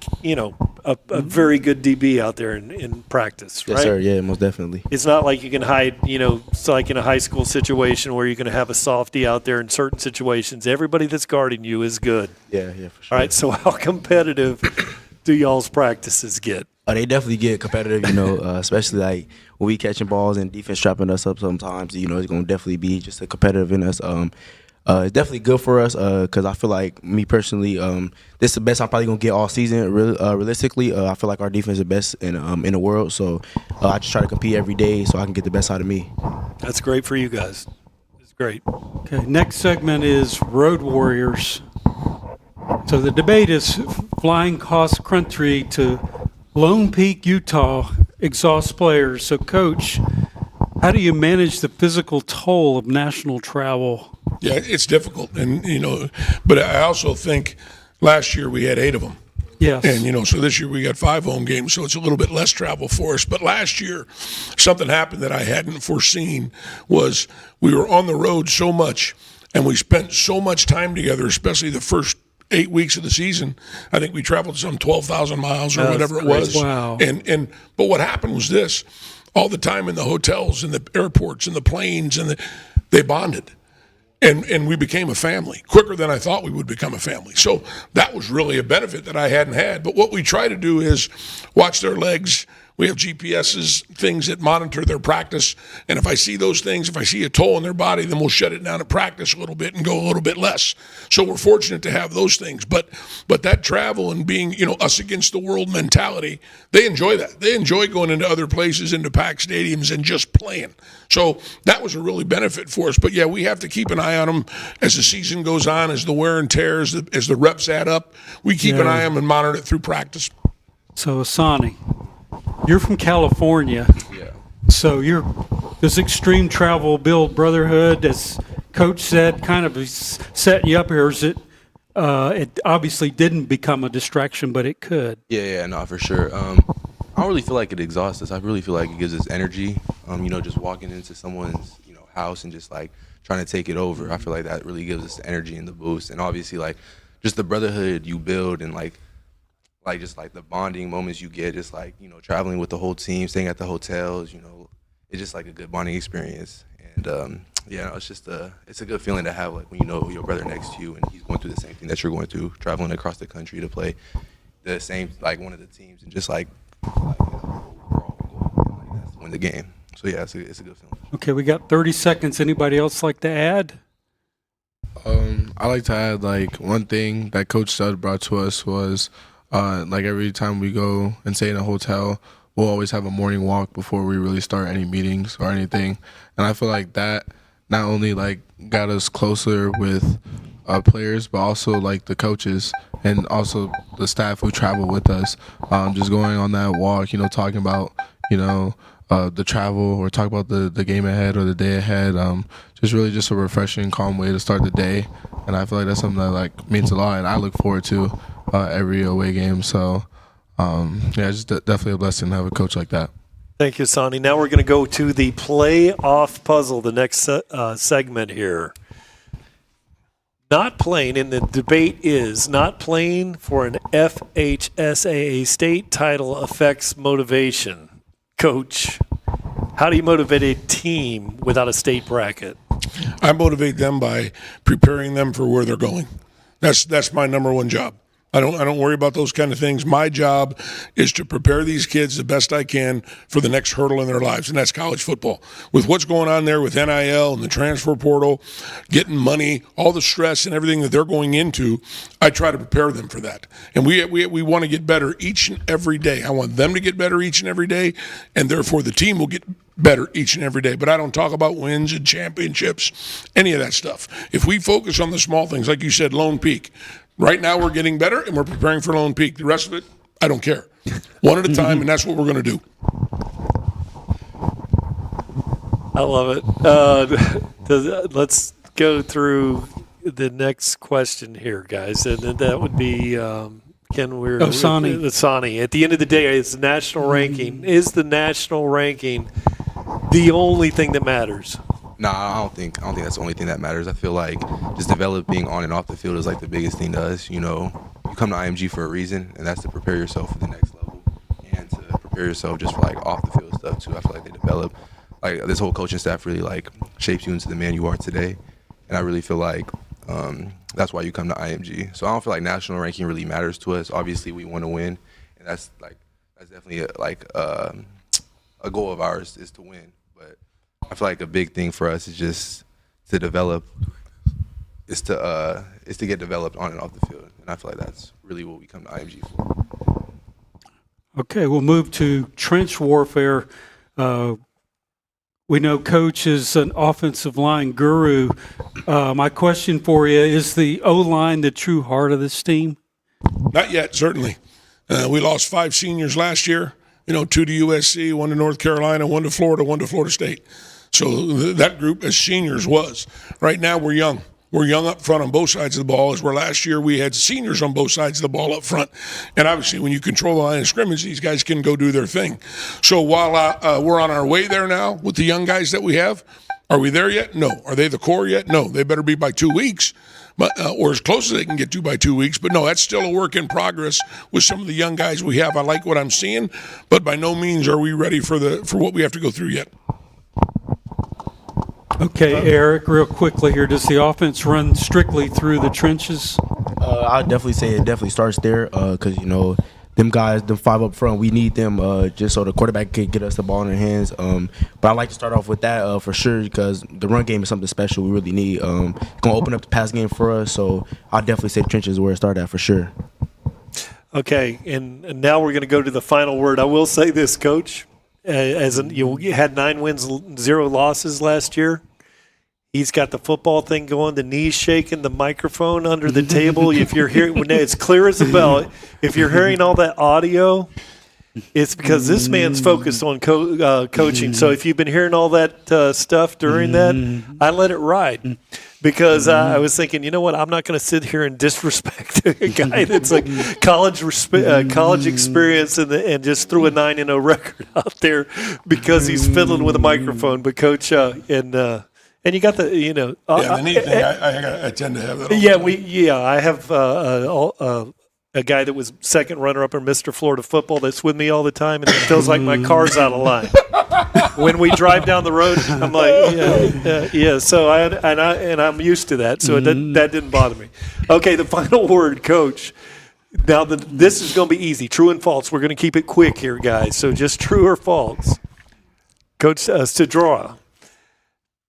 very good DB out there in practice, right? Yes, sir. Yeah, most definitely. It's not like you can hide, it's like in a high school situation where you're going to have a softie out there in certain situations. Everybody that's guarding you is good. Yeah, for sure. All right, so how competitive do y'all's practices get? They definitely get competitive, especially like when we catching balls and defense trapping us up sometimes, it's going to definitely be just a competitive in us. It's definitely good for us because I feel like, me personally, this is the best I'm probably going to get all season, realistically. I feel like our defense is the best in the world, so I just try to compete every day so I can get the best out of me. That's great for you guys. It's great. Okay, next segment is Road Warriors. So the debate is flying cross country to Lone Peak, Utah, exhausts players. So, Coach, how do you manage the physical toll of national travel? Yeah, it's difficult, and but I also think last year we had 8 of them. Yes. And so this year we got 5 home games, so it's a little bit less travel for us. But last year, something happened that I hadn't foreseen was we were on the road so much, and we spent so much time together, especially the first 8 weeks of the season. I think we traveled some 12,000 miles or whatever it was. Wow. But what happened was this: all the time in the hotels and the airports and the planes they bonded. And we became a family quicker than I thought we would become a family. So that was really a benefit that I hadn't had. But what we try to do is watch their legs. We have GPSs, things that monitor their practice. And if I see those things, if I see a toll in their body, then we'll shut it down at practice a little bit and go a little bit less. So we're fortunate to have those things. But that travel and being, us against the world mentality, they enjoy that. They enjoy going into other places, into packed stadiums and just playing. So that was a really benefit for us. But yeah, we have to keep an eye on them as the season goes on, as the wear and tear, as the reps add up. We keep an eye on them and monitor it through practice. So, Asani, you're from California. Yeah. So does extreme travel build brotherhood, as Coach said, kind of set you up here? Or is it obviously didn't become a distraction, but it could? Yeah, no, for sure. I don't really feel like it exhausts us. I really feel like it gives us energy. Just walking into someone's, house and just like trying to take it over. I feel like that really gives us the energy and the boost. And obviously, like, just the brotherhood you build and like just like the bonding moments you get, just like, traveling with the whole team, staying at the hotels, it's just like a good bonding experience. And it's just it's a good feeling to have, like, when your brother next to you and he's going through the same thing that you're going through, traveling across the country to play the same, like, one of the teams, and just like win the game. So yeah, it's a good feeling. Okay, we got 30 seconds. Anybody else like to add? I like to add, like, one thing that Coach Stud brought to us was, like, every time we go and stay in a hotel, we'll always have a morning walk before we really start any meetings or anything. And I feel like that not only, like, got us closer with players, but also, like, the coaches and also the staff who travel with us. Just going on that walk, talking about, the travel, or talk about the game ahead or the day ahead. Just a refreshing, calm way to start the day. And I feel like that's something that, like, means a lot, and I look forward to every away game. So, it's definitely a blessing to have a coach like that. Thank you, Sonny. Now we're going to go to the playoff puzzle, the next segment here. Not playing, and the debate is, not playing for an FHSAA state title affects motivation. Coach, how do you motivate a team without a state bracket? I motivate them by preparing them for where they're going. That's my number one job. I don't worry about those kind of things. My job is to prepare these kids the best I can for the next hurdle in their lives, and that's college football. With what's going on there with NIL and the transfer portal, getting money, all the stress and everything that they're going into, I try to prepare them for that. And we want to get better each and every day. I want them to get better each and every day, and therefore the team will get better each and every day. But I don't talk about wins and championships, any of that stuff. If we focus on the small things, like you said, Lone Peak, right now we're getting better and we're preparing for Lone Peak. The rest of it, I don't care. One at a time, and that's what we're going to do. I love it. Let's go through the next question here, guys. And that would be Ken Weir. Sani. At the end of the day, it's the national ranking. Is the national ranking the only thing that matters? No, I don't think that's the only thing that matters. I feel like just developing on and off the field is like the biggest thing to us. You know, you come to IMG for a reason, and that's to prepare yourself for the next level and to prepare yourself just for like off the field stuff too. I feel like they develop, like this whole coaching staff really like shapes you into the man you are today, and I really feel like that's why you come to IMG. So I don't feel like national ranking really matters to us. Obviously, we want to win, and that's definitely a goal of ours is to win. But I feel like a big thing for us is just to develop, is to get developed on and off the field, and I feel like that's really what we come to IMG for. Okay, we'll move to trench warfare. We know Coach is an offensive line guru. My question for you, is the O-line the true heart of this team? Not yet, certainly. We lost 5 seniors last year. 2 to USC, 1 to North Carolina, 1 to Florida, 1 to Florida State. So that group as seniors was. Right now we're young. We're young up front on both sides of the ball, as where last year we had seniors on both sides of the ball up front. And obviously when you control the line of scrimmage, these guys can go do their thing. So while we're on our way there now with the young guys that we have, are we there yet? No. Are they the core yet? No. They better be by 2 weeks, or as close as they can get to by 2 weeks. But no, that's still a work in progress with some of the young guys we have. I like what I'm seeing, but by no means are we ready for what we have to go through yet. Okay, Eric, real quickly here, does the offense run strictly through the trenches? I'd definitely say it definitely starts there because, them guys, them 5 up front, we need them just so the quarterback can get us the ball in their hands. But I like to start off with that for sure because the run game is something special we really need. It's going to open up the pass game for us, so I'll definitely say the trenches is where it started at for sure. Okay, and now we're going to go to the final word. I will say this, Coach. You had 9 wins, 0 losses last year. He's got the football thing going, the knees shaking, the microphone under the table. If you're hearing, it's clear as a bell. If you're hearing all that audio, it's because this man's focused on coaching. So if you've been hearing all that stuff during that, I let it ride. Because I was thinking, you know what, I'm not going to sit here and disrespect a guy that's like college experience and just threw a 9-0 record out there because he's fiddling with a microphone. But Coach, and you got the, the neat thing, I tend to have that. I have a guy that was second runner-up in Mr. Florida Football that's with me all the time, and it feels like my car's out of line. When we drive down the road, I'm like, yeah. So I'm used to that, so that didn't bother me. Okay, the final word, Coach. Now this is going to be easy. True and false. We're going to keep it quick here, guys. So just true or false. Coach Sedora.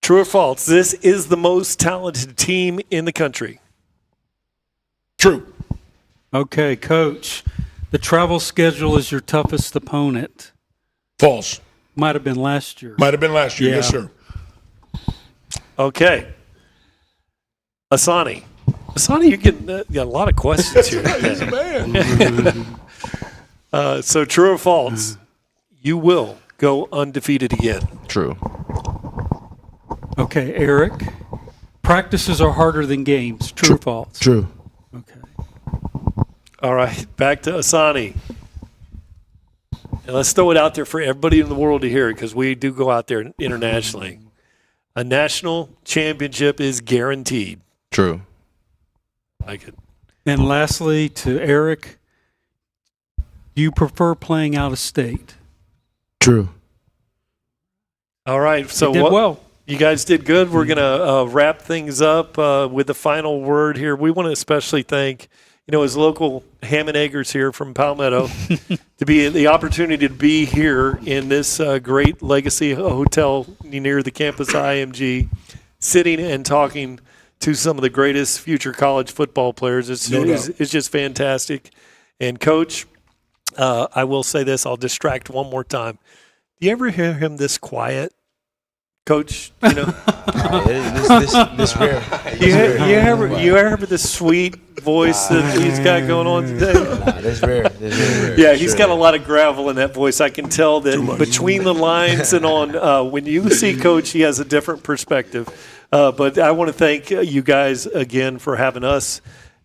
True or false? This is the most talented team in the country. True. Okay, Coach. The travel schedule is your toughest opponent. False. Might have been last year. Yes, sir. Okay. Asani, you're getting got a lot of questions here. He's a man. So true or false? You will go undefeated again. True. Okay, Eric. Practices are harder than games. True or false? True. Okay. All right, back to Asani. And let's throw it out there for everybody in the world to hear because we do go out there internationally. A national championship is guaranteed. True. Like it. And lastly, to Eric, do you prefer playing out of state? True. All right, so you did well. You guys did good. We're going to wrap things up with the final word here. We want to especially thank as local ham and eggers here from Palmetto, to be the opportunity to be here in this great Legacy Hotel near the campus of IMG, sitting and talking to some of the greatest future college football players. It's just fantastic. And, Coach, I will say this. I'll distract one more time. Do you ever hear him this quiet? Coach, this rare. You ever the sweet voice that he's got going on today? That's rare. Yeah, he's got a lot of gravel in that voice. I can tell that between the lines and on. When you see Coach, he has a different perspective. But I want to thank you guys again for having us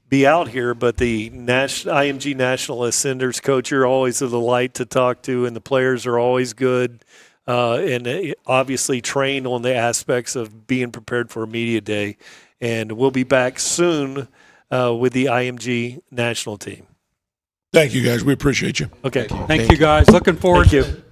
be out here. But the IMG National Ascenders, Coach, you're always a delight to talk to, and the players are always good. And obviously trained on the aspects of being prepared for a media day. And we'll be back soon with the IMG national team. Thank you, guys. We appreciate you. Okay. Thank you, guys. Looking forward to it.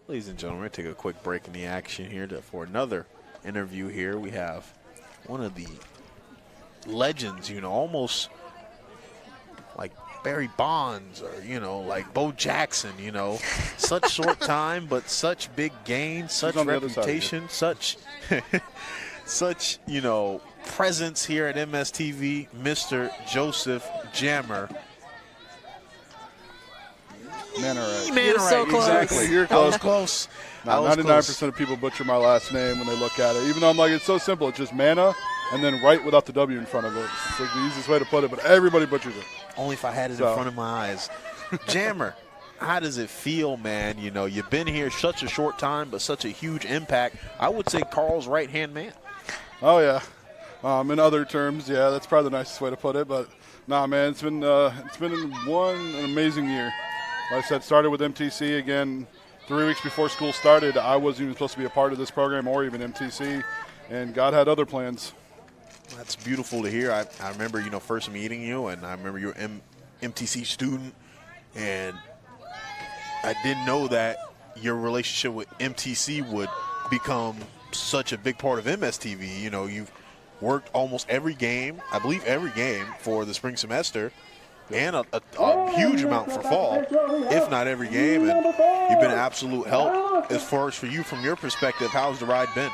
Ladies and gentlemen, we're going to take a quick break in the action here for another interview here. We have one of the legends, almost like Barry Bonds or, like Bo Jackson, such short time, but such big gains, such reputation, such, presence here at MSTV, Mr. Joseph Jammer. You're so close. Exactly. You're close. I was close. No, 99% of people butcher my last name when they look at it. Even though I'm like, it's so simple. It's just Mana and then right without the W in front of it. It's like the easiest way to put it, but everybody butchers it. Only if I had it in front of my eyes. Jammer, how does it feel, man? You've been here such a short time, but such a huge impact. I would say Carl's right-hand man. Oh, yeah. In other terms, yeah, that's probably the nicest way to put it. But, nah, man, it's been an amazing year. Like I said, started with MTC again 3 weeks before school started. I wasn't even supposed to be a part of this program or even MTC, and God had other plans. That's beautiful to hear. I remember, first meeting you, and I remember you were an MTC student, and I didn't know that your relationship with MTC would become such a big part of MSTV. You've worked almost every game, I believe every game for the spring semester, and a huge amount for fall, if not every game. And you've been an absolute help. As far as for you, from your perspective, how's the ride been?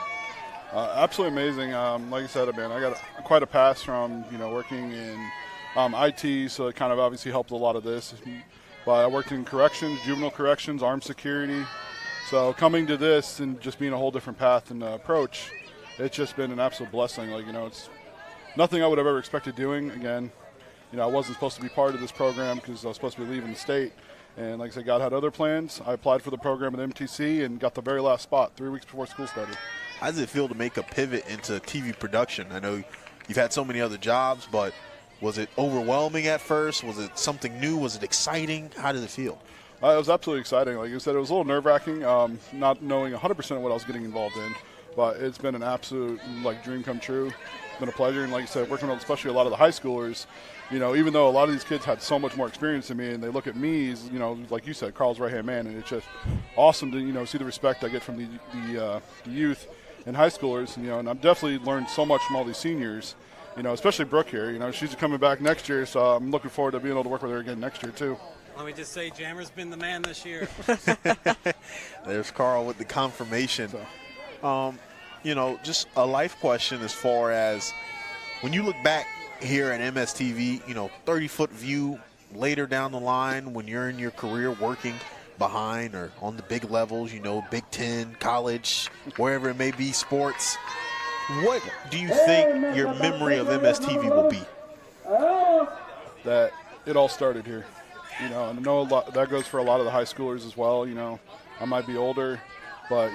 Absolutely amazing. Like I said, I got quite a pass from working in IT, so it kind of obviously helped a lot of this. But I worked in corrections, juvenile corrections, armed security. So coming to this and just being a whole different path and approach, it's just been an absolute blessing. It's nothing I would have ever expected doing. Again, I wasn't supposed to be part of this program because I was supposed to be leaving the state. And like I said, God had other plans. I applied for the program at MTC and got the very last spot 3 weeks before school started. How does it feel to make a pivot into TV production? I know you've had so many other jobs, but was it overwhelming at first? Was it something new? Was it exciting? How did it feel? It was absolutely exciting. Like you said, it was a little nerve-wracking, not knowing 100% of what I was getting involved in. But it's been an absolute dream come true. It's been a pleasure. And like you said, working with especially a lot of the high schoolers, even though a lot of these kids had so much more experience than me, and they look at me as, like you said, Carl's right-hand man, and it's just awesome to, see the respect I get from the youth and high schoolers, and I've definitely learned so much from all these seniors, especially Brooke here. She's coming back next year, so I'm looking forward to being able to work with her again next year, too. Let me just say, Jammer's been the man this year. There's Carl with the confirmation. Just a life question as far as when you look back here at MSTV, 30-foot view later down the line when you're in your career working behind or on the big levels, Big Ten, college, wherever it may be, sports. What do you think your memory of MSTV will be? That it all started here. And I know that goes for a lot of the high schoolers as well. I might be older, but,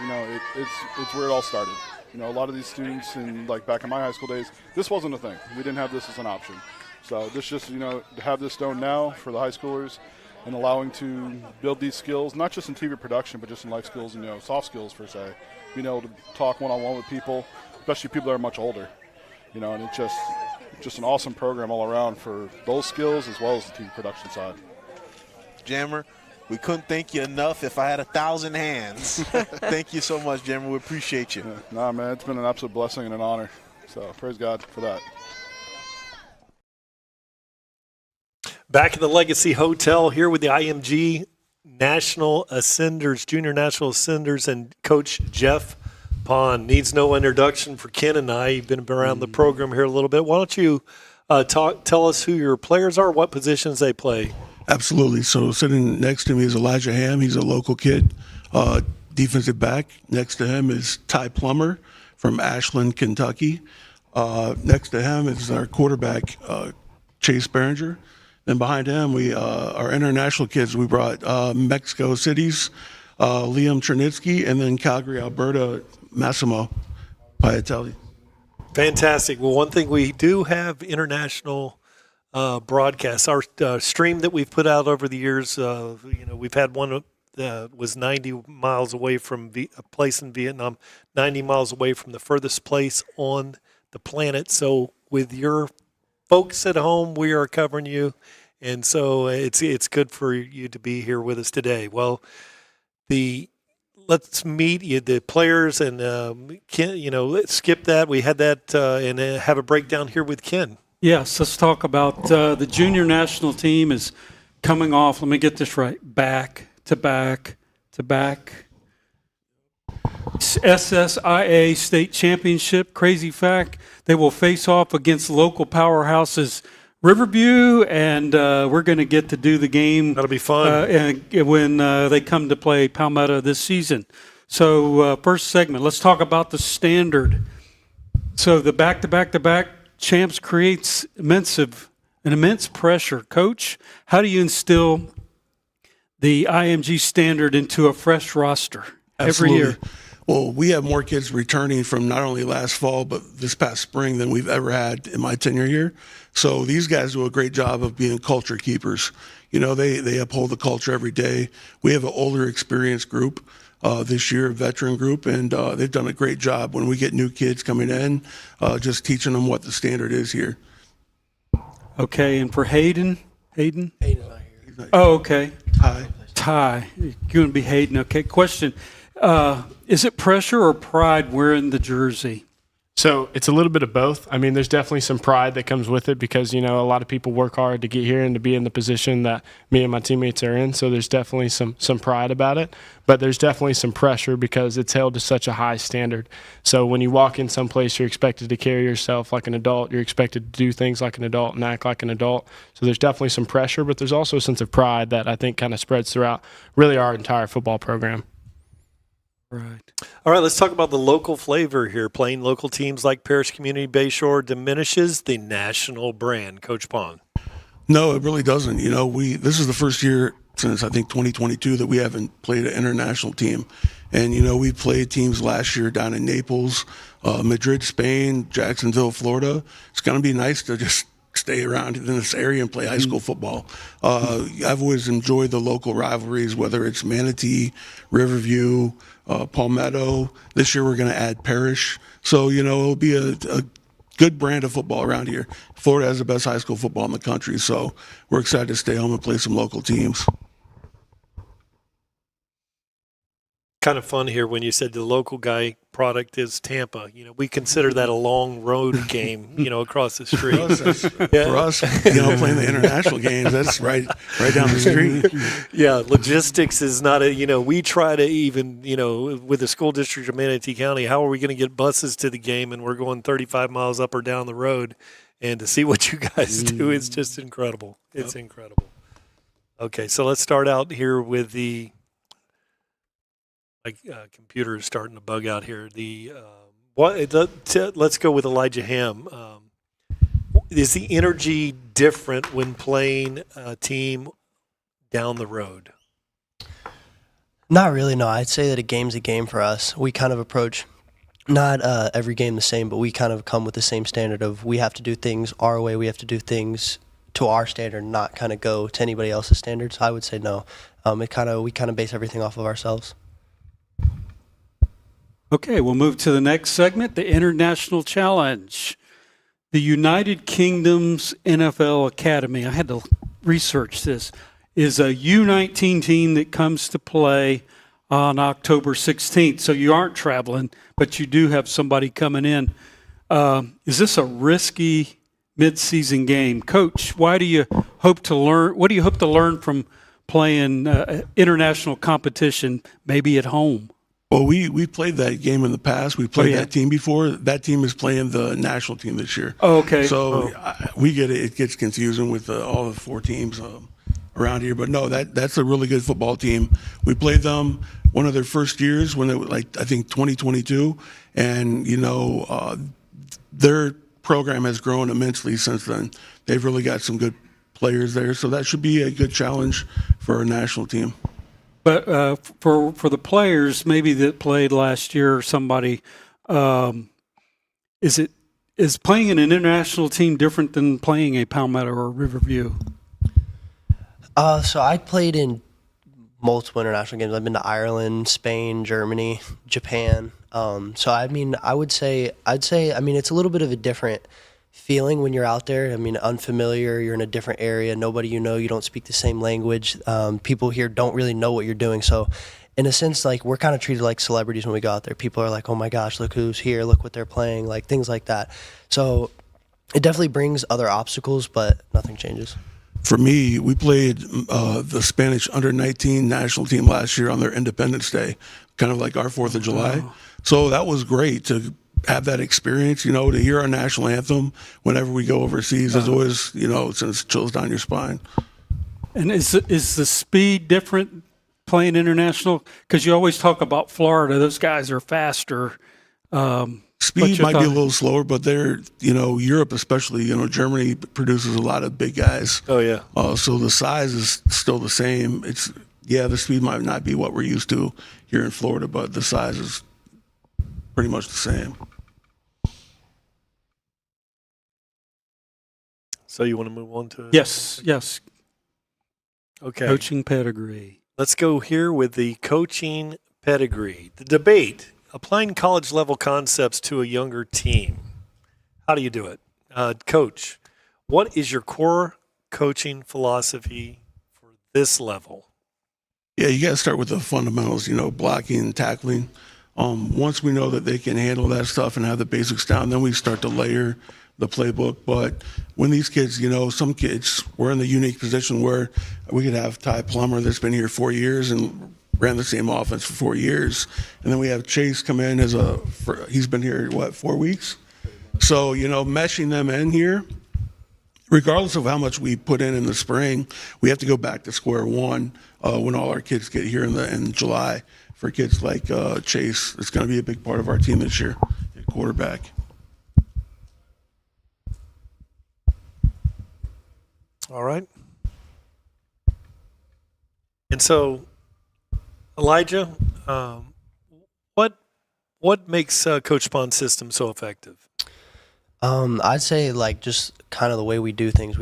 it's where it all started. A lot of these students, and back in my high school days, this wasn't a thing. We didn't have this as an option. So this just, to have this done now for the high schoolers and allowing to build these skills, not just in TV production, but just in life skills and, soft skills, per se. Being able to talk one-on-one with people, especially people that are much older. And it's just an awesome program all around for those skills as well as the TV production side. Jammer, We couldn't thank you enough if I had 1,000 hands. Thank you so much, Jeremy. We appreciate you. Yeah, nah, man, it's been an absolute blessing and an honor. So praise God for that. Back in the Legacy Hotel here with the IMG National Ascenders, Junior National Ascenders, and Coach Jeff Pond. Needs no introduction for Ken and I. You've been around the program here a little bit. Why don't you tell us who your players are, what positions they play? Absolutely. So sitting next to me is Elijah Ham. He's a local kid, defensive back. Next to him is Ty Plummer from Ashland, Kentucky. Next to him is our quarterback, Chase Behringer. Then behind him, our international kids, we brought Mexico City's Liam Chernitsky, and then Calgary, Alberta, Massimo Paitelli. Fantastic. Well, one thing we do have international broadcasts. Our stream that we've put out over the years, we've had one that was 90 miles away from a place in Vietnam, 90 miles away from the furthest place on the planet. So with your folks at home, we are covering you, and so it's good for you to be here with us today. Well, let's meet you, the players, and Ken. Let's skip that. We had that and have a breakdown here with Ken. Yes, let's talk about the junior national team is coming off. Let me get this right. Back to back to back. SSIA state championship. Crazy fact, they will face off against local powerhouses Riverview, and we're going to get to do the game. That'll be fun. When they come to play Palmetto this season. So first segment, let's talk about the standard. So the back-to-back-to-back champs creates an immense pressure. Coach, how do you instill the IMG standard into a fresh roster every year? Well, we have more kids returning from not only last fall, but this past spring than we've ever had in my tenure here. So these guys do a great job of being culture keepers. They uphold the culture every day. We have an older, experienced group this year, a veteran group, and they've done a great job when we get new kids coming in, just teaching them what the standard is here. Okay, and for Hayden? Hayden's not here. Oh, okay. Ty. You're going to be Hayden. Okay, question. Is it pressure or pride wearing the jersey? So it's a little bit of both. I mean, there's definitely some pride that comes with it because, a lot of people work hard to get here and to be in the position that me and my teammates are in. So there's definitely some pride about it. But there's definitely some pressure because it's held to such a high standard. So when you walk in someplace, you're expected to carry yourself like an adult. You're expected to do things like an adult and act like an adult. So there's definitely some pressure, but there's also a sense of pride that I think kind of spreads throughout really our entire football program. Right. All right, let's talk about the local flavor here. Playing local teams like Parish Community Bayshore diminishes the national brand. Coach Pond. No, it really doesn't. This is the first year since I think 2022 that we haven't played an international team. And, we played teams last year down in Naples, Madrid, Spain, Jacksonville, Florida. It's going to be nice to just stay around in this area and play high school football. I've always enjoyed the local rivalries, whether it's Manatee, Riverview, Palmetto. This year we're going to add Parish. So, it'll be a good brand of football around here. Florida has the best high school football in the country, so we're excited to stay home and play some local teams. Kind of fun here when you said the local guy product is Tampa. We consider that a long road game, across the street. For us, playing the international games, that's right down the street. Yeah, logistics is not we try to even, with the school district of Manatee County, how are we going to get buses to the game? And we're going 35 miles up or down the road. And to see what you guys do, it's just incredible. It's incredible. Okay, so let's start out here with the computer is starting to bug out here. Let's go with Elijah Ham. Is the energy different when playing a team down the road? Not really, no. I'd say that a game's a game for us. We kind of approach not every game the same, but we kind of come with the same standard of we have to do things our way. We have to do things to our standard, not kind of go to anybody else's standards. I would say no. We kind of base everything off of ourselves. Okay, we'll move to the next segment, the International Challenge. The United Kingdom's NFL Academy. I had to research this. is a U19 team that comes to play on October 16th. So you aren't traveling, but you do have somebody coming in. Is this a risky midseason game? Coach, what do you hope to learn from playing international competition, maybe at home? Well, we played that game in the past. We played that team before. That team is playing the national team this year. Oh, okay. So we get it. It gets confusing with all the 4 teams around here. But no, that's a really good football team. We played them one of their first years when it was I think 2022, and their program has grown immensely since then. They've really got some good players there, so that should be a good challenge for our national team. But for the players maybe that played last year or somebody, is playing in an international team different than playing a Palmetto or Riverview? So I played in multiple international games. I've been to Ireland, Spain, Germany, Japan. So I mean, I'd say it's a little bit of a different feeling when you're out there. I mean, unfamiliar, you're in a different area, nobody you know, you don't speak the same language. People here don't really know what you're doing. So in a sense, we're kind of treated like celebrities when we go out there. People are like, oh my gosh, look who's here, look what they're playing, things like that. So it definitely brings other obstacles, but nothing changes. For me, we played the Spanish under-19 national team last year on their Independence Day, kind of like our 4th of July. Wow. So that was great to have that experience, to hear our national anthem whenever we go overseas is always, sends chills down your spine. And is the speed different playing international? Because you always talk about Florida; those guys are faster. Speed might be a little slower, but they're, Europe especially, Germany produces a lot of big guys. Oh yeah. So the size is still the same. The speed might not be what we're used to here in Florida, but the size is pretty much the same. So you want to move on to Yes. Okay. Coaching pedigree. Let's go here with the coaching pedigree. The debate, applying college level concepts to a younger team. How do you do it? Coach, what is your core coaching philosophy for this level? Yeah, you got to start with the fundamentals, blocking and tackling. Once we know that they can handle that stuff and have the basics down, then we start to layer the playbook. But when these kids, some kids, we're in the unique position where we could have Ty Plummer that's been here 4 years and ran the same offense for 4 years. And then we have Chase come in he's been here, 4 weeks? So, meshing them in here, regardless of how much we put in the spring, we have to go back to square one when all our kids get here in July. For kids like Chase, it's going to be a big part of our team this year at quarterback. All right. And so, Elijah, what makes Coach Pond's system so effective? I'd say just kind of the way we do things.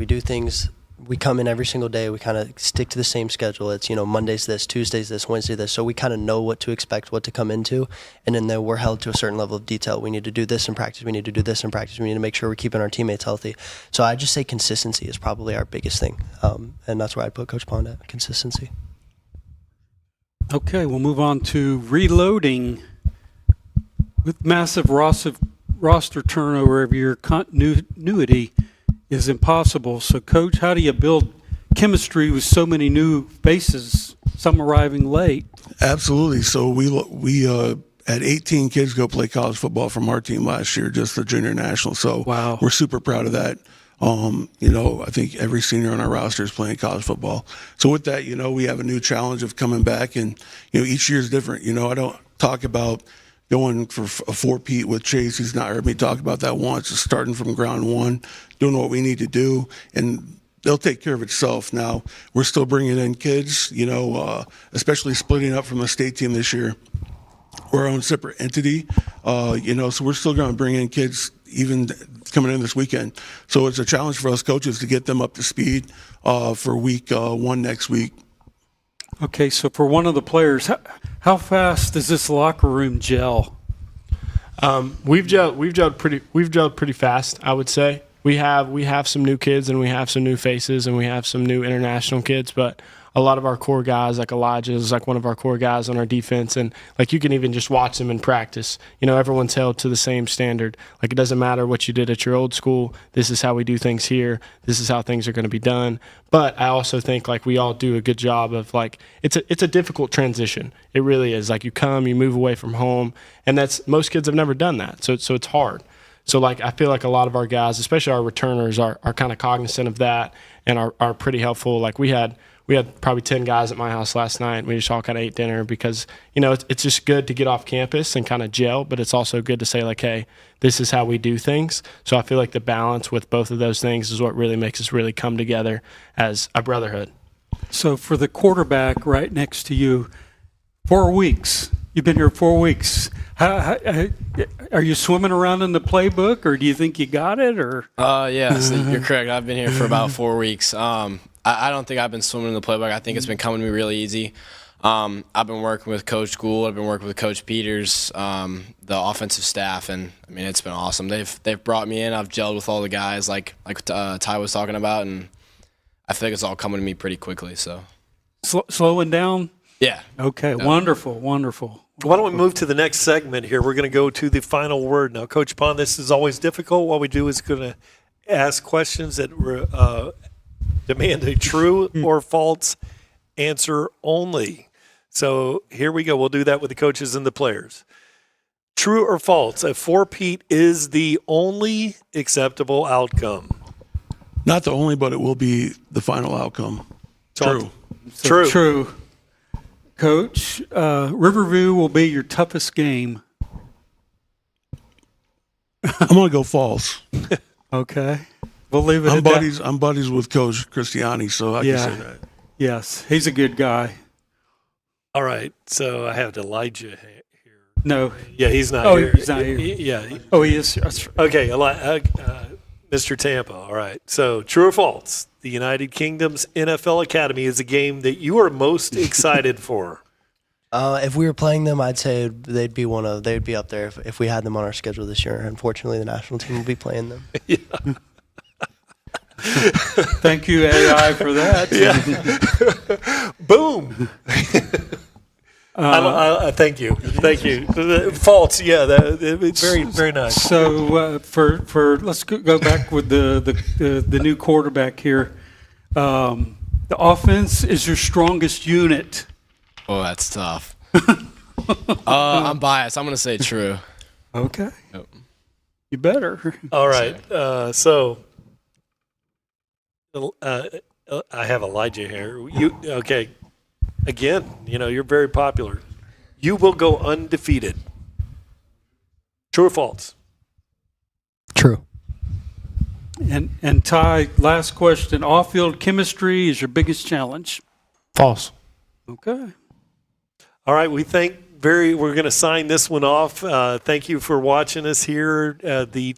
We come in every single day. We kind of stick to the same schedule. It's, Mondays this, Tuesdays this, Wednesday this. So we kind of know what to expect, what to come into. And then we're held to a certain level of detail. We need to do this in practice. We need to do this in practice. We need to make sure we're keeping our teammates healthy. So I just say consistency is probably our biggest thing. And that's where I'd put Coach Pond at, consistency. Okay, we'll move on to reloading. With massive roster turnover every year, continuity is impossible. So, Coach, how do you build chemistry with so many new faces, some arriving late? Absolutely. So we had 18 kids go play college football from our team last year, just the junior national. So wow. We're super proud of that. I think every senior on our roster is playing college football. So with that, we have a new challenge of coming back, and each year is different. I don't talk about going for a four-peat with Chase. He's not heard me talk about that once. Just starting from ground one, doing what we need to do, and they'll take care of itself. Now, we're still bringing in kids, especially splitting up from the state team this year. We're our own separate entity, so we're still going to bring in kids even coming in this weekend. So it's a challenge for us coaches to get them up to speed for week one next week. Okay, so for one of the players, how fast does this locker room gel? We've gelled pretty fast, I would say. We have some new kids and we have some new faces and we have some new international kids, but a lot of our core guys, like Elijah is like one of our core guys on our defense, and like you can even just watch them in practice. You know, everyone's held to the same standard. Like it doesn't matter what you did at your old school. This is how we do things here. This is how things are going to be done. But I also think like we all do a good job of like it's a difficult transition. It really is. Like you come, you move away from home, and that's most kids have never done that. So it's hard. So like I feel like a lot of our guys, especially our returners, are kind of cognizant of that and are pretty helpful. Like we had probably 10 guys at my house last night. We just all kind of ate dinner because, you know, it's just good to get off campus and kind of gel, but it's also good to say like, hey, this is how we do things. So I feel like the balance with both of those things is what really makes us really come together as a brotherhood. So for the quarterback right next to you, 4 weeks. You've been here 4 weeks. How, are you swimming around in the playbook, or do you think you got it? Or yeah, so you're correct. I've been here for about 4 weeks. I don't think I've been swimming in the playbook. I think it's been coming to me really easy. I've been working with Coach Gould. I've been working with Coach Peters, the offensive staff, and I mean it's been awesome. They've brought me in. I've gelled with all the guys, like Ty was talking about, and I feel like it's all coming to me pretty quickly. So slowing down. Yeah. Okay. Wonderful. Wonderful. Why don't we move to the next segment here? We're going to go to the final word now. Coach Pond, this is always difficult. What we do is going to ask questions that demand a true or false answer only. So here we go. We'll do that with the coaches and the players. True or false, a four-peat is the only acceptable outcome? Not the only, but it will be the final outcome. True. True. Coach, Riverview will be your toughest game. I'm going to go false. Okay. We'll leave it at that. I'm buddies with Coach Cristiani, so I can say that. Yes, he's a good guy. All right, so I have Elijah here. No. Yeah, he's not here. He's not here. Yeah. Oh, he is. Okay, Mr. Tampa. All right. So, true or false? The United Kingdom's NFL Academy is a game that you are most excited for. If we were playing them, I'd say they'd be up there if we had them on our schedule this year. Unfortunately, the national team will be playing them. Yeah. Thank you, AI, for that. Yeah. Boom. Thank you. Thank you. False. Yeah. It's very, very nice. So let's go back with the new quarterback here. The offense is your strongest unit. Oh, that's tough. I'm biased. I'm going to say true. Okay. Yep. You better. All right. So I have Elijah here. Okay? Again, you're very popular. You will go undefeated. True or false? True. And Ty, last question. Off-field chemistry is your biggest challenge. False. Okay. All right. We're going to sign this one off. Thank you for watching us here.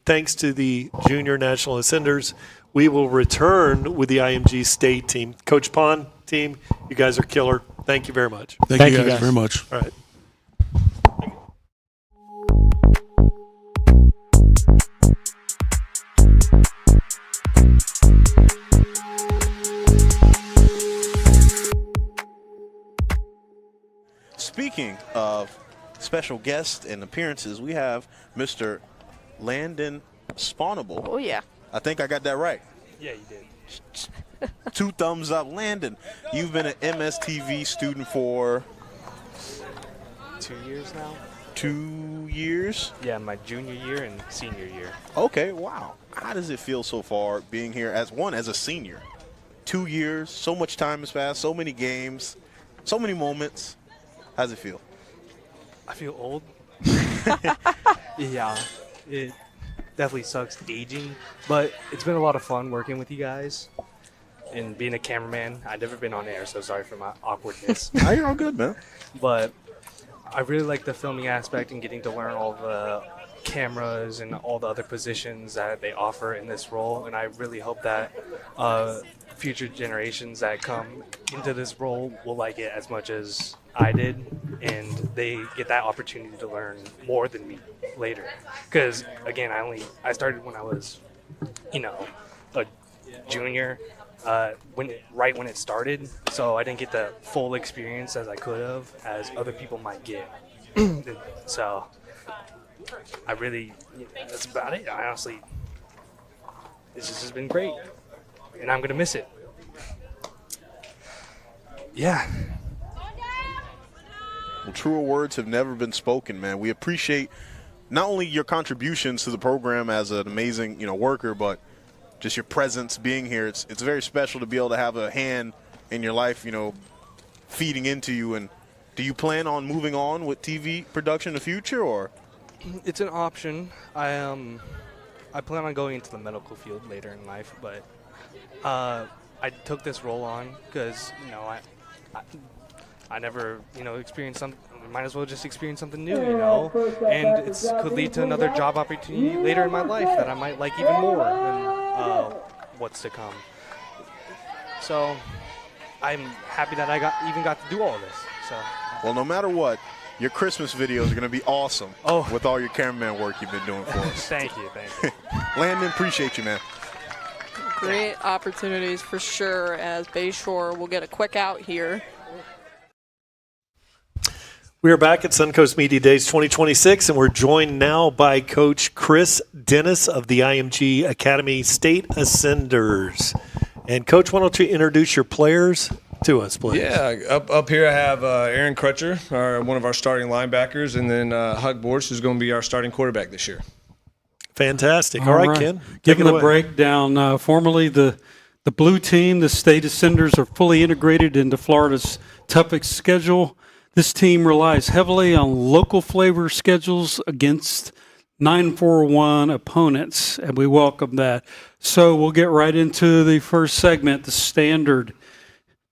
Thanks to the Junior National Ascenders. We will return with the IMG State team. Coach Pond, team, you guys are killer. Thank you very much. Thank you guys very much. All right. Speaking of special guests and appearances, we have Mr. Landon Spawnable. Oh, yeah. I think I got that right. Yeah, you did. 2 thumbs up. Landon, you've been an MSTV student for 2 years now. 2 years? Yeah, my junior year and senior year. Okay, wow. How does it feel so far being here as a senior? 2 years, so much time has passed, so many games, so many moments. How does it feel? I feel old. Yeah, it definitely sucks aging, but it's been a lot of fun working with you guys and being a cameraman. I've never been on air, so sorry for my awkwardness. No, you're all good, man. But I really like the filming aspect and getting to learn all the cameras and all the other positions that they offer in this role, and I really hope that future generations that come into this role will like it as much as I did, and they get that opportunity to learn more than me later. Because again, I started when I was, a junior, right when it started, so I didn't get the full experience as I could have, as other people might get. So that's about it. I honestly, this has been great, and I'm gonna miss it. Yeah. Well, truer words have never been spoken, man. We appreciate not only your contributions to the program as an amazing, worker, but just your presence being here. It's very special to be able to have a hand in your life, feeding into you. And do you plan on moving on with TV production in the future, or? It's an option. I plan on going into the medical field later in life, but I took this role on because I never experienced something. Might as well just experience something new, and it could lead to another job opportunity later in my life that I might like even more than what's to come. So I'm happy that I got to do all of this. So. Well, no matter what, your Christmas videos are going to be awesome with all your cameraman work you've been doing for us. Thank you. Landon, appreciate you, man. Great opportunities for sure, as Bayshore will get a quick out here. We are back at Suncoast Media Days 2026, and we're joined now by Coach Chris Dennis of the IMG Academy State Ascenders. And, Coach, why don't you introduce your players to us, please? Yeah, up here I have Aaron Crutcher, one of our starting linebackers, and then Huck Borsch, who's going to be our starting quarterback this year. Fantastic. All right, Ken. Given the breakdown, formerly the blue team, the State Ascenders, are fully integrated into Florida's toughest schedule. This team relies heavily on local flavor schedules against 9-4-1 opponents, and we welcome that. So we'll get right into the first segment, the standard.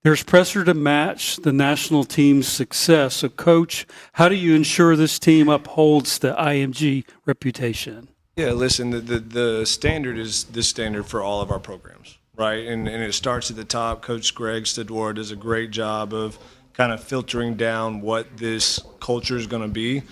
There's pressure to match the national team's success. So, Coach, how do you ensure this team upholds the IMG reputation? Yeah, listen, the standard is this standard for all of our programs, right? And it starts at the top. Coach Greg Stadwar does a great job of kind of filtering down what this culture is going to be.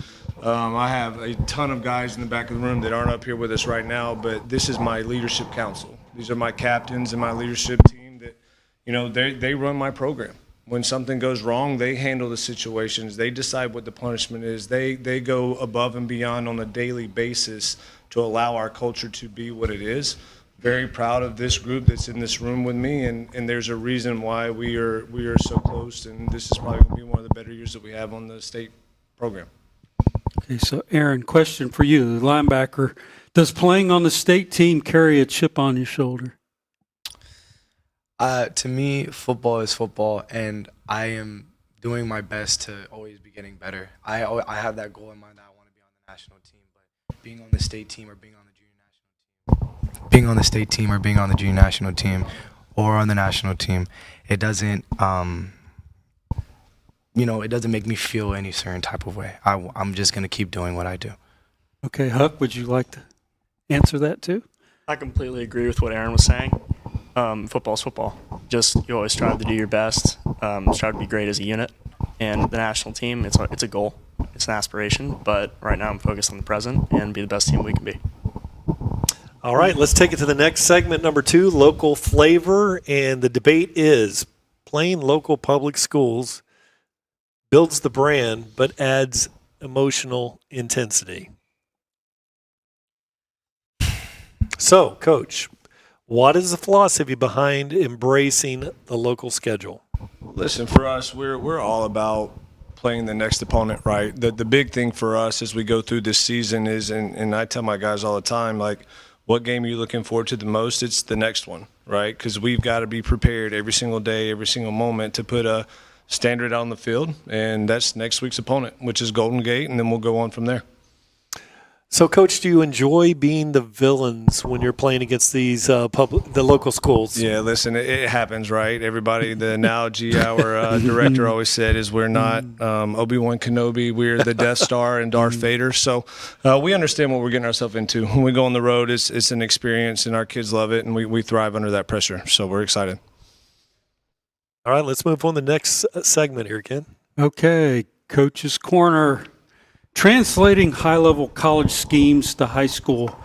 I have a ton of guys in the back of the room that aren't up here with us right now, but this is my leadership council. These are my captains and my leadership team that, they run my program. When something goes wrong, they handle the situations. They decide what the punishment is. They go above and beyond on a daily basis to allow our culture to be what it is. Very proud of this group that's in this room with me, and there's a reason why we are so close, and this is probably going to be one of the better years that we have on the state program. Okay, so Aaron, question for you, the linebacker. Does playing on the state team carry a chip on your shoulder? To me, football is football, and I am doing my best to always be getting better. I have that goal in mind that I want to be on the national team, but being on the state team or being on the junior national team, being on the state team or being on the junior national team or on the national team, it doesn't, it doesn't make me feel any certain type of way. I'm just going to keep doing what I do. Okay, Huck, would you like to answer that too? I completely agree with what Aaron was saying. Football's football. Just you always strive to do your best, strive to be great as a unit. And the national team, it's a goal, it's an aspiration. But right now I'm focused on the present and be the best team we can be. All right, let's take it to the next segment, number 2, local flavor. And the debate is Plain local public schools builds the brand but adds emotional intensity. So, Coach, what is the philosophy behind embracing the local schedule? Listen, for us, we're all about playing the next opponent right. The big thing for us as we go through this season is, and I tell my guys all the time, like, what game are you looking forward to the most? It's the next one, right? Because we've got to be prepared every single day, every single moment to put a standard on the field, and that's next week's opponent, which is Golden Gate, and then we'll go on from there. So, Coach, do you enjoy being the villains when you're playing against these the local schools? Yeah, listen, it happens, right? Everybody, the analogy our director always said is we're not Obi-Wan Kenobi, we're the Death Star and Darth Vader. So we understand what we're getting ourselves into. When we go on the road, it's an experience, and our kids love it, and we thrive under that pressure. So we're excited. All right, let's move on to the next segment here, Ken. Okay, Coach's Corner. Translating high-level college schemes to high school.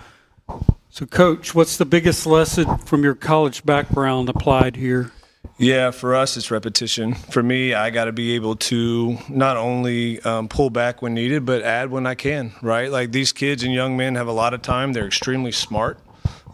So So, Coach, what's the biggest lesson from your college background applied here? Yeah, for us, it's repetition. For me, I got to be able to not only pull back when needed, but add when I can, right? Like these kids and young men have a lot of time. They're extremely smart.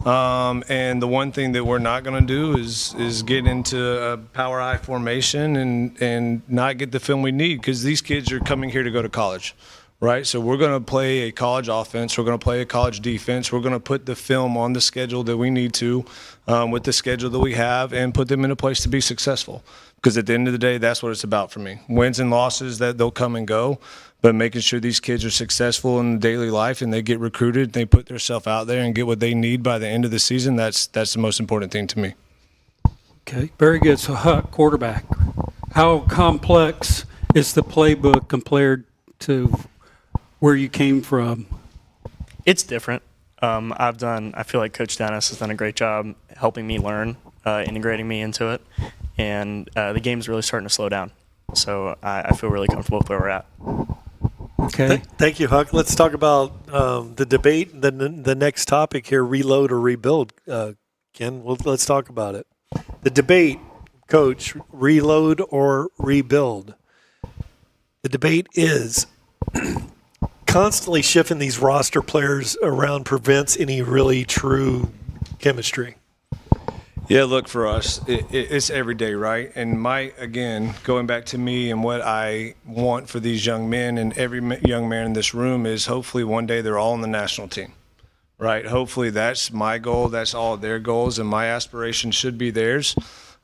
And the one thing that we're not going to do is get into a power I formation and not get the film we need, because these kids are coming here to go to college. Right, so we're going to play a college offense. We're going to play a college defense. We're going to put the film on the schedule that we need to, with the schedule that we have, and put them in a place to be successful. Because at the end of the day, that's what it's about for me. Wins and losses, that they'll come and go, but making sure these kids are successful in daily life and they get recruited, they put themselves out there and get what they need by the end of the season. That's the most important thing to me. Okay, very good. So, Huck, quarterback. How complex is the playbook compared to where you came from? It's different. I feel like Coach Dennis has done a great job helping me learn, integrating me into it, and the game's really starting to slow down. So I feel really comfortable with where we're at. Okay. Thank you, Huck. Let's talk about the debate, the next topic here, reload or rebuild. Ken, let's talk about it. The debate, Coach, reload or rebuild. The debate is constantly shifting these roster players around prevents any really true chemistry. Yeah, look, for us, it's every day, right? And again, going back to me and what I want for these young men and every young man in this room is hopefully one day they're all on the national team, right? Hopefully that's my goal. That's all their goals, and my aspiration should be theirs.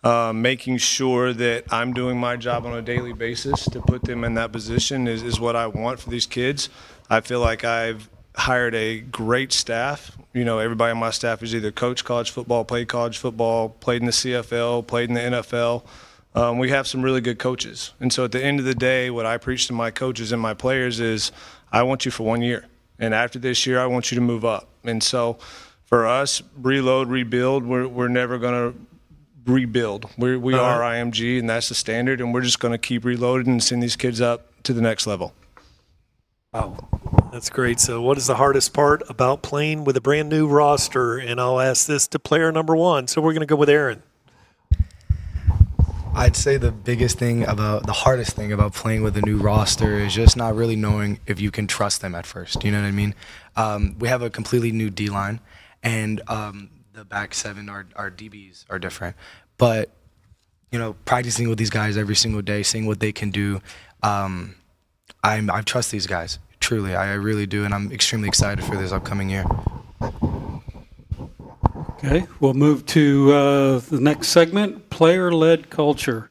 Making sure that I'm doing my job on a daily basis to put them in that position is what I want for these kids. I feel like I've hired a great staff. You know, everybody on my staff has either coached college football, played in the CFL, played in the NFL. We have some really good coaches. And so at the end of the day, what I preach to my coaches and my players is, I want you for 1 year. And after this year, I want you to move up. And so for us, reload, rebuild, we're never going to rebuild. We are IMG, and that's the standard, and we're just going to keep reloading and send these kids up to the next level. Wow, that's great. So what is the hardest part about playing with a brand new roster? And I'll ask this to player number one. So we're going to go with Aaron. I'd say the hardest thing about playing with a new roster is just not really knowing if you can trust them at first. You know what I mean? We have a completely new D-line, and the back seven, our DBs are different. But, you know, practicing with these guys every single day, seeing what they can do, I trust these guys. Truly, I really do, and I'm extremely excited for this upcoming year. Okay, we'll move to the next segment, player-led culture.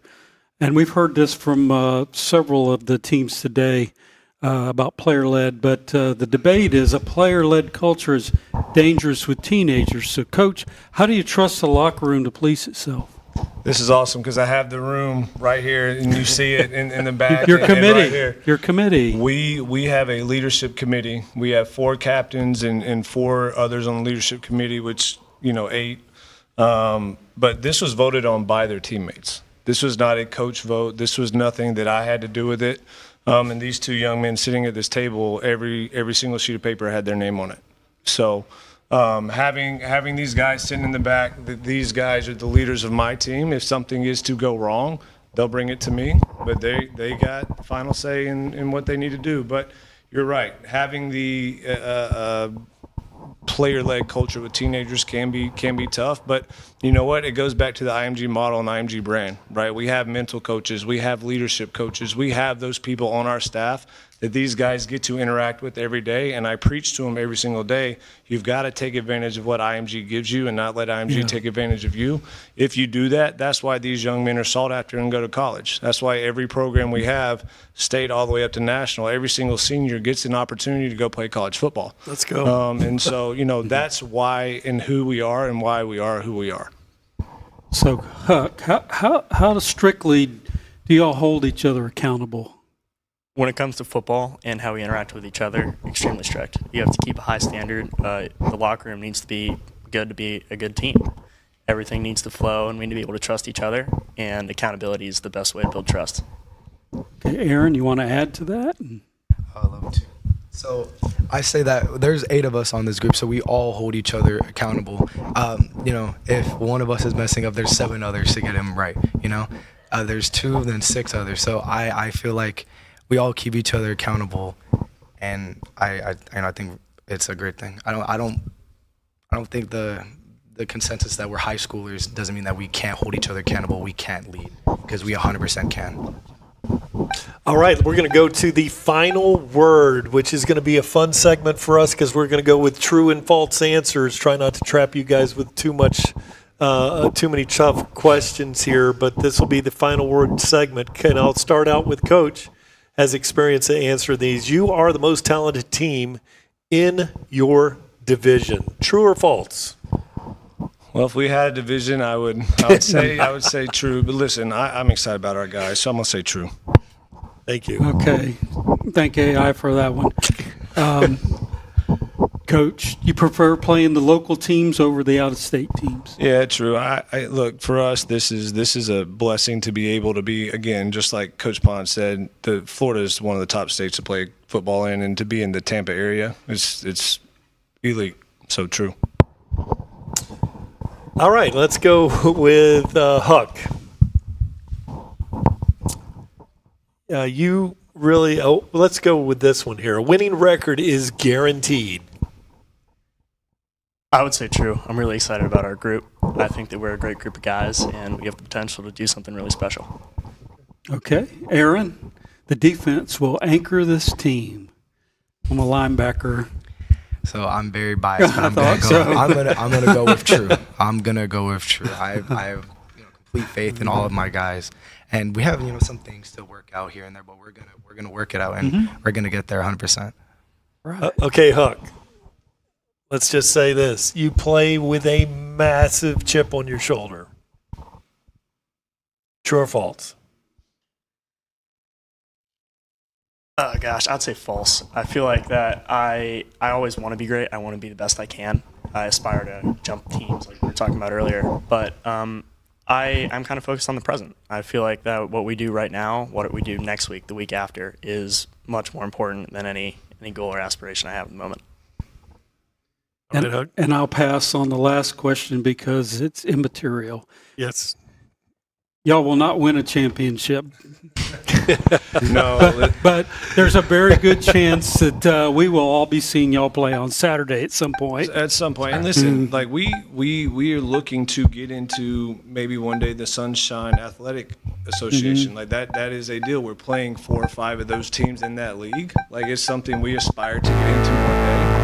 And we've heard this from several of the teams today about player-led, but the debate is a player-led culture is dangerous with teenagers. So, Coach, how do you trust the locker room to police itself? This is awesome because I have the room right here, and you see it in the back. Your committee. Right here. Your committee. We have a leadership committee. We have 4 captains and 4 others on the leadership committee, which, 8. But this was voted on by their teammates. This was not a coach vote. This was nothing that I had to do with it. And these 2 young men sitting at this table, every single sheet of paper had their name on it. So having these guys sitting in the back, these guys are the leaders of my team. If something is to go wrong, they'll bring it to me. But they got final say in what they need to do. But you're right. Having the player-led culture with teenagers can be tough, but you know what? It goes back to the IMG model and IMG brand, right? We have mental coaches, we have leadership coaches, we have those people on our staff that these guys get to interact with every day, and I preach to them every single day. You've got to take advantage of what IMG gives you and not let IMG take advantage of you. If you do that, that's why these young men are sought after and go to college. That's why every program we have, state all the way up to national, every single senior gets an opportunity to go play college football. Let's go. And so, that's why and who we are and why we are who we are. So, Huck, how strictly do y'all hold each other accountable? When it comes to football and how we interact with each other, extremely strict. You have to keep a high standard. The locker room needs to be good to be a good team. Everything needs to flow, and we need to be able to trust each other, and accountability is the best way to build trust. Okay, Aaron, you want to add to that? I would love to. So I say that there's 8 of us on this group, so we all hold each other accountable. If one of us is messing up, there's 7 others to get him right. There's 2, then 6 others. So I feel like we all keep each other accountable, and I think it's a great thing. I don't think the consensus that we're high schoolers doesn't mean that we can't hold each other accountable. We can't lead, because we 100% can. All right, we're going to go to the final word, which is going to be a fun segment for us because we're going to go with true and false answers. Try not to trap you guys with too many tough questions here, but this will be the final word segment. And I'll start out with Coach, has experience to answer these. You are the most talented team in your division. True or false? Well, if we had a division, I would say true. But listen, I'm excited about our guys, so I'm gonna say true. Thank you. Okay, thank AI for that one. Coach, you prefer playing the local teams over the out-of-state teams? Yeah, true. I look, for us, this is a blessing to be able to be, again, just like Coach Pond said, Florida is one of the top states to play football in, and to be in the Tampa area, it's elite. So true. All right, let's go with Huck. Let's go with this one here. A winning record is guaranteed. I would say true. I'm really excited about our group. I think that we're a great group of guys, and we have the potential to do something really special. Okay, Aaron, the defense will anchor this team. I'm a linebacker. So I'm very biased, but I'm gonna go with true. I'm gonna go with true. I have complete faith in all of my guys, and we have some things to work out here and there, but we're gonna work it out, and we're gonna get there 100%. Right. Okay, Huck. Let's just say this: you play with a massive chip on your shoulder. True or false? Gosh, I'd say false. I feel like that I always want to be great. I want to be the best I can. I aspire to jump teams like we were talking about earlier. But I'm kind of focused on the present. I feel like that what we do right now, what we do next week, the week after, is much more important than any goal or aspiration I have at the moment. And I'll pass on the last question because it's immaterial. Yes. Y'all will not win a championship. No, but there's a very good chance that we will all be seeing y'all play on Saturday at some point. And listen, like we are looking to get into maybe one day the Sunshine Athletic Association. Like that is a deal. We're playing 4 or 5 of those teams in that league. Like it's something we aspire to get into one day.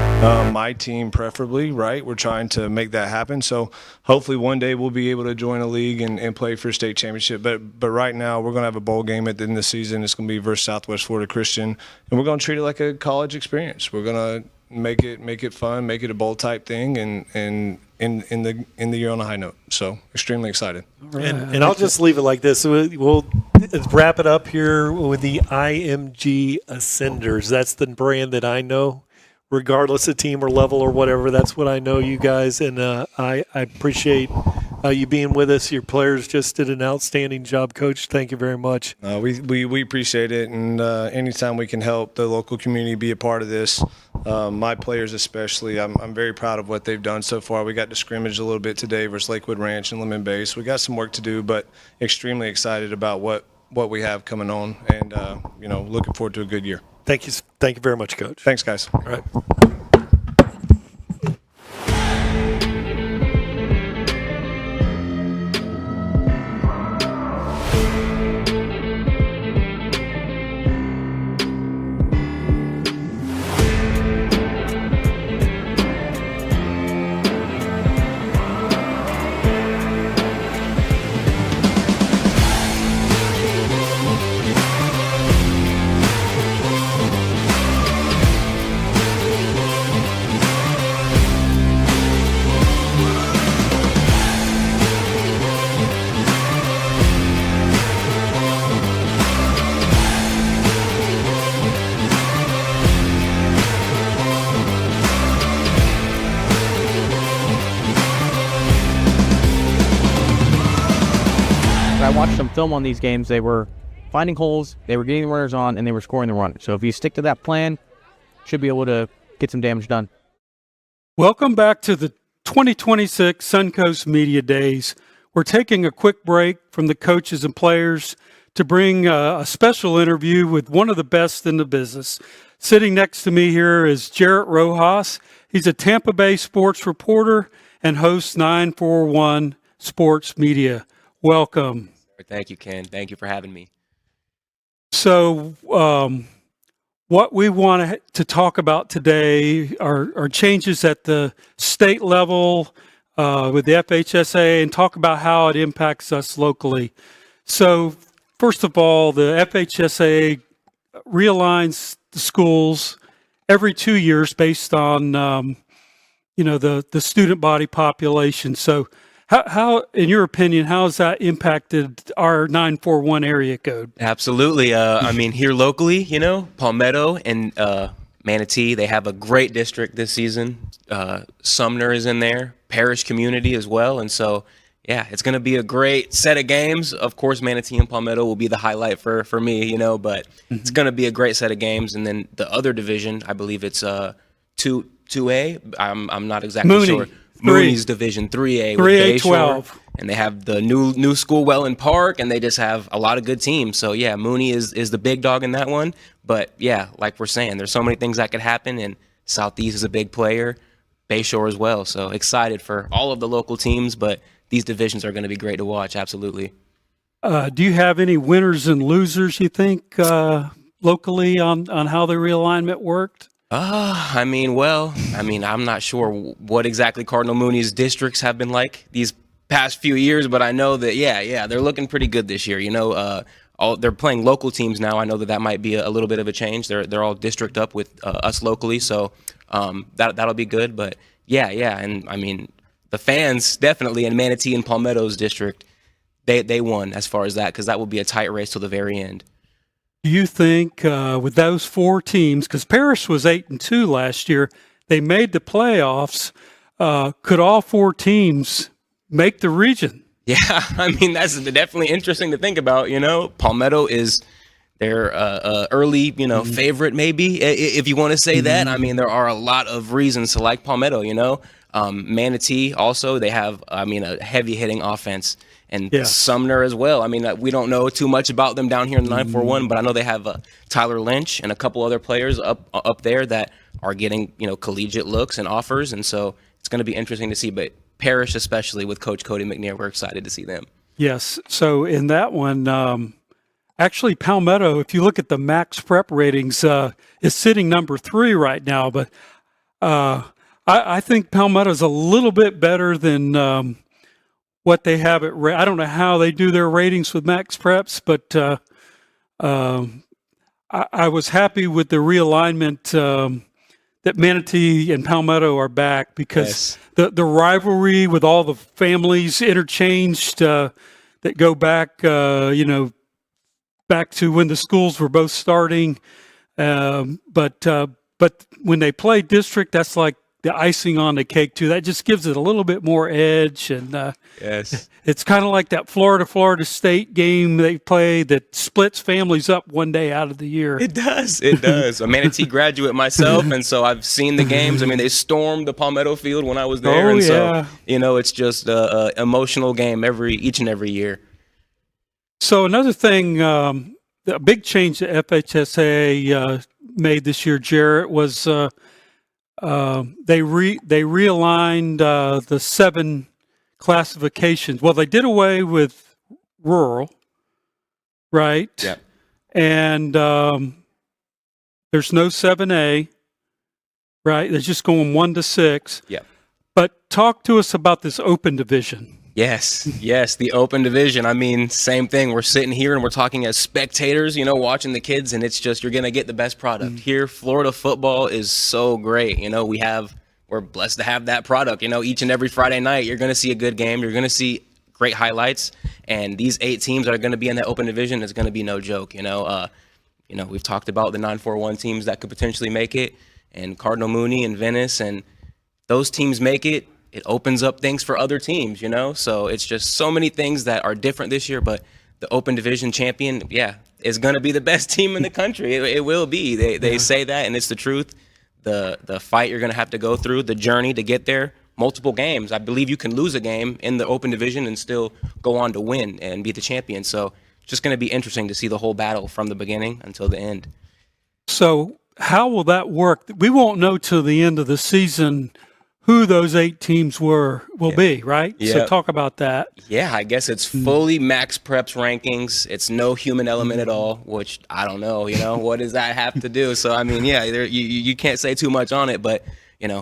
My team preferably, right? We're trying to make that happen. So hopefully one day we'll be able to join a league and play for a state championship. But right now we're going to have a bowl game at the end of the season. It's going to be versus Southwest Florida Christian, and we're going to treat it like a college experience. We're going to make it fun, make it a bowl type thing, and in the year on a high note. So extremely excited. Right. And I'll just leave it like this. We'll wrap it up here with the IMG Ascenders. That's the brand that I know. Regardless of team or level or whatever, that's what I know you guys, and I appreciate you being with us. Your players just did an outstanding job, Coach. Thank you very much. We appreciate it, and anytime we can help the local community be a part of this, my players especially, I'm very proud of what they've done so far. We got to scrimmage a little bit today versus Lakewood Ranch and Lemon Bay, so we got some work to do, but extremely excited about what we have coming on, and looking forward to a good year. Thank you very much, Coach. Thanks, guys. All right. I watched them film on these games. They were finding holes, they were getting the runners on, and they were scoring the runners. So if you stick to that plan, should be able to get some damage done. Welcome back to the 2026 Suncoast Media Days. We're taking a quick break from the coaches and players to bring a special interview with one of the best in the business. Sitting next to me here is Jarrett Rojas. He's a Tampa Bay sports reporter and hosts 941 Sports Media. Welcome. Thank you, Ken. Thank you for having me. So, what we want to talk about today are changes at the state level with the FHSA and talk about how it impacts us locally. So, first of all, the FHSA realigns the schools every 2 years based on, the student body population. So, how, in your opinion, how has that impacted our 941 area code? Absolutely. Here locally, Palmetto and Manatee, they have a great district this season. Sumner is in there, parish community as well. And so, yeah, it's going to be a great set of games. Of course, Manatee and Palmetto will be the highlight for me, but it's going to be a great set of games. And then the other division, I believe it's 2A. I'm not exactly sure. Mooney's Division 3A with 3A 12, and they have the new school Welland Park, and they just have a lot of good teams. So yeah, Mooney is the big dog in that one. But yeah, like we're saying, there's so many things that could happen, and Southeast is a big player, Bayshore as well. So excited for all of the local teams, but these divisions are going to be great to watch. Absolutely. Do you have any winners and losers, you think, locally on how the realignment worked? I'm not sure what exactly Cardinal Mooney's districts have been like these past few years, but I know that, they're looking pretty good this year. They're playing local teams now. I know that might be a little bit of a change. They're all district up with us locally, so that'll be good. But and the fans definitely in Manatee and Palmetto's district, they won as far as that, because that will be a tight race till the very end. Do you think with those four teams, because Parrish was 8-2 last year, they made the playoffs, could all four teams make the region? Yeah, that's definitely interesting to think about. Palmetto is their early, favorite maybe, if you want to say that. There are a lot of reasons to like Palmetto, Manatee also, they have, a heavy hitting offense. And Sumner as well. We don't know too much about them down here in the 941, but I know they have Tyler Lynch and a couple other players up there that are getting, collegiate looks and offers. And so it's going to be interesting to see. But Parrish, especially with Coach Cody McNair, we're excited to see them. Yes. So in that one, actually Palmetto, if you look at the max prep ratings, is sitting number 3 right now. But I think Palmetto's a little bit better than what they have at I don't know how they do their ratings with max preps, but I was happy with the realignment that Manatee and Palmetto are back, because the rivalry with all the families interchanged that go back back to when the schools were both starting, but when they play district, that's like the icing on the cake too. That just gives it a little bit more edge, and it's kind of like that Florida State game they play that splits families up one day out of the year. It does. A Manatee graduate myself, and so I've seen the games. They stormed the Palmetto Field when I was there, so it's just an emotional game each and every year. So another thing, a big change that FHSA made this year, Jarrett, was they realigned the 7 classifications. Well, they did away with rural, right? Yeah. And there's no 7A, right? They're just going 1 to 6. Yeah. But talk to us about this open division. Yes, the open division. Same thing. We're sitting here and we're talking as spectators, watching the kids, and it's just, you're going to get the best product. Here, Florida football is so great. We're blessed to have that product. Each and every Friday night, you're going to see a good game. You're going to see great highlights. And these 8 teams that are going to be in that open division is going to be no joke. We've talked about the 941 teams that could potentially make it, and Cardinal Mooney and Venice, and those teams make it. It opens up things for other teams, So it's just so many things that are different this year. But the Open Division champion, is going to be the best team in the country. It will be. They say that, and it's the truth. the fight you're going to have to go through, the journey to get there, multiple games. I believe you can lose a game in the open division and still go on to win and be the champion. So it's just going to be interesting to see the whole battle from the beginning until the end. So how will that work? We won't know till the end of the season who those 8 teams will be, right? Yeah. So talk about that. Yeah, I guess it's fully max preps rankings. It's no human element at all, which I don't know, what does that have to do? So, I mean, yeah, you can't say too much on it, but,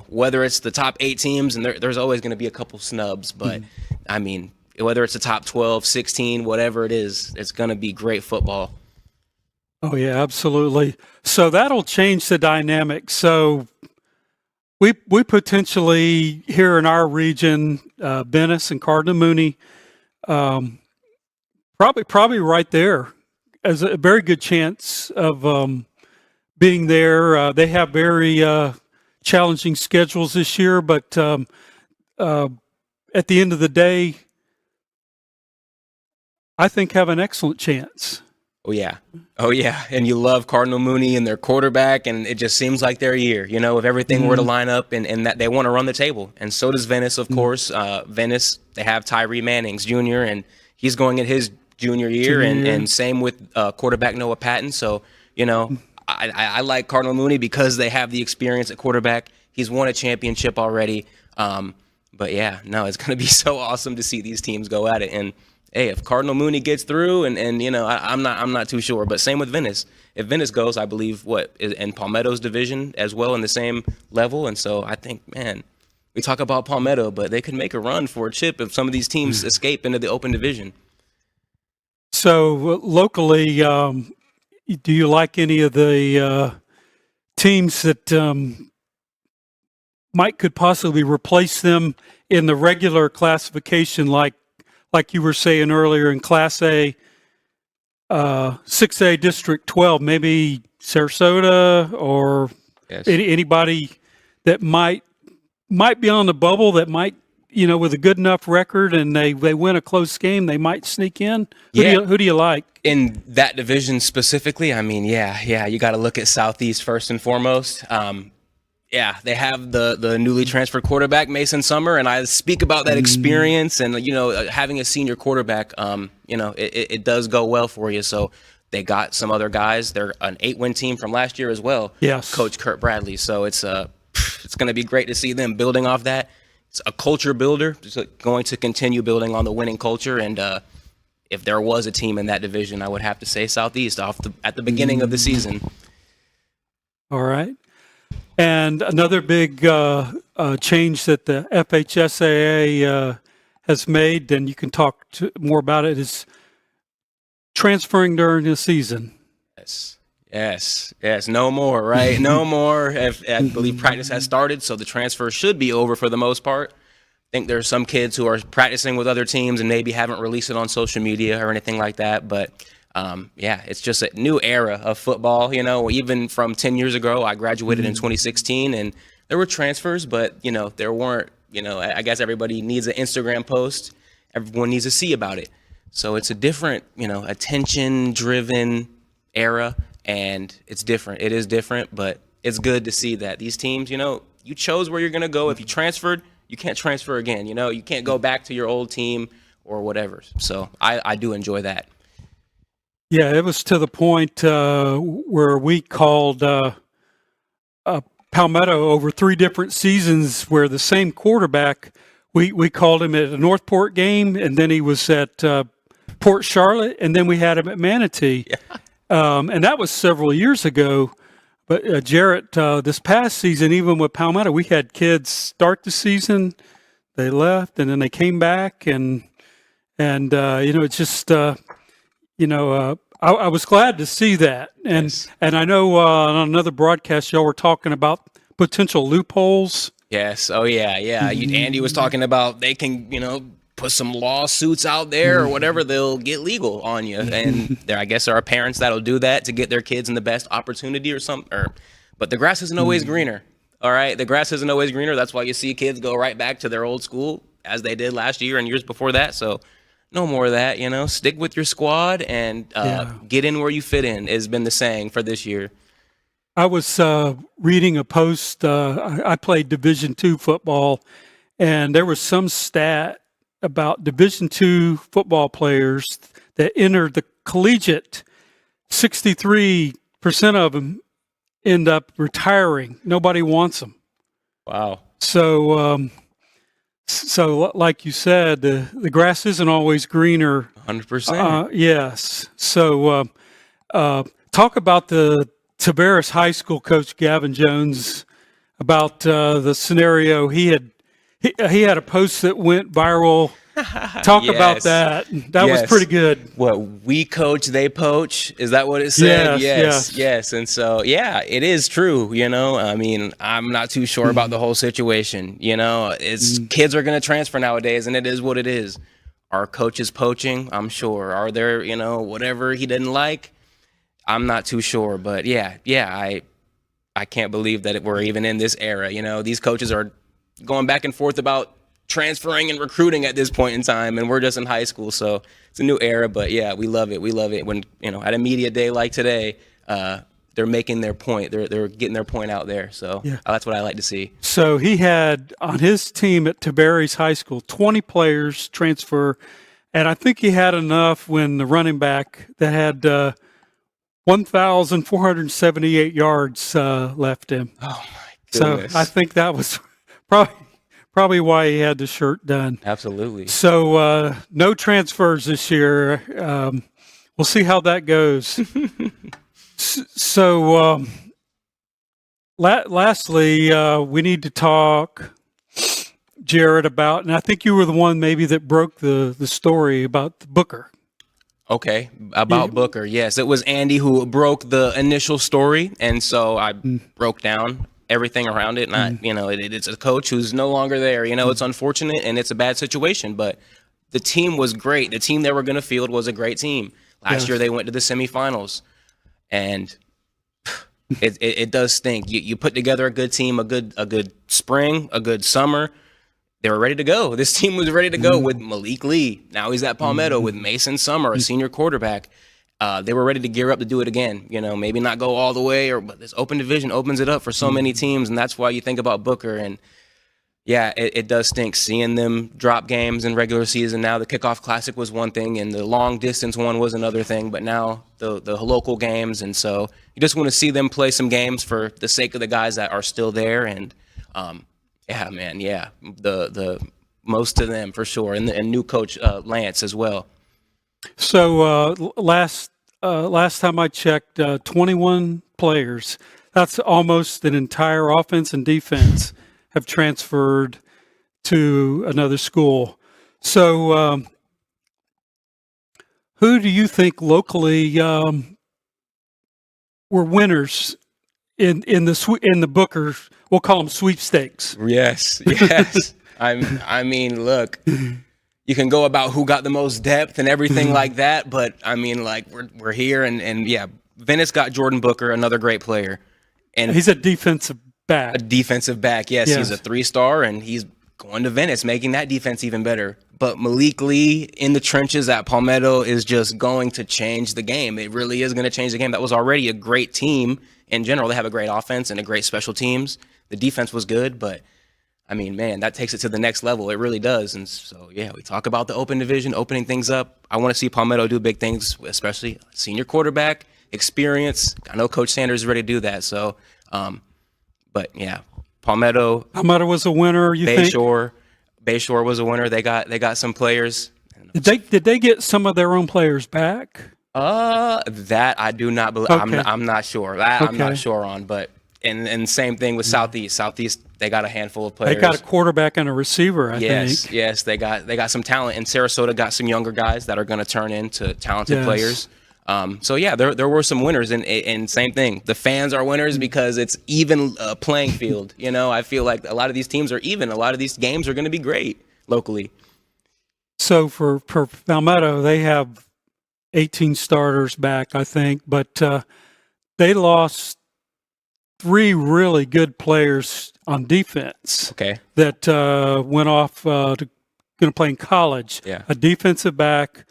whether it's the top 8 teams, and there's always going to be a couple snubs, but, I mean, whether it's the top 12, 16, whatever it is, it's going to be great football. Oh, yeah, absolutely. So that'll change the dynamic. So we potentially here in our region, Venice and Cardinal Mooney, probably right there as a very good chance of being there. They have very challenging schedules this year, but at the end of the day, I think have an excellent chance. Oh, yeah. And you love Cardinal Mooney and their quarterback, and it just seems like their year, if everything were to line up and that they want to run the table. And so does Venice, of course. Venice, they have Tyree Mannings Jr., and he's going in his junior year, and same with quarterback Noah Patton. So, I like Cardinal Mooney because they have the experience at quarterback. He's won a championship already. But, yeah, no, it's going to be so awesome to see these teams go at it. And hey, if Cardinal Mooney gets through, and I'm not too sure, but same with Venice. If Venice goes, I believe in Palmetto's division as well in the same level, and so I think, man, we talk about Palmetto, but they could make a run for a chip if some of these teams escape into the open division. So locally, do you like any of the teams that could possibly replace them in the regular classification, like you were saying earlier in Class A, 6A District 12, maybe Sarasota or anybody that might be on the bubble that might, with a good enough record and they win a close game, they might sneak in? Who do you like? In that division specifically, I mean, you got to look at Southeast first and foremost. Yeah, they have the newly transferred quarterback, Mason Summer, and I speak about that experience and, having a senior quarterback, it does go well for you. So they got some other guys. They're an 8-win team from last year as well. Yes. Coach Kurt Bradley. So it's going to be great to see them building off that. It's a culture builder. It's going to continue building on the winning culture. And if there was a team in that division, I would have to say Southeast at the beginning of the season. All right. And another big change that the FHSAA has made, and you can talk more about it, is transferring during the season. Yes. No more, right? No more. I believe practice has started, so the transfer should be over for the most part. I think there's some kids who are practicing with other teams and maybe haven't released it on social media or anything like that, but it's just a new era of football. Even from 10 years ago, I graduated in 2016, and there were transfers, but there weren't. I guess everybody needs an Instagram post. Everyone needs to see about it. So it's a different, attention-driven era, and it's different. It is different, but it's good to see that these teams, you chose where you're going to go. If you transferred, you can't transfer again. You can't go back to your old team or whatever. So I do enjoy that. Yeah, it was to the point where we called Palmetto over 3 different seasons where the same quarterback, we called him at a Northport game, and then he was at Port Charlotte, and then we had him at Manatee. Yeah. And that was several years ago. But Jarrett, this past season, even with Palmetto, we had kids start the season, they left, and then they came back, and it's just I was glad to see that, and I know on another broadcast y'all were talking about potential loopholes. Yes. Oh yeah. Andy was talking about they can put some lawsuits out there or whatever, they'll get legal on you, and I guess there are parents that'll do that to get their kids in the best opportunity or something. But the grass isn't always greener. All right, the grass isn't always greener. That's why you see kids go right back to their old school as they did last year and years before that. So. No more of that, stick with your squad and get in where you fit in has been the saying for this year. I was reading a post. I played Division II football, and there was some stat about Division II football players that entered the collegiate. 63% of them end up retiring. Nobody wants them. Wow. So, like you said, the grass isn't always greener. 100%. Yes. So, talk about the Tavares High School coach Gavin Jones about the scenario. He had a post that went viral. Talk about that. That was pretty good. What, we coach, they poach? Is that what it said? Yes. And so, yeah, it is true. I mean, I'm not too sure about the whole situation. It's kids are going to transfer nowadays, and it is what it is. Are coaches poaching? I'm sure. Are there, whatever he didn't like? I'm not too sure. But I can't believe that we're even in this era. These coaches are going back and forth about transferring and recruiting at this point in time, and we're just in high school, so it's a new era. But yeah, we love it when at a media day like today, they're making their point, they're getting their point out there, so that's what I like to see. So he had on his team at Tavares High School 20 players transfer, and I think he had enough when the running back that had 1,478 yards left him. Oh my goodness. So I think that was probably why he had the shirt done. Absolutely. So no transfers this year. We'll see how that goes. So lastly, we need to talk, Jared, about, and I think you were the one maybe that broke the story about the Booker. Okay, about Booker. Yes, it was Andy who broke the initial story, and so I broke down everything around it, and it's a coach who's no longer there. It's unfortunate and it's a bad situation, but the team was great. The team they were going to field was a great team. Last year they went to the semifinals, and it does stink. You put together a good team, a good spring, a good summer. They were ready to go. This team was ready to go with Malik Lee. Now he's at Palmetto with Mason Summer, a senior quarterback. They were ready to gear up to do it again. Maybe not go all the way, but this open division opens it up for so many teams, and that's why you think about Booker. And yeah, it does stink seeing them drop games in regular season. Now the Kickoff Classic was one thing, and the long distance one was another thing. But now the local games, and so you just want to see them play some games for the sake of the guys that are still there. And the most of them for sure, and new coach Lance as well. So last time I checked, 21 players. That's almost an entire offense and defense have transferred to another school. So who do you think locally were winners in the Booker? We'll call them sweepstakes. Yes. I mean, look. You can go about who got the most depth and everything like that, but I mean, like we're here, and yeah, Venice got Jordan Booker, another great player, and he's a defensive back. Yes, he's a 3-star, and he's going to Venice, making that defense even better. But Malik Lee in the trenches at Palmetto is just going to change the game. It really is going to change the game. That was already a great team in general. They have a great offense and a great special teams. The defense was good, but I mean, man, that takes it to the next level. It really does. And so, yeah, we talk about the open division, opening things up. I want to see Palmetto do big things, especially senior quarterback, experience. I know Coach Sanders is ready to do that. So, but yeah, Palmetto was a winner, you think? Bayshore was a winner. They got some players. Did they get some of their own players back? That I do not believe. Okay. I'm not sure. I'm not sure on, but and same thing with Southeast. Southeast, they got a handful of players. They got a quarterback and a receiver, I think. Yes, they got some talent, and Sarasota got some younger guys that are going to turn into talented players. So yeah, there were some winners, and same thing. The fans are winners because it's even playing field. I feel like a lot of these teams are even. A lot of these games are going to be great locally. So for Palmetto, they have 18 starters back, I think, but they lost 3 really good players on defense. Okay. That went off going to play in college. Yeah. A defensive back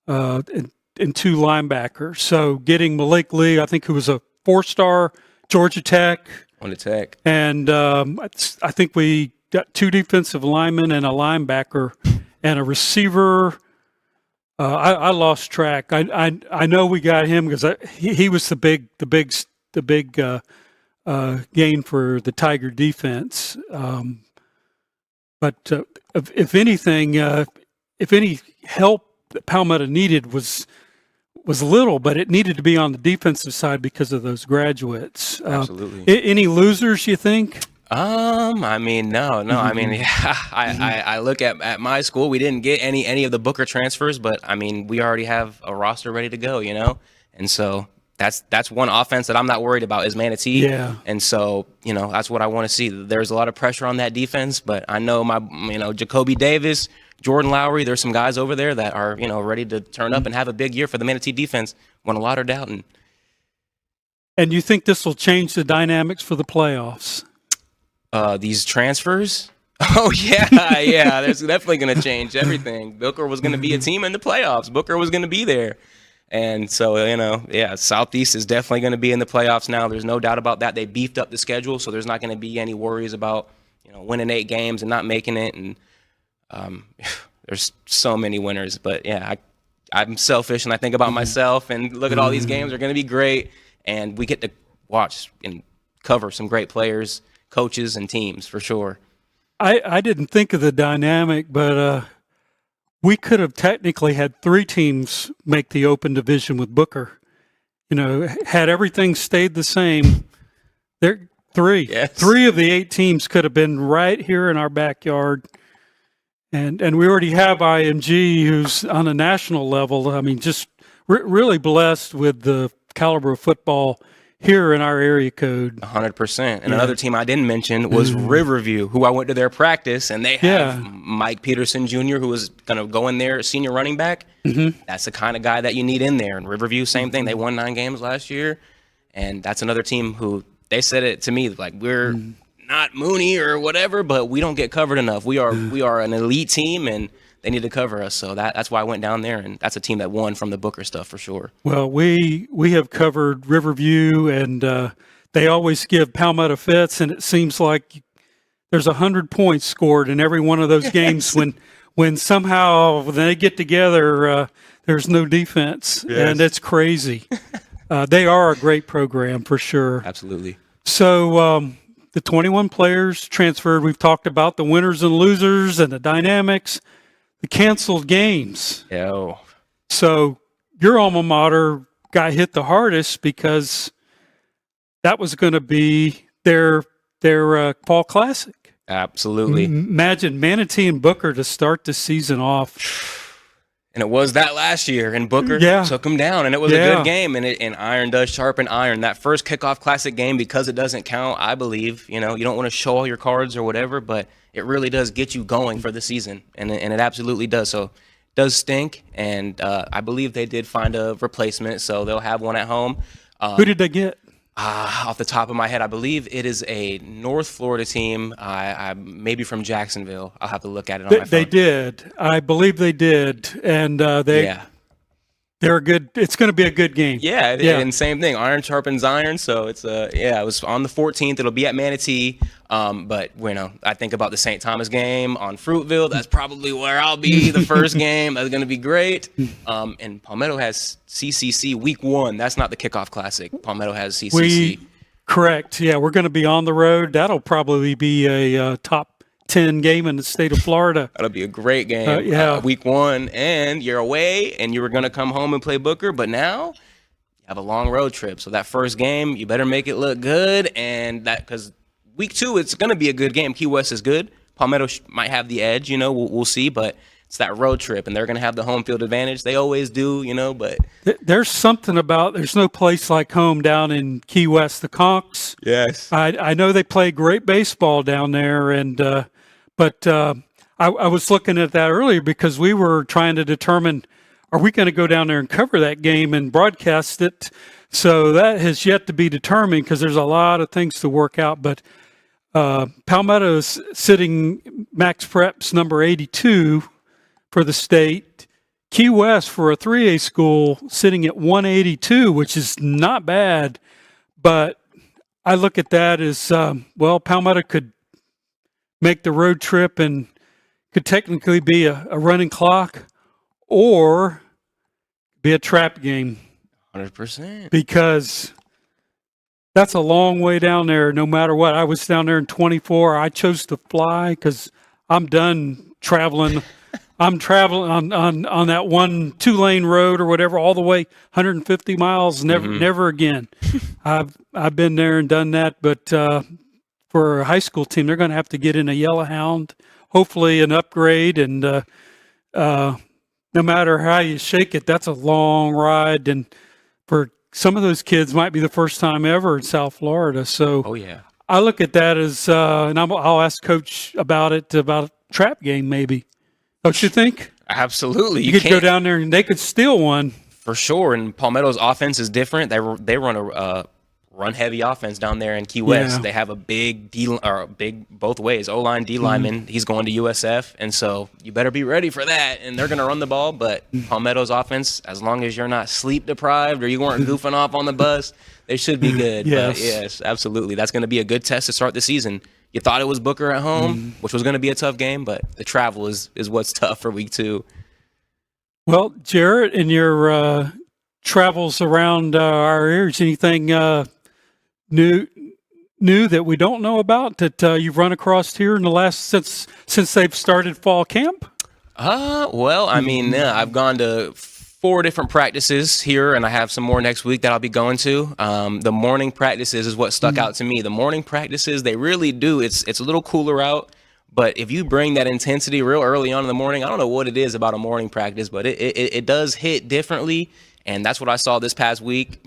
and 2 linebackers. So getting Malik Lee, I think, who was a 4-star Georgia Tech. On the Tech. And I think we got 2 defensive linemen and a linebacker and a receiver. I lost track. I know we got him because he was the big gain for the Tiger defense. But if anything, if any help that Palmetto needed was little, but it needed to be on the defensive side because of those graduates. Absolutely. Any losers, you think? I mean, no. I mean, I look at my school. We didn't get any of the Booker transfers, but I mean, we already have a roster ready to go, and so that's one offense that I'm not worried about is Manatee. Yeah. And so, that's what I want to see. There's a lot of pressure on that defense, but I know Jacoby Davis, Jordan Lowry, there's some guys over there that are, ready to turn up and have a big year for the Manatee defense. Won a lot of doubting. And you think this will change the dynamics for the playoffs? These transfers? Oh, yeah. That's definitely going to change everything. Booker was going to be a team in the playoffs. Booker was going to be there. And so, Southeast is definitely going to be in the playoffs now. There's no doubt about that. They beefed up the schedule, so there's not going to be any worries about, winning 8 games and not making it. And there's so many winners. But, yeah, I'm selfish, and I think about myself and look at all these games. They're going to be great. And we get to watch and cover some great players, coaches, and teams for sure. I didn't think of the dynamic, but we could have technically had 3 teams make the open division with Booker. Had everything stayed the same, there 3. Yes. 3 of the 8 teams could have been right here in our backyard. And we already have IMG, who's on a national level. I mean, just really blessed with the caliber of football here in our area code. 100%. And another team I didn't mention was Riverview, who I went to their practice, and they have Mike Peterson Jr., who was going to go in there, senior running back. That's the kind of guy that you need in there. And Riverview, same thing. They won 9 games last year. And that's another team who, they said it to me, like, we're not Mooney or whatever, but we don't get covered enough. We are an elite team, and they need to cover us. So that's why I went down there, and that's a team that won from the Booker stuff for sure. Well, we have covered Riverview, and they always give Palmetto fits, and it seems like there's 100 points scored in every one of those games when somehow when they get together, there's no defense, and it's crazy. They are a great program for sure. Absolutely. So the 21 players transferred. We've talked about the winners and losers and the dynamics. The canceled games. Yeah. So your alma mater got hit the hardest because that was going to be their fall classic. Absolutely. Imagine Manatee and Booker to start the season off. And it was that last year, and Booker took them down, and it was a good game. And iron does sharpen iron. That first kickoff classic game, because it doesn't count, I believe, you don't want to show all your cards or whatever, but it really does get you going for the season, and it absolutely does. So it does stink, and I believe they did find a replacement, so they'll have one at home. Who did they get? Off the top of my head, I believe it is a North Florida team, I maybe from Jacksonville. I'll have to look at it on my phone. They did. I believe they did, and they're good. It's going to be a good game. Yeah, and same thing. Iron sharpens iron. So it's it was on the 14th. It'll be at Manatee. But I think about the St. Thomas game on Fruitville. That's probably where I'll be the first game. That's going to be great. And Palmetto has CCC week 1. That's not the kickoff classic. Palmetto has CCC. Correct. Yeah, we're going to be on the road. That'll probably be a top 10 game in the state of Florida. That'll be a great game. Week 1, and you're away, and you were going to come home and play Booker, but now you have a long road trip. So that first game, you better make it look good, and that because week 2, it's going to be a good game. Key West is good. Palmetto might have the edge, we'll see, but it's that road trip, and they're going to have the home field advantage. They always do, but there's something about there's no place like home down in Key West. The Conchs. Yes. I know they play great baseball down there, and but I was looking at that earlier because we were trying to determine, are we going to go down there and cover that game and broadcast it? So that has yet to be determined because there's a lot of things to work out. But Palmetto is sitting max preps number 82 for the state. Key West for a 3A school sitting at 182, which is not bad. But I look at that as, Palmetto could make the road trip and could technically be a running clock or be a trap game. 100%. Because that's a long way down there no matter what. I was down there in 24. I chose to fly because I'm done traveling. I'm traveling on that 2-lane road or whatever all the way 150 miles. Never again. I've been there and done that. But for a high school team, they're going to have to get in a Yellowhound, hopefully an upgrade. And no matter how you shake it, that's a long ride. And for some of those kids, might be the first time ever in South Florida. So I look at that as, and I'll ask Coach about a trap game maybe. Don't you think? Absolutely. You could go down there and they could steal one. For sure. And Palmetto's offense is different. They run a run-heavy offense down there in Key West. Yeah. They have a big both ways, O-line, D-lineman. He's going to USF, and so you better be ready for that. And they're going to run the ball, but Palmetto's offense, as long as you're not sleep-deprived or you weren't goofing off on the bus, they should be good. Yes. But yes, absolutely. That's going to be a good test to start the season. You thought it was Booker at home, which was going to be a tough game, but the travel is what's tough for week 2. Well, Jarrett, in your travels around our areas, anything new that we don't know about that you've run across here in the last since they've started fall camp? Well, I mean, I've gone to 4 different practices here, and I have some more next week that I'll be going to. The morning practices is what stuck out to me. The morning practices, they really do. It's a little cooler out, but if you bring that intensity real early on in the morning, I don't know what it is about a morning practice, but it does hit differently, and that's what I saw this past week.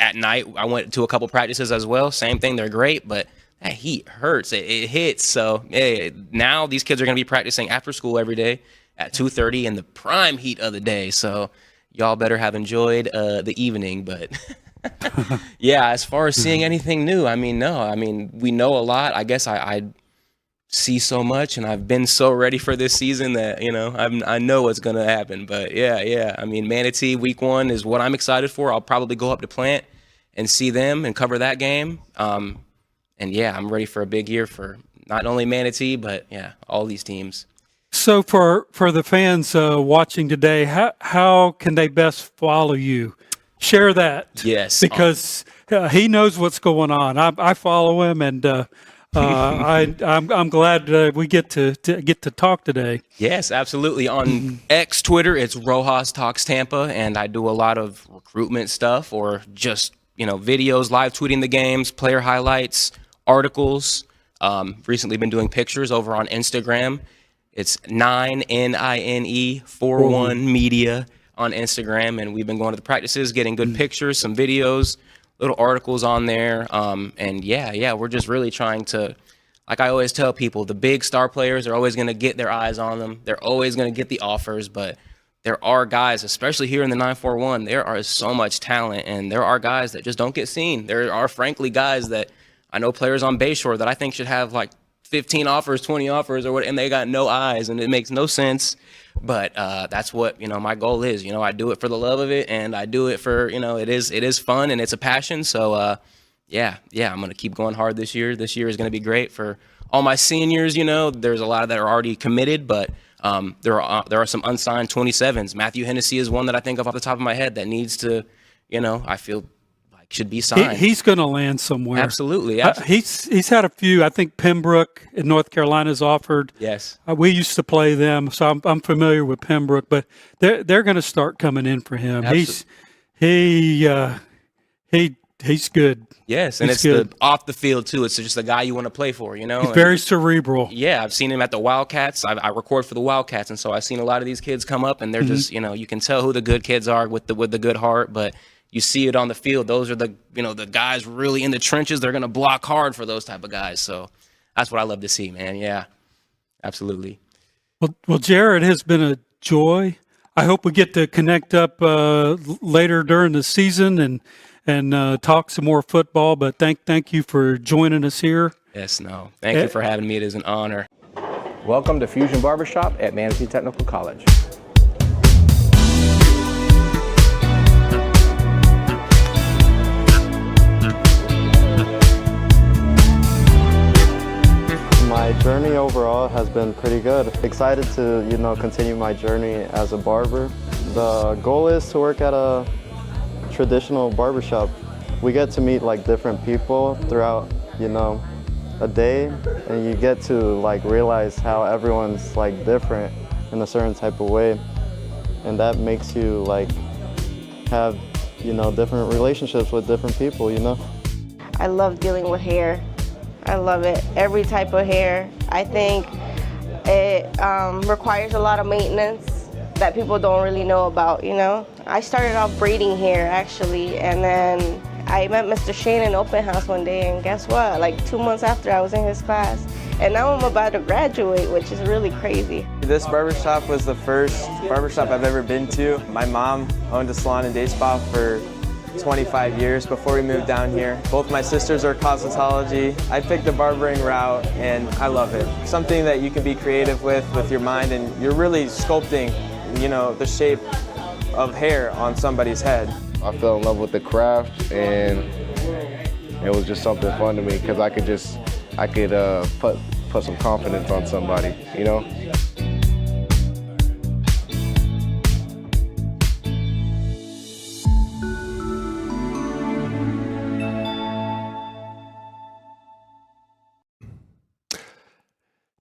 At night, I went to a couple practices as well. Same thing, they're great, but that heat hurts. It hits. So now these kids are going to be practicing after school every day at 2:30 in the prime heat of the day. So y'all better have enjoyed the evening. But yeah, as far as seeing anything new, I mean, no. I mean, we know a lot. I guess I see so much, and I've been so ready for this season that, I know what's going to happen. But yeah. I mean, Manatee week 1 is what I'm excited for. I'll probably go up to Plant and see them and cover that game. And yeah, I'm ready for a big year for not only Manatee, but all these teams. So for the fans watching today, how can they best follow you? Share that. Yes. Because he knows what's going on. I follow him, and I'm glad we get to talk today. Yes, absolutely. On X, Twitter, it's Rojas Talks Tampa, and I do a lot of recruitment stuff or just videos, live tweeting the games, player highlights, articles. Recently been doing pictures over on Instagram. It's 9NINE41 Media on Instagram, and we've been going to the practices, getting good pictures, some videos, little articles on there. And we're just really trying to, like I always tell people, the big star players are always going to get their eyes on them. They're always going to get the offers, but there are guys, especially here in the 941, there are so much talent, and there are guys that just don't get seen. There are, frankly, guys that I know, players on Bayshore that I think should have like 15 offers, 20 offers, or what, and they got no eyes, and it makes no sense. But that's what my goal is. I do it for the love of it, and I do it for it is fun and it's a passion. So I'm gonna keep going hard this year. This year is gonna be great for all my seniors. There's a lot that are already committed, but there are some unsigned 27s. Matthew Hennessy is one that I think of off the top of my head that needs to, I feel like should be signed. He's going to land somewhere. Absolutely. He's had a few. I think Pembroke in North Carolina's offered. Yes. We used to play them, so I'm familiar with Pembroke. But they're going to start coming in for him. He's good. Yes, and he's it's good. the off the field too. It's just the guy you want to play for. He's very cerebral. Yeah, I've seen him at the Wildcats. I record for the Wildcats, and so I've seen a lot of these kids come up, and they're just you can tell who the good kids are with the good heart, but you see it on the field. Those are the the guys really in the trenches. They're gonna block hard for those type of guys. So that's what I love to see, man. Yeah, absolutely. Well, Jared, it has been a joy. I hope we get to connect up later during the season and talk some more football. But thank you for joining us here. Yes, no. Thank you for having me. It is an honor. Welcome to Fusion Barbershop at Manatee Technical College. overall has been pretty good. Excited to, continue my journey as a barber. The goal is to work at a traditional barbershop. We get to meet like different people throughout, a day, and you get to like realize how everyone's like different in a certain type of way, and that makes you like have, different relationships with different people, I love dealing with hair. I love it. Every type of hair. I think it requires a lot of maintenance that people don't really know about, I started off braiding hair actually, and then I met Mr. Shane in open house one day, and guess what? Like 2 months after, I was in his class. And now I'm about to graduate, which is really crazy. This barbershop was the first barbershop I've ever been to. My mom owned a salon in Day Spa for 25 years before we moved down here. Both my sisters are cosmetology. I picked the barbering route, and I love it. Something that you can be creative with your mind, and you're really sculpting, the shape of hair on somebody's head. I fell in love with the craft, and it was just something fun to me because I could put some confidence on somebody,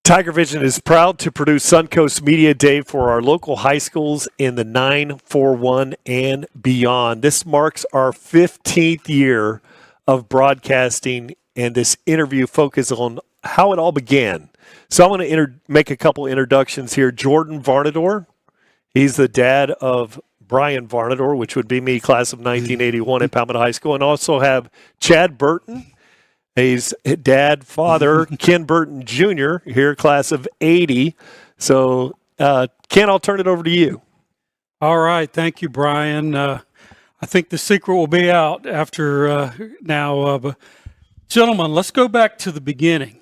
TigerVision is proud to produce Suncoast Media Day for our local high schools in the 941 and beyond. This marks our 15th year of broadcasting, and this interview focuses on how it all began. So I want to make a couple introductions here. Jordan Varnador, he's the dad of Brian Varnador, which would be me, class of 1981 at Palmetto High School, and also have Chad Burton. He's father, Ken Burton Jr., here, class of 80. So, Ken, I'll turn it over to you. All right. Thank you, Brian. I think the secret will be out after now. But gentlemen, let's go back to the beginning.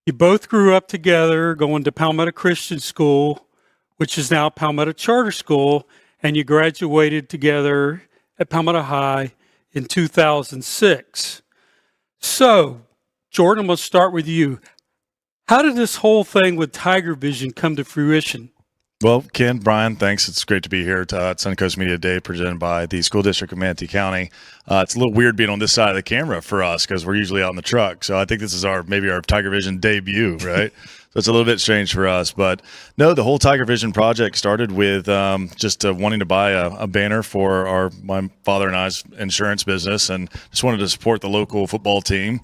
You both grew up together, going to Palmetto Christian School, which is now Palmetto Charter School, and you graduated together at Palmetto High in 2006. So, Jordan, let's start with you. How did this whole thing with TigerVision come to fruition? Well, Ken, Brian, thanks. It's great to be here at Suncoast Media Day presented by the School District of Manatee County. It's a little weird being on this side of the camera for us because we're usually out in the truck. So I think this is maybe our TigerVision debut, right? So it's a little bit strange for us. But no, the whole TigerVision project started with just wanting to buy a banner for my father and I's insurance business, and just wanted to support the local football team.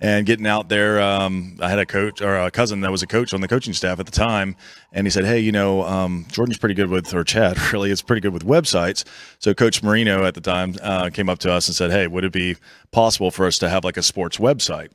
And getting out there, I had a coach or a cousin that was a coach on the coaching staff at the time, and he said, "Hey, Jordan's pretty good with, or Chad really is pretty good with websites." So Coach Marino at the time came up to us and said, "Hey, would it be possible for us to have like a sports website?"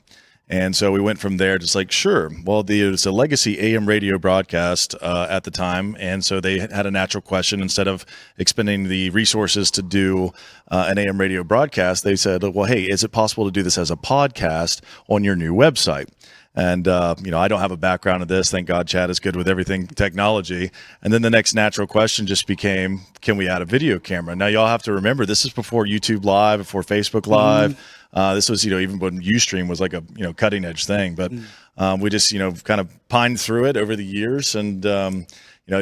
And so we went from there, just like, sure. Well, it was a legacy AM radio broadcast at the time, and so they had a natural question. Instead of expending the resources to do an AM radio broadcast, they said, well, hey, is it possible to do this as a podcast on your new website? And, I don't have a background in this. Thank God Chad is good with everything technology. And then the next natural question just became, can we add a video camera? Now, y'all have to remember, this is before YouTube Live, before Facebook Live. Mm-hmm. This was, even when Ustream was like a, cutting edge thing. But we just, kind of pined through it over the years. And,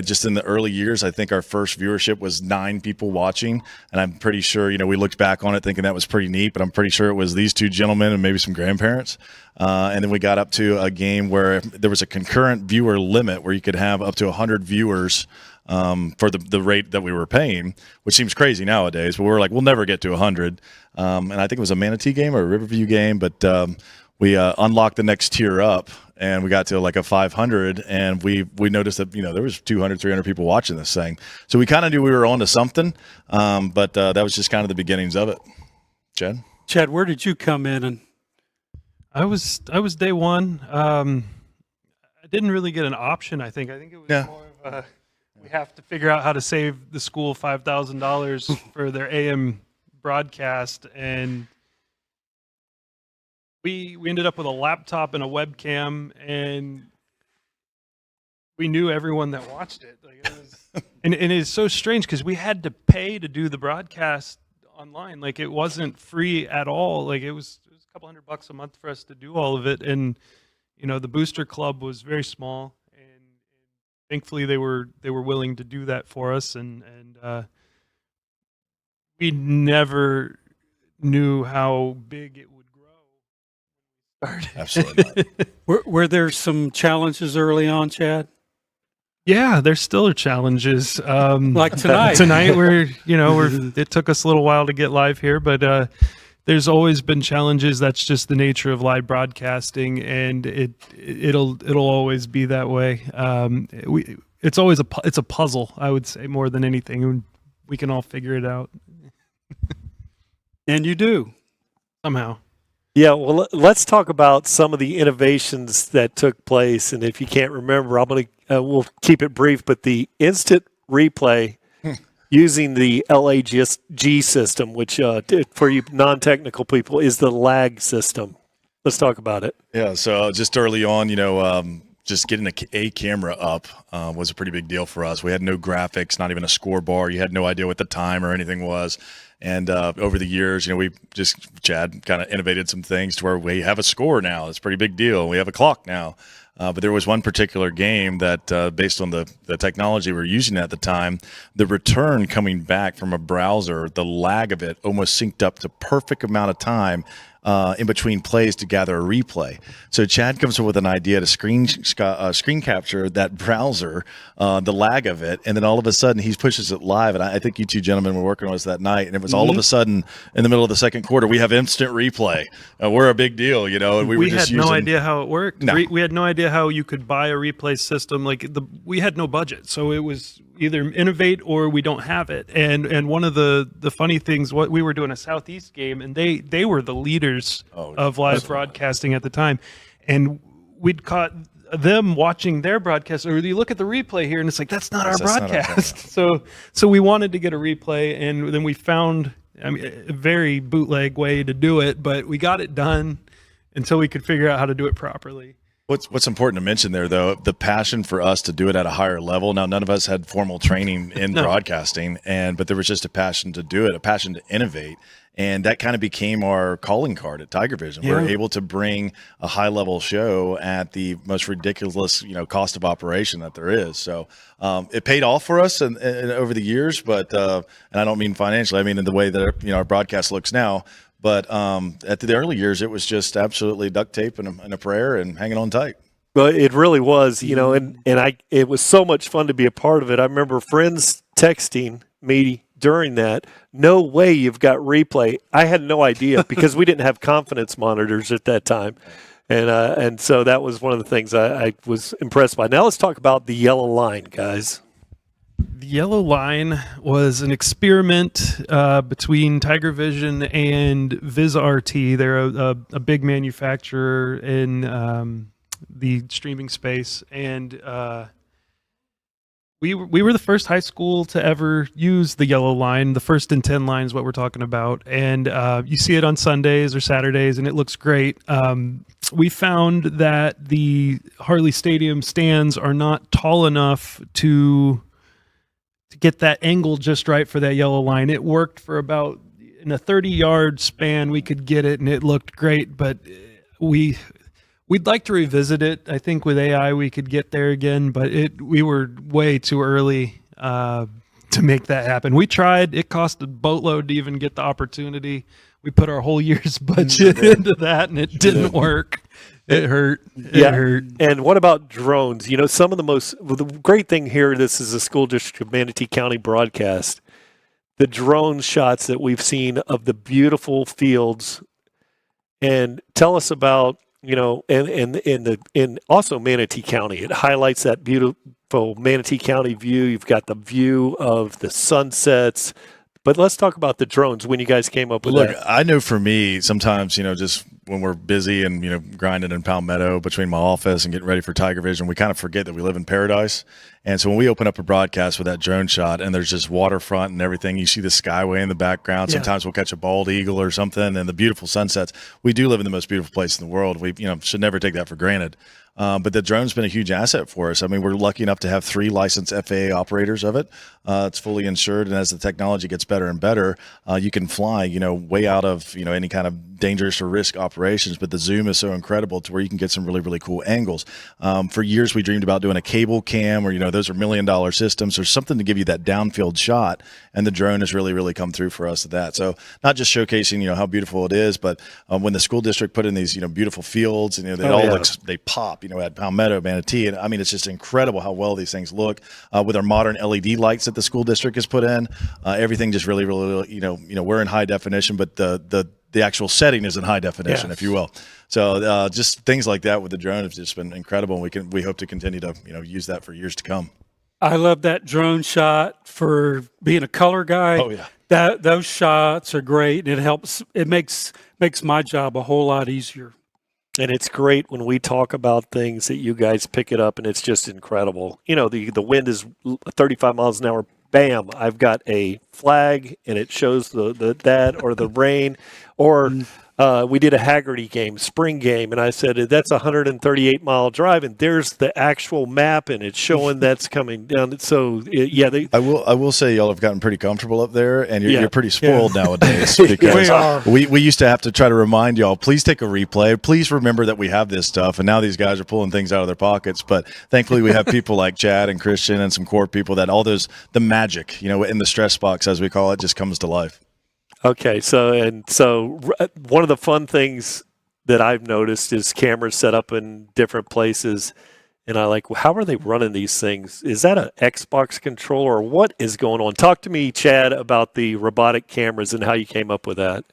just in the early years, I think our first viewership was 9 people watching. And I'm pretty sure, we looked back on it thinking that was pretty neat. But I'm pretty sure it was these 2 gentlemen and maybe some grandparents. And then we got up to a game where there was a concurrent viewer limit where you could have up to 100 viewers for the rate that we were paying, which seems crazy nowadays. But we were like, we'll never get to 100. And I think it was a Manatee game or a Riverview game. But we unlocked the next tier up, and we got to like a 500. And we noticed that, there was 200, 300 people watching this thing. So we kind of knew we were onto something. But that was just kind of the beginnings of it. Chad, where did you come in? And I was day one. I didn't really get an option. I think it was more of we have to figure out how to save the school $5,000 for their AM broadcast, and we ended up with a laptop and a webcam, and we knew everyone that watched it. Like it was, and it's so strange because we had to pay to do the broadcast online. Like it wasn't free at all. Like it was a couple $100 a month for us to do all of it, and the booster club was very small, and thankfully they were willing to do that for us, and we never knew how big it would grow. Absolutely not. Were there some challenges early on, Chad? Yeah, there still are challenges. Like tonight. Tonight, it took us a little while to get live here, but there's always been challenges. That's just the nature of live broadcasting, and it'll always be that way. It's always it's a puzzle, I would say, more than anything. We can all figure it out. And you do. Somehow. Yeah, well, let's talk about some of the innovations that took place. And if you can't remember, we'll keep it brief, but the instant replay using the LAG system, which for you non-technical people is the lag system. Let's talk about it. Yeah, so just early on, just getting a camera up was a pretty big deal for us. We had no graphics, not even a score bar. You had no idea what the time or anything was. And over the years, Chad kind of innovated some things to where we have a score now. It's a pretty big deal. We have a clock now. But there was one particular game that, based on the technology we were using at the time, the return coming back from a browser, the lag of it almost synced up to perfect amount of time in between plays to gather a replay. So Chad comes up with an idea to screen capture that browser, the lag of it, and then all of a sudden he pushes it live. And I think you two gentlemen were working on us that night, and it was all of a sudden in the middle of the second quarter we have instant replay. We're a big deal, and we were just had no idea how it worked. No. We had no idea how you could buy a replay system. We had no budget, so it was either innovate or we don't have it. And one of the funny things, what we were doing a Southeast game, and they were the leaders of live broadcasting at the time, and we'd caught them watching their broadcast, or you look at the replay here and it's like, that's not our broadcast. So we wanted to get a replay, and then we found a very bootleg way to do it, but we got it done until we could figure out how to do it properly. What's important to mention there, though, the passion for us to do it at a higher level. Now, none of us had formal training in broadcasting, but there was just a passion to do it, a passion to innovate. And that kind of became our calling card at TigerVision. Yeah. We're able to bring a high-level show at the most ridiculous, cost of operation that there is. So it paid off for us and over the years, but and I don't mean financially. I mean in the way that our broadcast looks now. But at the early years, it was just absolutely duct tape and a prayer and hanging on tight. Well, it really was, it was so much fun to be a part of it. I remember friends texting me during that, no way you've got replay. I had no idea because we didn't have confidence monitors at that time. And so that was one of the things I was impressed by. Now let's talk about the yellow line, guys. The yellow line was an experiment between TigerVision and VizRT. They're a big manufacturer in the streaming space, and we were the first high school to ever use the yellow line. The first and 10 line is what we're talking about, and you see it on Sundays or Saturdays, and it looks great. We found that the Harley Stadium stands are not tall enough to get that angle just right for that yellow line. It worked for about in a 30-yard span. We could get it, and it looked great, but we'd like to revisit it. I think with AI we could get there again, but we were way too early to make that happen. We tried. It cost a boatload to even get the opportunity. We put our whole year's budget into that, and it didn't work. It hurt. It hurt. And what about drones? Some of the great thing here, this is a school district of Manatee County broadcast, the drone shots that we've seen of the beautiful fields. And tell us about, and also Manatee County. It highlights that beautiful Manatee County view. You've got the view of the sunsets. But let's talk about the drones when you guys came up with that. Look, I know for me, sometimes, just when we're busy and, grinding in Palmetto between my office and getting ready for TigerVision, we kind of forget that we live in paradise. And so when we open up a broadcast with that drone shot and there's just waterfront and everything, you see the skyway in the background. Yeah. Sometimes we'll catch a bald eagle or something, and the beautiful sunsets. We do live in the most beautiful place in the world. We should never take that for granted. But the drone's been a huge asset for us. I mean, we're lucky enough to have 3 licensed FAA operators of it. It's fully insured, and as the technology gets better and better, you can fly, way out of, any kind of dangerous or risk operations. But the zoom is so incredible to where you can get some really, really cool angles. For years, we dreamed about doing a cable cam, or those are $1 million systems, or something to give you that downfield shot. And the drone has really, really come through for us at that. So not just showcasing, how beautiful it is, but when the school district put in these, beautiful fields, and they pop. At Palmetto, Manatee. And I mean, it's just incredible how well these things look with our modern LED lights that the school district has put in. Everything just really, really, we're in high definition, but the actual setting is in high definition, if you will. So just things like that with the drone have just been incredible. And we hope to continue to, use that for years to come. I love that drone shot for being a color guy. Oh, yeah. Those shots are great, and it helps. It makes my job a whole lot easier. And it's great when we talk about things that you guys pick it up, and it's just incredible. The wind is 35 miles an hour. Bam! I've got a flag, and it shows that or the rain, or we did a Haggerty game, spring game, and I said that's a 138-mile drive, and there's the actual map, and it's showing that's coming down. So I will say y'all have gotten pretty comfortable up there, and you're pretty spoiled nowadays because we used to have to try to remind y'all, please take a replay, please remember that we have this stuff, and now these guys are pulling things out of their pockets. But thankfully, we have people like Chad and Christian and some core people that the magic, in the stress box as we call it, just comes to life. Okay, so one of the fun things that I've noticed is cameras set up in different places, and how are they running these things? Is that an Xbox controller, or what is going on? Talk to me, Chad, about the robotic cameras and how you came up with that.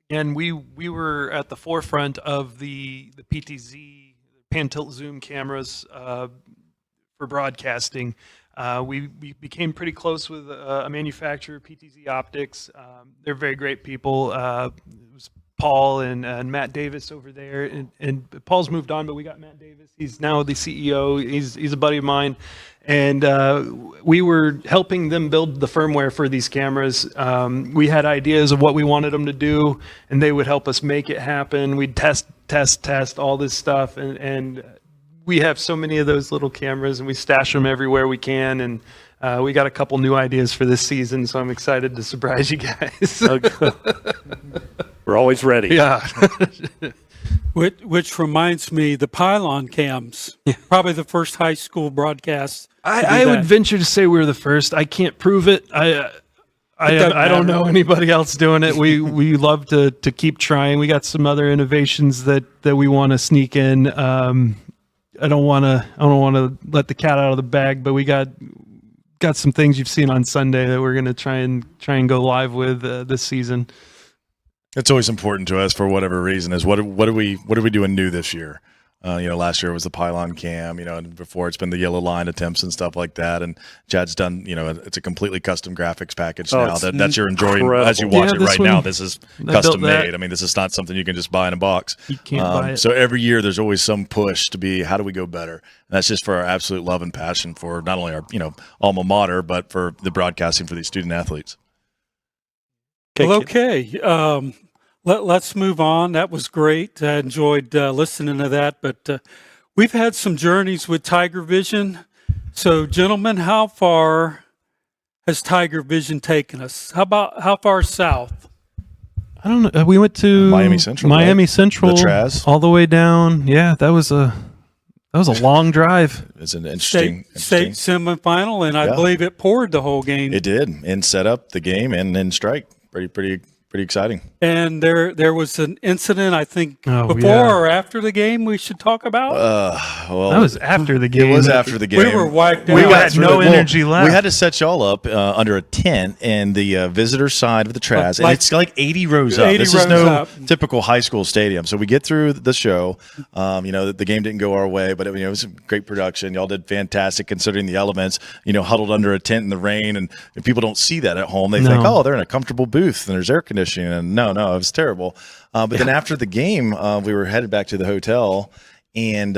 And we were at the forefront of the PTZ pan tilt zoom cameras for broadcasting. We became pretty close with a manufacturer, PTZ Optics. They're very great people. It was Paul and Matt Davis over there, and Paul's moved on, but we got Matt Davis. He's now the CEO. He's a buddy of mine, and we were helping them build the firmware for these cameras. We had ideas of what we wanted them to do, and they would help us make it happen. We'd test all this stuff, and we have so many of those little cameras, and we stash them everywhere we can. And we got a couple new ideas for this season, so I'm excited to surprise you guys. We're always ready. Yeah. Which reminds me, the pylon cams, probably the first high school broadcast. I would venture to say we're the first. I can't prove it. I don't know anybody else doing it. We love to keep trying. We got some other innovations that we want to sneak in. I don't want to let the cat out of the bag, but we got some things you've seen on Sunday that we're going to try and go live with this season. It's always important to us for whatever reason is what are we doing new this year? Last year was the pylon cam, and before it's been the yellow line attempts and stuff like that. And Chad's done, it's a a custom graphics package now that you're enjoying as you watch it right now. This is custom made. I mean, this is not something you can just buy in a box. You can't buy it. So every year there's always some push to be, how do we go better? And that's just for our absolute love and passion for not only our, alma mater, but for the broadcasting for these student athletes. Okay. Let's move on. That was great. I enjoyed listening to that. But we've had some journeys with TigerVision. So, gentlemen, how far has TigerVision taken us? How far south? I don't know. We went to Miami Central. Miami right? Central, the Traz, all the way down. Yeah, that was a long drive. It's an interesting state semifinal, and I believe it poured the whole game. It did, and set up the game and then strike. Pretty exciting. And there was an incident, I think, before or after the game we should talk about? Well, that was after the game. It was after the game. We were wiped out. We had no energy left. We had to set y'all up under a tent in the visitor side of the Traz. And it's like 80 rows up. This is no typical high school stadium. So we get through the show. The game didn't go our way, but it was a great production. Y'all did fantastic considering the elements, huddled under a tent in the rain. And if people don't see that at home, they think, oh, they're in a comfortable booth and there's air conditioning. And no, it was terrible. But then after the game, we were headed back to the hotel, and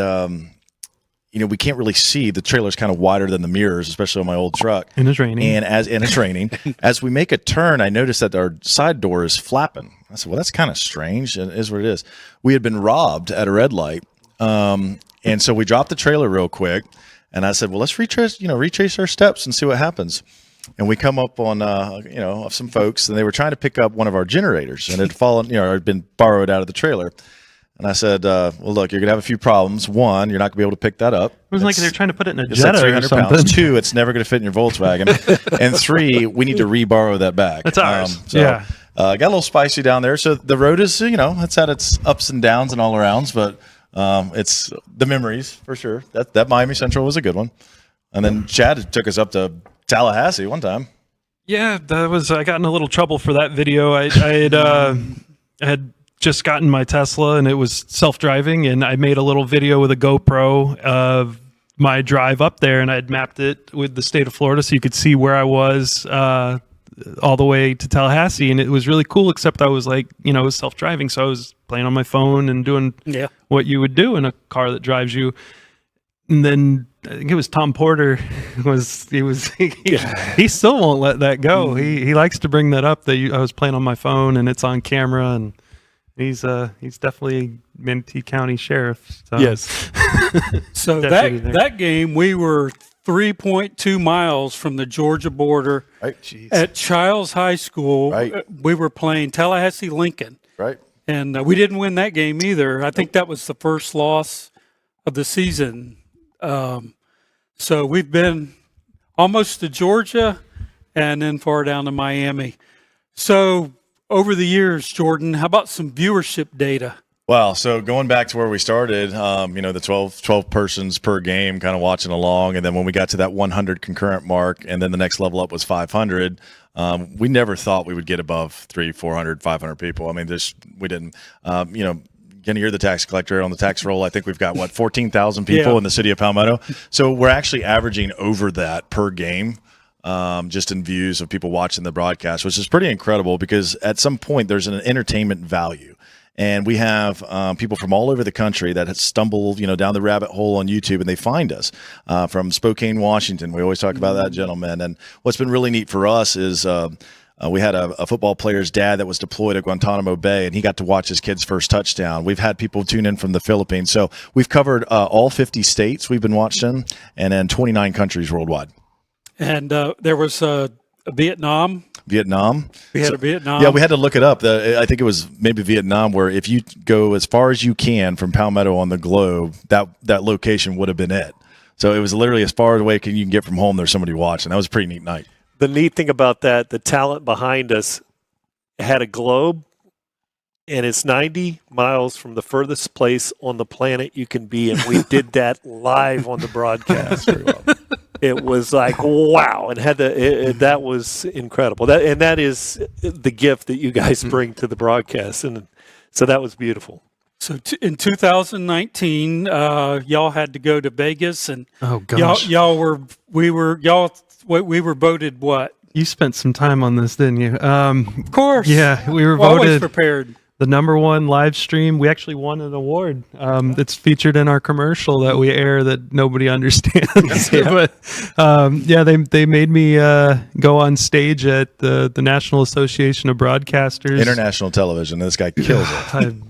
we can't really see. The trailer's kind of wider than the mirrors, especially on my old truck. And it's raining. And it's raining. As we make a turn, I noticed that our side door is flapping. I said, well, that's kind of strange. And it is what it is. We had been robbed at a red light. And so we dropped the trailer real quick. And I said, well, let's retrace our steps and see what happens. And we come up on, some folks, and they were trying to pick up one of our generators, and it had fallen, had been borrowed out of the trailer. And I said, well, look, you're going to have a few problems. One, you're not going to be able to pick that up. It was like they're trying to put it in a It's like Jetta 300 or something. pounds. Two, it's never going to fit in your Volkswagen. And three, we need to re-borrow that back. That's ours. Got a little spicy down there. So the road is, it's had its ups and downs and all arounds, but it's the memories for sure. That Miami Central was a good one. And then Chad took us up to Tallahassee one time. Yeah, I got in a little trouble for that video. I had just gotten my Tesla, and it was self-driving, and I made a little video with a GoPro of my drive up there, and I had mapped it with the state of Florida so you could see where I was all the way to Tallahassee, and it was really cool, except I was it was self-driving, so I was playing on my phone and doing what you would do in a car that drives you. And then I think it was Tom Porter he still won't let that go. He likes to bring that up that I was playing on my phone and it's on camera, and he's definitely Manatee County Sheriff. So. Yes. So that game, we were 3.2 miles from the Georgia border at Childs High School. Right. We were playing Tallahassee Lincoln. Right. And we didn't win that game either. I think that was the first loss of the season. So we've been almost to Georgia and then far down to Miami. So over the years, Jordan, how about some viewership data? Well, so going back to where we started, the 12 persons per game kind of watching along. And then when we got to that 100 concurrent mark, and then the next level up was 500, we never thought we would get above 300, 400, 500 people. I mean, we didn't, Kenny, you're the tax collector on the tax roll. I think we've got 14,000 people in the city of Palmetto. So we're actually averaging over that per game, just in views of people watching the broadcast, which is pretty incredible because at some point there's an entertainment value. And we have people from all over the country that have stumbled, down the rabbit hole on YouTube, and they find us from Spokane, Washington. We always talk about that gentleman. And what's been really neat for us is we had a football player's dad that was deployed at Guantanamo Bay, and he got to watch his kid's first touchdown. We've had people tune in from the Philippines. So we've covered all 50 states we've been watched in, and then 29 countries worldwide. And there was Vietnam. We had a Vietnam. Yeah, we had to look it up. I think it was maybe Vietnam, where if you go as far as you can from Palmetto on the globe, that location would have been it. So it was literally as far away you can get from home. There's somebody watching. That was a pretty neat night. The neat thing about that, the talent behind us had a globe, and it's 90 miles from the furthest place on the planet you can be, and we did that live on the broadcast. It was like, wow, and that was incredible. That is the gift that you guys bring to the broadcast, and so that was beautiful. So in 2019, y'all had to go to Vegas, and we were voted what? You spent some time on this, didn't you? Of course. Yeah, we were always voted prepared. The #1 live stream. We actually won an award. It's featured in our commercial that we air that nobody understands. But they made me go on stage at the National Association of Broadcasters. International television. This guy kills it. I'm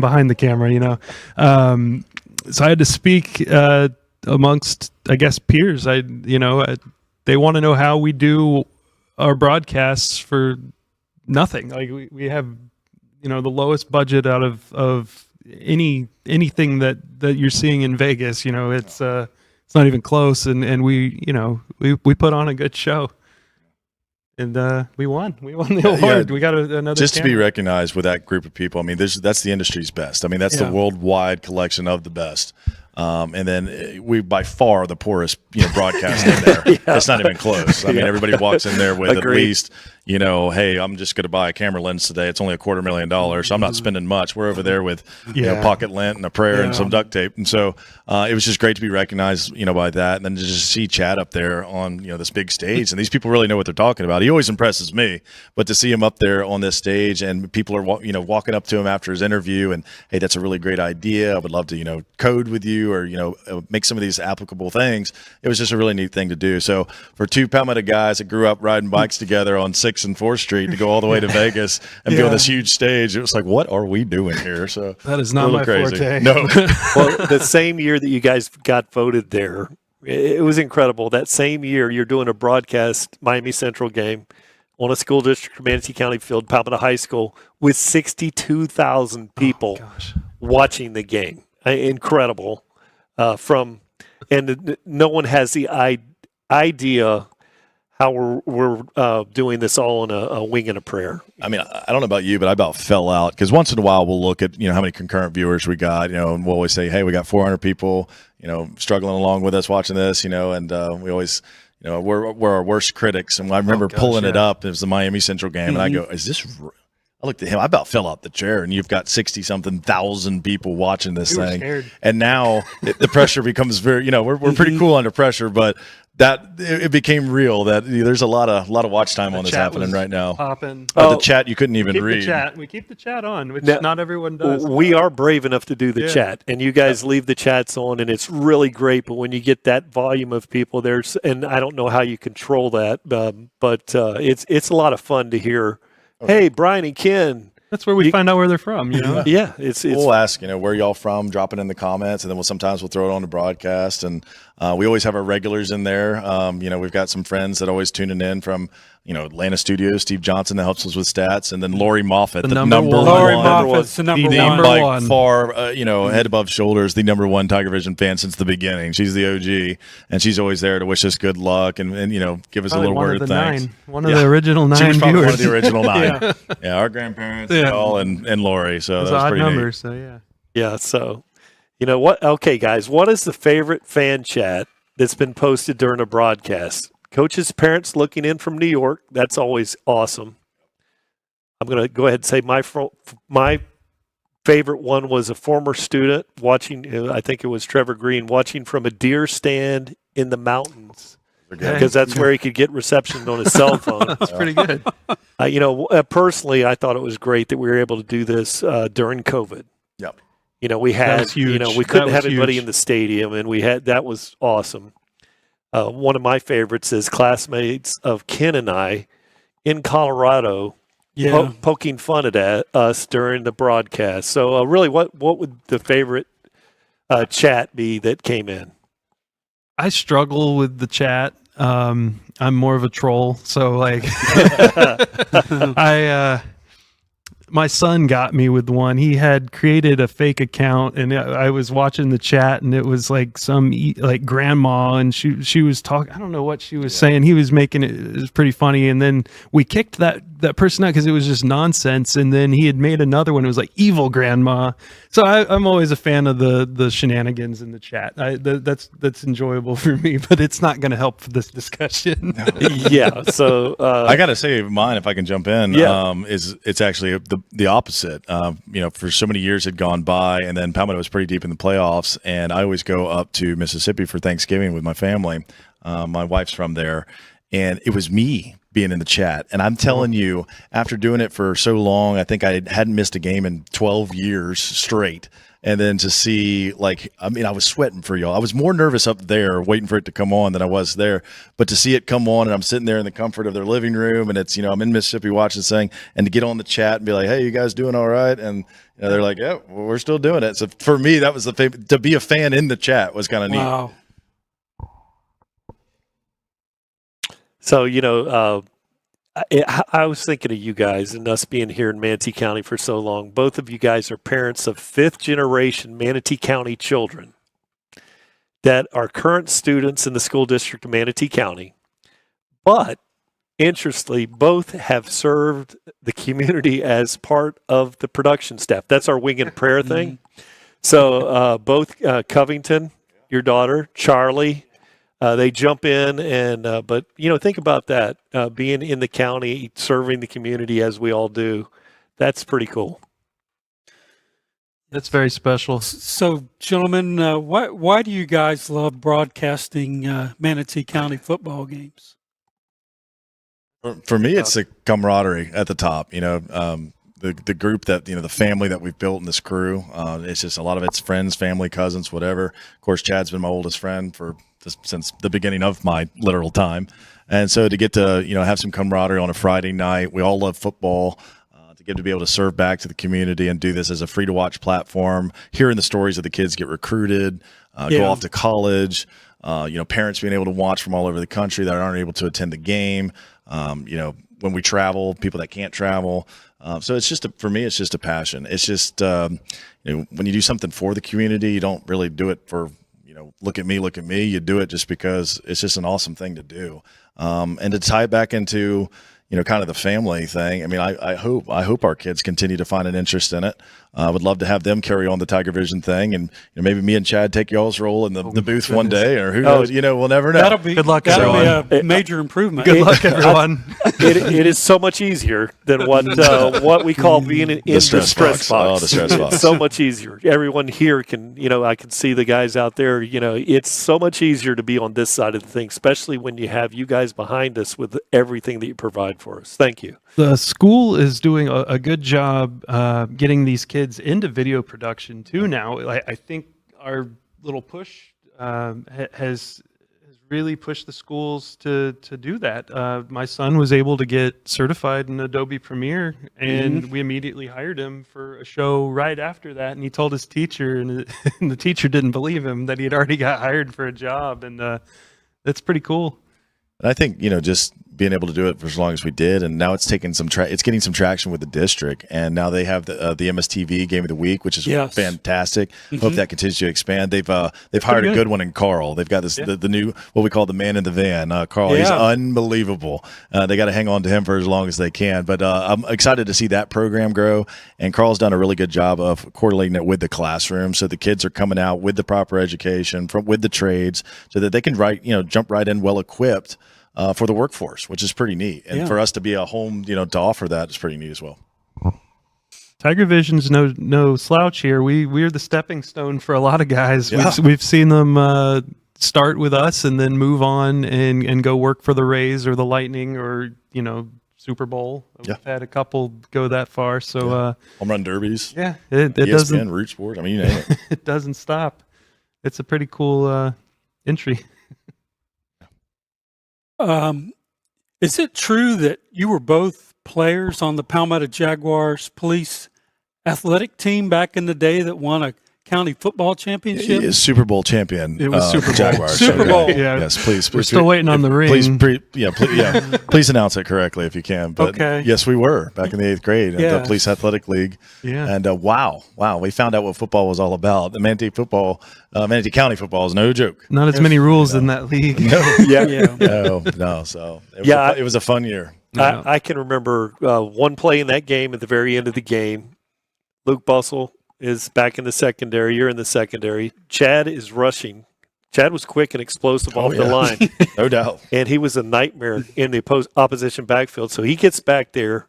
behind the camera, so I had to speak amongst, I guess, peers. They want to know how we do our broadcasts for nothing. Like we have, the lowest budget out of anything that you're seeing in Vegas. It's not even close, and we put on a good show. And we won. We won the award. We got another. Just to be recognized with that group of people. I mean, that's the industry's best. I mean, that's the worldwide collection of the best. And then we by far are the poorest, broadcast in there. It's not even close. I mean, everybody walks in there with at least, hey, I'm just going to buy a camera lens today. It's only $250,000, so I'm not spending much. We're over there with pocket lint and a prayer and some duct tape. And so it was just great to be recognized, by that. And then to just see Chad up there on, this big stage. And these people really know what they're talking about. He always impresses me. But to see him up there on this stage and people are, walking up to him after his interview and, hey, that's a really great idea. I would love to, code with you or, make some of these applicable things. It was just a really neat thing to do. So for two Palmetto guys that grew up riding bikes together on 6th and 4th Street to go all the way to Vegas and be on this huge stage, it was like, what are we doing here? So that is not my crazy. forte. No. Well, the same year that you guys got voted there, it was incredible. That same year, you're doing a broadcast Miami Central game on a school district, Manatee County field, Palmetto High School, with 62,000 people watching the game. Incredible. And no one has the idea how we're doing this all in a wing and a prayer. I mean, I don't know about you, but I about fell out because once in a while we'll look at, how many concurrent viewers we got, and we'll always say, hey, we got 400 people, struggling along with us watching this, and we always, we're our worst critics. And I remember pulling it up. It was the Miami Central game. And I go, is this I looked at him. I about fell out the chair, and you've got 60-something thousand people watching this thing. Scared. And now the pressure becomes very. We're pretty cool under pressure, but it became real. That there's a lot of watch time on this happening right now. Popping. The chat you couldn't even read. We keep the chat on, which Now, not everyone does. We are brave enough to do the chat, and you guys leave the chats on, and it's really great. But when you get that volume of people, and I don't know how you control that, but it's a lot of fun to hear. Hey, Brian and Ken. That's where we find out where they're from, Yeah, it's we'll ask, where y'all from, drop it in the comments, and then sometimes we'll throw it on the broadcast. And we always have our regulars in there. We've got some friends that always tuning in from, Atlanta studios, Steve Johnson that helps us with stats, and then Lori Moffat, the number one. Lori Moffat's the number by one. far, head above shoulders, the number one TigerVision fan since the beginning. She's the OG, and she's always there to wish us good luck and give us Probably a little word of thanks. One of the original 9 She was probably viewers. one of the original 9. Yeah, our grandparents, all and Lori. So Those that was odd pretty numbers. neat. So yeah. Yeah, so what? Okay, guys, what is the favorite fan chat that's been posted during a broadcast? Coaches' parents looking in from New York. That's always awesome. I'm going to go ahead and say my favorite one was a former student watching, I think it was Trevor Green, watching from a deer stand in the mountains. Because that's where he could get reception on his cell phone. That's pretty good. Personally, I thought it was great that we were able to do this during COVID. Yep. We had, was huge. We couldn't That have was anybody huge. in the stadium, and that was awesome. One of my favorites is classmates of Ken and I in Colorado poking fun at us during the broadcast. So really, what would the favorite chat be that came in? I struggle with the chat. I'm more of a troll, so my son got me with one. He had created a fake account, and I was watching the chat, and it was like some grandma, and she was talking. I don't know what she was saying. He was making it. It was pretty funny, and then we kicked that person out because it was just nonsense. And then he had made another one. It was like evil grandma. So I'm always a fan of the shenanigans in the chat. That's enjoyable for me, but it's not going to help for this discussion. Yeah. So I got to say, mine, if I can jump in, it's actually the opposite. For so many years had gone by, and then Palmetto was pretty deep in the playoffs, and I always go up to Mississippi for Thanksgiving with my family. My wife's from there, and it was me being in the chat. And I'm telling you, after doing it for so long, I think I hadn't missed a game in 12 years straight. And then to see, I was sweating for y'all. I was more nervous up there waiting for it to come on than I was there. But to see it come on, and I'm sitting there in the comfort of their living room, and it's, I'm in Mississippi watching this thing, and to get on the chat and be like, hey, you guys doing all right? And they're like, yeah, well, we're still doing it. So for me, that was the favorite. To be a fan in the chat was kind of neat. Wow. So, I was thinking of you guys and us being here in Manatee County for so long. Both of you guys are parents of 5th-generation Manatee County children that are current students in the school district of Manatee County. But, interestingly, both have served the community as part of the production staff. That's our wing and prayer thing. So, both Covington, your daughter, Charlie, They jump in, and but think about that, being in the county, serving the community as we all do. That's pretty cool. That's very special. So, gentlemen, why do you guys love broadcasting Manatee County football games? For me, it's the camaraderie at the top. The group that the family that we've built in this crew. It's just a lot of it's friends, family, cousins, whatever. Of course, Chad's been my oldest friend since the beginning of my literal time, and so to get to have some camaraderie on a Friday night. We all love football. To be able to serve back to the community and do this as a free to watch platform, hearing the stories of the kids get recruited, go off to college, parents being able to watch from all over the country that aren't able to attend the game. When we travel, people that can't travel. So it's just for me, it's just a passion. It's just when you do something for the community, you don't really do it for look at me. You do it just because it's just an awesome thing to do, and to tie it back into kind of the family thing. I mean, I hope our kids continue to find an interest in it. I would love to have them carry on the TigerVision thing, and maybe me and Chad take y'all's role in the booth one day, or who knows? We'll never know. That'll be good luck. That'll be a major improvement. Good luck, everyone. It is so much easier than what we call being in the stress box. Oh, the stress box. It's so much easier. Everyone here can, I can see the guys out there. It's so much easier to be on this side of the thing, especially when you have you guys behind us with everything that you provide for us. Thank you. The school is doing a good job getting these kids into video production too now. I think our little push has really pushed the schools to do that. My son was able to get certified in Adobe Premiere, and we immediately hired him for a show right after that. And he told his teacher, and the teacher didn't believe him that he had already got hired for a job, and that's pretty cool. And I think just being able to do it for as long as we did, and now it's taking it's getting some traction with the district, and now they have the MSTV Game of the Week, which is fantastic. Hope that continues to expand. They've hired a good one in Carl. They've got this the new what we call the man in the van. Carl, he's unbelievable. They got to hang on to him for as long as they can. But I'm excited to see that program grow. And Carl's done a really good job of coordinating it with the classroom, so the kids are coming out with the proper education with the trades, so that they can jump right in well equipped. For the workforce, which is pretty neat. And for us to be a home, to offer that is pretty neat as well. TigerVision's no slouch here. We're the stepping stone for a lot of guys. Yeah. We've seen them start with us and then move on and go work for the Rays or the Lightning or, Super Bowl. We've had a couple go that far. So home run derbies. Yeah. It ESPN, doesn't Root Sport. I mean, you name it. It doesn't stop. It's a pretty cool entry. Is it true that you were both players on the Palmetto Jaguars police athletic team back in the day that won a county football championship? He is Super Bowl champion. It was Super Bowl. Jaguars. Super Bowl. Yeah. Yes, please. We're still waiting on the ring. Please announce it correctly if you can. But yes, we were back in the 8th grade at the Police Athletic League. Yeah. And wow, we found out what football was all about. The Manatee County football is no joke. Not as many rules in that league. No. So it was a fun year. I can remember one play in that game at the very end of the game. Luke Bussell is back in the secondary. You're in the secondary. Chad is rushing. Chad was quick and explosive off the line. No doubt. And he was a nightmare in the opposition backfield. So he gets back there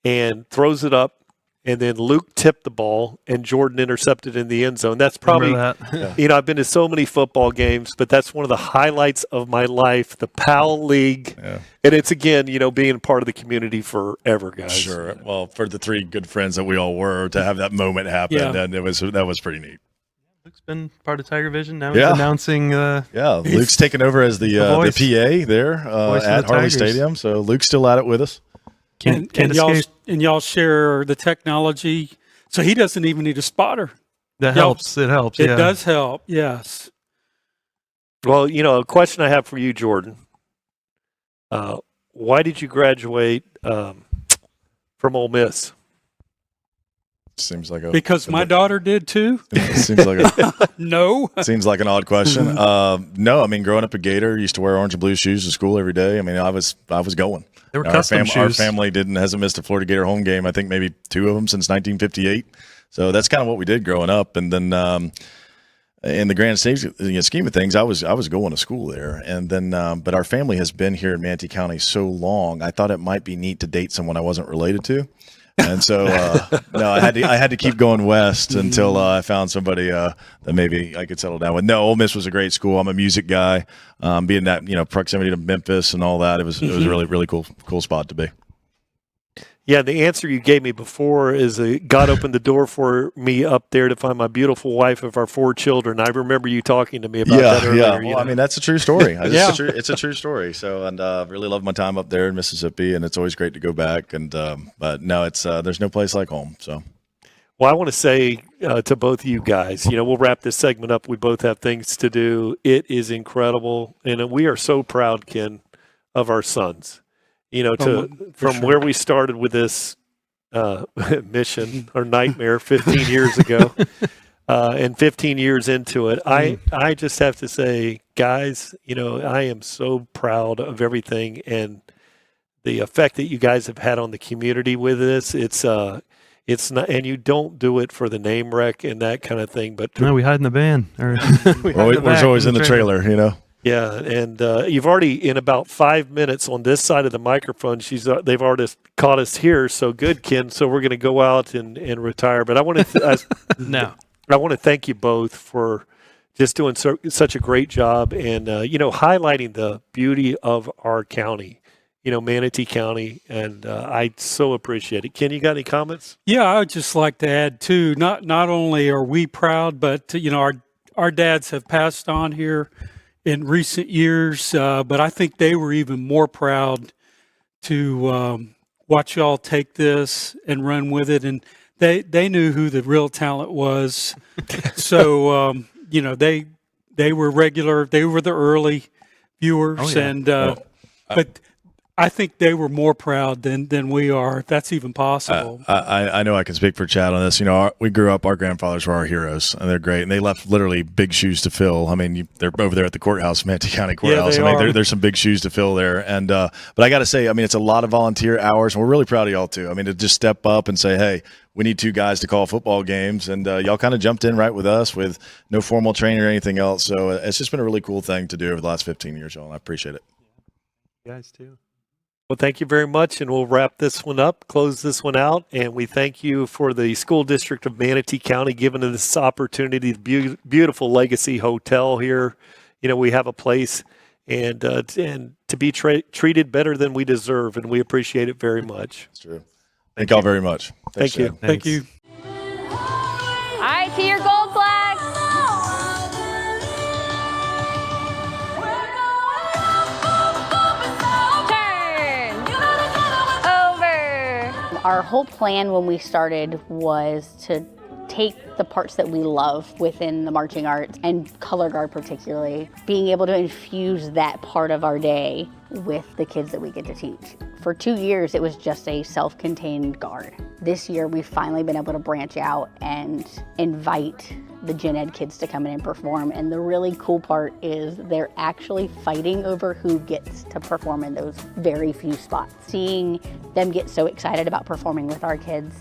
and throws it up. And then Luke tipped the ball, and Jordan intercepted in the end zone. That's probably, I've been to so many football games, but that's one of the highlights of my life, the PAL League. Yeah. And it's, again, being part of the community forever, guys. Sure. Well, for the three good friends that we all were, to have that moment happen, and that was pretty neat. Luke's been part of TigerVision. Now he's announcing. Luke's taken over as the PA there at Harley Stadium. So Luke's still at it with us. Can't y'all share the technology, so he doesn't even need a spotter. That helps. It helps. It does help. Yes. Well, a question I have for you, Jordan. Why did you graduate from Ole Miss? Seems like because my daughter did too. Seems like no. Seems like an odd question. No, I mean, growing up a Gator, used to wear orange and blue shoes to school every day. I mean, I was going. They were custom shoes. Our family hasn't missed a Florida Gator home game. I think maybe 2 of them since 1958. So that's kind of what we did growing up. And then in the grand scheme of things, I was going to school there, and then but our family has been here in Manatee County so long. I thought it might be neat to date someone I wasn't related to, and so no, I had to keep going west until I found somebody that maybe I could settle down with. No, Ole Miss was a great school. I'm a music guy, being that proximity to Memphis and all that. It was a really cool spot to be. Yeah, the answer you gave me before is God opened the door for me up there to find my beautiful wife of our 4 children. I remember you talking to me about that earlier. Yeah, well, I mean, that's a true story. It's a true story. So, and really love my time up there in Mississippi, and it's always great to go back. And but no, it's there's no place like home. So, well, I want to say to both of you guys, we'll wrap this segment up. We both have things to do. It is incredible, and we are so proud, Ken, of our sons. From where we started with this mission or nightmare 15 years ago, and 15 years into it, I just have to say, guys, I am so proud of everything and the effect that you guys have had on the community with this. It's not, and you don't do it for the name rec and that kind of thing, but no, we hide in the van, or we're always in the trailer. Yeah, and you've already, in about 5 minutes on this side of the microphone, they've already caught us here. So good, Ken. So we're going to go out and retire. But I want to I want to thank you both for just doing such a great job and highlighting the beauty of our county, Manatee County, and I so appreciate it. Ken, you got any comments? Yeah, I would just like to add too. Not only are we proud, but our dads have passed on here in recent years, but I think they were even more proud to watch y'all take this and run with it. And they knew who the real talent was. So, they were regular. They were the early viewers. Oh, yeah. And but I think they were more proud than we are, if that's even possible. I know I can speak for Chad on this. We grew up, our grandfathers were our heroes, and they're great. And they left literally big shoes to fill. I mean, they're over there at the courthouse, Manatee County Courthouse. There's some big shoes to fill there. And but I got to say, I mean, it's a lot of volunteer hours, and we're really proud of y'all too. I mean, to just step up and say, hey, we need 2 guys to call football games, and y'all kind of jumped in right with us with no formal training or anything else. So it's just been a really cool thing to do over the last 15 years, y'all, and I appreciate it. You guys too. Well, thank you very much, and we'll wrap this one up, close this one out, and we thank you for the School District of Manatee County giving us this opportunity, the beautiful Legacy Hotel here. We have a place, and to be treated better than we deserve, and we appreciate it very much. That's true. Thank y'all very much. Thank you. Thank you. All right, to your gold flags. Our whole plan when we started was to take the parts that we love within the marching arts and color guard particularly, being able to infuse that part of our day with the kids that we get to teach. For 2 years, it was just a self-contained guard. This year, we've finally been able to branch out and invite the gen ed kids to come in and perform. And the really cool part is they're actually fighting over who gets to perform in those very few spots. Seeing them get so excited about performing with our kids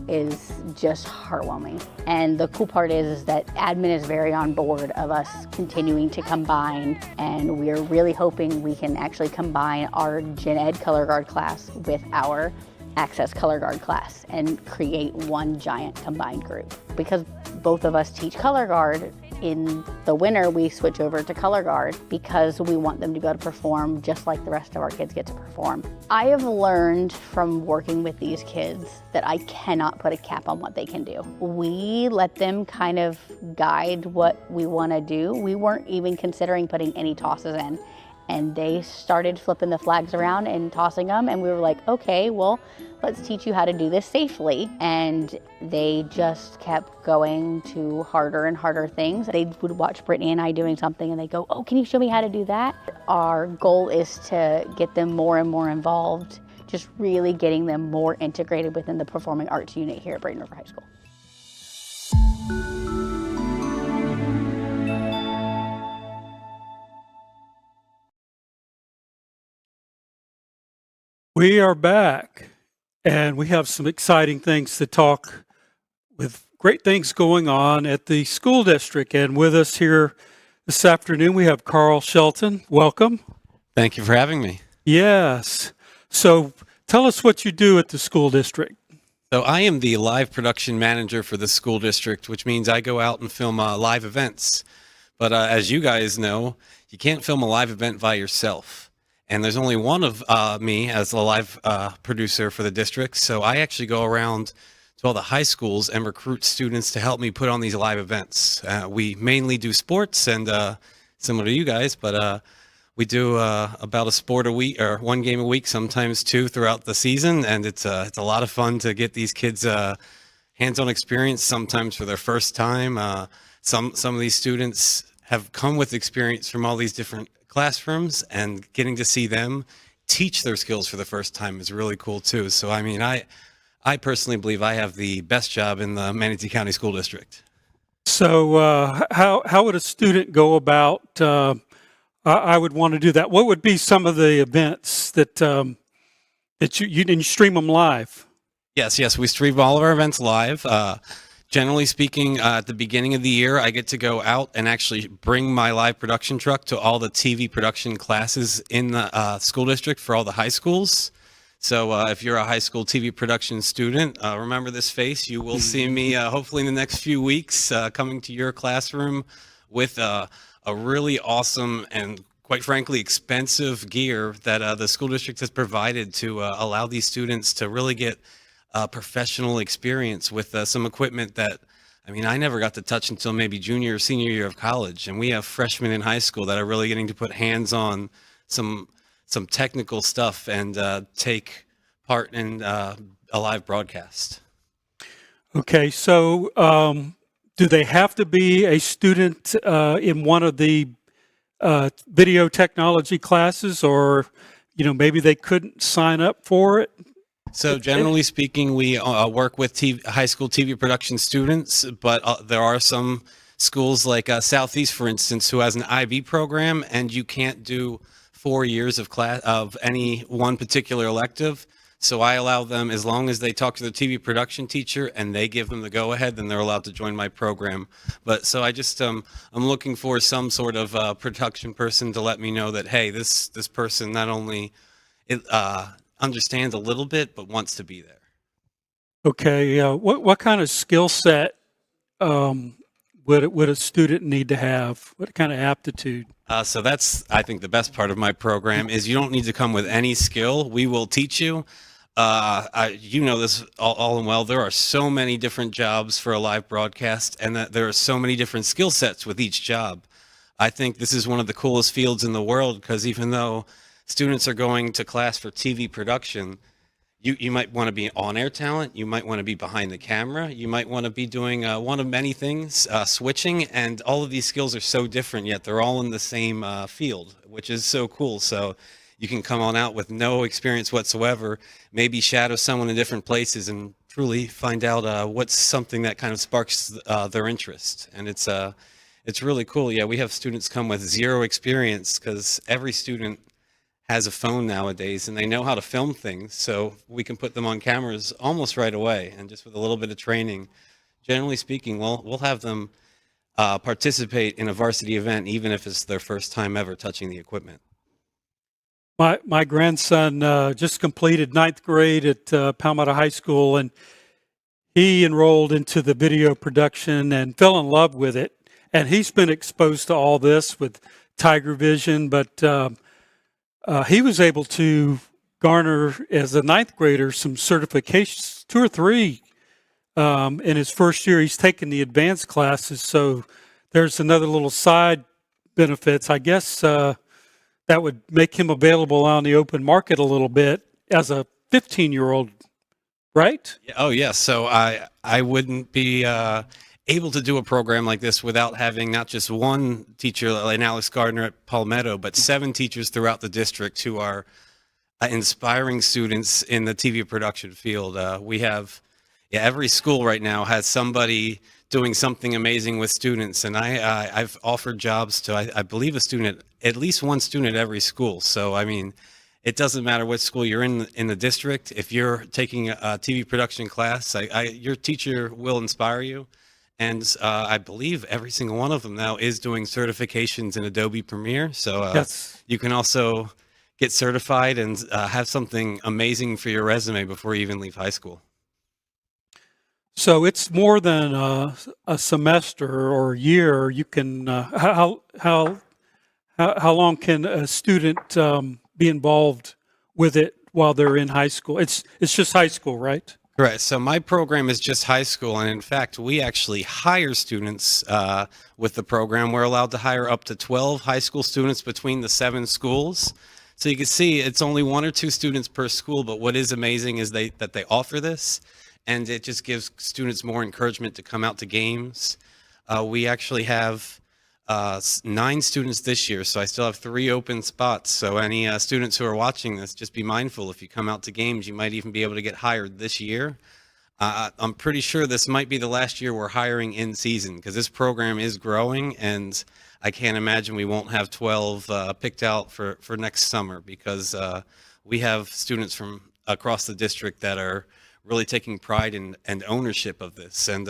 is just heartwarming. And the cool part is that admin is very on board of us continuing to combine, and we're really hoping we can actually combine our gen ed color guard class with our access color guard class and create one giant combined group. Because both of us teach color guard, in the winter we switch over to color guard because we want them to be able to perform just like the rest of our kids get to perform. I have learned from working with these kids that I cannot put a cap on what they can do. We let them kind of guide what we want to do. We weren't even considering putting any tosses in. And they started flipping the flags around and tossing them, and we were like, okay, well, let's teach you how to do this safely. And they just kept going to harder and harder things. They would watch Brittany and I doing something, and they go, oh, can you show me how to do that? Our goal is to get them more and more involved, just really getting them more integrated within the performing arts unit here at Bradenton River High School. We are back, and we have some exciting things to talk with great things going on at the school district. And with us here this afternoon, we have Carl Shelton. Welcome. Thank you for having me. Yes. So tell us what you do at the school district. So I am the live production manager for the school district, which means I go out and film live events. But as you guys know, you can't film a live event by yourself. And there's only one of me as a live producer for the district. So I actually go around to all the high schools and recruit students to help me put on these live events. We mainly do sports and similar to you guys, but we do about a sport a week or one game a week, sometimes two throughout the season. And it's a lot of fun to get these kids hands-on experience, sometimes for their first time. Some of these students have come with experience from all these different classrooms, and getting to see them teach their skills for the first time is really cool too. So, I mean, I personally believe I have the best job in the Manatee County School District. So how would a student go about, I would want to do that. What would be some of the events that you stream them live? Yes, we stream all of our events live. Generally speaking, at the beginning of the year, I get to go out and actually bring my live production truck to all the TV production classes in the school district for all the high schools. So if you're a high school TV production student, remember this face. You will see me hopefully in the next few weeks coming to your classroom with a really awesome and quite frankly expensive gear that the school district has provided to allow these students to really get professional experience with some equipment that, I mean, I never got to touch until maybe junior or senior year of college. And we have freshmen in high school that are really getting to put hands on some technical stuff and take part in a live broadcast. Okay, so do they have to be a student in one of the video technology classes, or maybe they couldn't sign up for it? So generally speaking, we work with high school TV production students, but there are some schools like Southeast, for instance, who has an IB program, and you can't do 4 years of class of any one particular elective. So I allow them, as long as they talk to the TV production teacher and they give them the go-ahead, then they're allowed to join my program. But so I just I'm looking for some sort of production person to let me know that, hey, this person not only understands a little bit, but wants to be there. Okay, what kind of skill set would a student need to have? What kind of aptitude? So that's, I think, the best part of my program is you don't need to come with any skill. We will teach you. You know this all and well. There are so many different jobs for a live broadcast, and that there are so many different skill sets with each job. I think this is one of the coolest fields in the world, because even though students are going to class for TV production, you might want to be on-air talent, you might want to be behind the camera, you might want to be doing one of many things, switching, and all of these skills are so different, yet they're all in the same field, which is so cool. So you can come on out with no experience whatsoever, maybe shadow someone in different places and truly find out what's something that kind of sparks their interest. And it's really cool. Yeah, we have students come with zero experience, because every student has a phone nowadays and they know how to film things, so we can put them on cameras almost right away, and just with a little bit of training, generally speaking, we'll have them participate in a varsity event even if it's their first time ever touching the equipment. My grandson just completed 9th grade at Palmetto High School, and he enrolled into the video production and fell in love with it, and he's been exposed to all this with TigerVision, but he was able to garner, as a 9th grader, some certifications, 2 or 3 in his first year. He's taken the advanced classes, so there's another little side benefits. I guess that would make him available on the open market a little bit as a 15-year-old, right? Oh, yes. So I wouldn't be able to do a program like this without having not just one teacher like Alex Gardner at Palmetto, but 7 teachers throughout the district who are inspiring students in the TV production field. We have, every school right now has somebody doing something amazing with students, and I've offered jobs to, I believe, a student, at least one student at every school. So, I mean, it doesn't matter what school you're in the district. If you're taking a TV production class, your teacher will inspire you. And I believe every single one of them now is doing certifications in Adobe Premiere. So Yes. you can also get certified and have something amazing for your resume before you even leave high school. So it's more than a semester or a year. You can how long can a student be involved with it while they're in high school? It's just high school, right? Right. So my program is just high school, and in fact, we actually hire students with the program. We're allowed to hire up to 12 high school students between the 7 schools. So you can see it's only 1 or 2 students per school, but what is amazing is that they offer this, and it just gives students more encouragement to come out to games. We actually have 9 students this year, so I still have 3 open spots. So any students who are watching this, just be mindful. If you come out to games, you might even be able to get hired this year. I'm pretty sure this might be the last year we're hiring in season, because this program is growing, and I can't imagine we won't have 12 picked out for next summer, because we have students from across the district that are really taking pride and ownership of this. And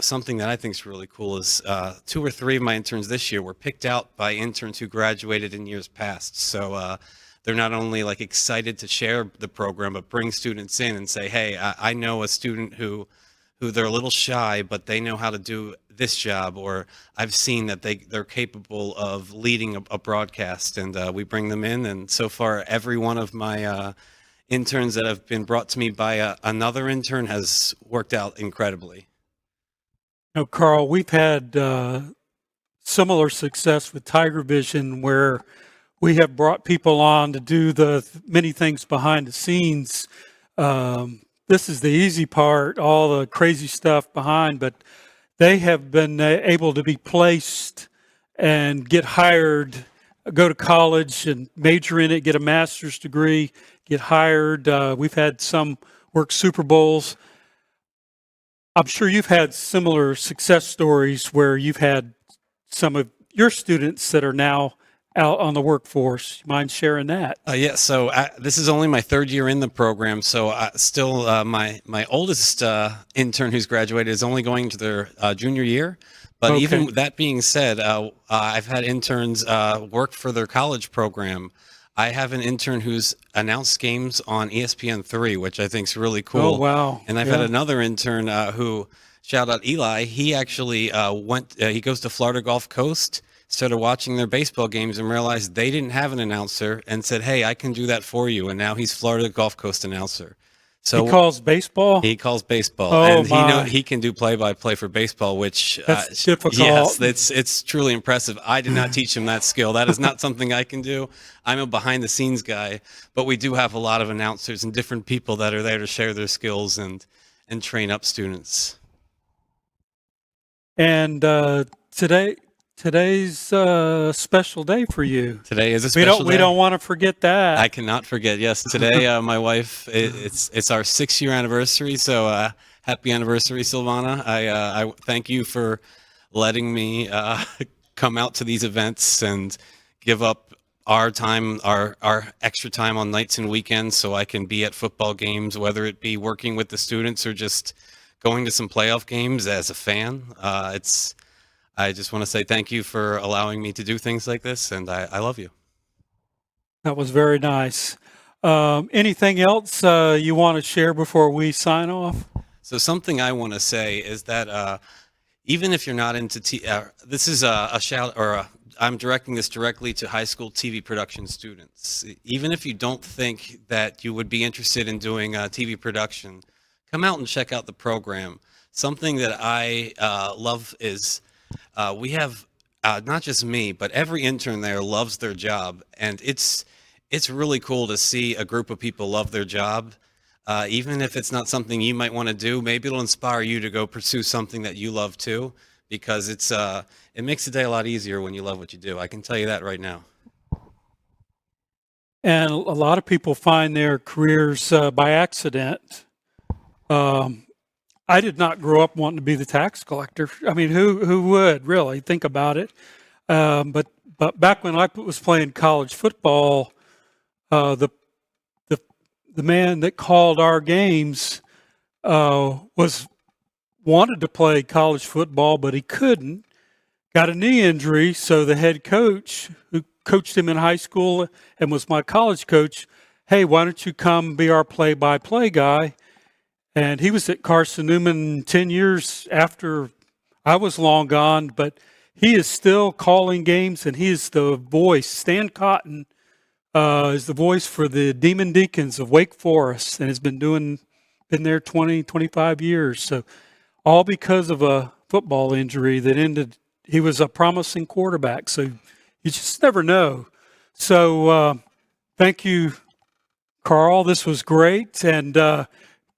something that I think is really cool is 2 or 3 of my interns this year were picked out by interns who graduated in years past. So they're not only like excited to share the program, but bring students in and say, hey, I know a student who they're a little shy, but they know how to do this job, or I've seen that they're capable of leading a broadcast, and we bring them in. And so far, every one of my interns that have been brought to me by another intern has worked out incredibly. Now, Carl, we've had similar success with TigerVision, where we have brought people on to do the many things behind the scenes. This is the easy part, all the crazy stuff behind, but they have been able to be placed and get hired, go to college and major in it, get a master's degree, get hired. We've had some work Super Bowls. I'm sure you've had similar success stories where you've had some of your students that are now out on the workforce. You mind sharing that? Yeah, so this is only my 3rd year in the program, so still my oldest intern who's graduated is only going to their junior year. But Okay. even that being said, I've had interns work for their college program. I have an intern who's announced games on ESPN3, which I think is really cool. Oh, wow. And I've Yeah. had another intern who, shout out Eli, he actually he goes to Florida Gulf Coast, started watching their baseball games and realized they didn't have an announcer, and said, hey, I can do that for you. And now he's Florida Gulf Coast announcer. So He calls baseball? He calls baseball. Oh, And my. he can do play-by-play for baseball, which That's difficult. Yes, it's truly impressive. I did not teach him that skill. That is not something I can do. I'm a behind-the-scenes guy, but we do have a lot of announcers and different people that are there to share their skills and train up students. And today's a special day for you. Today is a special We day. don't want to forget that. I cannot forget. Yes, today my wife. It's our 6-year anniversary. So happy anniversary, Silvana. I thank you for letting me come out to these events and give up our time, our extra time on nights and weekends, so I can be at football games, whether it be working with the students or just going to some playoff games as a fan. I just want to say thank you for allowing me to do things like this, and I love you. That was very nice. Anything else you want to share before we sign off? So something I want to say is that even if you're not into this is a shout, or I'm directing this directly to high school TV production students. Even if you don't think that you would be interested in doing TV production, come out and check out the program. Something that I love is we have not just me, but every intern there loves their job, and it's really cool to see a group of people love their job. Even if it's not something you might want to do, maybe it'll inspire you to go pursue something that you love too, because it makes the day a lot easier when you love what you do. I can tell you that right now. And a lot of people find their careers by accident. I did not grow up wanting to be the tax collector. I mean, who would really think about it? But back when I was playing college football, the man that called our games was wanted to play college football, but he couldn't. Got a knee injury, so the head coach who coached him in high school and was my college coach, hey, why don't you come be our play-by-play guy? And he was at Carson Newman 10 years after I was long gone, but he is still calling games, and he is the voice. Stan Cotton is the voice for the Demon Deacons of Wake Forest and has been there 20, 25 years. So all because of a football injury that ended. He was a promising quarterback, so you just never know. So thank you, Carl. This was great. And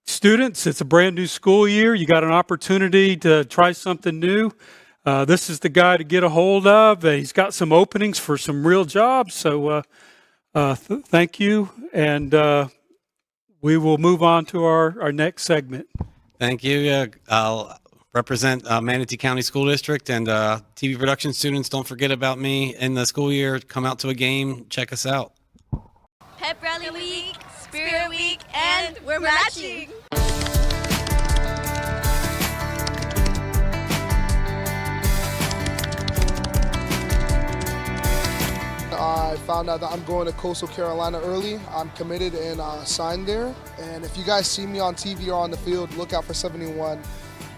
students, it's a brand new school year. You got an opportunity to try something new. This is the guy to get a hold of. He's got some openings for some real jobs. So thank you. And we will move on to our next segment. Thank you. I'll represent Manatee County School District, and TV production students, don't forget about me in the school year. Come out to a game, check us out. Pep Rally Week, Spirit Week, and we're matching. I found out that I'm going to Coastal Carolina early. I'm committed and signed there. And if you guys see me on TV or on the field, look out for 71.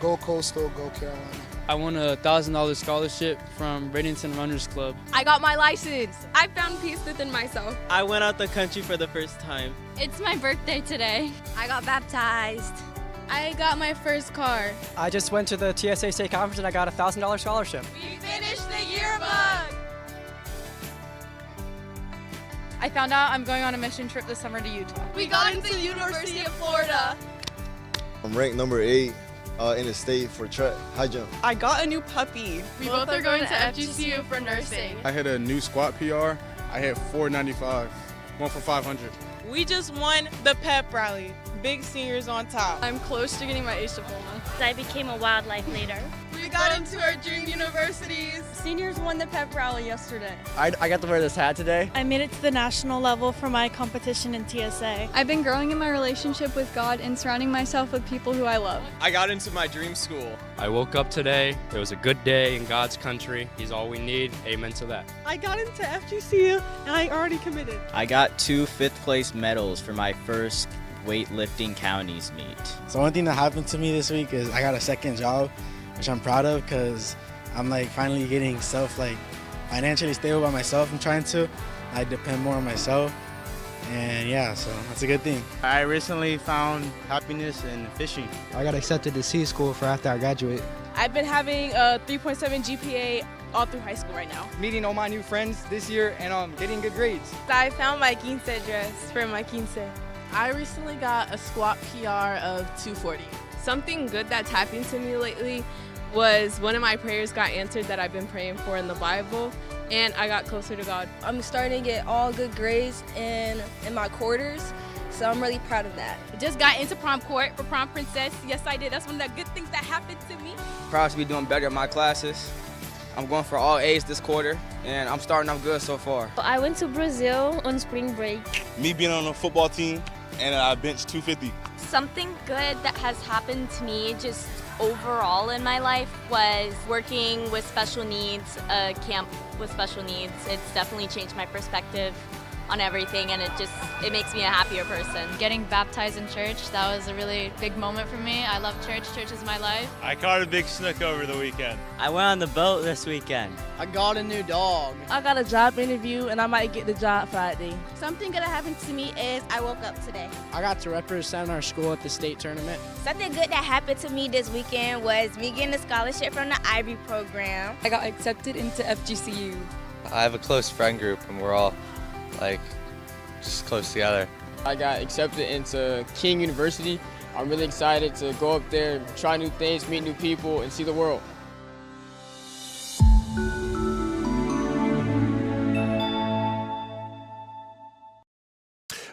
Go Coastal, go Carolina. I won a $1,000 scholarship from Bradenton Runners Club. I got my license. I found peace within myself. I went out the country for the first time. It's my birthday today. I got baptized. I got my first car. I just went to the TSA State Conference and I got a $1,000 scholarship. We finished the yearbook. I found out I'm going on a mission trip this summer to Utah. We got into the University of Florida. I'm ranked number 8 in the state for track high jump. I got a new puppy. We both are going to FGCU for nursing. I hit a new squat PR. I hit 495, one for 500. We just won the pep rally. Big seniors on top. I'm close to getting my ACE diploma. I became a wildlife leader. We got into our dream universities. Seniors won the pep rally yesterday. I got to wear this hat today. I made it to the national level for my competition in TSA. I've been growing in my relationship with God and surrounding myself with people who I love. I got into my dream school. I woke up today. It was a good day in God's country. He's all we need. Amen to that. I got into FGCU and I already committed. I got 2 fifth-place medals for my first weightlifting counties meet. So one thing that happened to me this week is I got a second job, which I'm proud of because I'm finally getting financially stable by myself. I'm trying to. I depend more on myself. And yeah, so that's a good thing. I recently found happiness in fishing. I got accepted to C school for after I graduate. I've been having a 3.7 GPA all through high school right now. Meeting all my new friends this year and getting good grades. I found my quince dress for my quince. I recently got a squat PR of 240. Something good that's happened to me lately was one of my prayers got answered that I've been praying for in the Bible, and I got closer to God. I'm starting to get all good grades in my quarters, so I'm really proud of that. I just got into prom court for prom princess. Yes, I did. That's one of the good things that happened to me. Proud to be doing better in my classes. I'm going for all A's this quarter, and I'm starting off good so far. I went to Brazil on spring break. Me being on a football team, and I benched 250. Something good that has happened to me just overall in my life was working with special needs, a camp with special needs. It's definitely changed my perspective on everything, and it makes me a happier person. Getting baptized in church, that was a really big moment for me. I love church. Church is my life. I caught a big snook over the weekend. I went on the boat this weekend. I got a new dog. I got a job interview and I might get the job Friday. Something good that happened to me is I woke up today. I got to represent our school at the state tournament. Something good that happened to me this weekend was me getting a scholarship from the Ivy program. I got accepted into FGCU. I have a close friend group, and we're all just close together. I got accepted into King University. I'm really excited to go up there, try new things, meet new people, and see the world.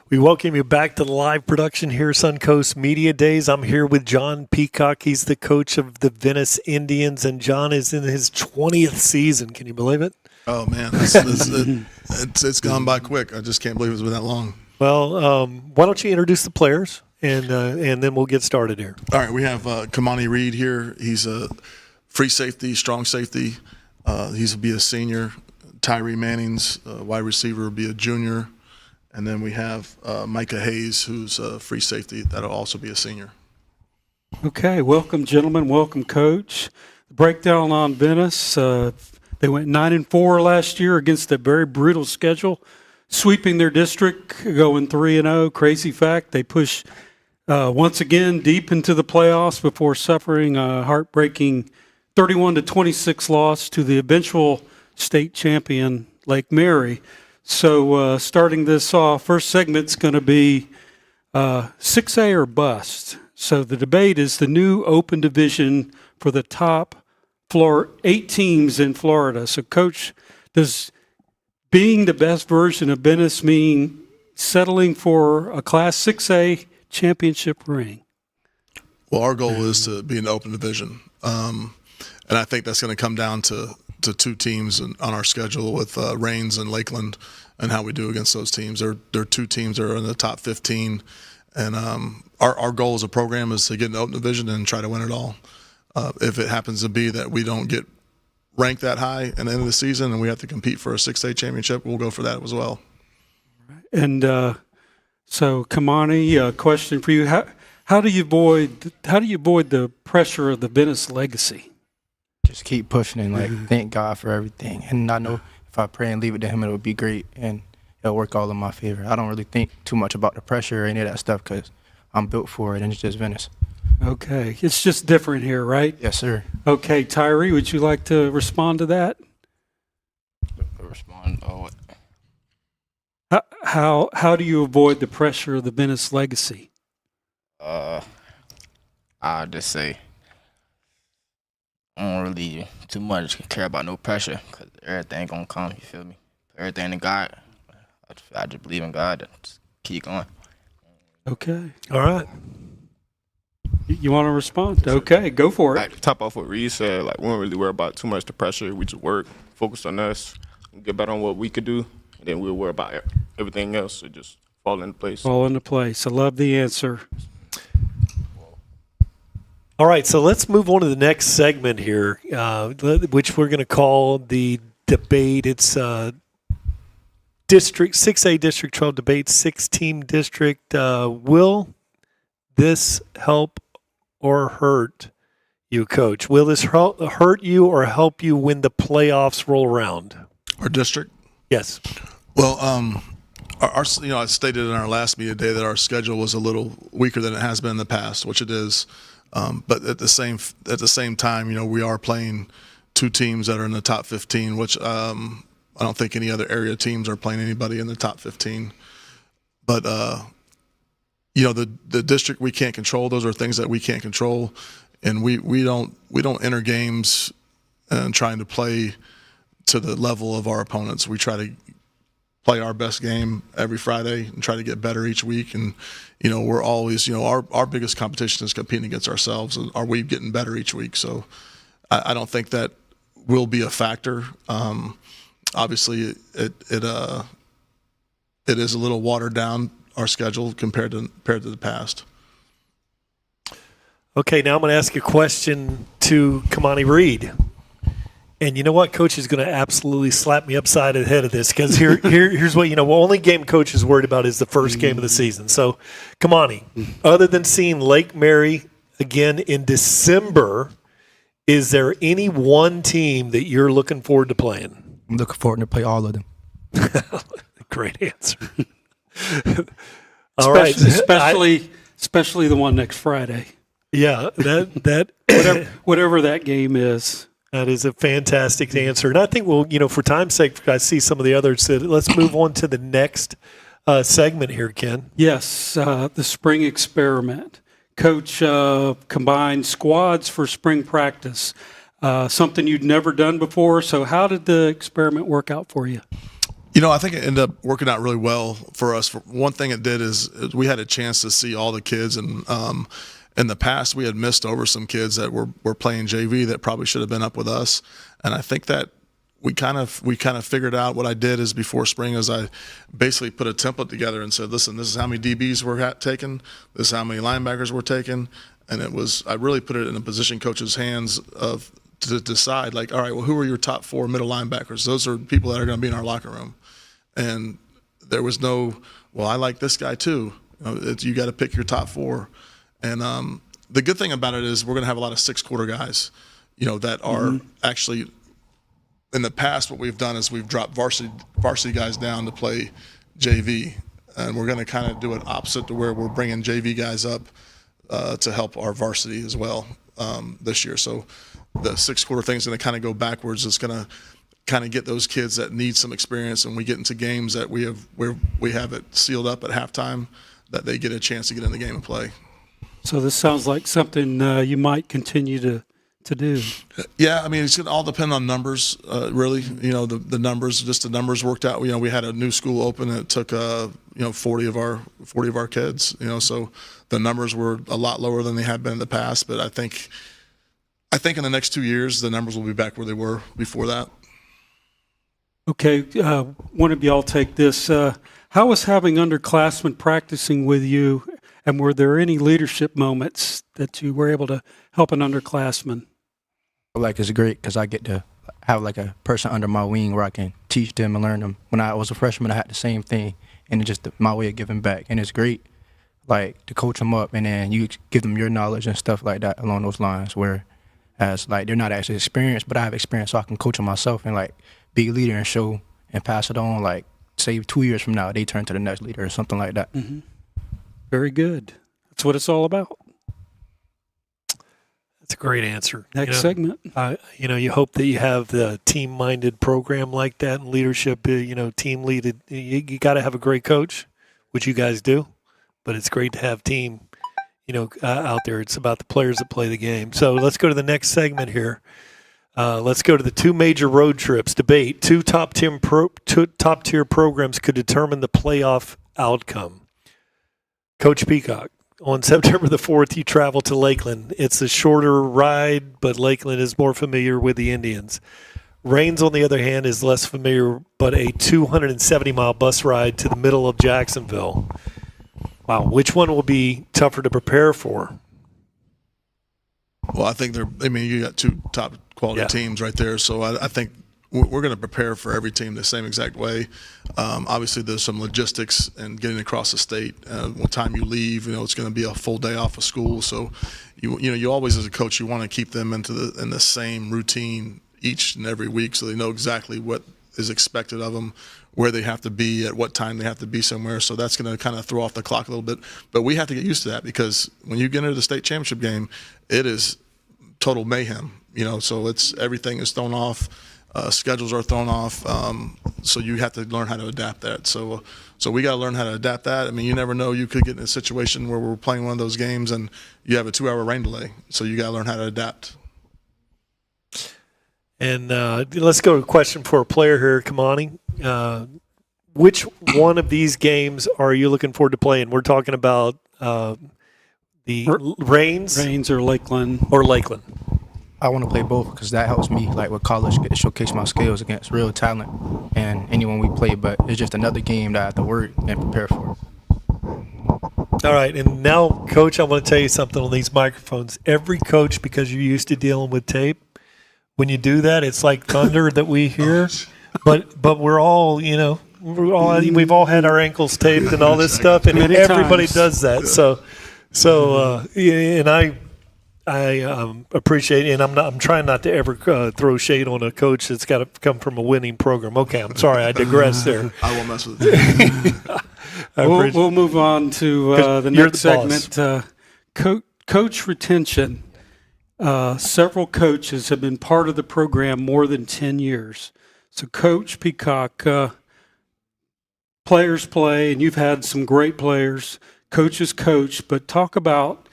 We welcome you back to the live production here at Suncoast Media Days. I'm here with John Peacock. He's the coach of the Venice Indians, and John is in his 20th season. Can you believe it? Oh, man. It's It's gone by quick. I just can't believe it's been that long. Well, why don't you introduce the players, and then we'll get started here. All right, we have Kamani Reed here. He's a free safety, strong safety. He's be a senior. Tyree Manning's wide receiver will be a junior. And then we have Micah Hayes, who's a free safety. That'll also be a senior. Okay, welcome, gentlemen. Welcome, Coach. The breakdown on Venice. They went 9-4 last year against a very brutal schedule, sweeping their district, going 3-0. Crazy fact, they pushed once again deep into the playoffs before suffering a heartbreaking 31-26 loss to the eventual state champion, Lake Mary. So starting this off, first segment's going to be 6A or bust. So the debate is the new open division for the top 8 teams in Florida. So, Coach, does being the best version of Venice mean settling for a Class 6A championship ring? Well, our goal is to be in the open division. And I think that's going to come down to 2 teams on our schedule with Rains and Lakeland and how we do against those teams. They're 2 teams that are in the top 15. And our goal as a program is to get in the open division and try to win it all. If it happens to be that we don't get ranked that high at the end of the season and we have to compete for a 6A championship, we'll go for that as well. And so, Kamani, a question for you: How do you avoid the pressure of the Venice legacy? Just keep pushing and thank God for everything. And I know if I pray and leave it to Him, it would be great and it'll work all in my favor. I don't really think too much about the pressure or any of that stuff because I'm built for it and it's just Venice. Okay, it's just different here, right? Yes, sir. Okay, Tyree, would you like to respond to that? Respond? Oh, what? How do you avoid the pressure of the Venice legacy? I'll just say I don't really too much care about no pressure because everything gonna come. You feel me? Everything in God. I just believe in God. Just keep going. Okay. All right. You want to respond? Okay, go for it. Like, to top off what Reed said, we don't really worry about too much the pressure. We just work, focus on us, get better on what we could do, and then we'll worry about everything else. So just fall into place. Fall into place. I love the answer. All right, so let's move on to the next segment here, which we're going to call the debate. It's District 6A District 12 debate, 6-team district. Will this help or hurt you, Coach? Will this hurt you or help you when the playoffs roll around? Our district? Yes. Well, I stated in our last media day that our schedule was a little weaker than it has been in the past, which it is. But at the same time, we are playing 2 teams that are in the top 15, which I don't think any other area teams are playing anybody in the top 15. But the district we can't control. Those are things that we can't control, and we don't enter games and trying to play to the level of our opponents. We try to play our best game every Friday and try to get better each week. And we're always our biggest competition is competing against ourselves. And are we getting better each week? So I don't think that will be a factor. Obviously, it is a little watered down, our schedule compared to the past. Okay, now I'm going to ask a question to Kamani Reed. And you know what? Coach is going to absolutely slap me upside the head of this because here's what only game Coach is worried about is the first game of the season. So, Kamani, other than seeing Lake Mary again in December, is there any one team that you're looking forward to playing? I'm looking forward to play all of them. Great answer. All right, especially the one next Friday. Yeah, that whatever that game is. That is a fantastic answer. And I think for time's sake, I see some of the others. Let's move on to the next segment here, Ken. Yes, the spring experiment. Coach combined squads for spring practice, something you'd never done before. So how did the experiment work out for you? I think it ended up working out really well for us. One thing it did is we had a chance to see all the kids, and in the past we had missed over some kids that were playing JV that probably should have been up with us. And I think that we kind of figured out what I did is before spring is I basically put a template together and said, listen, this is how many DBs we're taking, this is how many linebackers we're taking, and I really put it in a position coach's hands to decide, like, all right, well, who are your top 4 middle linebackers? Those are people that are going to be in our locker room. And there was no, well, I like this guy too. You got to pick your top 4. And the good thing about it is we're going to have a lot of 6-quarter guys, that are actually, in the past, what we've done is we've dropped varsity guys down to play JV. And we're going to kind of do it opposite to where we're bringing JV guys up to help our varsity as well this year. So the 6-quarter thing is going to kind of go backwards. It's going to kind of get those kids that need some experience, and we get into games that we have it sealed up at halftime, that they get a chance to get in the game and play. So this sounds like something you might continue to do. Yeah, I mean, it's going to all depend on numbers, really. The numbers worked out. We had a new school open, and it took 40 of our kids. So the numbers were a lot lower than they had been in the past. But I think in the next 2 years, the numbers will be back where they were before that. Okay, one of y'all take this. How was having underclassmen practicing with you, and were there any leadership moments that you were able to help an underclassman? Like, it's great because I get to have like a person under my wing where I can teach them and learn them. When I was a freshman, I had the same thing, and it's just my way of giving back. And it's great, like, to coach them up, and then you give them your knowledge and stuff like that along those lines, whereas, like, they're not actually experienced, but I have experience, so I can coach them myself and, like, be a leader and show and pass it on. Like, say 2 years from now, they turn to the next leader or something like that. Mm-hmm. Very good. That's what it's all about. That's a great answer. Next segment. You hope that you have the team-minded program like that and leadership, team lead. You got to have a great coach, which you guys do, but it's great to have team, out there. It's about the players that play the game. So let's go to the next segment here. Let's go to the 2 major road trips. Debate. 2 top-tier programs could determine the playoff outcome. Coach Peacock, on September the 4th, you travel to Lakeland. It's a shorter ride, but Lakeland is more familiar with the Indians. Raines, on the other hand, is less familiar, but a 270-mile bus ride to the middle of Jacksonville. Wow, which one will be tougher to prepare for? Well, I think you got 2 top quality teams right there. So I think we're going to prepare for every team the same exact way. Obviously, there's some logistics and getting across the state. What time you leave, it's going to be a full day off of school. So you always, as a coach, you want to keep them in the same routine each and every week, so they know exactly what is expected of them, where they have to be, at what time they have to be somewhere. So that's going to kind of throw off the clock a little bit. But we have to get used to that, because when you get into the state championship game, it is total mayhem. So everything is thrown off. Schedules are thrown off. So you have to learn how to adapt that. So we got to learn how to adapt that. I mean, you never know. You could get in a situation where we're playing one of those games and you have a 2-hour rain delay. So you got to learn how to adapt. And let's go to a question for a player here, Kamani. Which one of these games are you looking forward to playing? We're talking about the Raines or Lakeland. I want to play both because that helps me, like with college, get to showcase my skills against real talent and anyone we play. But it's just another game that I have to work and prepare for. All right, and now, Coach, I want to tell you something on these microphones. Every coach, because you're used to dealing with tape, when you do that, it's like thunder that we hear. But we're all, we've all had our ankles taped and all this stuff, and Many everybody times. does that. And I appreciate it, and I'm trying not to ever throw shade on a coach that's got to come from a winning program. Okay, I'm sorry, I digress there. I won't mess with it. We'll move on to the next segment. Coach retention. Several coaches have been part of the program more than 10 years. So, Coach Peacock, players play, and you've had some great players. Coaches coach, but talk about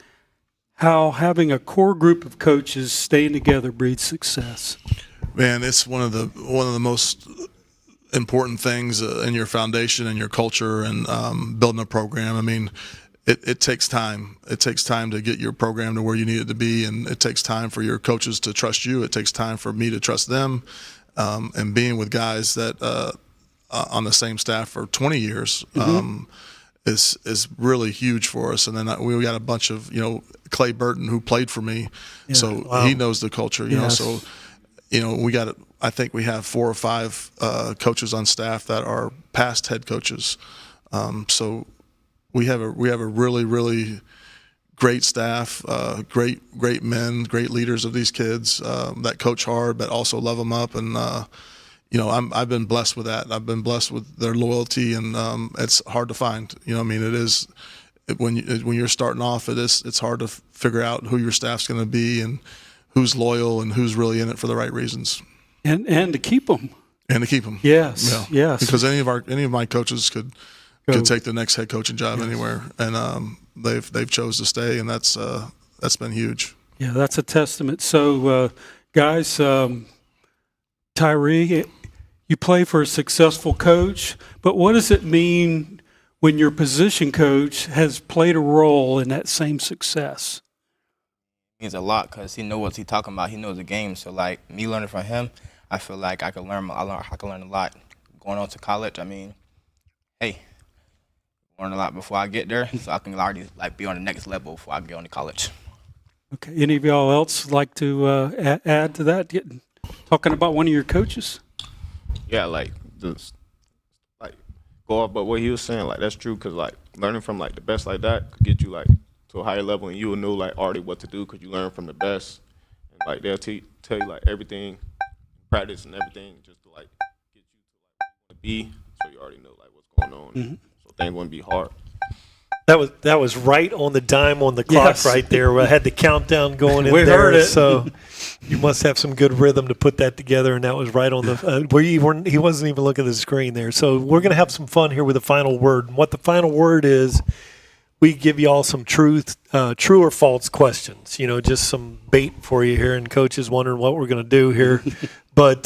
how having a core group of coaches staying together breeds success. Man, it's one of the most important things in your foundation and your culture and building a program. I mean, it takes time. It takes time to get your program to where you need it to be, and it takes time for your coaches to trust you. It takes time for me to trust them. and being with guys that on the same staff for 20 years is really huge for us. And then we got a bunch of, Clay Burton, who played for me, so he knows the culture. So I think we have 4 or 5 coaches on staff that are past head coaches. So we have a really, really great staff, great men, great leaders of these kids that coach hard, but also love them up. And I've been blessed with that. I've been blessed with their loyalty, and it's hard to find. It is when you're starting off. It's hard to figure out who your staff's going to be and who's loyal and who's really in it for the right reasons. And to keep them. And to keep them. Yes. Yes. Because any of my coaches could take the next head coaching job anywhere, and they've chose to stay, and that's been huge. Yeah, that's a testament. So, guys, Tyree, you play for a successful coach, but what does it mean when your position coach has played a role in that same success? It means a lot because he knows what he's talking about. He knows the game. So, like, me learning from him, I feel like I can learn a lot. Going on to college, I mean, hey, learn a lot before I get there, so I can already be on the next level before I get on to college. Okay. Any of y'all else like to add to that? Talking about one of your coaches? Yeah, go off, but what he was saying, that's true, because learning from the best like that could get you to a higher level, and you will know already what to do because you learn from the best, and they'll tell you everything, practice and everything, just to get you to be, so you already know what's going on, so things wouldn't be hard. That was right on the dime on the clock right there. I had the countdown going in we there. Heard it. So you must have some good rhythm to put that together, and that was right on the where he wasn't even looking at the screen there. So we're going to have some fun here with the final word. And what the final word is, we give you all some true or false questions. Just some bait for you here, and Coach is wondering what we're going to do here. But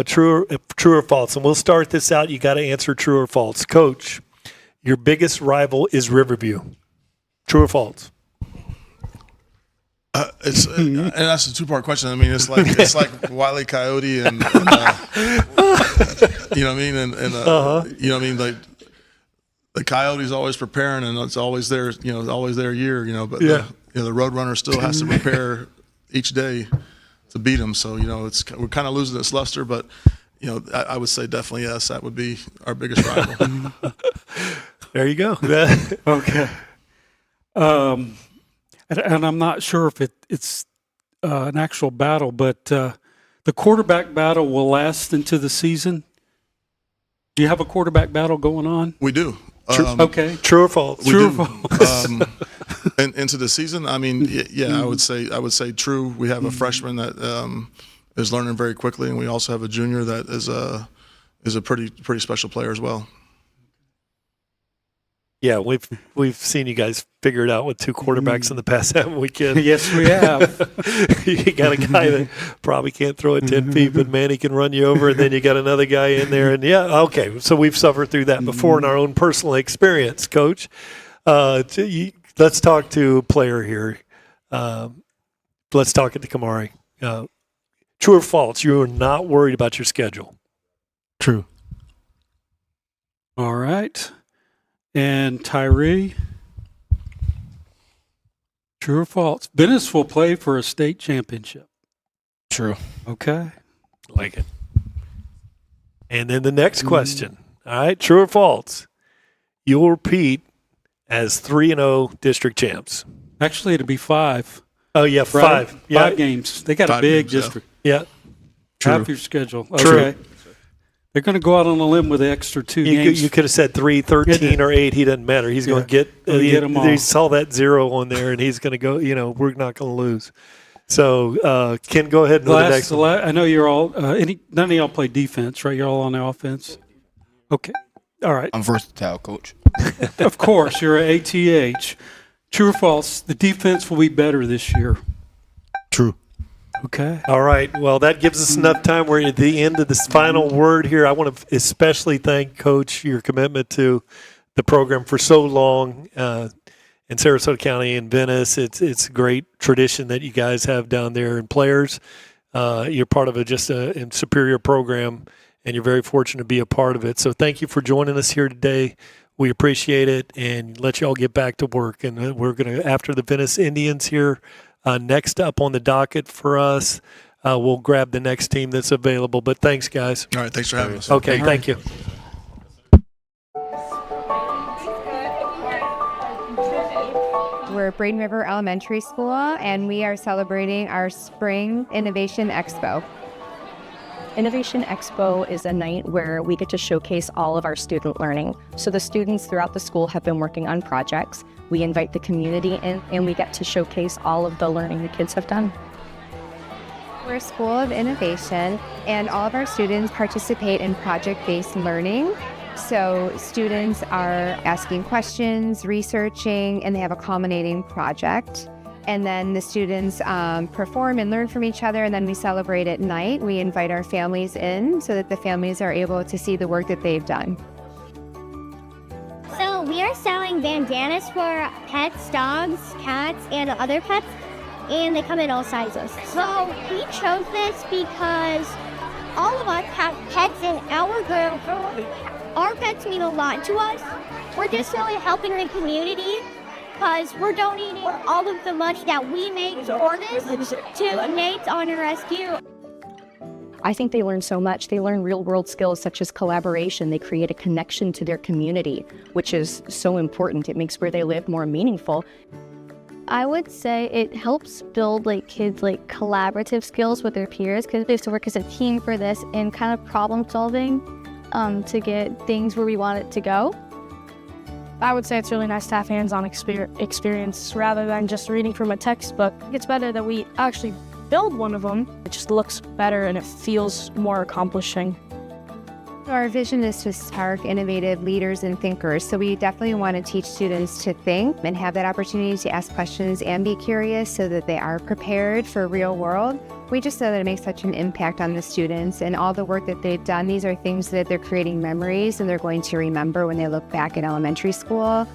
true or false, and we'll start this out. You got to answer true or false, Coach. Your biggest rival is Riverview. True or false? And that's a 2-part question. I mean, it's like Wile E. Coyote and you know what I mean, and you know what I mean, the Coyote's always preparing, and it's always there. Always there a year. But the Roadrunner still has to prepare each day to beat him. So we're kind of losing its luster, but. I would say definitely yes. That would be our biggest rival. There you go. Okay. And I'm not sure if it's an actual battle, but the quarterback battle will last into the season. Do you have a quarterback battle going on? We do. Okay. True or false? True or false? And into the season, I mean, I would say true. We have a freshman that is learning very quickly, and we also have a junior that is a pretty special player as well. Yeah, we've seen you guys figure it out with 2 quarterbacks in the past, haven't we, kid? Yes, we have. You got a guy that probably can't throw it 10 feet, but man, he can run you over, and then you got another guy in there, and okay. So we've suffered through that before in our own personal experience, Coach. Let's talk to a player here. Let's talk to Kamari. True or false? You are not worried about your schedule. True. All right. And Tyree? True or false? Venice will play for a state championship. True. Okay. Like it. And then the next question. All right. True or false? You'll repeat as 3-0 district champs. Actually, it'll be 5. Oh, yeah, 5. Right? Yeah. 5 games. They got a big district. Yeah. Half your schedule. Okay. True. They're going to go out on a limb with the extra 2 games. You could have said 3, 13, or 8. He doesn't matter. He's going to get them all. He saw that 0 on there, and he's going to go, we're not going to lose. So, Ken, go ahead and go to the next one. I know you're all, none of y'all play defense, right? You're all on the offense? Okay. All right. I'm versatile, Coach. Of course, you're an ATH. True or false, the defense will be better this year? True. Okay. All right. Well, that gives us enough time. We're at the end of this final word here. I want to especially thank Coach your commitment to the program for so long in Sarasota County and Venice. It's a great tradition that you guys have down there, and players. You're part of just a superior program, and you're very fortunate to be a part of it. So thank you for joining us here today. We appreciate it, and let you all get back to work. And we're going to, after the Venice Indians here, next up on the docket for us, we'll grab the next team that's available. But thanks, guys. All right, thanks for having us. Okay, thank you. We're at Braden River Elementary School, and we are celebrating our Spring Innovation Expo. Innovation Expo is a night where we get to showcase all of our student learning. So the students throughout the school have been working on projects. We invite the community in, and we get to showcase all of the learning the kids have done. We're a school of innovation, and all of our students participate in project-based learning. So students are asking questions, researching, and they have a culminating project. And then the students perform and learn from each other, and then we celebrate at night. We invite our families in so that the families are able to see the work that they've done. So we are selling bandanas for pets, dogs, cats, and other pets, and they come in all sizes. So we chose this because all of us have pets in our group. Our pets mean a lot to us. We're just really helping the community because we're donating all of the money that we make for this to Nate's Honor Rescue. I think they learn so much. They learn real-world skills such as collaboration. They create a connection to their community, which is so important. It makes where they live more meaningful. I would say it helps build kids collaborative skills with their peers, because they have to work as a team for this and kind of problem solving to get things where we want it to go. I would say it's really nice to have hands-on experience rather than just reading from a textbook. It's better that we actually build one of them. It just looks better and it feels more accomplishing. Our vision is to spark innovative leaders and thinkers, so we definitely want to teach students to think and have that opportunity to ask questions and be curious so that they are prepared for real world. We just know that it makes such an impact on the students, and all the work that they've done, these are things that they're creating memories and they're going to remember when they look back at elementary school.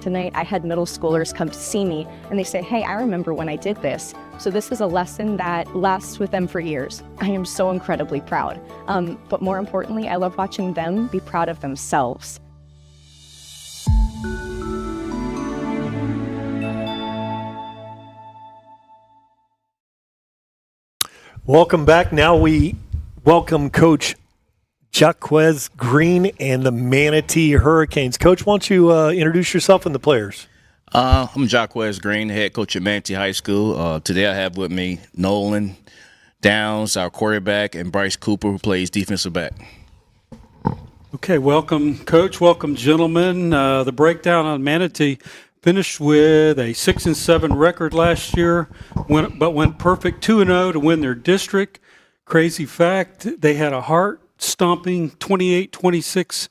Tonight, I had middle schoolers come to see me, and they say, hey, I remember when I did this. So this is a lesson that lasts with them for years. I am so incredibly proud. But more importantly, I love watching them be proud of themselves. Welcome back. Now we welcome Coach Jaquez Green and the Manatee Hurricanes. Coach, why don't you introduce yourself and the players? I'm Jaquez Green, head coach at Manatee High School. Today I have with me Nolan Downs, our quarterback, and Bryce Cooper, who plays defensive back. Okay, welcome, Coach. Welcome, gentlemen. The breakdown on Manatee finished with a 6-7 record last year, but went perfect 2-0 to win their district. Crazy fact, they had a heart-stomping 28-26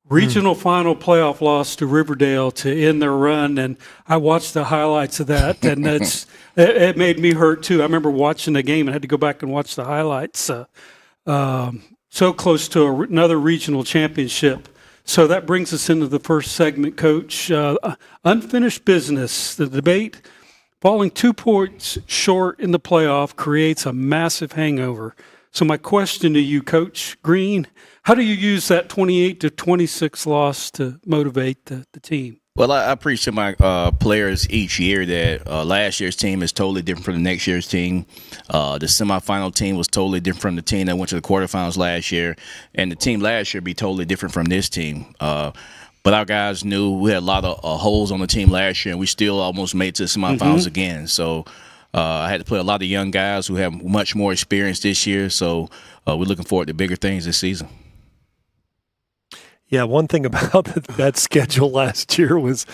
regional final playoff loss to Riverdale to end their run, and I watched the highlights of that, and it made me hurt too. I remember watching the game and had to go back and watch the highlights. So close to another regional championship. So that brings us into the first segment, Coach. Unfinished business. The debate, falling 2 points short in the playoff creates a massive hangover. So my question to you, Coach Green, how do you use that 28-26 loss to motivate the team? Well, I preach to my players each year that last year's team is totally different from the next year's team. The semifinal team was totally different from the team that went to the quarterfinals last year, and the team last year be totally different from this team. But our guys knew we had a lot of holes on the team last year, and we still almost made it to the semifinals again. So I had to play a lot of young guys who have much more experience this year. So we're looking forward to bigger things this season. Yeah, one thing about that schedule last year was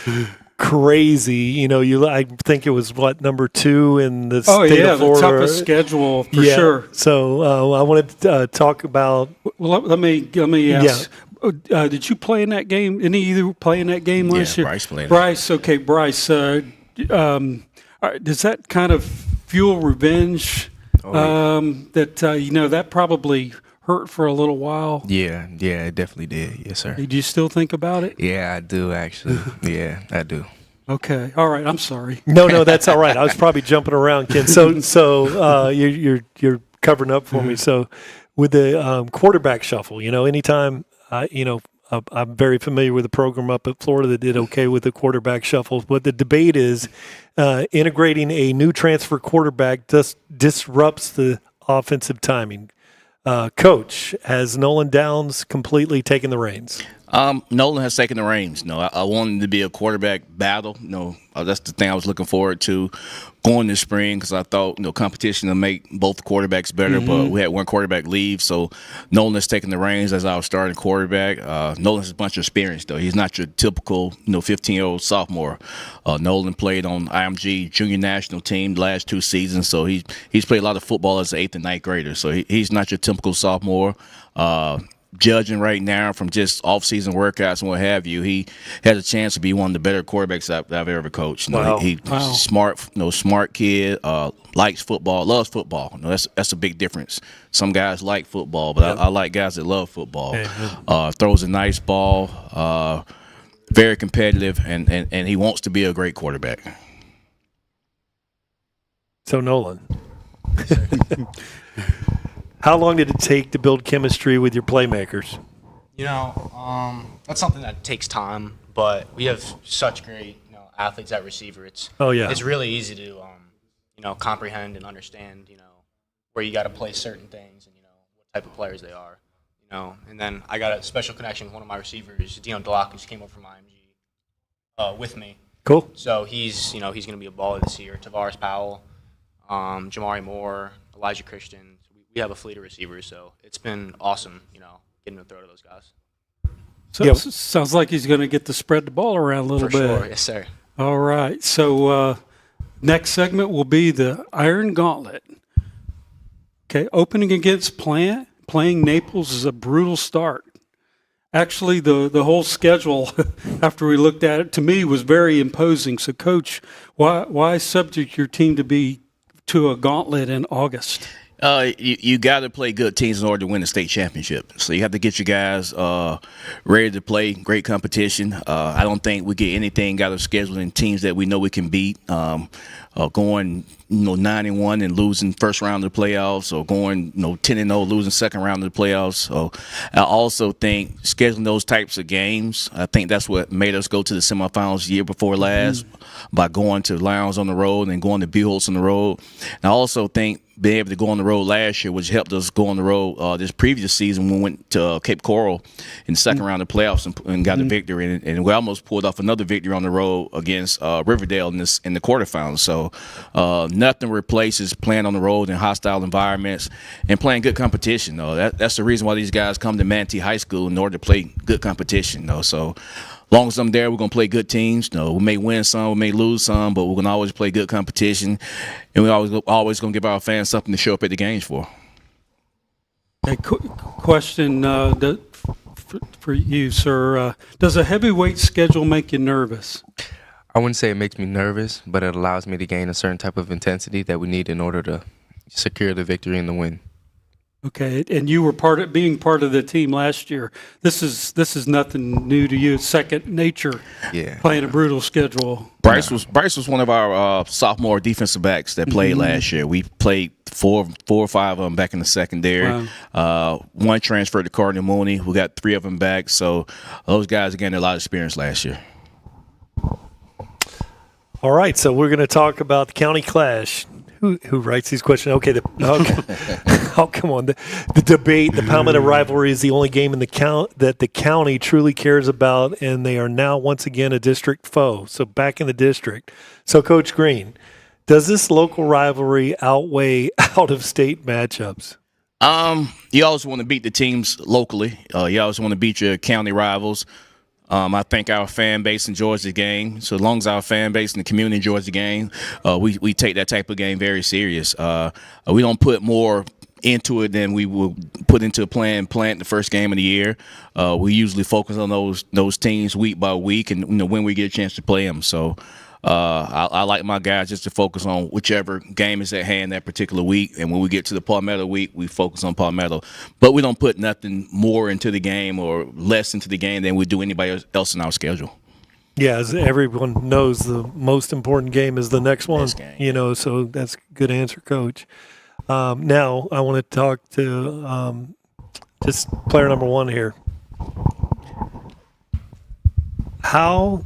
crazy. You know, I think it was number 2 in the state of Florida. The toughest schedule for sure. So I wanted to talk about. Well, let me ask. Yeah. Did you play in that game? Any of you play in that game last year? Bryce played. Bryce, okay, Bryce. Does that kind of fuel revenge? That probably hurt for a little while. Yeah, it definitely did. Yes, sir. Do you still think about it? Yeah, I do actually. Yeah, I do. Okay. All right. I'm sorry. No, that's all right. I was probably jumping around, Ken. So you're covering up for me. So with the quarterback shuffle, anytime I'm very familiar with the program up at Florida that did okay with the quarterback shuffle. What the debate is, integrating a new transfer quarterback just disrupts the offensive timing. Coach, has Nolan Downs completely taken the reins? Nolan has taken the reins. I wanted to be a quarterback battle. That's the thing I was looking forward to going this spring because I thought competition to make both quarterbacks better. But we had one quarterback leave, so Nolan has taken the reins as our starting quarterback. Nolan has a bunch of experience though. He's not your typical 15-year-old sophomore. Nolan played on IMG junior national team the last 2 seasons, so he's played a lot of football as an 8th and 9th grader. So he's not your typical sophomore. Judging right now from just off-season workouts and what have you, he has a chance to be one of the better quarterbacks that I've ever coached. He's smart, smart kid, likes football, loves football. That's a big difference. Some guys like football, but I like guys that love football. Throws a nice ball, very competitive, and he wants to be a great quarterback. So Nolan. How long did it take to build chemistry with your playmakers? That's something that takes time, but we have such great, athletes at receiver. It's really easy to, comprehend and understand, where you got to play certain things and, what type of players they are, And then I got a special connection with one of my receivers, Dion Delac, who came over from IMG with me. Cool. So he's going to be a baller this year. Tavares Powell, Jamari Moore, Elijah Christian. We have a fleet of receivers, so it's been awesome, getting to throw to those guys. So it sounds like he's going to get to spread the ball around a little bit. For sure, yes, sir. All right. So next segment will be the Iron Gauntlet. Okay, opening against playing Naples is a brutal start. Actually, the whole schedule, after we looked at it, to me was very imposing. So, Coach, why subject your team to a gauntlet in August? You got to play good teams in order to win the state championship. So you have to get your guys ready to play great competition. I don't think we get anything out of scheduling teams that we know we can beat. Going 9-1 and losing first round of the playoffs, or going 10-0 losing second round of the playoffs. So I also think scheduling those types of games, I think that's what made us go to the semifinals the year before last by going to Lions on the road and going to Buchholz on the road. And I also think being able to go on the road last year, which helped us go on the road this previous season when we went to Cape Coral in the second round of the playoffs and got a victory. And we almost pulled off another victory on the road against Riverdale in the quarterfinals. So nothing replaces playing on the road in hostile environments and playing good competition. That's the reason why these guys come to Manatee High School, in order to play good competition. So as long as I'm there, we're going to play good teams. We may win some, we may lose some, but we're going to always play good competition. And we're always going to give our fans something to show up at the games for. A question for you, sir. Does a heavyweight schedule make you nervous? I wouldn't say it makes me nervous, but it allows me to gain a certain type of intensity that we need in order to secure the victory and the win. Okay, and you were being part of the team last year. This is nothing new to you. It's second nature. Yeah. Playing a brutal schedule. Bryce was one of our sophomore defensive backs that played last year. We played four or five of them back in the secondary. Wow. One transferred to Cardinal Mooney. We got 3 of them back. So those guys gained a lot of experience last year. All right, so we're going to talk about the county clash. Who writes these questions? Okay, come on. The debate, the Palmetto rivalry is the only game in that the county truly cares about, and they are now once again a district foe. So back in the district. So, Coach Green, does this local rivalry outweigh out-of-state matchups? You always want to beat the teams locally. You always want to beat your county rivals. I think our fan base enjoys the game. So as long as our fan base and the community enjoys the game, we take that type of game very serious. We don't put more into it than we will put into playing the first game of the year. We usually focus on those teams week by week, and when we get a chance to play them. So I like my guys just to focus on whichever game is at hand that particular week. And when we get to the Palmetto week, we focus on Palmetto. But we don't put nothing more into the game or less into the game than we do anybody else in our schedule. Yeah, as everyone knows, the most important game is the next one. So that's a good answer, Coach. Now I want to talk to just player number one here. How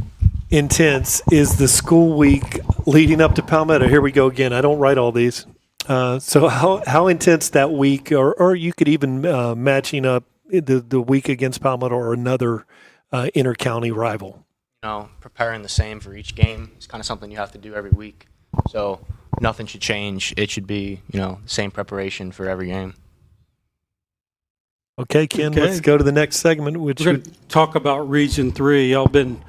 intense is the school week leading up to Palmetto? Here we go again. I don't write all these. So how intense that week, or you could even matching up the week against Palmetto or another inter-county rival? Preparing the same for each game is kind of something you have to do every week. So nothing should change. It should be, the same preparation for every game. Okay, Ken, let's go to the next segment, which we're going to talk about Region 3. Y'all been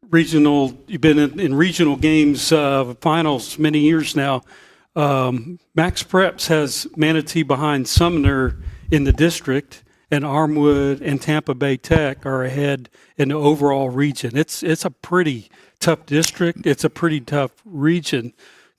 regional. You've been in regional games, finals many years now. Max Preps has Manatee behind Sumner in the district, and Armwood and Tampa Bay Tech are ahead in the overall region. It's a pretty tough district. It's a pretty tough region.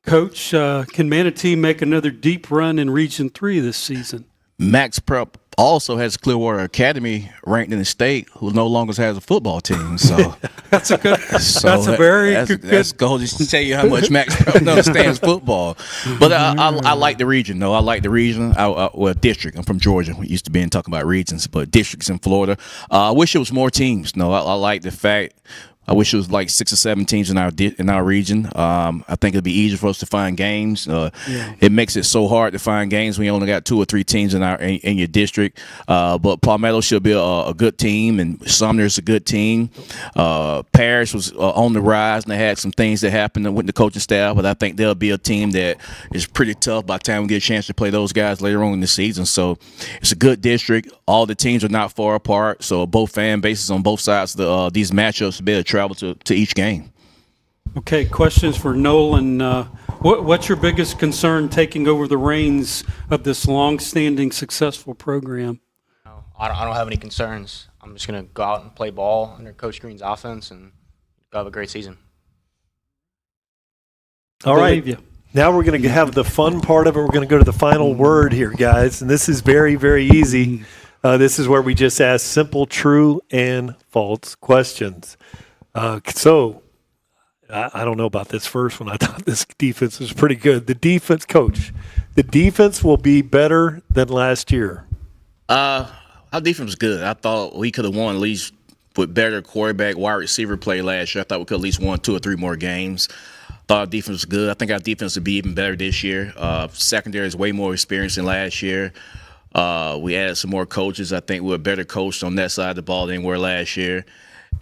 Coach, can Manatee make another deep run in Region 3 this season? Max Prep also has Clearwater Academy ranked in the state, who no longer has a football team. So that's a good. That's a very good. That's goal just to tell you how much Max Prep understands football. But I like the region. No, I like the region. Well, district. I'm from Georgia. We used to be talking about regions, but districts in Florida. I wish it was more teams. No, I like the fact. I wish it was like 6 or 7 teams in our region. I think it'd be easier for us to find games. It makes it so hard to find games when you only got 2 or 3 teams in your district. But Palmetto should be a good team, and Sumner's a good team. Parrish was on the rise, and they had some things that happened with the coaching staff. But I think they'll be a team that is pretty tough by the time we get a chance to play those guys later on in the season. So it's a good district. All the teams are not far apart. So both fan bases on both sides of these matchups will be able to travel to each game. Okay, questions for Nolan. What's your biggest concern taking over the reins of this long-standing, successful program? I don't have any concerns. I'm just going to go out and play ball under Coach Green's offense and go have a great season. All right. Now we're going to have the fun part of it. We're going to go to the final word here, guys. And this is very, very easy. This is where we just ask simple, true, and false questions. So I don't know about this first one. I thought this defense was pretty good. The defense, Coach, the defense will be better than last year. Our defense was good. I thought we could have won at least with better quarterback, wide receiver play last year. I thought we could at least won 2 or 3 more games. Thought our defense was good. I think our defense will be even better this year. Secondary is way more experienced than last year. We added some more coaches. I think we're better coached on that side of the ball than we were last year.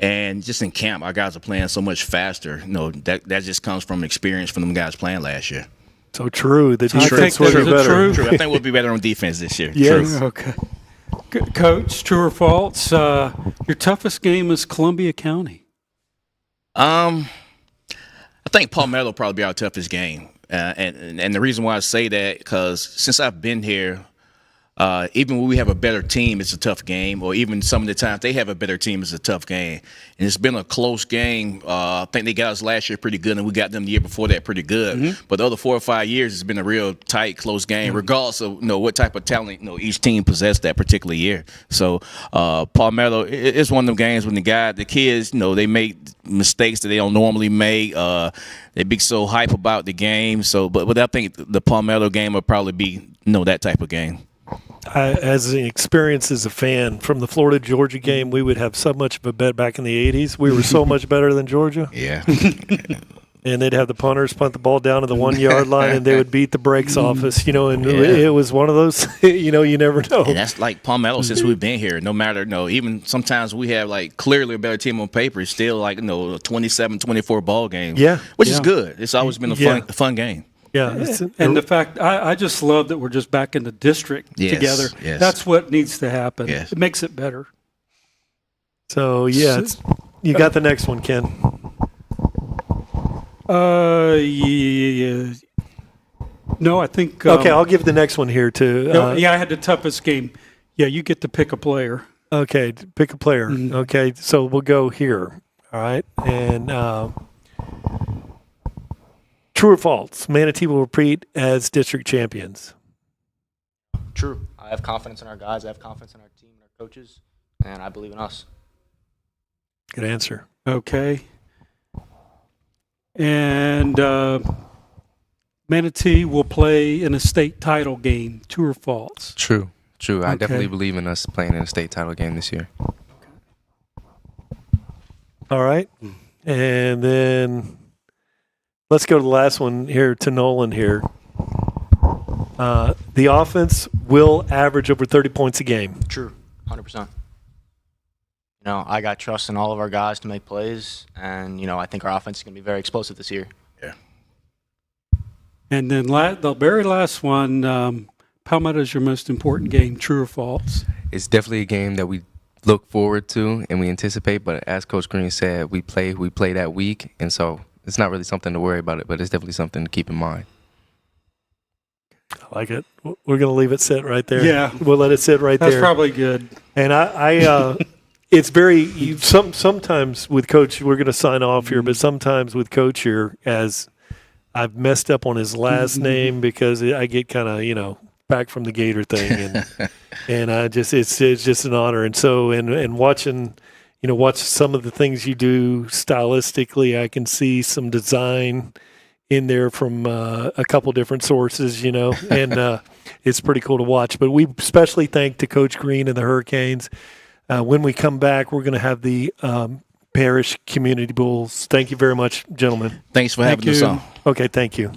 And just in camp, our guys are playing so much faster. That just comes from experience from them guys playing last year. So true. The defense will be better. True. I think we'll be better on defense this year. Yes. True. Okay. Coach, true or false? Your toughest game is Columbia County. I think Palmetto will probably be our toughest game. And the reason why I say that, because since I've been here, even when we have a better team, it's a tough game. Or even some of the times they have a better team, it's a tough game. And it's been a close game. I think they got us last year pretty good, and we got them the year before that pretty good. Mm-hmm. But the other 4 or 5 years, it's been a real tight, close game, regardless of what type of talent each team possessed that particular year. So Palmetto, it's one of them games when the kids, they make mistakes that they don't normally make. They be so hype about the game. So, but I think the Palmetto game will probably be that type of game. As an experience as a fan from the Florida-Georgia game, we would have so much of a bet back in the 80s. We were so much better than Georgia. Yeah. And they'd have the punters punt the ball down to the 1-yard line, and they would beat the brakes off us, and it was one of those, you never know. And that's like Palmetto since we've been here. No matter, even sometimes we have clearly a better team on paper. It's still a 27-24 ball game. Yeah. Which is good. It's always been a fun game. Yeah, and the fact I just love that we're just back in the district together. Yes. That's what needs to happen. Yes. It makes it better. So you got the next one, Ken. Yeah. No, I think. Okay, I'll give the next one here too. I had the toughest game. Yeah, you get to pick a player. Okay, pick a player. Mm-hmm. Okay, so we'll go here. All right, and. True or false? Manatee will repeat as district champions. True. I have confidence in our guys. I have confidence in our team and our coaches, and I believe in us. Good answer. Okay. And Manatee will play in a state title game. True or false? True. I Okay. definitely believe in us playing in a state title game this year. All right. And then let's go to the last one here to Nolan here. The offense will average over 30 points a game. True, 100%. I got trust in all of our guys to make plays, and I think our offense is going to be very explosive this year. Yeah. And then the very last one, Palmetto is your most important game. True or false? It's definitely a game that we look forward to and we anticipate, but as Coach Green said, we play that week, and so it's not really something to worry about it, but it's definitely something to keep in mind. I like it. We're going to leave it sit right there. Yeah. We'll let it sit right there. That's probably good. And it's very sometimes with Coach, we're going to sign off here, but sometimes with Coach here, as I've messed up on his last name because I get kind of, back from the Gator thing, and I just it's just an honor. And so and watching, watch some of the things you do stylistically, I can see some design in there from a couple different sources, and it's pretty cool to watch. But we especially thank to Coach Green and the Hurricanes. When we come back, we're going to have the Parish Community Bulls. Thank you very much, gentlemen. Thanks for having us on. Okay, thank you.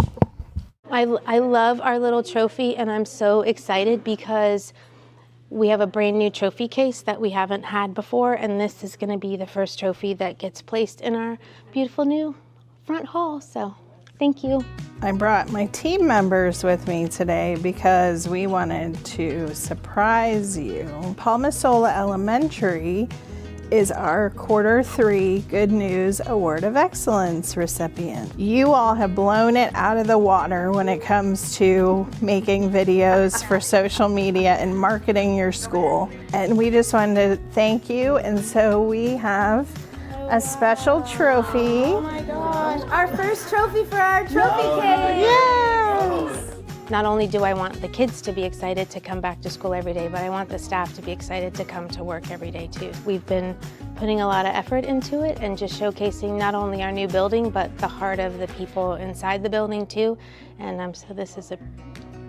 I love our little trophy, and I'm so excited because we have a brand new trophy case that we haven't had before, and this is going to be the first trophy that gets placed in our beautiful new front hall. So thank you. I brought my team members with me today because we wanted to surprise you. Palmasola Elementary is our Q3 Good News Award of Excellence recipient. You all have blown it out of the water when it comes to making videos for social media and marketing your school. And we just wanted to thank you. And so we have a special trophy. Oh my gosh, our first trophy for our trophy case. Yes! Not only do I want the kids to be excited to come back to school every day, but I want the staff to be excited to come to work every day too. We've been putting a lot of effort into it and just showcasing not only our new building, but the heart of the people inside the building too. And so this is a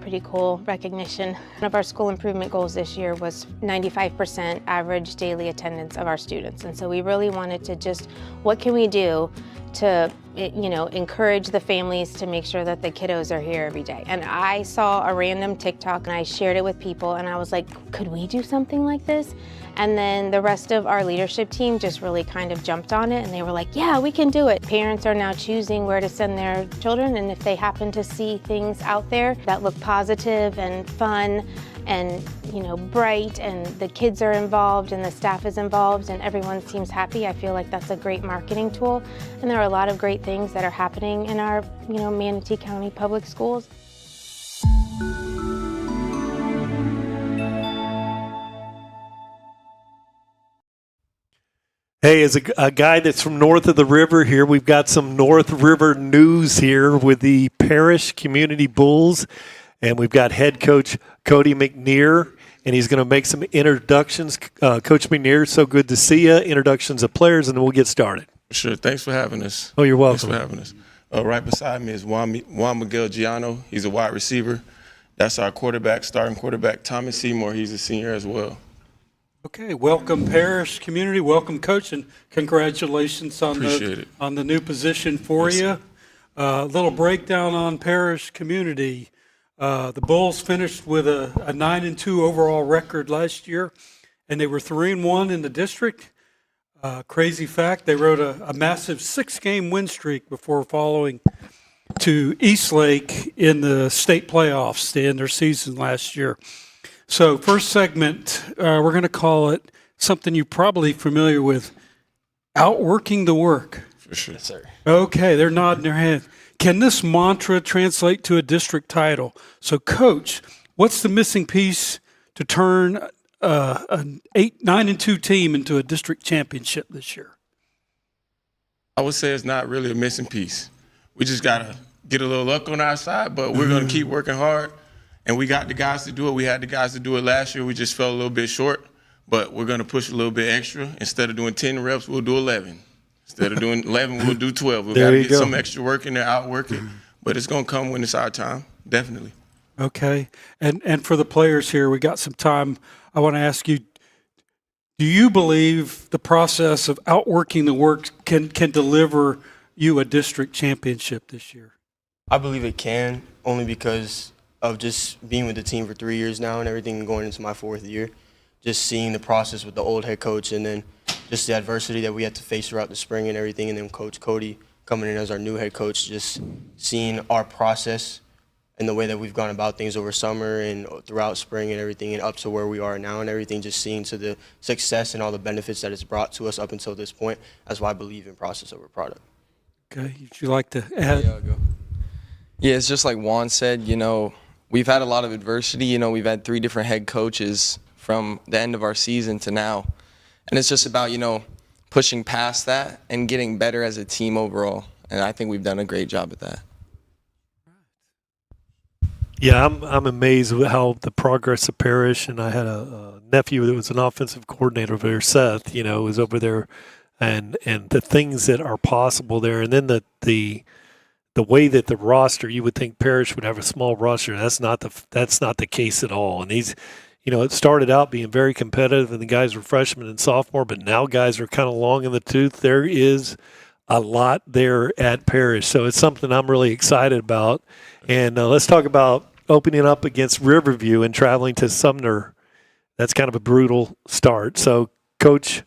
pretty cool recognition. One of our school improvement goals this year was 95% average daily attendance of our students. And so we really wanted to just, what can we do to encourage the families to make sure that the kiddos are here every day. And I saw a random TikTok and I shared it with people and I was like, could we do something like this? And then the rest of our leadership team just really kind of jumped on it and they were like, yeah, we can do it. Parents are now choosing where to send their children, and if they happen to see things out there that look positive and fun and bright, and the kids are involved and the staff is involved and everyone seems happy, I feel like that's a great marketing tool. And there are a lot of great things that are happening in our Manatee County Public Schools. Hey, as a guy that's from north of the river here, we've got some North River news here with the Parish Community Bulls. And we've got head coach Cody McNear, and he's going to make some introductions. Coach McNear, so good to see you. Introductions of players, and then we'll get started. Sure. Thanks for having us. Oh, you're welcome. Thanks for having us. Right beside me is Juan Miguel Giano. He's a wide receiver. That's our starting quarterback, Thomas Seymour. He's a senior as well. Okay, welcome Parish Community, welcome Coach, and congratulations on the new position for you. A little breakdown on Parish Community. The Bulls finished with a 9-2 overall record last year, and they were 3-1 in the district. Crazy fact, they rode a massive 6-game win streak before falling to Eastlake in the state playoffs to end their season last year. So first segment, we're going to call it something you're probably familiar with, outworking the work. For sure. Yes, sir. Okay, they're nodding their head. Can this mantra translate to a district title? So, Coach, what's the missing piece to turn an 9-2 team into a district championship this year? I would say it's not really a missing piece. We just got to get a little luck on our side, but we're going to keep working hard. And we got the guys to do it. We had the guys to do it last year. We just fell a little bit short. but we're going to push a little bit extra. Instead of doing 10 reps, we'll do 11. Instead of doing 11, we'll do 12. We've got to get some extra work in there, outwork it. But it's going to come when it's our time, definitely. Okay. And for the players here, we got some time. I want to ask you, do you believe the process of outworking the work can deliver you a district championship this year? I believe it can, only because of just being with the team for 3 years now and everything, and going into my 4th year. Just seeing the process with the old head coach, and then just the adversity that we had to face throughout the spring and everything, and then Coach Cody coming in as our new head coach, just seeing our process and the way that we've gone about things over summer and throughout spring and everything, and up to where we are now and everything, just seeing to the success and all the benefits that it's brought to us up until this point. That's why I believe in process over product. Okay, would you like to add? Yeah, I'll go. Yeah, it's just like Juan said, we've had a lot of adversity. We've had 3 different head coaches from the end of our season to now. And it's just about, pushing past that and getting better as a team overall. And I think we've done a great job at that. Yeah, I'm amazed with how the progress of Parrish, and I had a nephew that was an offensive coordinator over there, Seth, was over there, and the things that are possible there. And then the way that the roster, you would think Parrish would have a small roster. That's not the case at all. And he's, it started out being very competitive, and the guys were freshmen and sophomore, but now guys are kind of long in the tooth. There is a lot there at Parrish, so it's something I'm really excited about. And let's talk about opening up against Riverview and traveling to Sumner. That's kind of a brutal start. So, Coach,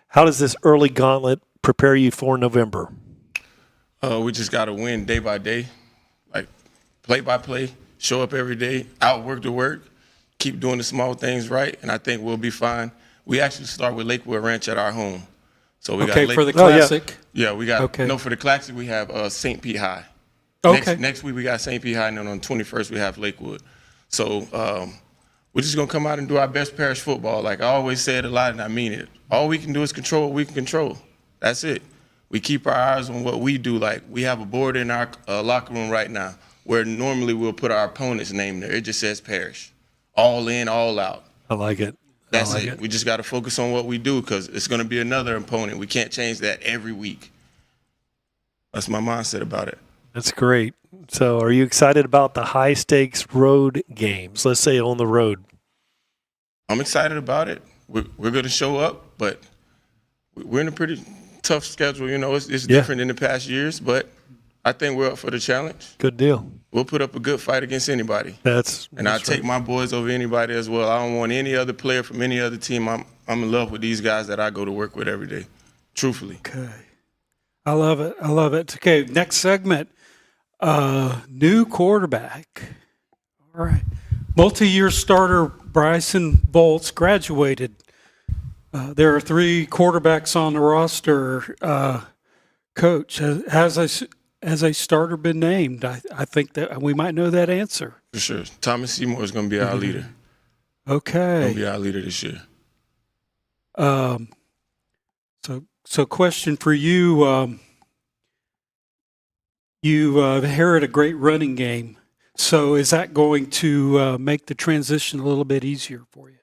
how does this early gauntlet prepare you for November? We just got to win day by day, like play by play, show up every day, outwork the work, keep doing the small things right, and I think we'll be fine. We actually start with Lakewood Ranch at our home. So we got for the Classic. Yeah, we got for the Classic we have St. Pete High. Okay. Next week we got St. Pete High, and then on the 21st we have Lakewood. So we're just gonna come out and do our best parish football. Like I always say it a lot, and I mean it. All we can do is control what we can control. That's it. We keep our eyes on what we do. Like we have a board in our locker room right now where normally we'll put our opponent's name there. It just says Parish. All in, all out. I like it. That's it. We just got to focus on what we do because it's going to be another opponent. We can't change that every week. That's my mindset about it. That's great. So are you excited about the high-stakes road games, let's say on the road? I'm excited about it. We're going to show up, but we're in a pretty tough schedule. It's different than the past years, but I think we're up for the challenge. Good deal. We'll put up a good fight against anybody. And I take my boys over anybody as well. I don't want any other player from any other team. I'm in love with these guys that I go to work with every day, truthfully. Okay. I love it. Okay, next segment, new quarterback. All right. Multi-year starter Bryson Bolts graduated. There are 3 quarterbacks on the roster. Coach, has a starter been named? I think that we might know that answer. For sure. Thomas Seymour is going to be our leader. Okay. Going to be our leader this year. So question for you. You inherited a great running game. So is that going to make the transition a little bit easier for you?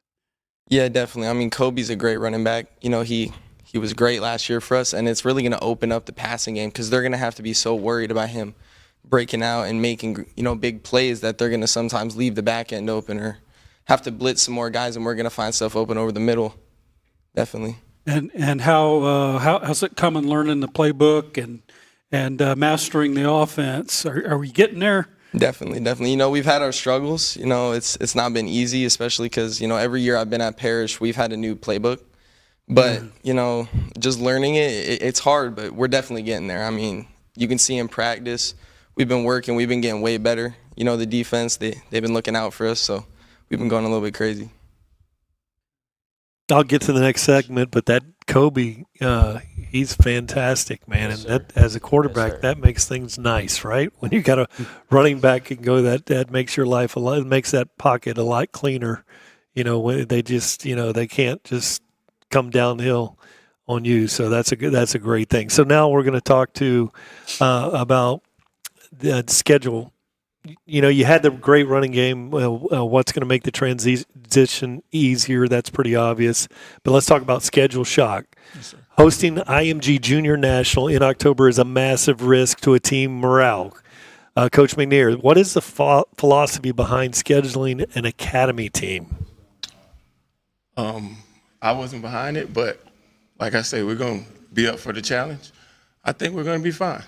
Yeah, definitely. I mean, Kobe's a great running back. He was great last year for us, and it's really going to open up the passing game because they're going to have to be so worried about him breaking out and making, big plays that they're going to sometimes leave the back end open or have to blitz some more guys, and we're going to find stuff open over the middle. Definitely. And how's it coming learning the playbook and mastering the offense? Are we getting there? Definitely. We've had our struggles. It's not been easy, especially because, every year I've been at Parrish, we've had a new playbook. But, just learning it's hard, but we're definitely getting there. I mean, you can see in practice, we've been working, we've been getting way better. The defense, they've been looking out for us, so we've been going a little bit crazy. I'll get to the next segment, but that Kobe, he's fantastic, man. Yes, and that, as a quarterback, that makes things nice, right? When you got a running back can go, that makes your life makes that pocket a lot cleaner. When they just, they can't just come downhill on you. So that's a great thing. So now we're going to talk about the schedule you had the great running game. What's going to make the transition easier? That's pretty obvious. But let's talk about schedule shock. Yes, hosting IMG Junior National in October is a massive risk to a team morale. Coach McNair, what is the philosophy behind scheduling an academy team? I wasn't behind it, but like I say, we're going to be up for the challenge. I think we're going to be fine.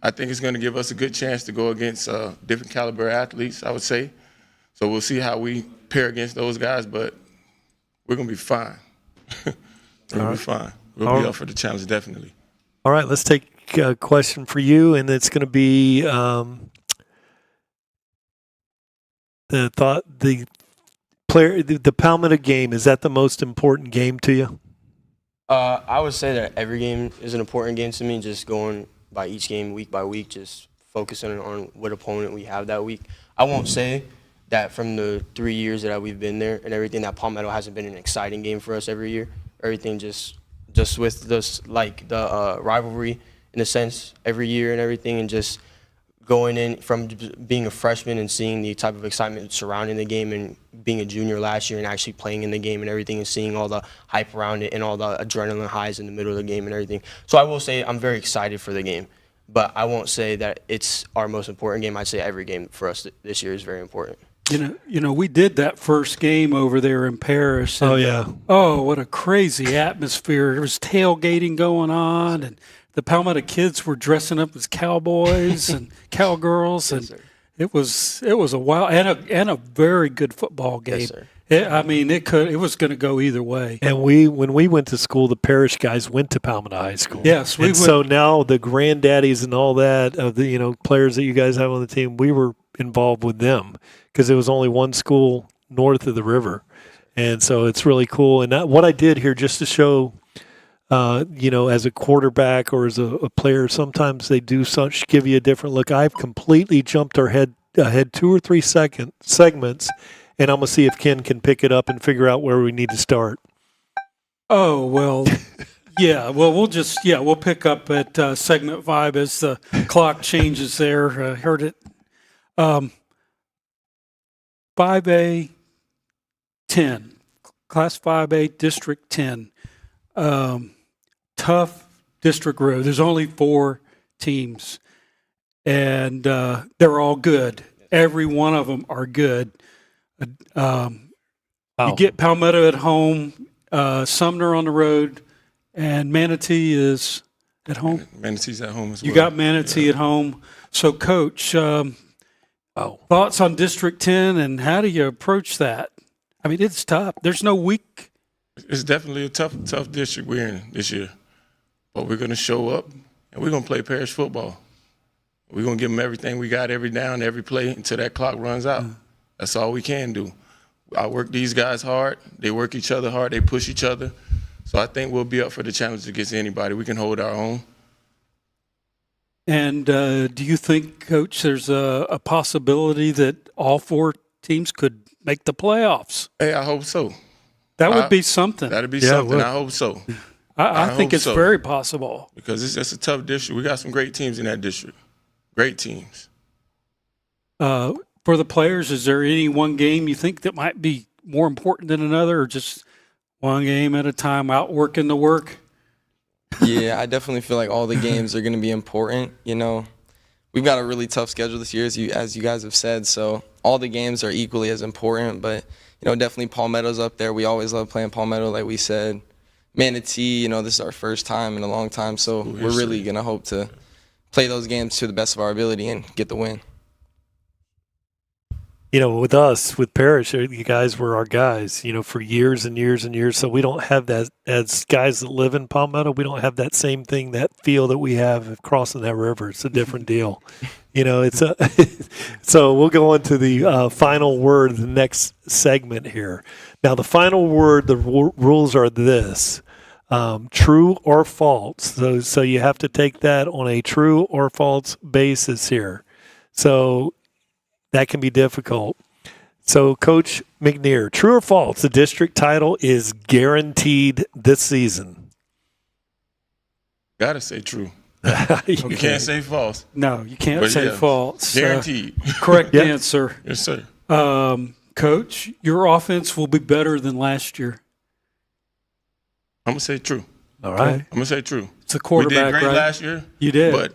I think it's going to give us a good chance to go against different caliber athletes, I would say. So we'll see how we pair against those guys, but we're going to be fine. We're going to be fine. We'll be up for the challenge, definitely. All right, let's take a question for you, and it's going to be the Palmetto game. Is that the most important game to you? I would say that every game is an important game to me, just going by each game week by week, just focusing on what opponent we have that week. I won't say that from the 3 years that we've been there and everything, that Palmetto hasn't been an exciting game for us every year. Everything just with this, like the rivalry in a sense every year and everything, and just going in from being a freshman and seeing the type of excitement surrounding the game, and being a junior last year and actually playing in the game and everything, and seeing all the hype around it and all the adrenaline highs in the middle of the game and everything. So I will say I'm very excited for the game, but I won't say that it's our most important game. I'd say every game for us this year is very important. You know, we did that first game over there in Paris. And, oh, what a crazy atmosphere. There was tailgating going on, and the Palmetto kids were dressing up as cowboys and cowgirls, and it was a wild and a very good football game. Yes, sir. It was going to go either way. And when we went to school, the parish guys went to Palmetto High School. Yes, we went. So now the granddaddies and all that of the players that you guys have on the team, we were involved with them because there was only one school north of the river, and so it's really cool. And what I did here just to show. As a quarterback or as a player, sometimes they do give you a different look. I've completely jumped ahead 2 or 3 segments, and I'm going to see if Ken can pick it up and figure out where we need to start. Oh, well, yeah. Well, we'll pick up at segment 5 as the clock changes there. Heard it. 5A 10, Class 5A District 10. Tough district road. There's only 4 teams, and they're all good. Every one of them are good. You get Palmetto at home, Sumner on the road, and Manatee is at home. Manatee's at home as well. You got Manatee at home. So, Coach, thoughts on District 10, and how do you approach that? I mean, it's tough. There's no weak. It's definitely a tough district we're in this year. But we're going to show up, and we're going to play parish football. We're going to give them everything we got every down, every play until that clock runs out. That's all we can do. I work these guys hard. They work each other hard. They push each other. So I think we'll be up for the challenge against anybody. We can hold our own. And do you think, Coach, there's a possibility that all 4 teams could make the playoffs? Hey, I hope so. That would be something. That'd be something. I hope so. I think it's very possible. Because it's a tough district. We got some great teams in that district. Great teams. For the players, is there any one game you think that might be more important than another, or just one game at a time, outworking the work? Yeah, I definitely feel like all the games are going to be important. We've got a really tough schedule this year, as you guys have said, so all the games are equally as important. But, definitely Palmetto's up there. We always love playing Palmetto, like we said. Manatee, this is our first time in a long time, so we're really going to hope to play those games to the best of our ability and get the win. With us, with Parrish, you guys were our guys, for years and years and years. So we don't have that, as guys that live in Palmetto, we don't have that same thing, that feel that we have crossing that river. It's a different deal. So we'll go into the final word, the next segment here. Now, the final word, the rules are this, true or false. So you have to take that on a true or false basis here. So that can be difficult. So, Coach McNair, true or false, the district title is guaranteed this season? Gotta say true. You can't say false. No, you can't But say yeah, false. Guaranteed. Correct Yep. answer. Yes, sir. Coach, your offense will be better than last year. I'm gonna say true. All right. I'm gonna say true. It's a quarterback, We did great right? last year. You did. But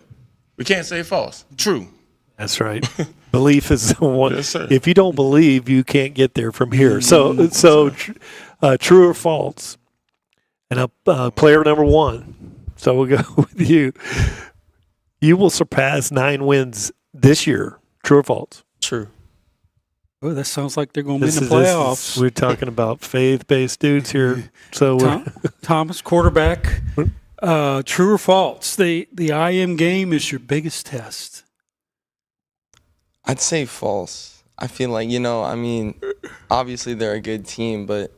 we can't say false. True. That's right. Belief is the one. Yes, sir. If you don't believe, you can't get there from here. So true or false? And player number one. So we'll go with you. You will surpass 9 wins this year. True or false? True. Oh, that sounds like they're going to be in the playoffs. We're talking about faith-based dudes here. So Thomas, quarterback. True or false? The IM game is your biggest test. I'd say false. I feel like, obviously they're a good team, but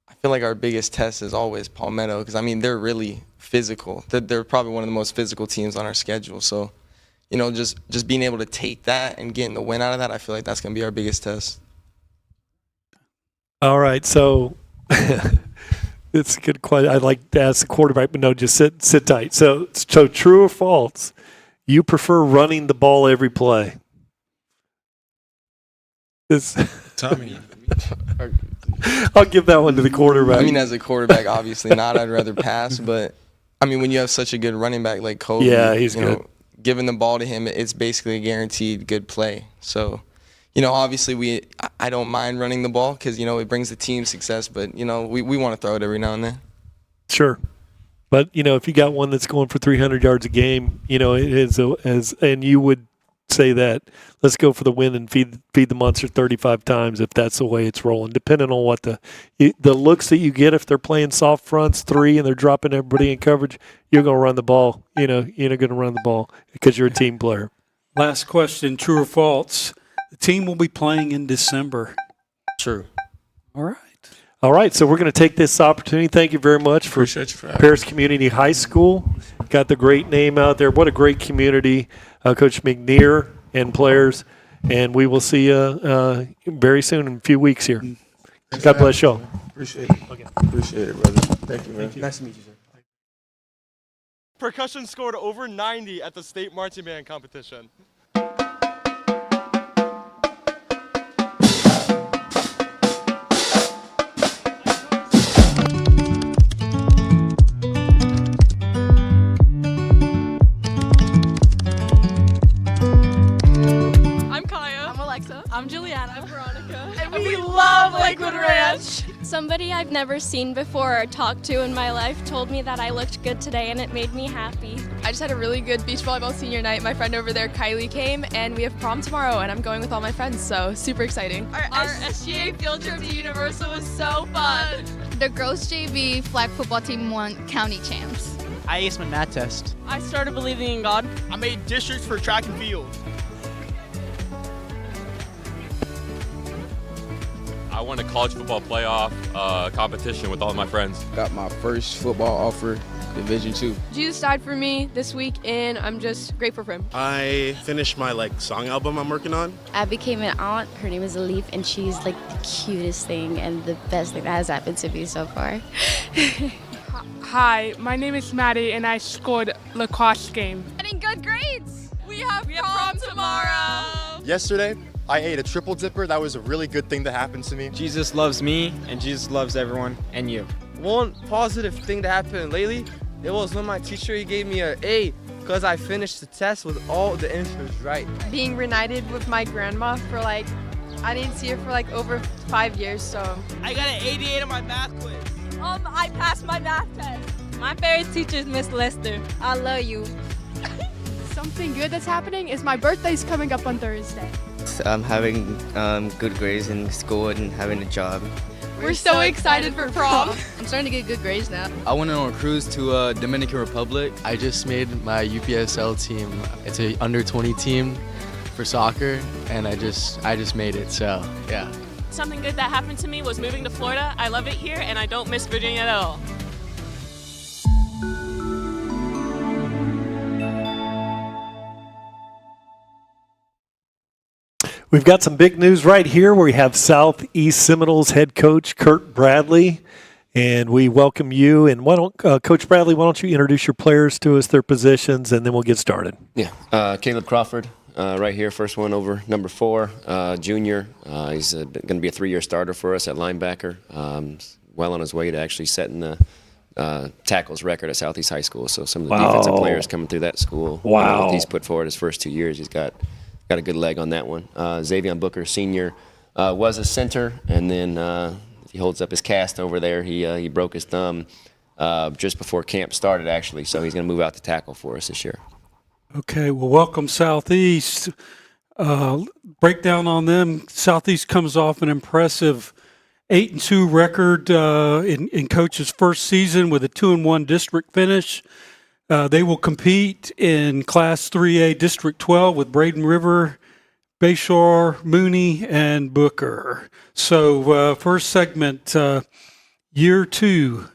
I feel like our biggest test is always Palmetto because, they're really physical. They're probably one of the most physical teams on our schedule. So, just being able to take that and getting the win out of that, I feel like that's going to be our biggest test. All right, so it's a good question. I'd like to ask the quarterback, but no, just sit tight. So true or false? You prefer running the ball every play? Tommy. I'll give that one to the quarterback. As a quarterback, obviously not. I'd rather pass. But, when you have such a good running back like Kobe, yeah, he's good. Giving the ball to him, it's basically a guaranteed good play. So, obviously I don't mind running the ball because, it brings the team success. But, we want to throw it every now and then. Sure. But, if you got one that's going for 300 yards a game, it is and you would say that let's go for the win and feed the monster 35 times if that's the way it's rolling, depending on what the looks that you get. If they're playing soft fronts 3 and they're dropping everybody in coverage, you're going to run the ball. You're going to run the ball because you're a team player. Last question, true or false? The team will be playing in December. True. All right, so we're going to take this opportunity. Thank you very much for Paris Community High School. Got the great name out there. What a great community, Coach McNear and players. And we will see you very soon in a few weeks here. God bless y'all. Appreciate it. Okay. Appreciate it, brother. Thank you, man. Nice to meet you, sir. Percussion scored over 90 at the state marching band competition. I'm Juliana. I'm Veronica. And we love Lakewood Ranch. Somebody I've never seen before or talked to in my life told me that I looked good today and it made me happy. I just had a really good beach volleyball senior night. My friend over there, Kylie, came and we have prom tomorrow and I'm going with all my friends, so super exciting. Our SGA field trip to Universal was so fun. The girls JV flag football team won county champs. I aced my math test. I started believing in God. I made districts for track and field. I won a college football playoff competition with all of my friends. Got my first football offer, Division II. Jesus died for me this week, and I'm just grateful for him. I finished my song album I'm working on. I became an aunt. Her name is Alif, and she's the cutest thing and the best thing that has happened to me so far. Hi, my name is Maddie, and I scored lacrosse game. Getting good grades. We have prom tomorrow. Yesterday, I ate a triple dipper. That was a really good thing that happened to me. Jesus loves me, and Jesus loves everyone, and you. One positive thing that happened lately, it was when my teacher, he gave me an A because I finished the test with all the answers right. Being reunited with my grandma for I didn't see her for over 5 years, so. I got an 88 on my math quiz. I passed my math test. My favorite teacher is Miss Lester. I love you. Something good that's happening is my birthday's coming up on Thursday. I'm having good grades in school and having a job. We're so excited for prom. I'm starting to get good grades now. I went on a cruise to Dominican Republic. I just made my UPSL team. It's a under 20 team for soccer, and I just made it. So yeah. Something good that happened to me was moving to Florida. I love it here, and I don't miss Virginia at all. We've got some big news right here. We have Southeast Seminoles head coach Kurt Bradley And we welcome you. And why don't Coach Bradley, why don't you introduce your players to us, their positions, and then we'll get started. Yeah, Caleb Crawford, right here, first one over, number 4, junior. He's going to be a 3-year starter for us at linebacker. Well on his way to actually setting the tackles record at Southeast High School. So some of the defensive players coming through that school. Wow. He's put forward his first 2 years. He's got a good leg on that one. Xavier Booker, senior, was a center, and then he holds up his cast over there. He broke his thumb just before camp started, actually. So he's going to move out to tackle for us this year. Okay, well, welcome Southeast. Breakdown on them. Southeast comes off an impressive 8-2 record in Coach's first season with a 2-1 district finish. They will compete in Class 3A District 12 with Braden River, Bayshore, Mooney, and Booker. So first segment, year 2.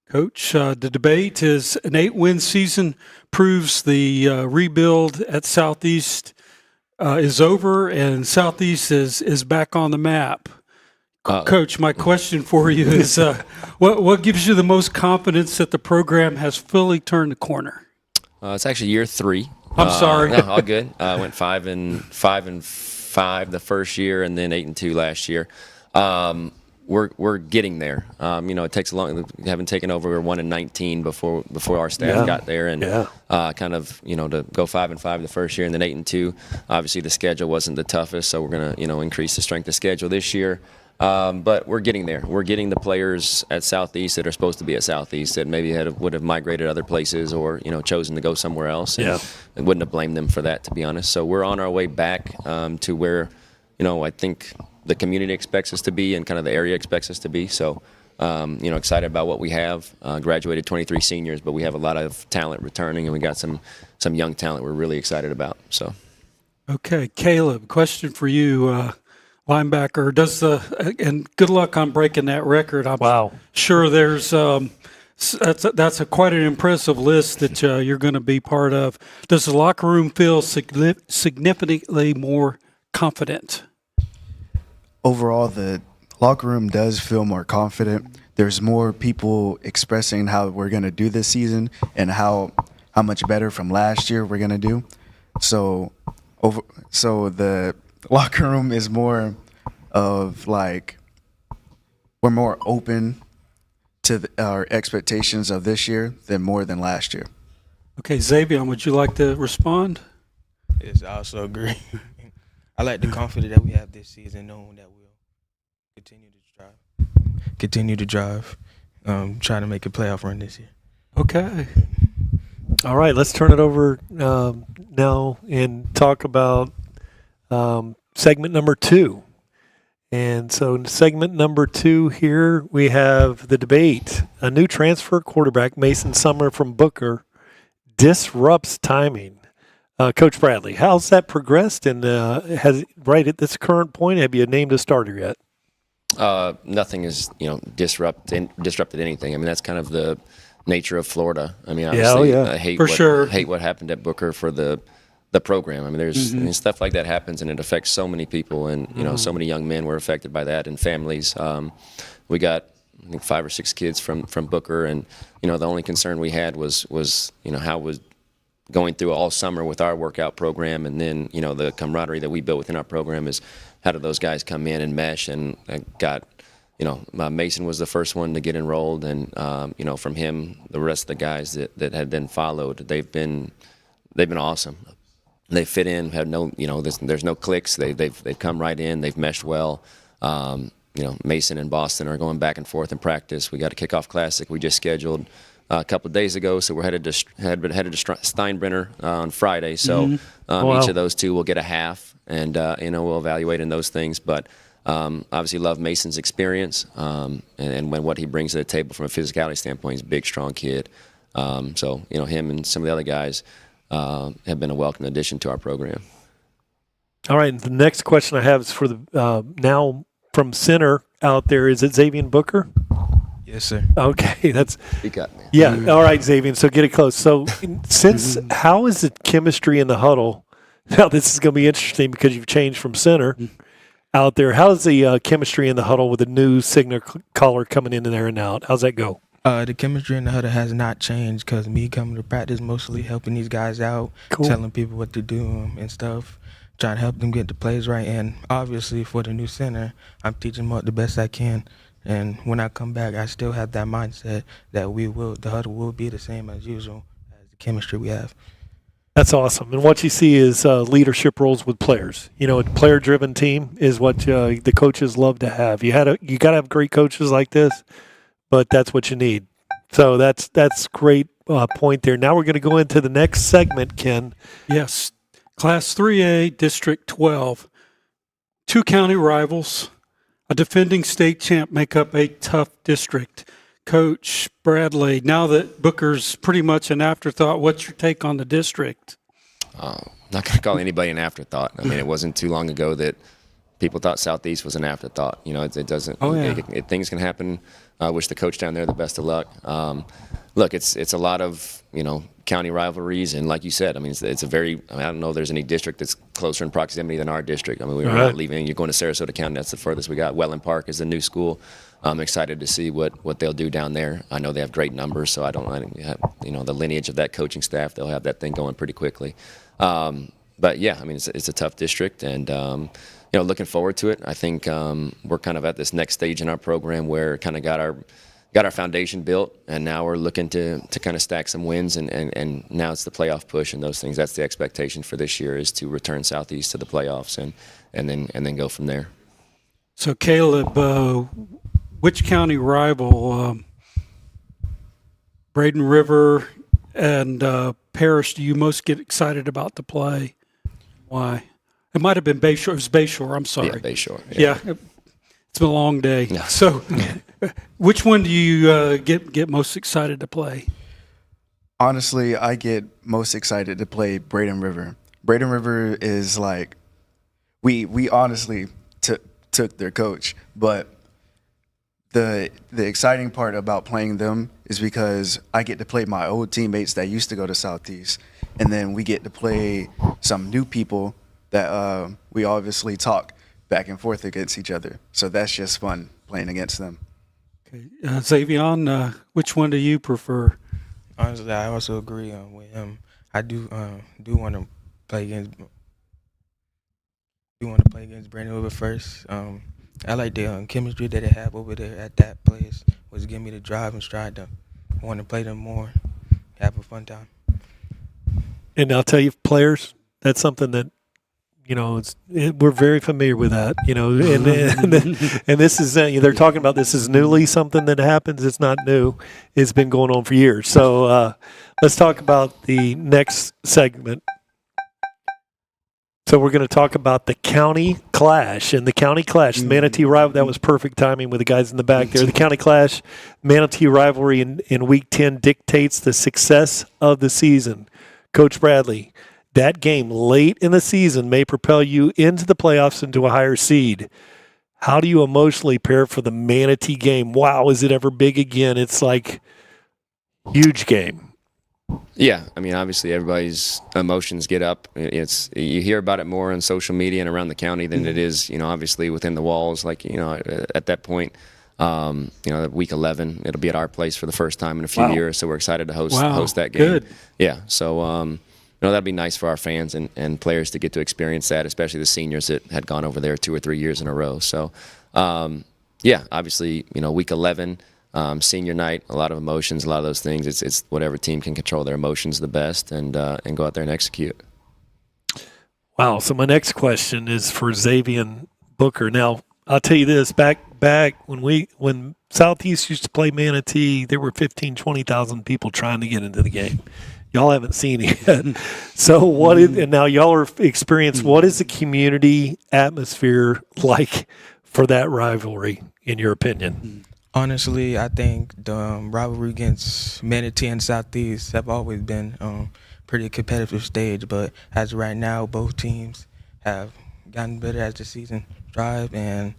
Coach, the debate is an 8-win season proves the rebuild at Southeast is over and Southeast is back on the map. Coach, my question for you is what gives you the most confidence that the program has fully turned the corner? It's actually year 3. I'm sorry. No, all good. I went 5-5 the first year, and then 8-2 last year. We're getting there. It takes a long. We haven't taken over. We were 1-19 before our staff got there, and to go 5-5 the first year, and then 8-2. Obviously, the schedule wasn't the toughest, so we're gonna increase the strength of schedule this year. But we're getting there. We're getting the players at Southeast that are supposed to be at Southeast that maybe would have migrated other places or chosen to go somewhere else. And wouldn't have blamed them for that, to be honest. So we're on our way back to where I think the community expects us to be and kind of the area expects us to be. So excited about what we have. Graduated 23 seniors, but we have a lot of talent returning, and we got some young talent we're really excited about. So, okay, Caleb, question for you. Linebacker, and good luck on breaking that record. I'm sure there's that's quite an impressive list that you're going to be part of. Does the locker room feel significantly more confident? Overall, the locker room does feel more confident. There's more people expressing how we're going to do this season and how much better from last year we're going to do. So the locker room is more of we're more open to our expectations of this year than last year. Okay, Xavier, would you like to respond? Yes, I also agree. I like the confidence that we have this season, knowing that we'll continue to drive, try to make a playoff run this year. Okay. All right, let's turn it over now and talk about segment number 2. And so in segment number 2 here, we have the debate. A new transfer quarterback, Mason Summer from Booker, disrupts timing. Coach Bradley, how's that progressed? And right at this current point, have you named a starter yet? Nothing is, disrupted anything. I mean, that's kind of the nature of Florida. I mean, obviously, I hate what happened at Booker for the program. I mean, there's stuff like that happens, and it affects so many people, and so many young men were affected by that, and families. We got, I think, 5 or 6 kids from Booker, and the only concern we had was how was going through all summer with our workout program, and then the camaraderie that we built within our program is how do those guys come in and mesh, and Mason was the first one to get enrolled, and from him, the rest of the guys that had been followed, they've been awesome. They fit in, had no, there's no clicks. They've come right in. They've meshed well. Mason and Boston are going back and forth in practice. We got a kickoff classic we just scheduled a couple of days ago, so we're headed to Steinbrenner on Friday. So each of those two will get a half, and we'll evaluate in those things. But obviously, love Mason's experience and what he brings to the table from a physicality standpoint. He's a big, strong kid. So him and some of the other guys have been a welcome addition to our program. All right, the next question I have is for the now from center out there. Is it Xavier Booker? Yes, sir. Okay, that's speak up, man. Yeah. All right, Xavier. So get it close. So how is the chemistry in the huddle? Now this is going to be interesting because you've changed from center. out there. How's the chemistry in the huddle with the new signal caller coming in there and out? How's that go? The chemistry in the huddle has not changed because me coming to practice, mostly helping these guys out, telling people what to do and stuff, trying to help them get the plays right. And obviously for the new center, I'm teaching them the best I can. And when I come back, I still have that mindset that the huddle will be the same as usual as the chemistry we have. That's awesome. And what you see is leadership roles with players. You know, a player-driven team is what the coaches love to have. You got to have great coaches like this, but that's what you need. So that's great point there. Now we're going to go into the next segment, Ken. Yes, Class 3A, District 12. 2 county rivals, a defending state champ make up a tough district. Coach Bradley, now that Booker's pretty much an afterthought, what's your take on the district? I'm not going to call anybody an afterthought. I mean, it wasn't too long ago that people thought Southeast was an afterthought. You know, it doesn't. Oh, yeah. Things can happen. I wish the coach down there the best of luck. Look, it's a lot of, you know, county rivalries, and like you said, I mean, it's a very. I don't know if there's any district that's closer in proximity than our district. I mean, we're not leaving. You're going to Sarasota County. That's the furthest we got. Welland Park is the new school. I'm excited to see what they'll do down there. I know they have great numbers, so I have, you know, the lineage of that coaching staff. They'll have that thing going pretty quickly. But yeah, I mean, it's a tough district, and you know, looking forward to it. I think we're kind of at this next stage in our program where kind of got our foundation built, and now we're looking to kind of stack some wins, and now it's the playoff push and those things. That's the expectation for this year, is to return Southeast to the playoffs and then go from there. So Caleb, which county rival, Braden River and Parrish, do you most get excited about to play? Why? It might have been Bayshore. It was Bayshore. I'm sorry. Yeah, Bayshore. Yeah. It's been a long day. Yeah. So which one do you get most excited to play? Honestly, I get most excited to play Braden River. Braden River is like, we honestly took their coach, but the exciting part about playing them is because I get to play my old teammates that used to go to Southeast, and then we get to play some new people that we obviously talk back and forth against each other. So that's just fun playing against them. Okay. Xavion, which one do you prefer? Honestly, I also agree with him. I do want to play against Brandon River first. I like the chemistry that they have over there at that place. Was giving me the drive and stride to want to play them more, have a fun time. And I'll tell you, players, that's something that, you know, we're very familiar with that, you know, and this is, they're talking about this is newly something that happens. It's not new. It's been going on for years. So let's talk about the next segment. So we're going to talk about the county clash. And the county clash, the Manatee rivalry, that was perfect timing with the guys in the back there. The county clash, Manatee rivalry in Week 10 dictates the success of the season. Coach Bradley, that game late in the season may propel you into the playoffs into a higher seed. How do you emotionally prepare for the Manatee game? Wow, is it ever big again? It's like huge game. Yeah, I mean, obviously everybody's emotions get up. You hear about it more on social media and around the county than it is, you know, obviously within the walls. Like, you know, at that point, you know, week 11, it'll be at our place for the first time in a few years. So we're excited to host that game. Good. Yeah, so you know, that'd be nice for our fans and players to get to experience that, especially the seniors that had gone over there 2 or 3 years in a row. So yeah, obviously, you know, week 11. Senior night, a lot of emotions, a lot of those things. It's whatever team can control their emotions the best and go out there and execute. Wow. So my next question is for Xavier Booker. Now, I'll tell you this, back when Southeast used to play Manatee, there were 15, 20,000 people trying to get into the game. Y'all haven't seen it yet. So and now y'all are experienced, what is the community atmosphere like for that rivalry, in your opinion? Honestly, I think the rivalry against Manatee and Southeast have always been pretty competitive stage, but as of right now, both teams have gotten better as the season drive, and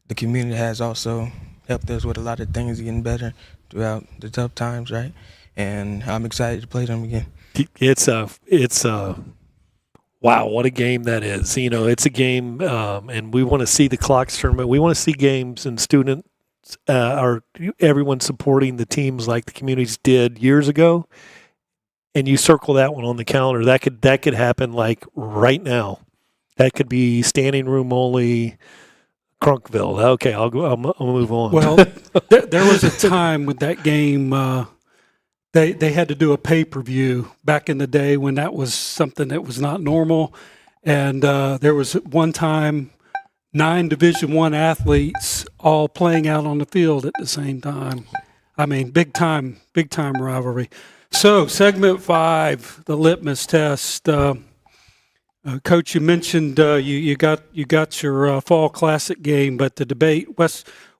the community has also helped us with a lot of things getting better throughout the tough times, right? And I'm excited to play them again. It's Wow, what a game that is. It's a game, and we want to see the clocks tournament. We want to see games and students or everyone supporting the teams like the communities did years ago. And you circle that one on the calendar. That could happen like right now. That could be standing room only, Crunkville. Okay, I'll move on. Well, there was a time with that game. They had to do a pay-per-view back in the day when that was something that was not normal. And there was one time 9 Division I athletes all playing out on the field at the same time. I mean, big time rivalry. So, segment 5, the litmus test. Coach, you mentioned you got your fall classic game, but the debate,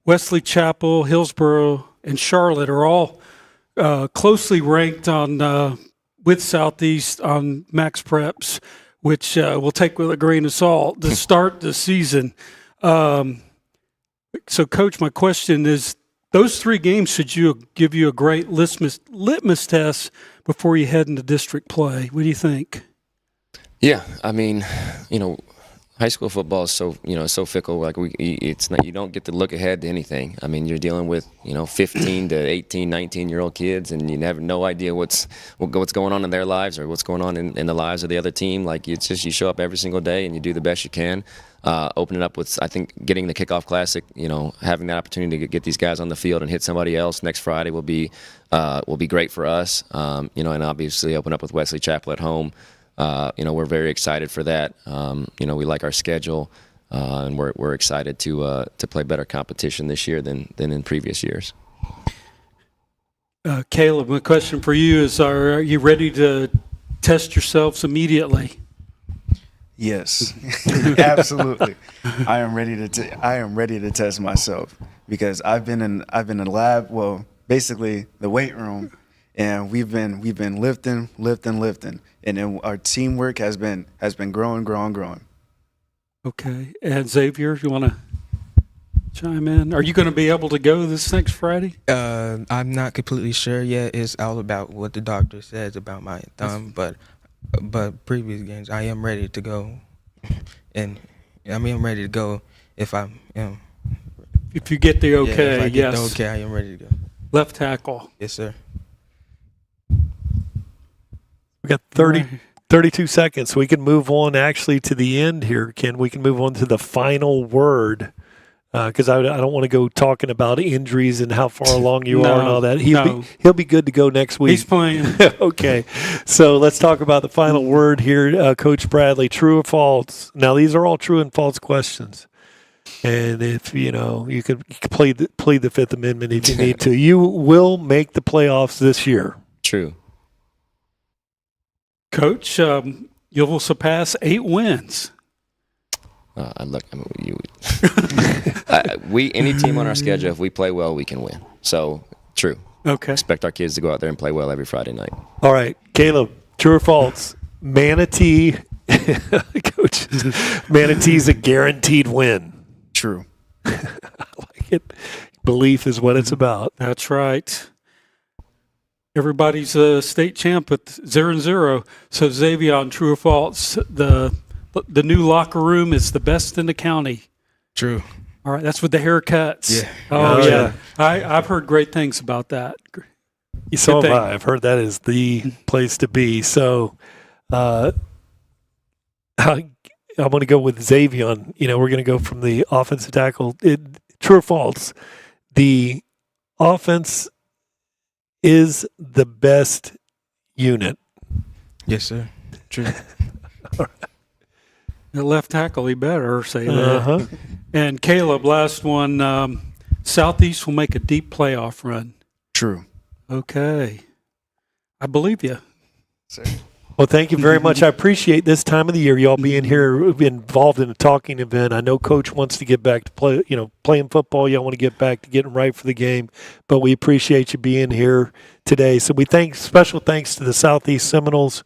Wesley Chapel, Hillsborough, and Charlotte are all closely ranked on with Southeast on Max Preps, which we'll take with a grain of salt to start the season. So, Coach, my question is, those 3 games should give you a great litmus test before you head into district play. What do you think? Yeah, I mean, high school football is so fickle. Like it's not, you don't get to look ahead to anything. I mean, you're dealing with 15 to 18, 19-year-old kids, and you have no idea what's going on in their lives or what's going on in the lives of the other team. Like it's just you show up every single day and you do the best you can. Opening up with, I think, getting the kickoff classic, having that opportunity to get these guys on the field and hit somebody else next Friday will be great for us. And obviously open up with Wesley Chapel at home. We're very excited for that. We like our schedule, and we're excited to play better competition this year than in previous years. Caleb, my question for you is: are you ready to test yourselves immediately? Yes, absolutely. I am ready to test myself because I've been in the lab. Well, basically the weight room, and we've been lifting, and then our teamwork has been growing. Okay, and Xavier, you want to chime in? Are you going to be able to go this next Friday? I'm not completely sure yet. It's all about what the doctor says about my thumb, but previous games, I am ready to go, and I mean I'm ready to go if if you get the okay. Yeah, if I get yes. the okay, I am ready to go. Left tackle. Yes, sir. We got 32 seconds. We can move on actually to the end here, Ken. We can move on to the final word because I don't want to go talking about injuries and how far along you are and all that. He'll be good to go next week. He's playing. Okay. So let's talk about the final word here, Coach Bradley. True or false? Now, these are all true and false questions. And if, you could plead the Fifth Amendment if you need to. You will make the playoffs this year. True. Coach, you will surpass 8 wins. Any team on our schedule, if we play well, we can win. So, true. Okay. Expect our kids to go out there and play well every Friday night. All right. Caleb, true or false? Manatee, Coach, Manatee's a guaranteed win. True. I like it. Belief is what it's about. That's right. Everybody's a state champ with 0-0. So, Xavier, true or false? The new locker room is the best in the county. True. All right, that's with the haircuts. Yeah. Oh, yeah. I've heard great things about that. So have I. I've heard that is the place to be. So I'm going to go with Xavier. We're going to go from the offensive tackle. True or false? The offense is the best unit. Yes, sir. True. All right. The left tackle, he better say that. And Caleb, last one. Southeast will make a deep playoff run. True. Okay. I believe you. Sir. Well, thank you very much. I appreciate this time of the year, y'all being here, involved in a talking event. I know Coach wants to get back to playing football. Y'all want to get back to getting right for the game, but we appreciate you being here today. So special thanks to the Southeast Seminoles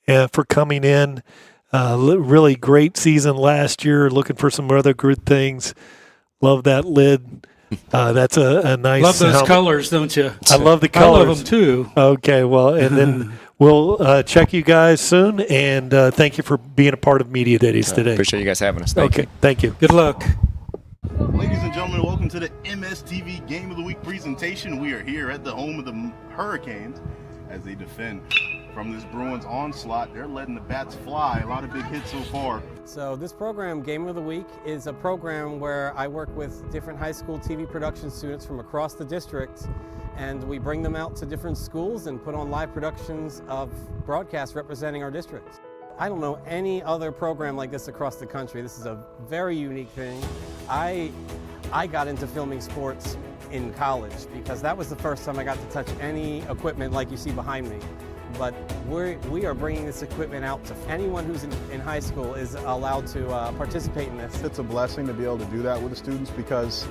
for coming in. Really great season last year. Looking for some other good things. Love that lid. That's a nice. Love those colors, don't you? I love the colors. I love them too. Okay, well, and then We'll check you guys soon, and thank you for being a part of Media Days today. Appreciate you guys having us. Thank you. Thank you. Good luck. Ladies and gentlemen, welcome to the MSTV Game of the Week presentation. We are here at the home of the Hurricanes as they defend from this Bruins onslaught. They're letting the bats fly. A lot of big hits so far. So this program, Game of the Week, is a program where I work with different high school TV production students from across the district, and we bring them out to different schools and put on live productions of broadcasts representing our district. I don't know any other program like this across the country. This is a very unique thing. I got into filming sports in college because that was the first time I got to touch any equipment like you see behind me. But we are bringing this equipment out to anyone who's in high school is allowed to participate in this. It's a blessing to be able to do that with the students because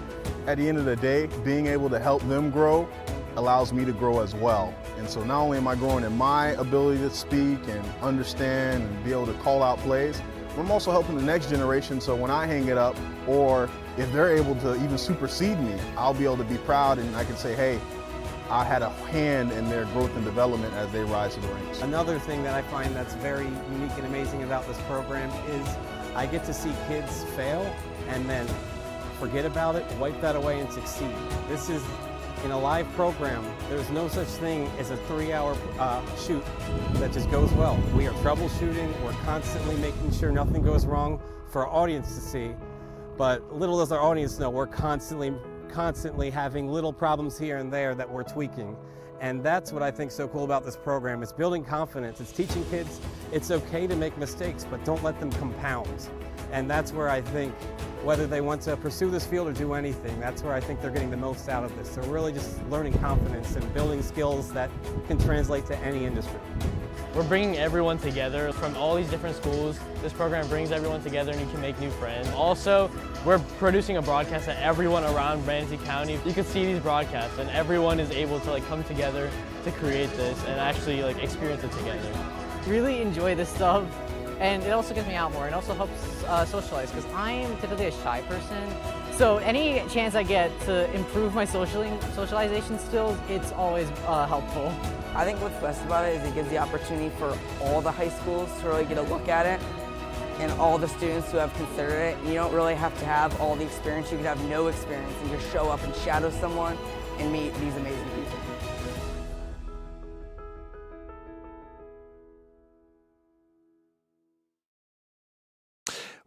at the end of the day, being able to help them grow allows me to grow as well. And so not only am I growing in my ability to speak and understand and be able to call out plays, but I'm also helping the next generation so when I hang it up or if they're able to even supersede me, I'll be able to be proud and I can say, hey, I had a hand in their growth and development as they rise to the ranks. Another thing that I find that's very unique and amazing about this program is I get to see kids fail and then forget about it, wipe that away and succeed. This is in a live program. There's no such thing as a 3-hour shoot that just goes well. We are troubleshooting, we're constantly making sure nothing goes wrong for our audience to see, but little does our audience know we're constantly having little problems here and there that we're tweaking. And that's what I think is so cool about this program. It's building confidence. It's teaching kids it's okay to make mistakes, but don't let them compound. And that's where I think, whether they want to pursue this field or do anything, that's where I think they're getting the most out of this. They're really just learning confidence and building skills that can translate to any industry. We're bringing everyone together from all these different schools. This program brings everyone together and you can make new friends. Also, we're producing a broadcast that everyone around Manatee County, you can see these broadcasts and everyone is able to come together to create this and actually experience it together. Really enjoy this stuff, and it also gets me out more and also helps socialize because I'm typically a shy person. So any chance I get to improve my socialization skills, it's always helpful. I think what's best about it is it gives the opportunity for all the high schools to really get a look at it and all the students who have considered it. You don't really have to have all the experience. You could have no experience and just show up and shadow someone and meet these amazing people.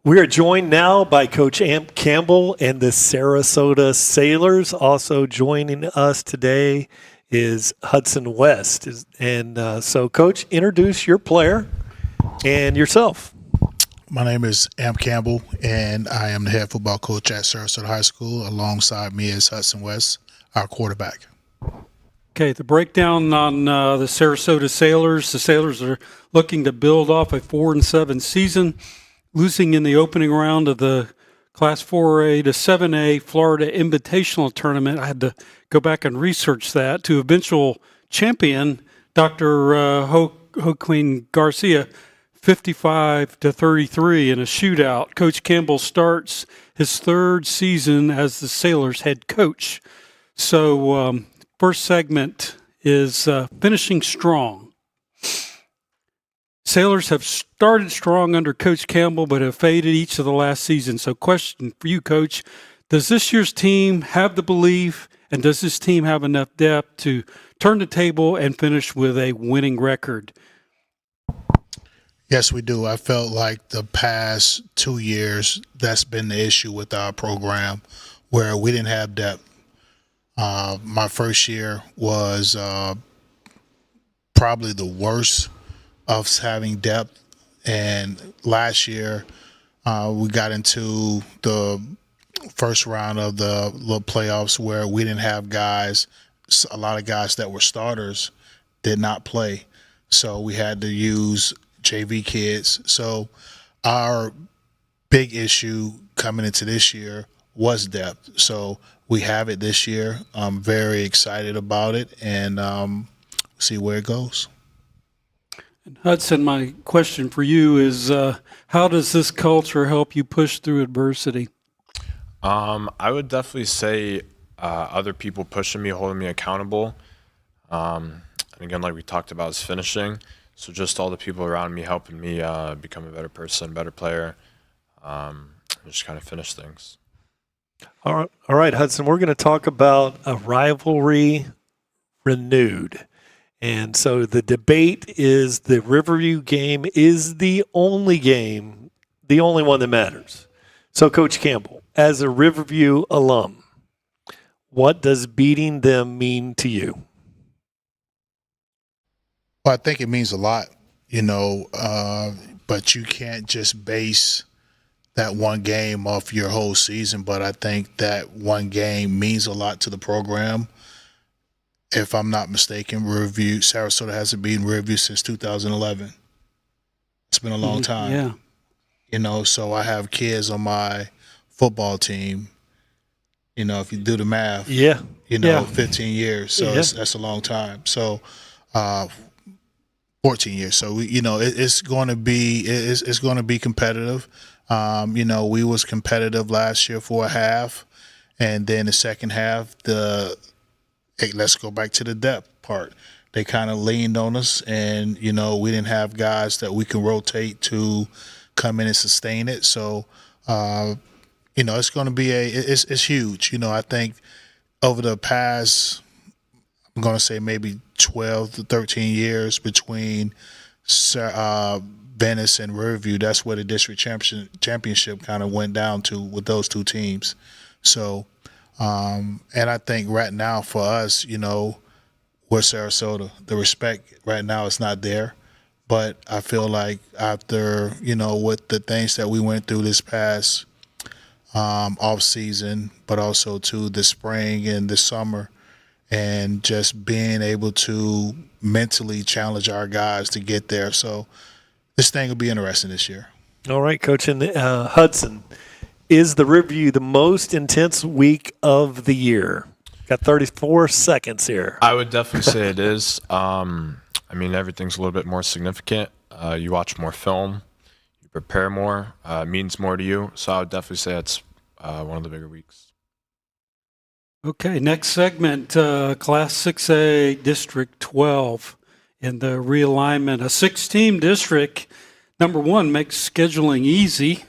We are joined now by Coach Amp Campbell and the Sarasota Sailors. Also joining us today is Hudson West. So, Coach, introduce your player and yourself. My name is Amp Campbell, and I am the head football coach at Sarasota High School. Alongside me is Hudson West, our quarterback. Okay, the breakdown on the Sarasota Sailors. The Sailors are looking to build off a 4-7 season, losing in the opening round of the Class 4A to 7A Florida Invitational Tournament. I had to go back and research that to eventual champion, Dr. Joaquin Garcia, 55-33 in a shootout. Coach Campbell starts his third season as the Sailors head coach. So first segment is finishing strong. Sailors have started strong under Coach Campbell, but have faded each of the last season. So question for you, Coach, does this year's team have the belief, and does this team have enough depth to turn the table and finish with a winning record? Yes, we do. I felt like the past 2 years, that's been the issue with our program, where we didn't have depth. My first year was probably the worst of having depth, and last year we got into the first round of the little playoffs where we didn't have guys. A lot of guys that were starters did not play, so we had to use JV kids. So our big issue coming into this year was depth. So we have it this year. I'm very excited about it, and see where it goes. Hudson, my question for you is, how does this culture help you push through adversity? I would definitely say other people pushing me, holding me accountable. And again, like we talked about, is finishing. So just all the people around me helping me become a better person, better player, just kind of finish things. All right, Hudson, we're going to talk about a rivalry renewed. And so the debate is the Riverview game is the only one that matters. So, Coach Campbell, as a Riverview alum, what does beating them mean to you? Well, I think it means a lot, but you can't just base that one game off your whole season. But I think that one game means a lot to the program. If I'm not mistaken, Sarasota hasn't beaten Riverview since 2011. It's been a long time. Yeah. So I have kids on my football team. If you do the math, 15 years. So that's a long time. So 14 years. So it's going to be competitive. We was competitive last year for a half, and then the second half, let's go back to the depth part. They kind of leaned on us, and we didn't have guys that we can rotate to come in and sustain it. So it's going to be it's huge. I think over the past, I'm going to say maybe 12 to 13 years between Venice and Riverview, that's where the district championship kind of went down to with those two teams. So, and I think right now for us, we're Sarasota. The respect right now is not there. But I feel like after, with the things that we went through this past off season, but also to the spring and the summer, and just being able to mentally challenge our guys to get there. So this thing will be interesting this year. All right, Coach. And Hudson, is the Riverview the most intense week of the year? Got 34 seconds here. I would definitely say it is. Everything's a little bit more significant. You watch more film, you prepare more, it means more to you. So I would definitely say it's one of the bigger weeks. Okay, next segment, Class 6A District 12 in the realignment. A 6-team district, number one, makes scheduling easy,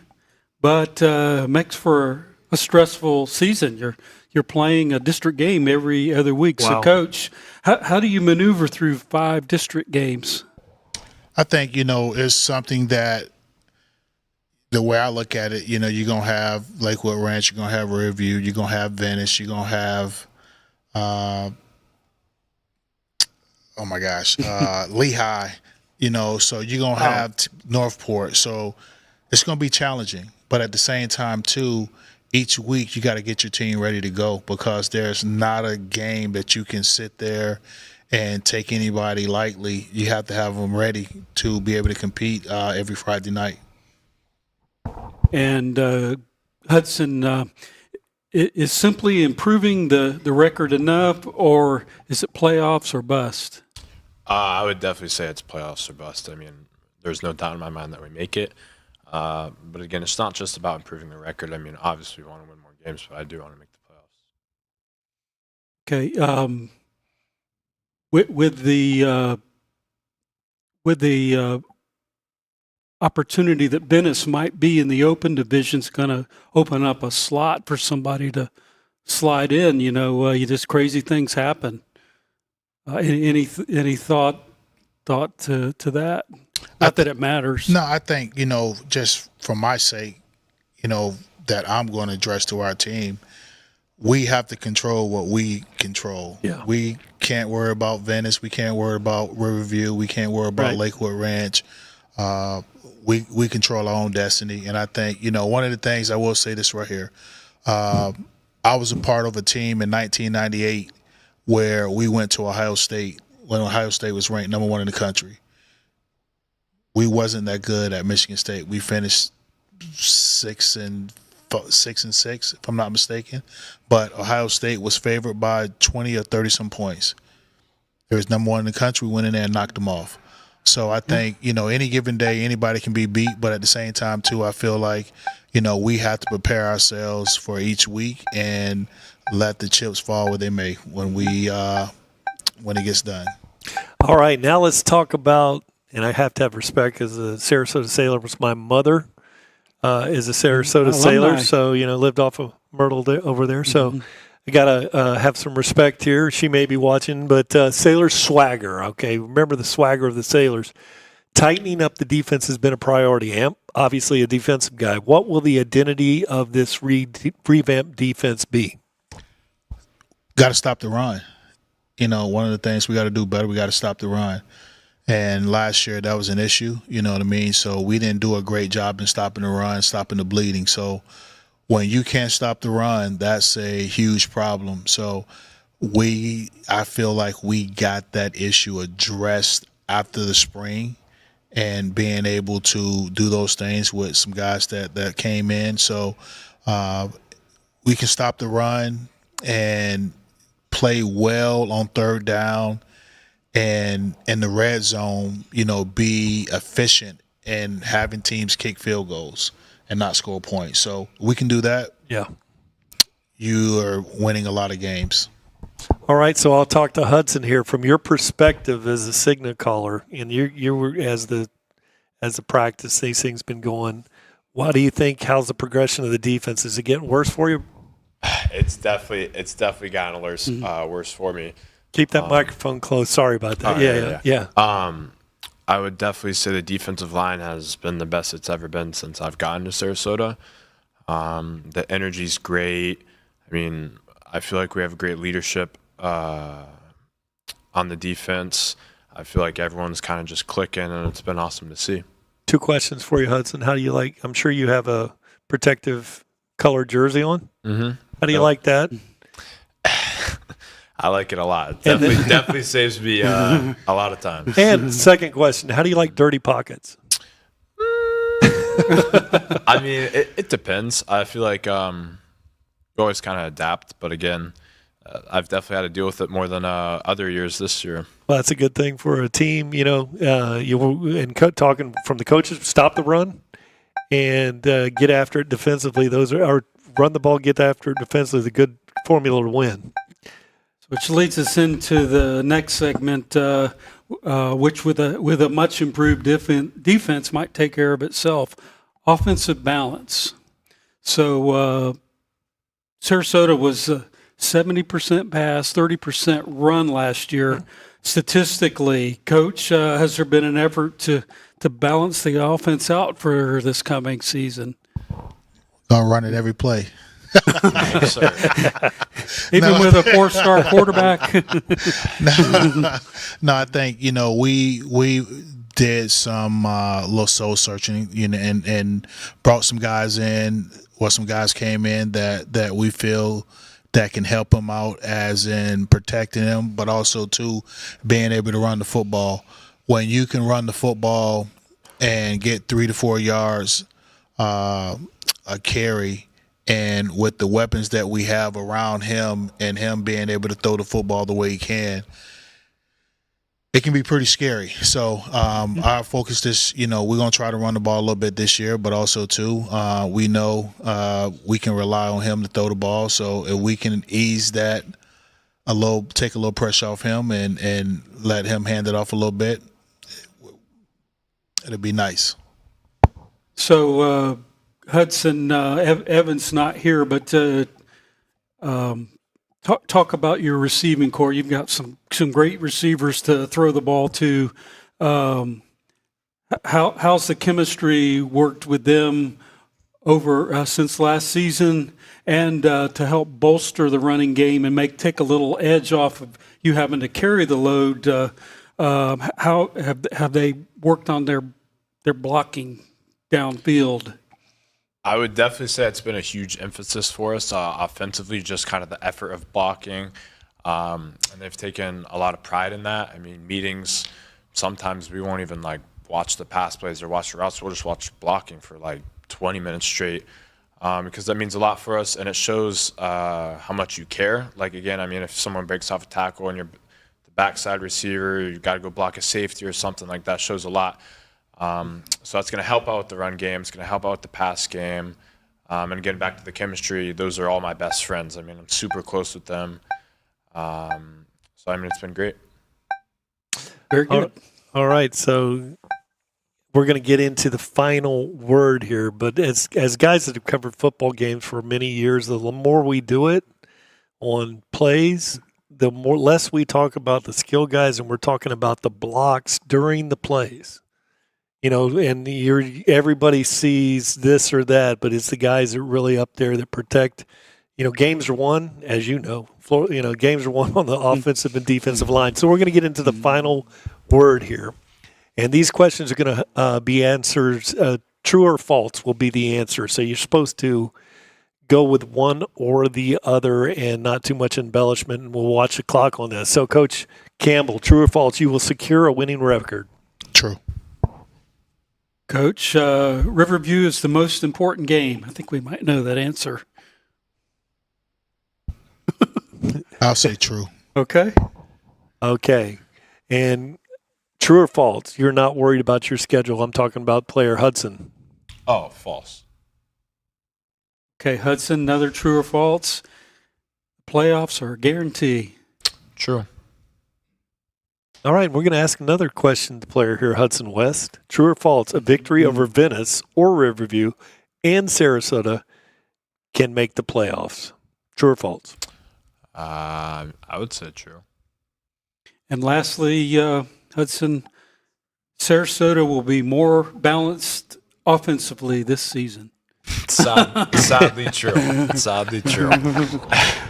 but makes for a stressful season. You're playing a district game every other week. Wow. So, Coach, how do you maneuver through 5 district games? I think, it's something that the way I look at it, you're going to have Lakewood Ranch, you're going to have Riverview, you're going to have Venice, you're going to have, Lehigh, so you're going to have Northport. So it's going to be challenging. But at the same time, too, each week you got to get your team ready to go, because there's not a game that you can sit there and take anybody lightly. You have to have them ready to be able to compete every Friday night. And Hudson, is simply improving the record enough, or is it playoffs or bust? I would definitely say it's playoffs or bust. There's no doubt in my mind that we make it. But again, it's not just about improving the record. Obviously we want to win more games, but I do want to make the playoffs. Okay. With the opportunity that Venice might be in the open division is going to open up a slot for somebody to slide in. Just crazy things happen. Any thought to that? Not that it matters. No, I think, just for my sake, that I'm going to address to our team, we have to control what we control. Yeah. We can't worry about Venice. We can't worry about Riverview. We can't worry about Lakewood Ranch. We control our own destiny. And I think, one of the things I will say this right here, I was a part of a team in 1998 where we went to Ohio State when Ohio State was ranked number 1 in the country. We wasn't that good at Michigan State. We finished 6 and 6, if I'm not mistaken. But Ohio State was favored by 20 or 30 some points. They was number 1 in the country, went in there and knocked them off. So I think, any given day, anybody can be beat. But at the same time, too, I feel like, we have to prepare ourselves for each week and let the chips fall where they may when it gets done. All right, now let's talk about, and I have to have respect because the Sarasota Sailor was my mother, is a Sarasota Sailor, so, lived off of Myrtle over there. So I got to have some respect here. She may be watching, but Sailor swagger, okay? Remember the swagger of the Sailors. Tightening up the defense has been a priority. Amp, obviously a defensive guy. What will the identity of this revamped defense be? Got to stop the run. One of the things we got to do better, we got to stop the run. And last year that was an issue, you know what I mean? So we didn't do a great job in stopping the run, stopping the bleeding. So when you can't stop the run, that's a huge problem. So I feel like we got that issue addressed after the spring and being able to do those things with some guys that came in. So we can stop the run and play well on third down and in the red zone, be efficient in having teams kick field goals and not score points. So we can do that. Yeah. You are winning a lot of games. All right, so I'll talk to Hudson here from your perspective as a signal caller, and you were as the practice these things been going. What do you think? How's the progression of the defense? Is it getting worse for you? It's definitely gotten worse for me. Keep that microphone close. Sorry about that. Yeah. I would definitely say the defensive line has been the best it's ever been since I've gotten to Sarasota. The energy's great. I mean, I feel like we have great leadership on the defense. I feel like everyone's kind of just clicking, and it's been awesome to see. 2 questions for you, Hudson. How do you like? I'm sure you have a protective colored jersey on. Mm-hmm. How do you like that? I like it a lot. It definitely saves me a lot of time. And second question, how do you like dirty pockets? I mean, it depends. I feel like you always kind of adapt, but again, I've definitely had to deal with it more than other years this year. Well, that's a good thing for a team, talking from the coaches, stop the run and get after it defensively. Those are run the ball, get after it defensively is a good formula to win. Which leads us into the next segment, which with a much improved defense might take care of itself. Offensive balance. So Sarasota was 70% pass, 30% run last year. Statistically, Coach, has there been an effort to balance the offense out for this coming season? Gonna run it every play. Yes, sir. Even with a 4-star quarterback. No, I think we did some little soul searching, and brought some guys in, or some guys came in that we feel that can help them out, as in protecting them, but also too being able to run the football. When you can run the football and get 3 to 4 yards a carry. And with the weapons that we have around him and him being able to throw the football the way he can, it can be pretty scary. So our focus we're going to try to run the ball a little bit this year, but also too, we know we can rely on him to throw the ball. So if we can ease that take a little pressure off him and let him hand it off a little bit, it'll be nice. So, Hudson, Evan's not here, but talk about your receiving core. You've got some great receivers to throw the ball to. How's the chemistry worked with them over since last season, and to help bolster the running game and take a little edge off of you having to carry the load? How have they worked on their blocking downfield? I would definitely say it's been a huge emphasis for us offensively, just kind of the effort of blocking. And they've taken a lot of pride in that. I mean, meetings, sometimes we won't even watch the pass plays or watch the routes. We'll just watch blocking for 20 minutes straight, because that means a lot for us, and it shows how much you care. Again, I mean, if someone breaks off a tackle and you're the backside receiver, you've got to go block a safety or something like that, shows a lot. So that's going to help out with the run game. It's going to help out with the pass game. And getting back to the chemistry, those are all my best friends. I mean, I'm super close with them. So, I mean, it's been great. Very good. All right, so we're going to get into the final word here. But as guys that have covered football games for many years, the more we do it on plays, the less we talk about the skill guys, and we're talking about the blocks during the plays. And everybody sees this or that, but it's the guys that are really up there that protect. Games are won, as you know. Games are won on the offensive and defensive line. So we're going to get into the final word here. And these questions are going to be answers. True or false will be the answer. So you're supposed to go with one or the other and not too much embellishment, and we'll watch the clock on this. So, Coach Campbell, true or false, you will secure a winning record? True. Coach, Riverview is the most important game. I think we might know that answer. I'll say true. Okay. And true or false, you're not worried about your schedule. I'm talking about player Hudson. Oh, false. Okay, Hudson, another true or false. Playoffs are a guarantee. True. All right, we're going to ask another question to player here, Hudson West. True or false, a victory over Venice or Riverview and Sarasota can make the playoffs? True or false? I would say true. And lastly, Hudson, Sarasota will be more balanced offensively this season. Sadly true. Sadly true. You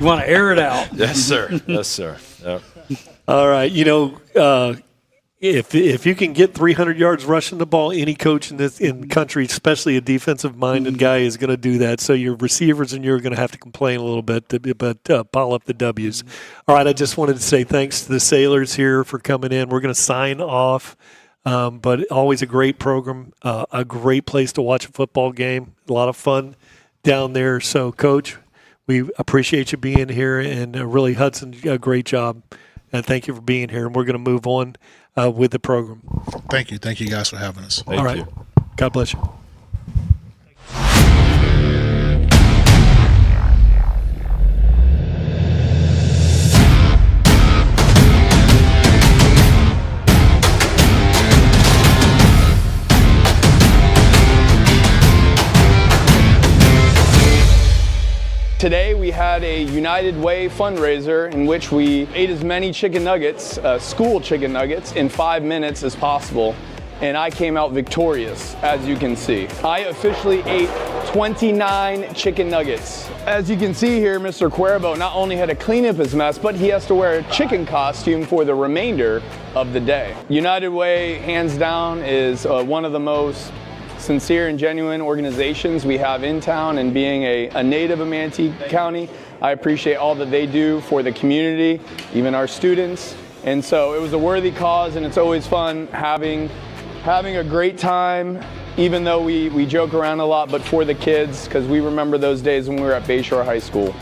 want to air it out. Yes, sir. Yes, sir. Yep. All right. If you can get 300 yards rushing the ball, any coach in the country, especially a defensive-minded guy, is going to do that. So your receivers and you're going to have to complain a little bit, but pile up the W's. All right, I just wanted to say thanks to the Sailors here for coming in. We're going to sign off, but always a great program, a great place to watch a football game, a lot of fun down there. So, Coach, we appreciate you being here, and really, Hudson, a great job. And thank you for being here, and we're going to move on with the program. Thank you. Thank you guys for having us. All right. God bless you. Today we had a United Way fundraiser in which we ate as many chicken nuggets, school chicken nuggets, in 5 minutes as possible. And I came out victorious, as you can see. I officially ate 29 chicken nuggets. As you can see here, Mr. Cuervo not only had to clean up his mess, but he has to wear a chicken costume for the remainder of the day. United Way, hands down, is one of the most sincere and genuine organizations we have in town, and being a native of Manatee County, I appreciate all that they do for the community, even our students. And so it was a worthy cause, and it's always fun having a great time, even though we joke around a lot, but for the kids, because we remember those days when we were at Bayshore High School.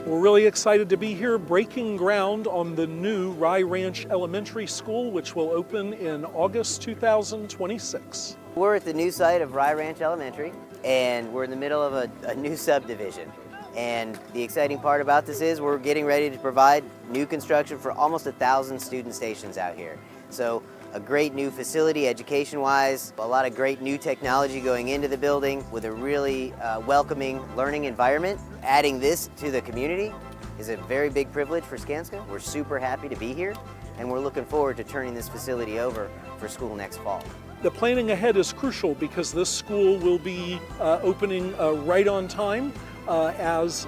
We're really excited to be here breaking ground on the new Rye Ranch Elementary School, which will open in August 2026. We're at the new site of Rye Ranch Elementary, and we're in the middle of a new subdivision. And the exciting part about this is we're getting ready to provide new construction for almost 1,000 student stations out here. So a great new facility education-wise, a lot of great new technology going into the building with a really welcoming learning environment. Adding this to the community is a very big privilege for Skanska. We're super happy to be here, and we're looking forward to turning this facility over for school next fall. The planning ahead is crucial because this school will be opening right on time as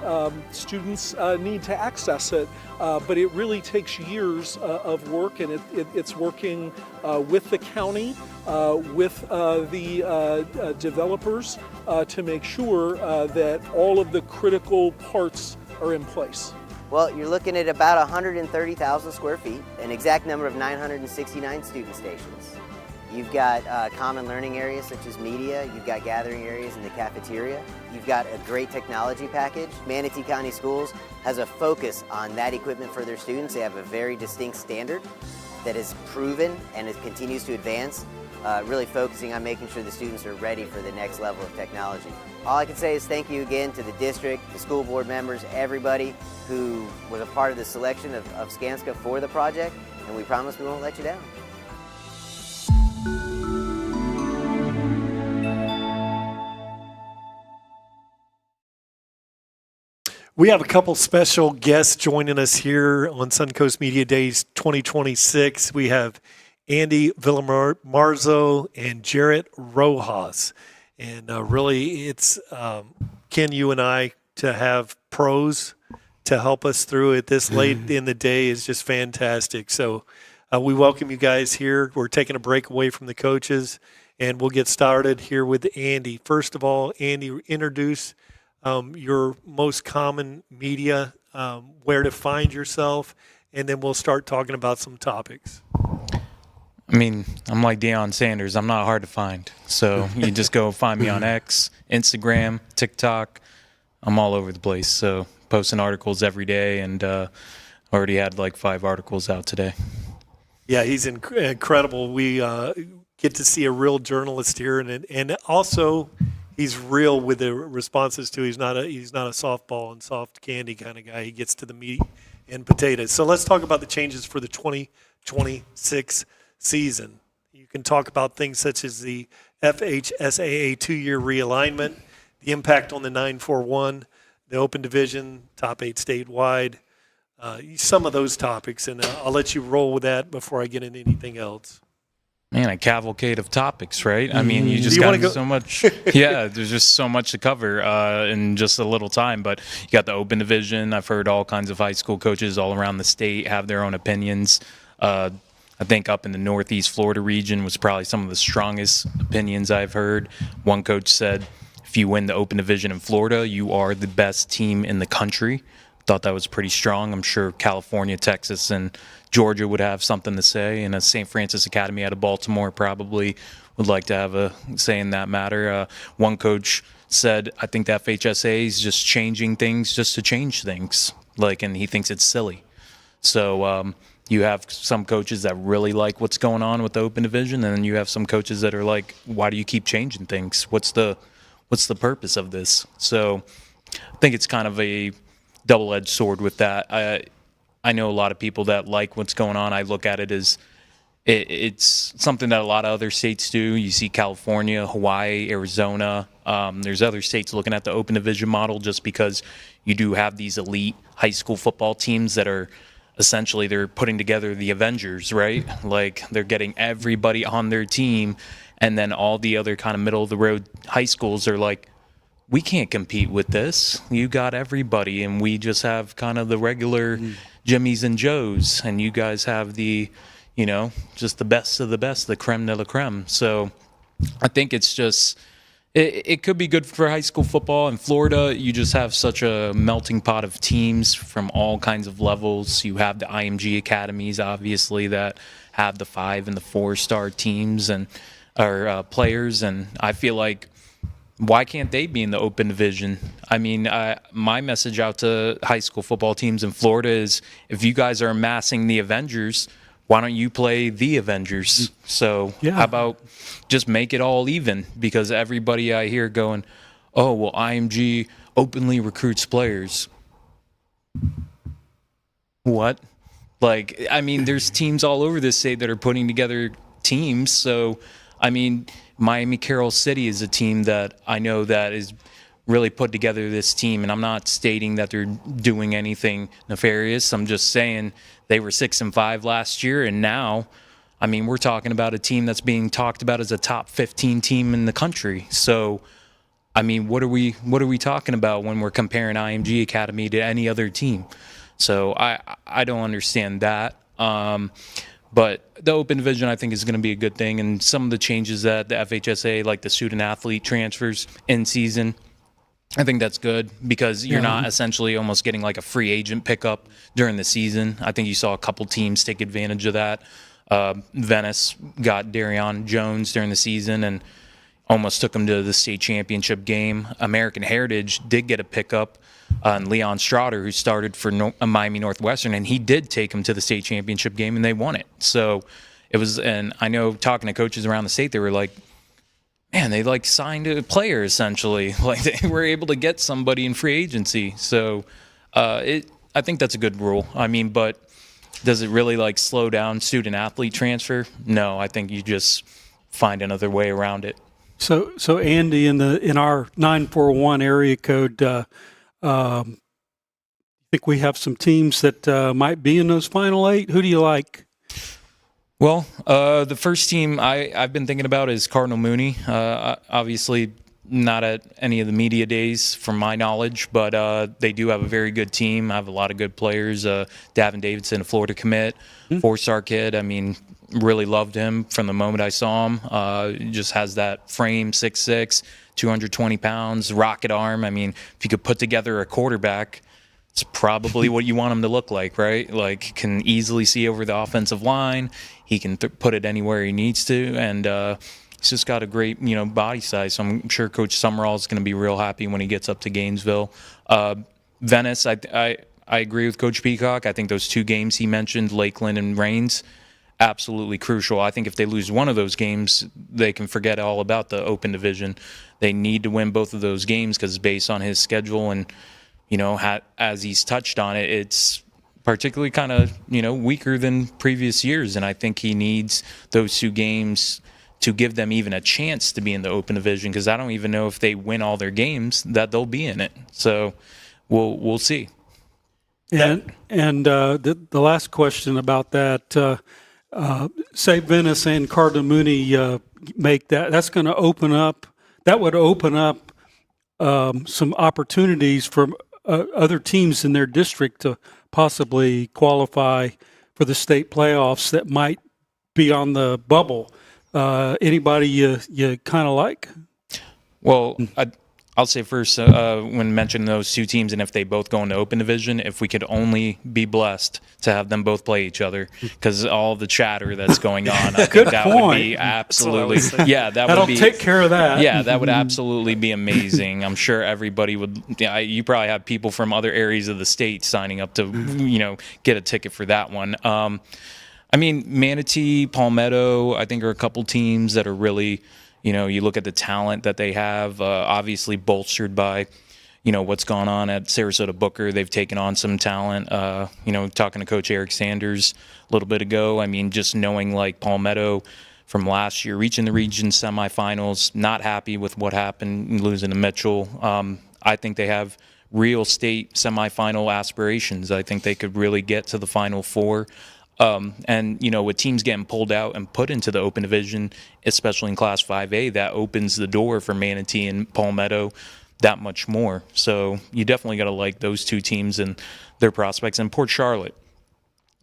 students need to access it. But it really takes years of work, and it's working with the county, with the developers to make sure that all of the critical parts are in place. Well, you're looking at about 130,000 square feet, an exact number of 969 student stations. You've got common learning areas such as media. You've got gathering areas in the cafeteria. You've got a great technology package. Manatee County Schools has a focus on that equipment for their students. They have a very distinct standard that is proven and it continues to advance. really focusing on making sure the students are ready for the next level of technology. All I can say is thank you again to the district, the school board members, everybody who was a part of the selection of Skanska for the project, and we promise we won't let you down. We have a couple special guests joining us here on Suncoast Media Days 2026. We have Andy Villamarzo and Jarrett Rojas. And really, it's Ken, you and I, to have pros to help us through it this late in the day is just fantastic. So we welcome you guys here. We're taking a break away from the coaches, and we'll get started here with Andy. First of all, Andy, introduce your most common media, where to find yourself, and then we'll start talking about some topics. I mean, I'm like Deion Sanders. I'm not hard to find. So you just go find me on X, Instagram, TikTok. I'm all over the place. So posting articles every day, and already had like 5 articles out today. Yeah, he's incredible. We get to see a real journalist here, and also he's real with the responses too. He's not a softball and soft candy kind of guy. He gets to the meat and potatoes. So let's talk about the changes for the 2026 season. You can talk about things such as the FHSAA 2-year realignment, the impact on the 941, the open division, top 8 statewide, some of those topics, and I'll let you roll with that before I get into anything else. Man, a cavalcade of topics, right? I mean, you just got so much. Yeah, there's just so much to cover in just a little time. But you got the open division. I've heard all kinds of high school coaches all around the state have their own opinions. I think up in the Northeast Florida region was probably some of the strongest opinions I've heard. One coach said, if you win the open division in Florida, you are the best team in the country. Thought that was pretty strong. I'm sure California, Texas, and Georgia would have something to say, and a St. Francis Academy out of Baltimore probably would like to have a say in that matter. One coach said, I think the FHSA is just changing things just to change things, and he thinks it's silly. So you have some coaches that really like what's going on with the open division, and then you have some coaches that are like, why do you keep changing things? What's the purpose of this? So I think it's kind of a double-edged sword with that. I know a lot of people that like what's going on. I look at it as it's something that a lot of other states do. You see California, Hawaii, Arizona. There's other states looking at the open division model just because you do have these elite high school football teams that are essentially they're putting together the Avengers, right? Like they're getting everybody on their team, and then all the other kind of middle-of-the-road high schools are like, we can't compete with this. You got everybody, and we just have kind of the regular Jimmies and Joes, and you guys have the, just the best of the best, the creme de la creme. So I think it's just, it could be good for high school football. In Florida, you just have such a melting pot of teams from all kinds of levels. You have the IMG academies, obviously, that have the 5 and the 4-star teams and players, and I feel like, why can't they be in the open division? I mean, my message out to high school football teams in Florida is, if you guys are amassing the Avengers, why don't you play the Avengers? So how about just make it all even? Because everybody I hear going, oh, well, IMG openly recruits players. What? I mean, there's teams all over this state that are putting together teams. So, I mean, Miami Carroll City is a team that I know that is really put together this team, and I'm not stating that they're doing anything nefarious. I'm just saying they were 6-5 last year, and now, I mean, we're talking about a team that's being talked about as a top 15 team in the country. So, I mean, what are we talking about when we're comparing IMG Academy to any other team? So I don't understand that. But the open division, I think, is going to be a good thing. And some of the changes that the FHSA, like the student-athlete transfers in season, I think that's good because you're not essentially almost getting like a free agent pickup during the season. I think you saw a couple teams take advantage of that. Venice got Darion Jones during the season and almost took him to the state championship game. American Heritage did get a pickup on Leon Strotter, who started for Miami Northwestern, and he did take him to the state championship game, and they won it. So it was, and I know talking to coaches around the state, they were like, man, they like signed a player essentially. Like they were able to get somebody in free agency. So I think that's a good rule. I mean, but does it really like slow down student athlete transfer? No, I think you just find another way around it. So Andy, in our 941 area code, I think we have some teams that might be in those final 8. Who do you like? Well, the first team I've been thinking about is Cardinal Mooney. Obviously, not at any of the media days, from my knowledge, but they do have a very good team. I have a lot of good players. Davin Davidson, a Florida commit, 4-star kid. I mean, really loved him from the moment I saw him. Just has that frame, 6'6", 220 pounds, rocket arm. I mean, if you could put together a quarterback, it's probably what you want him to look like, right? Like, can easily see over the offensive line. He can put it anywhere he needs to, and he's just got a great, body size. So I'm sure Coach Summerall is going to be real happy when he gets up to Gainesville. Venice, I agree with Coach Peacock. I think those 2 games he mentioned, Lakeland and Rains, absolutely crucial. I think if they lose one of those games, they can forget all about the Open Division. They need to win both of those games because based on his schedule and as he's touched on it, it's particularly kind of, weaker than previous years. And I think he needs those 2 games to give them even a chance to be in the Open Division, because I don't even know if they win all their games that they'll be in it. So we'll see. And the last question about that, say Venice and Cardinal Mooney make that, that's going to open up, that would open up some opportunities for other teams in their district to possibly qualify for the state playoffs that might be on the bubble. Anybody you kind of like? Well, I'll say first, when mentioning those 2 teams, and if they both go into Open Division, if we could only be blessed to have them both play each other, because all the chatter that's going on, I think that would be absolutely, that'll take care of that. Yeah, that would absolutely be amazing. I'm sure everybody would. Yeah, you probably have people from other areas of the state signing up to, get a ticket for that one. I mean, Manatee, Palmetto, I think are a couple teams that are really. You look at the talent that they have, obviously bolstered by, what's gone on at Sarasota Booker. They've taken on some talent. Talking to Coach Eric Sanders a little bit ago, I mean, just knowing like Palmetto from last year, reaching the region semifinals, not happy with what happened, losing to Mitchell. I think they have real state semifinal aspirations. I think they could really get to the Final Four. And with teams getting pulled out and put into the Open Division, especially in Class 5A, that opens the door for Manatee and Palmetto that much more. So you definitely got to like those 2 teams and their prospects. And Port Charlotte,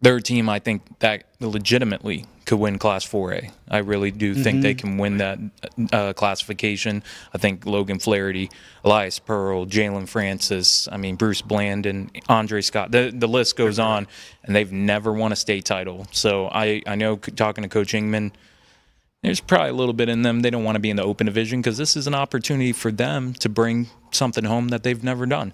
they're a team I think that legitimately could win Class 4A. I really do think they can win that classification. I think Logan Flaherty, Elias Pearl, Jalen Francis, Bruce Bland, and Andre Scott. The list goes on, and they've never won a state title. So I know, talking to Coach Ingman, there's probably a little bit in them. They don't want to be in the Open Division because this is an opportunity for them to bring something home that they've never done.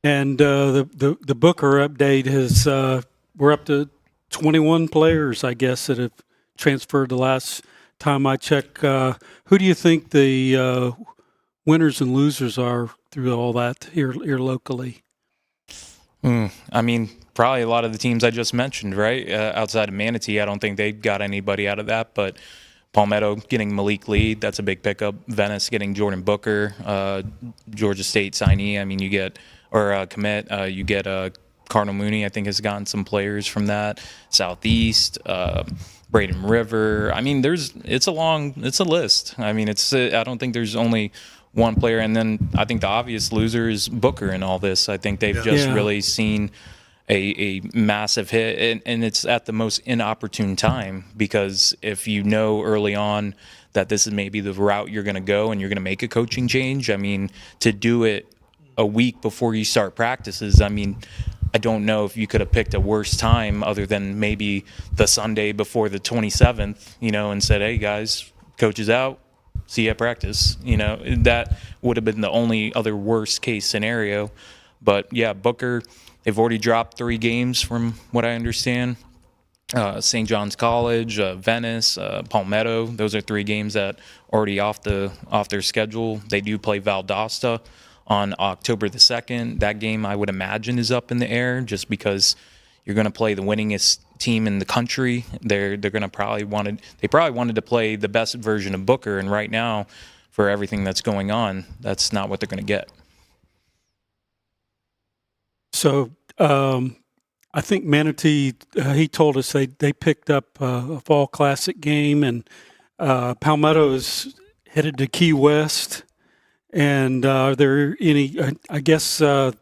And the Booker update is we're up to 21 players, I guess, that have transferred the last time I checked. Who do you think the winners and losers are through all that here locally? Probably a lot of the teams I just mentioned, right? Outside of Manatee, I don't think they got anybody out of that, but Palmetto getting Malik Lee, that's a big pickup. Venice getting Jordan Booker, Georgia State signee. You get commit. You get Cardinal Mooney, I think, has gotten some players from that. Southeast, Braden River. It's a list. I don't think there's only one player. And then I think the obvious loser is Booker in all this. I think they've just really seen a massive hit, and it's at the most inopportune time, because if you know early on that this is maybe the route you're going to go and you're going to make a coaching change, to do it a week before you start practices, I don't know if you could have picked a worse time other than maybe the Sunday before the 27th, and said, hey guys, coach is out, see you at practice. That would have been the only other worst case scenario. But yeah, Booker, they've already dropped 3 games from what I understand. St. John's College, Venice, Palmetto. Those are 3 games that already off their schedule. They do play Valdosta on October the 2nd. That game, I would imagine, is up in the air just because you're going to play the winningest team in the country. They're going to probably wanted to play the best version of Booker, and right now, for everything that's going on, that's not what they're going to get. So I think Manatee, he told us they picked up a fall classic game, and Palmetto is headed to Key West. And are there any? I guess the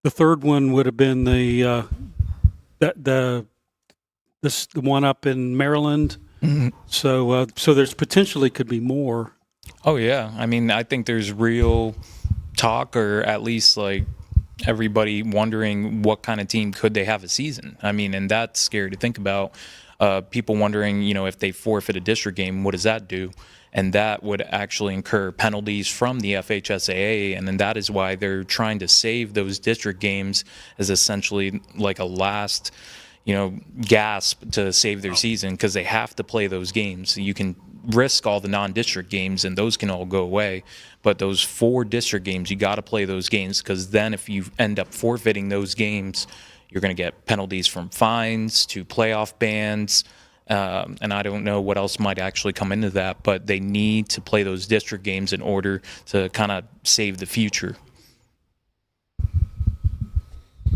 third one would have been the one up in Maryland. Mm-hmm. So there's potentially could be more. Oh yeah, I mean I think there's real talk, or at least like everybody wondering what kind of team could they have a season. I mean, and that's scary to think about. People wondering, if they forfeit a district game, what does that do? And that would actually incur penalties from the FHSAA, and then that is why they're trying to save those district games as essentially like a last, gasp to save their season, because they have to play those games. You can risk all the non-district games, and those can all go away. But those 4 district games, you got to play those games, because then if you end up forfeiting those games, you're going to get penalties from fines to playoff bans. And I don't know what else might actually come into that, but they need to play those district games in order to kind of save the future.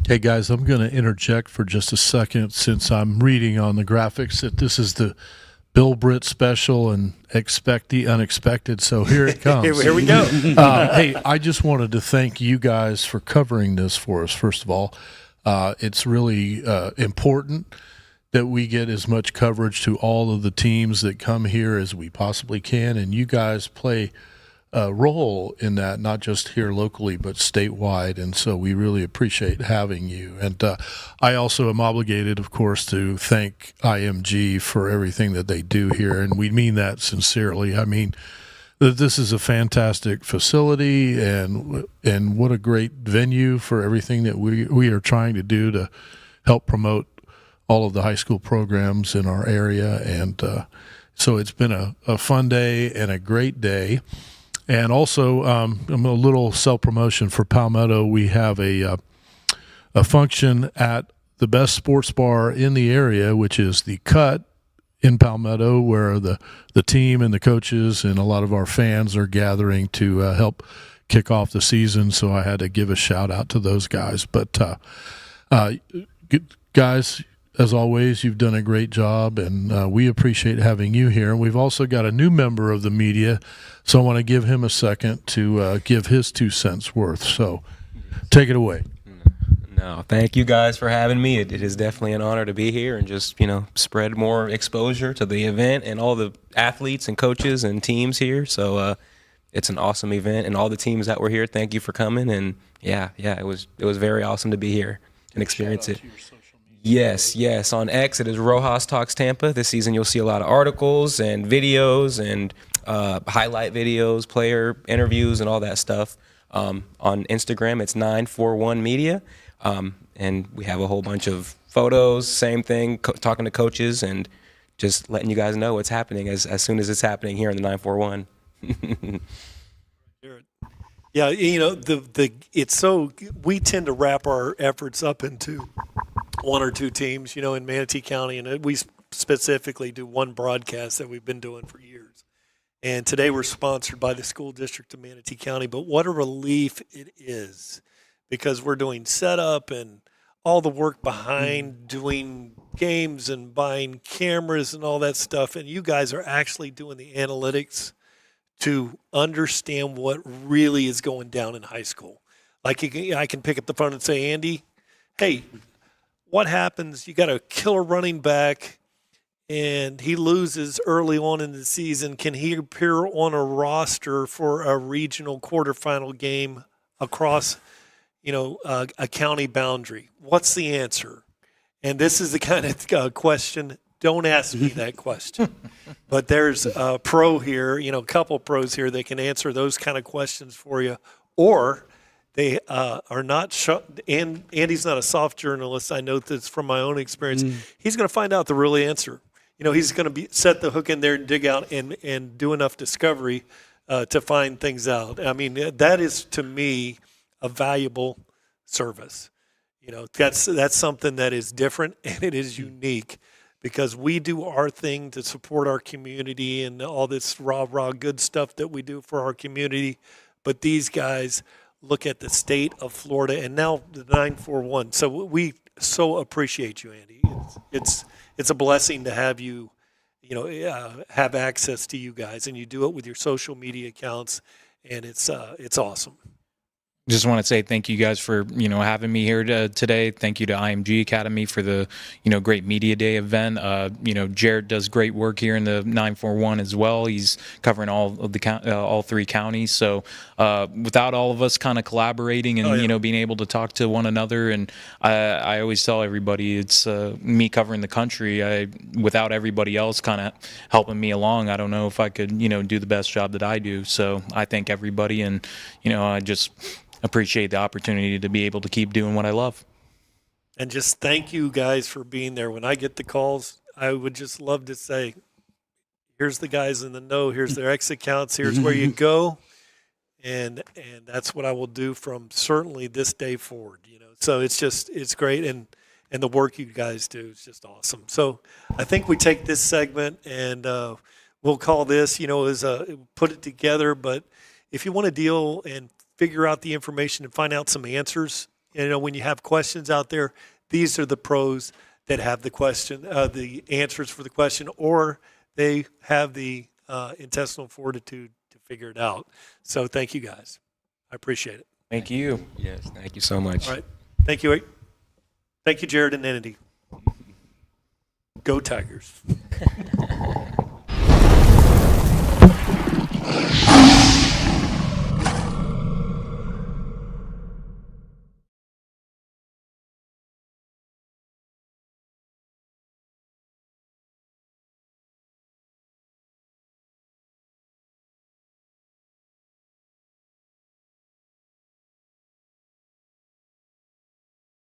Hey guys, I'm going to interject for just a second, since I'm reading on the graphics that this is the Bill Britt special and expect the unexpected. So here it comes. Here we go. Hey, I just wanted to thank you guys for covering this for us, first of all. It's really important that we get as much coverage to all of the teams that come here as we possibly can, and you guys play a role in that, not just here locally but statewide, and so we really appreciate having you. And I also am obligated, of course, to thank IMG for everything that they do here, and we mean that sincerely. I mean, this is a fantastic facility, and what a great venue for everything that we are trying to do to help promote all of the high school programs in our area. And so it's been a fun day and a great day. And also, I'm a little self-promotion for Palmetto. We have a function at the best sports bar in the area, which is the Cut in Palmetto, where the team and the coaches and a lot of our fans are gathering to help kick off the season. So I had to give a shout out to those guys. But guys, as always, you've done a great job, and we appreciate having you here. And we've also got a new member of the media, so I want to give him a second to give his 2 cents worth. So take it away. No, thank you guys for having me. It is definitely an honor to be here and just, spread more exposure to the event and all the athletes and coaches and teams here. So it's an awesome event, and all the teams that were here, thank you for coming. And yeah, it was very awesome to be here and experience it. Yes. On X, it is Rojas Talks Tampa. This season, you'll see a lot of articles and videos and highlight videos, player interviews, and all that stuff. On Instagram, it's 941 Media. And we have a whole bunch of photos, same thing, talking to coaches and just letting you guys know what's happening as soon as it's happening here in the 941. Yeah, it's so, we tend to wrap our efforts up into 1 or 2 teams, in Manatee County, and we specifically do one broadcast that we've been doing for years. And today we're sponsored by the School District of Manatee County, but what a relief it is, because we're doing setup and all the work behind doing games and buying cameras and all that stuff, and you guys are actually doing the analytics to understand what really is going down in high school. Like I can pick up the phone and say, Andy, hey, what happens? You got a killer running back and he loses early on in the season. Can he appear on a roster for a regional quarterfinal game across, a county boundary? What's the answer? And this is the kind of question. Don't ask me that question. But there's a pro here, a couple pros here that can answer those kind of questions for you. Or they are not and Andy's not a soft journalist. I know this from my own experience. He's going to find out the real answer. He's going to set the hook in there and dig out and do enough discovery to find things out. I mean, that is, to me, a valuable service. That's something that is different and it is unique, because we do our thing to support our community and all this raw good stuff that we do for our community. But these guys look at the state of Florida and now the 941. So we so appreciate you, Andy. It's a blessing to have you, have access to you guys, and you do it with your social media accounts, and it's awesome. Just want to say thank you guys for having me here today. Thank you to IMG Academy for the great media day event. Jared does great work here in the 941 as well. He's covering all three counties. So without all of us kind of collaborating and being able to talk to one another, and I always tell everybody it's me covering the country. Without everybody else kind of helping me along, I don't know if I could do the best job that I do. So I thank everybody, and I just appreciate the opportunity to be able to keep doing what I love. And just thank you guys for being there. When I get the calls, I would just love to say, here's the guys in the know, here's their X accounts, here's where you go. And that's what I will do from certainly this day forward. So it's great, and the work you guys do is just awesome. So I think we take this segment and we'll call this, put it together. But if you want to deal and figure out the information and find out some answers. When you have questions out there, these are the pros that have the answers for the question, or they have the intestinal fortitude to figure it out. So thank you guys. I appreciate it. Thank you. Yes, thank you so much. All right. Thank you. Thank you, Jared and Andy. Go Tigers.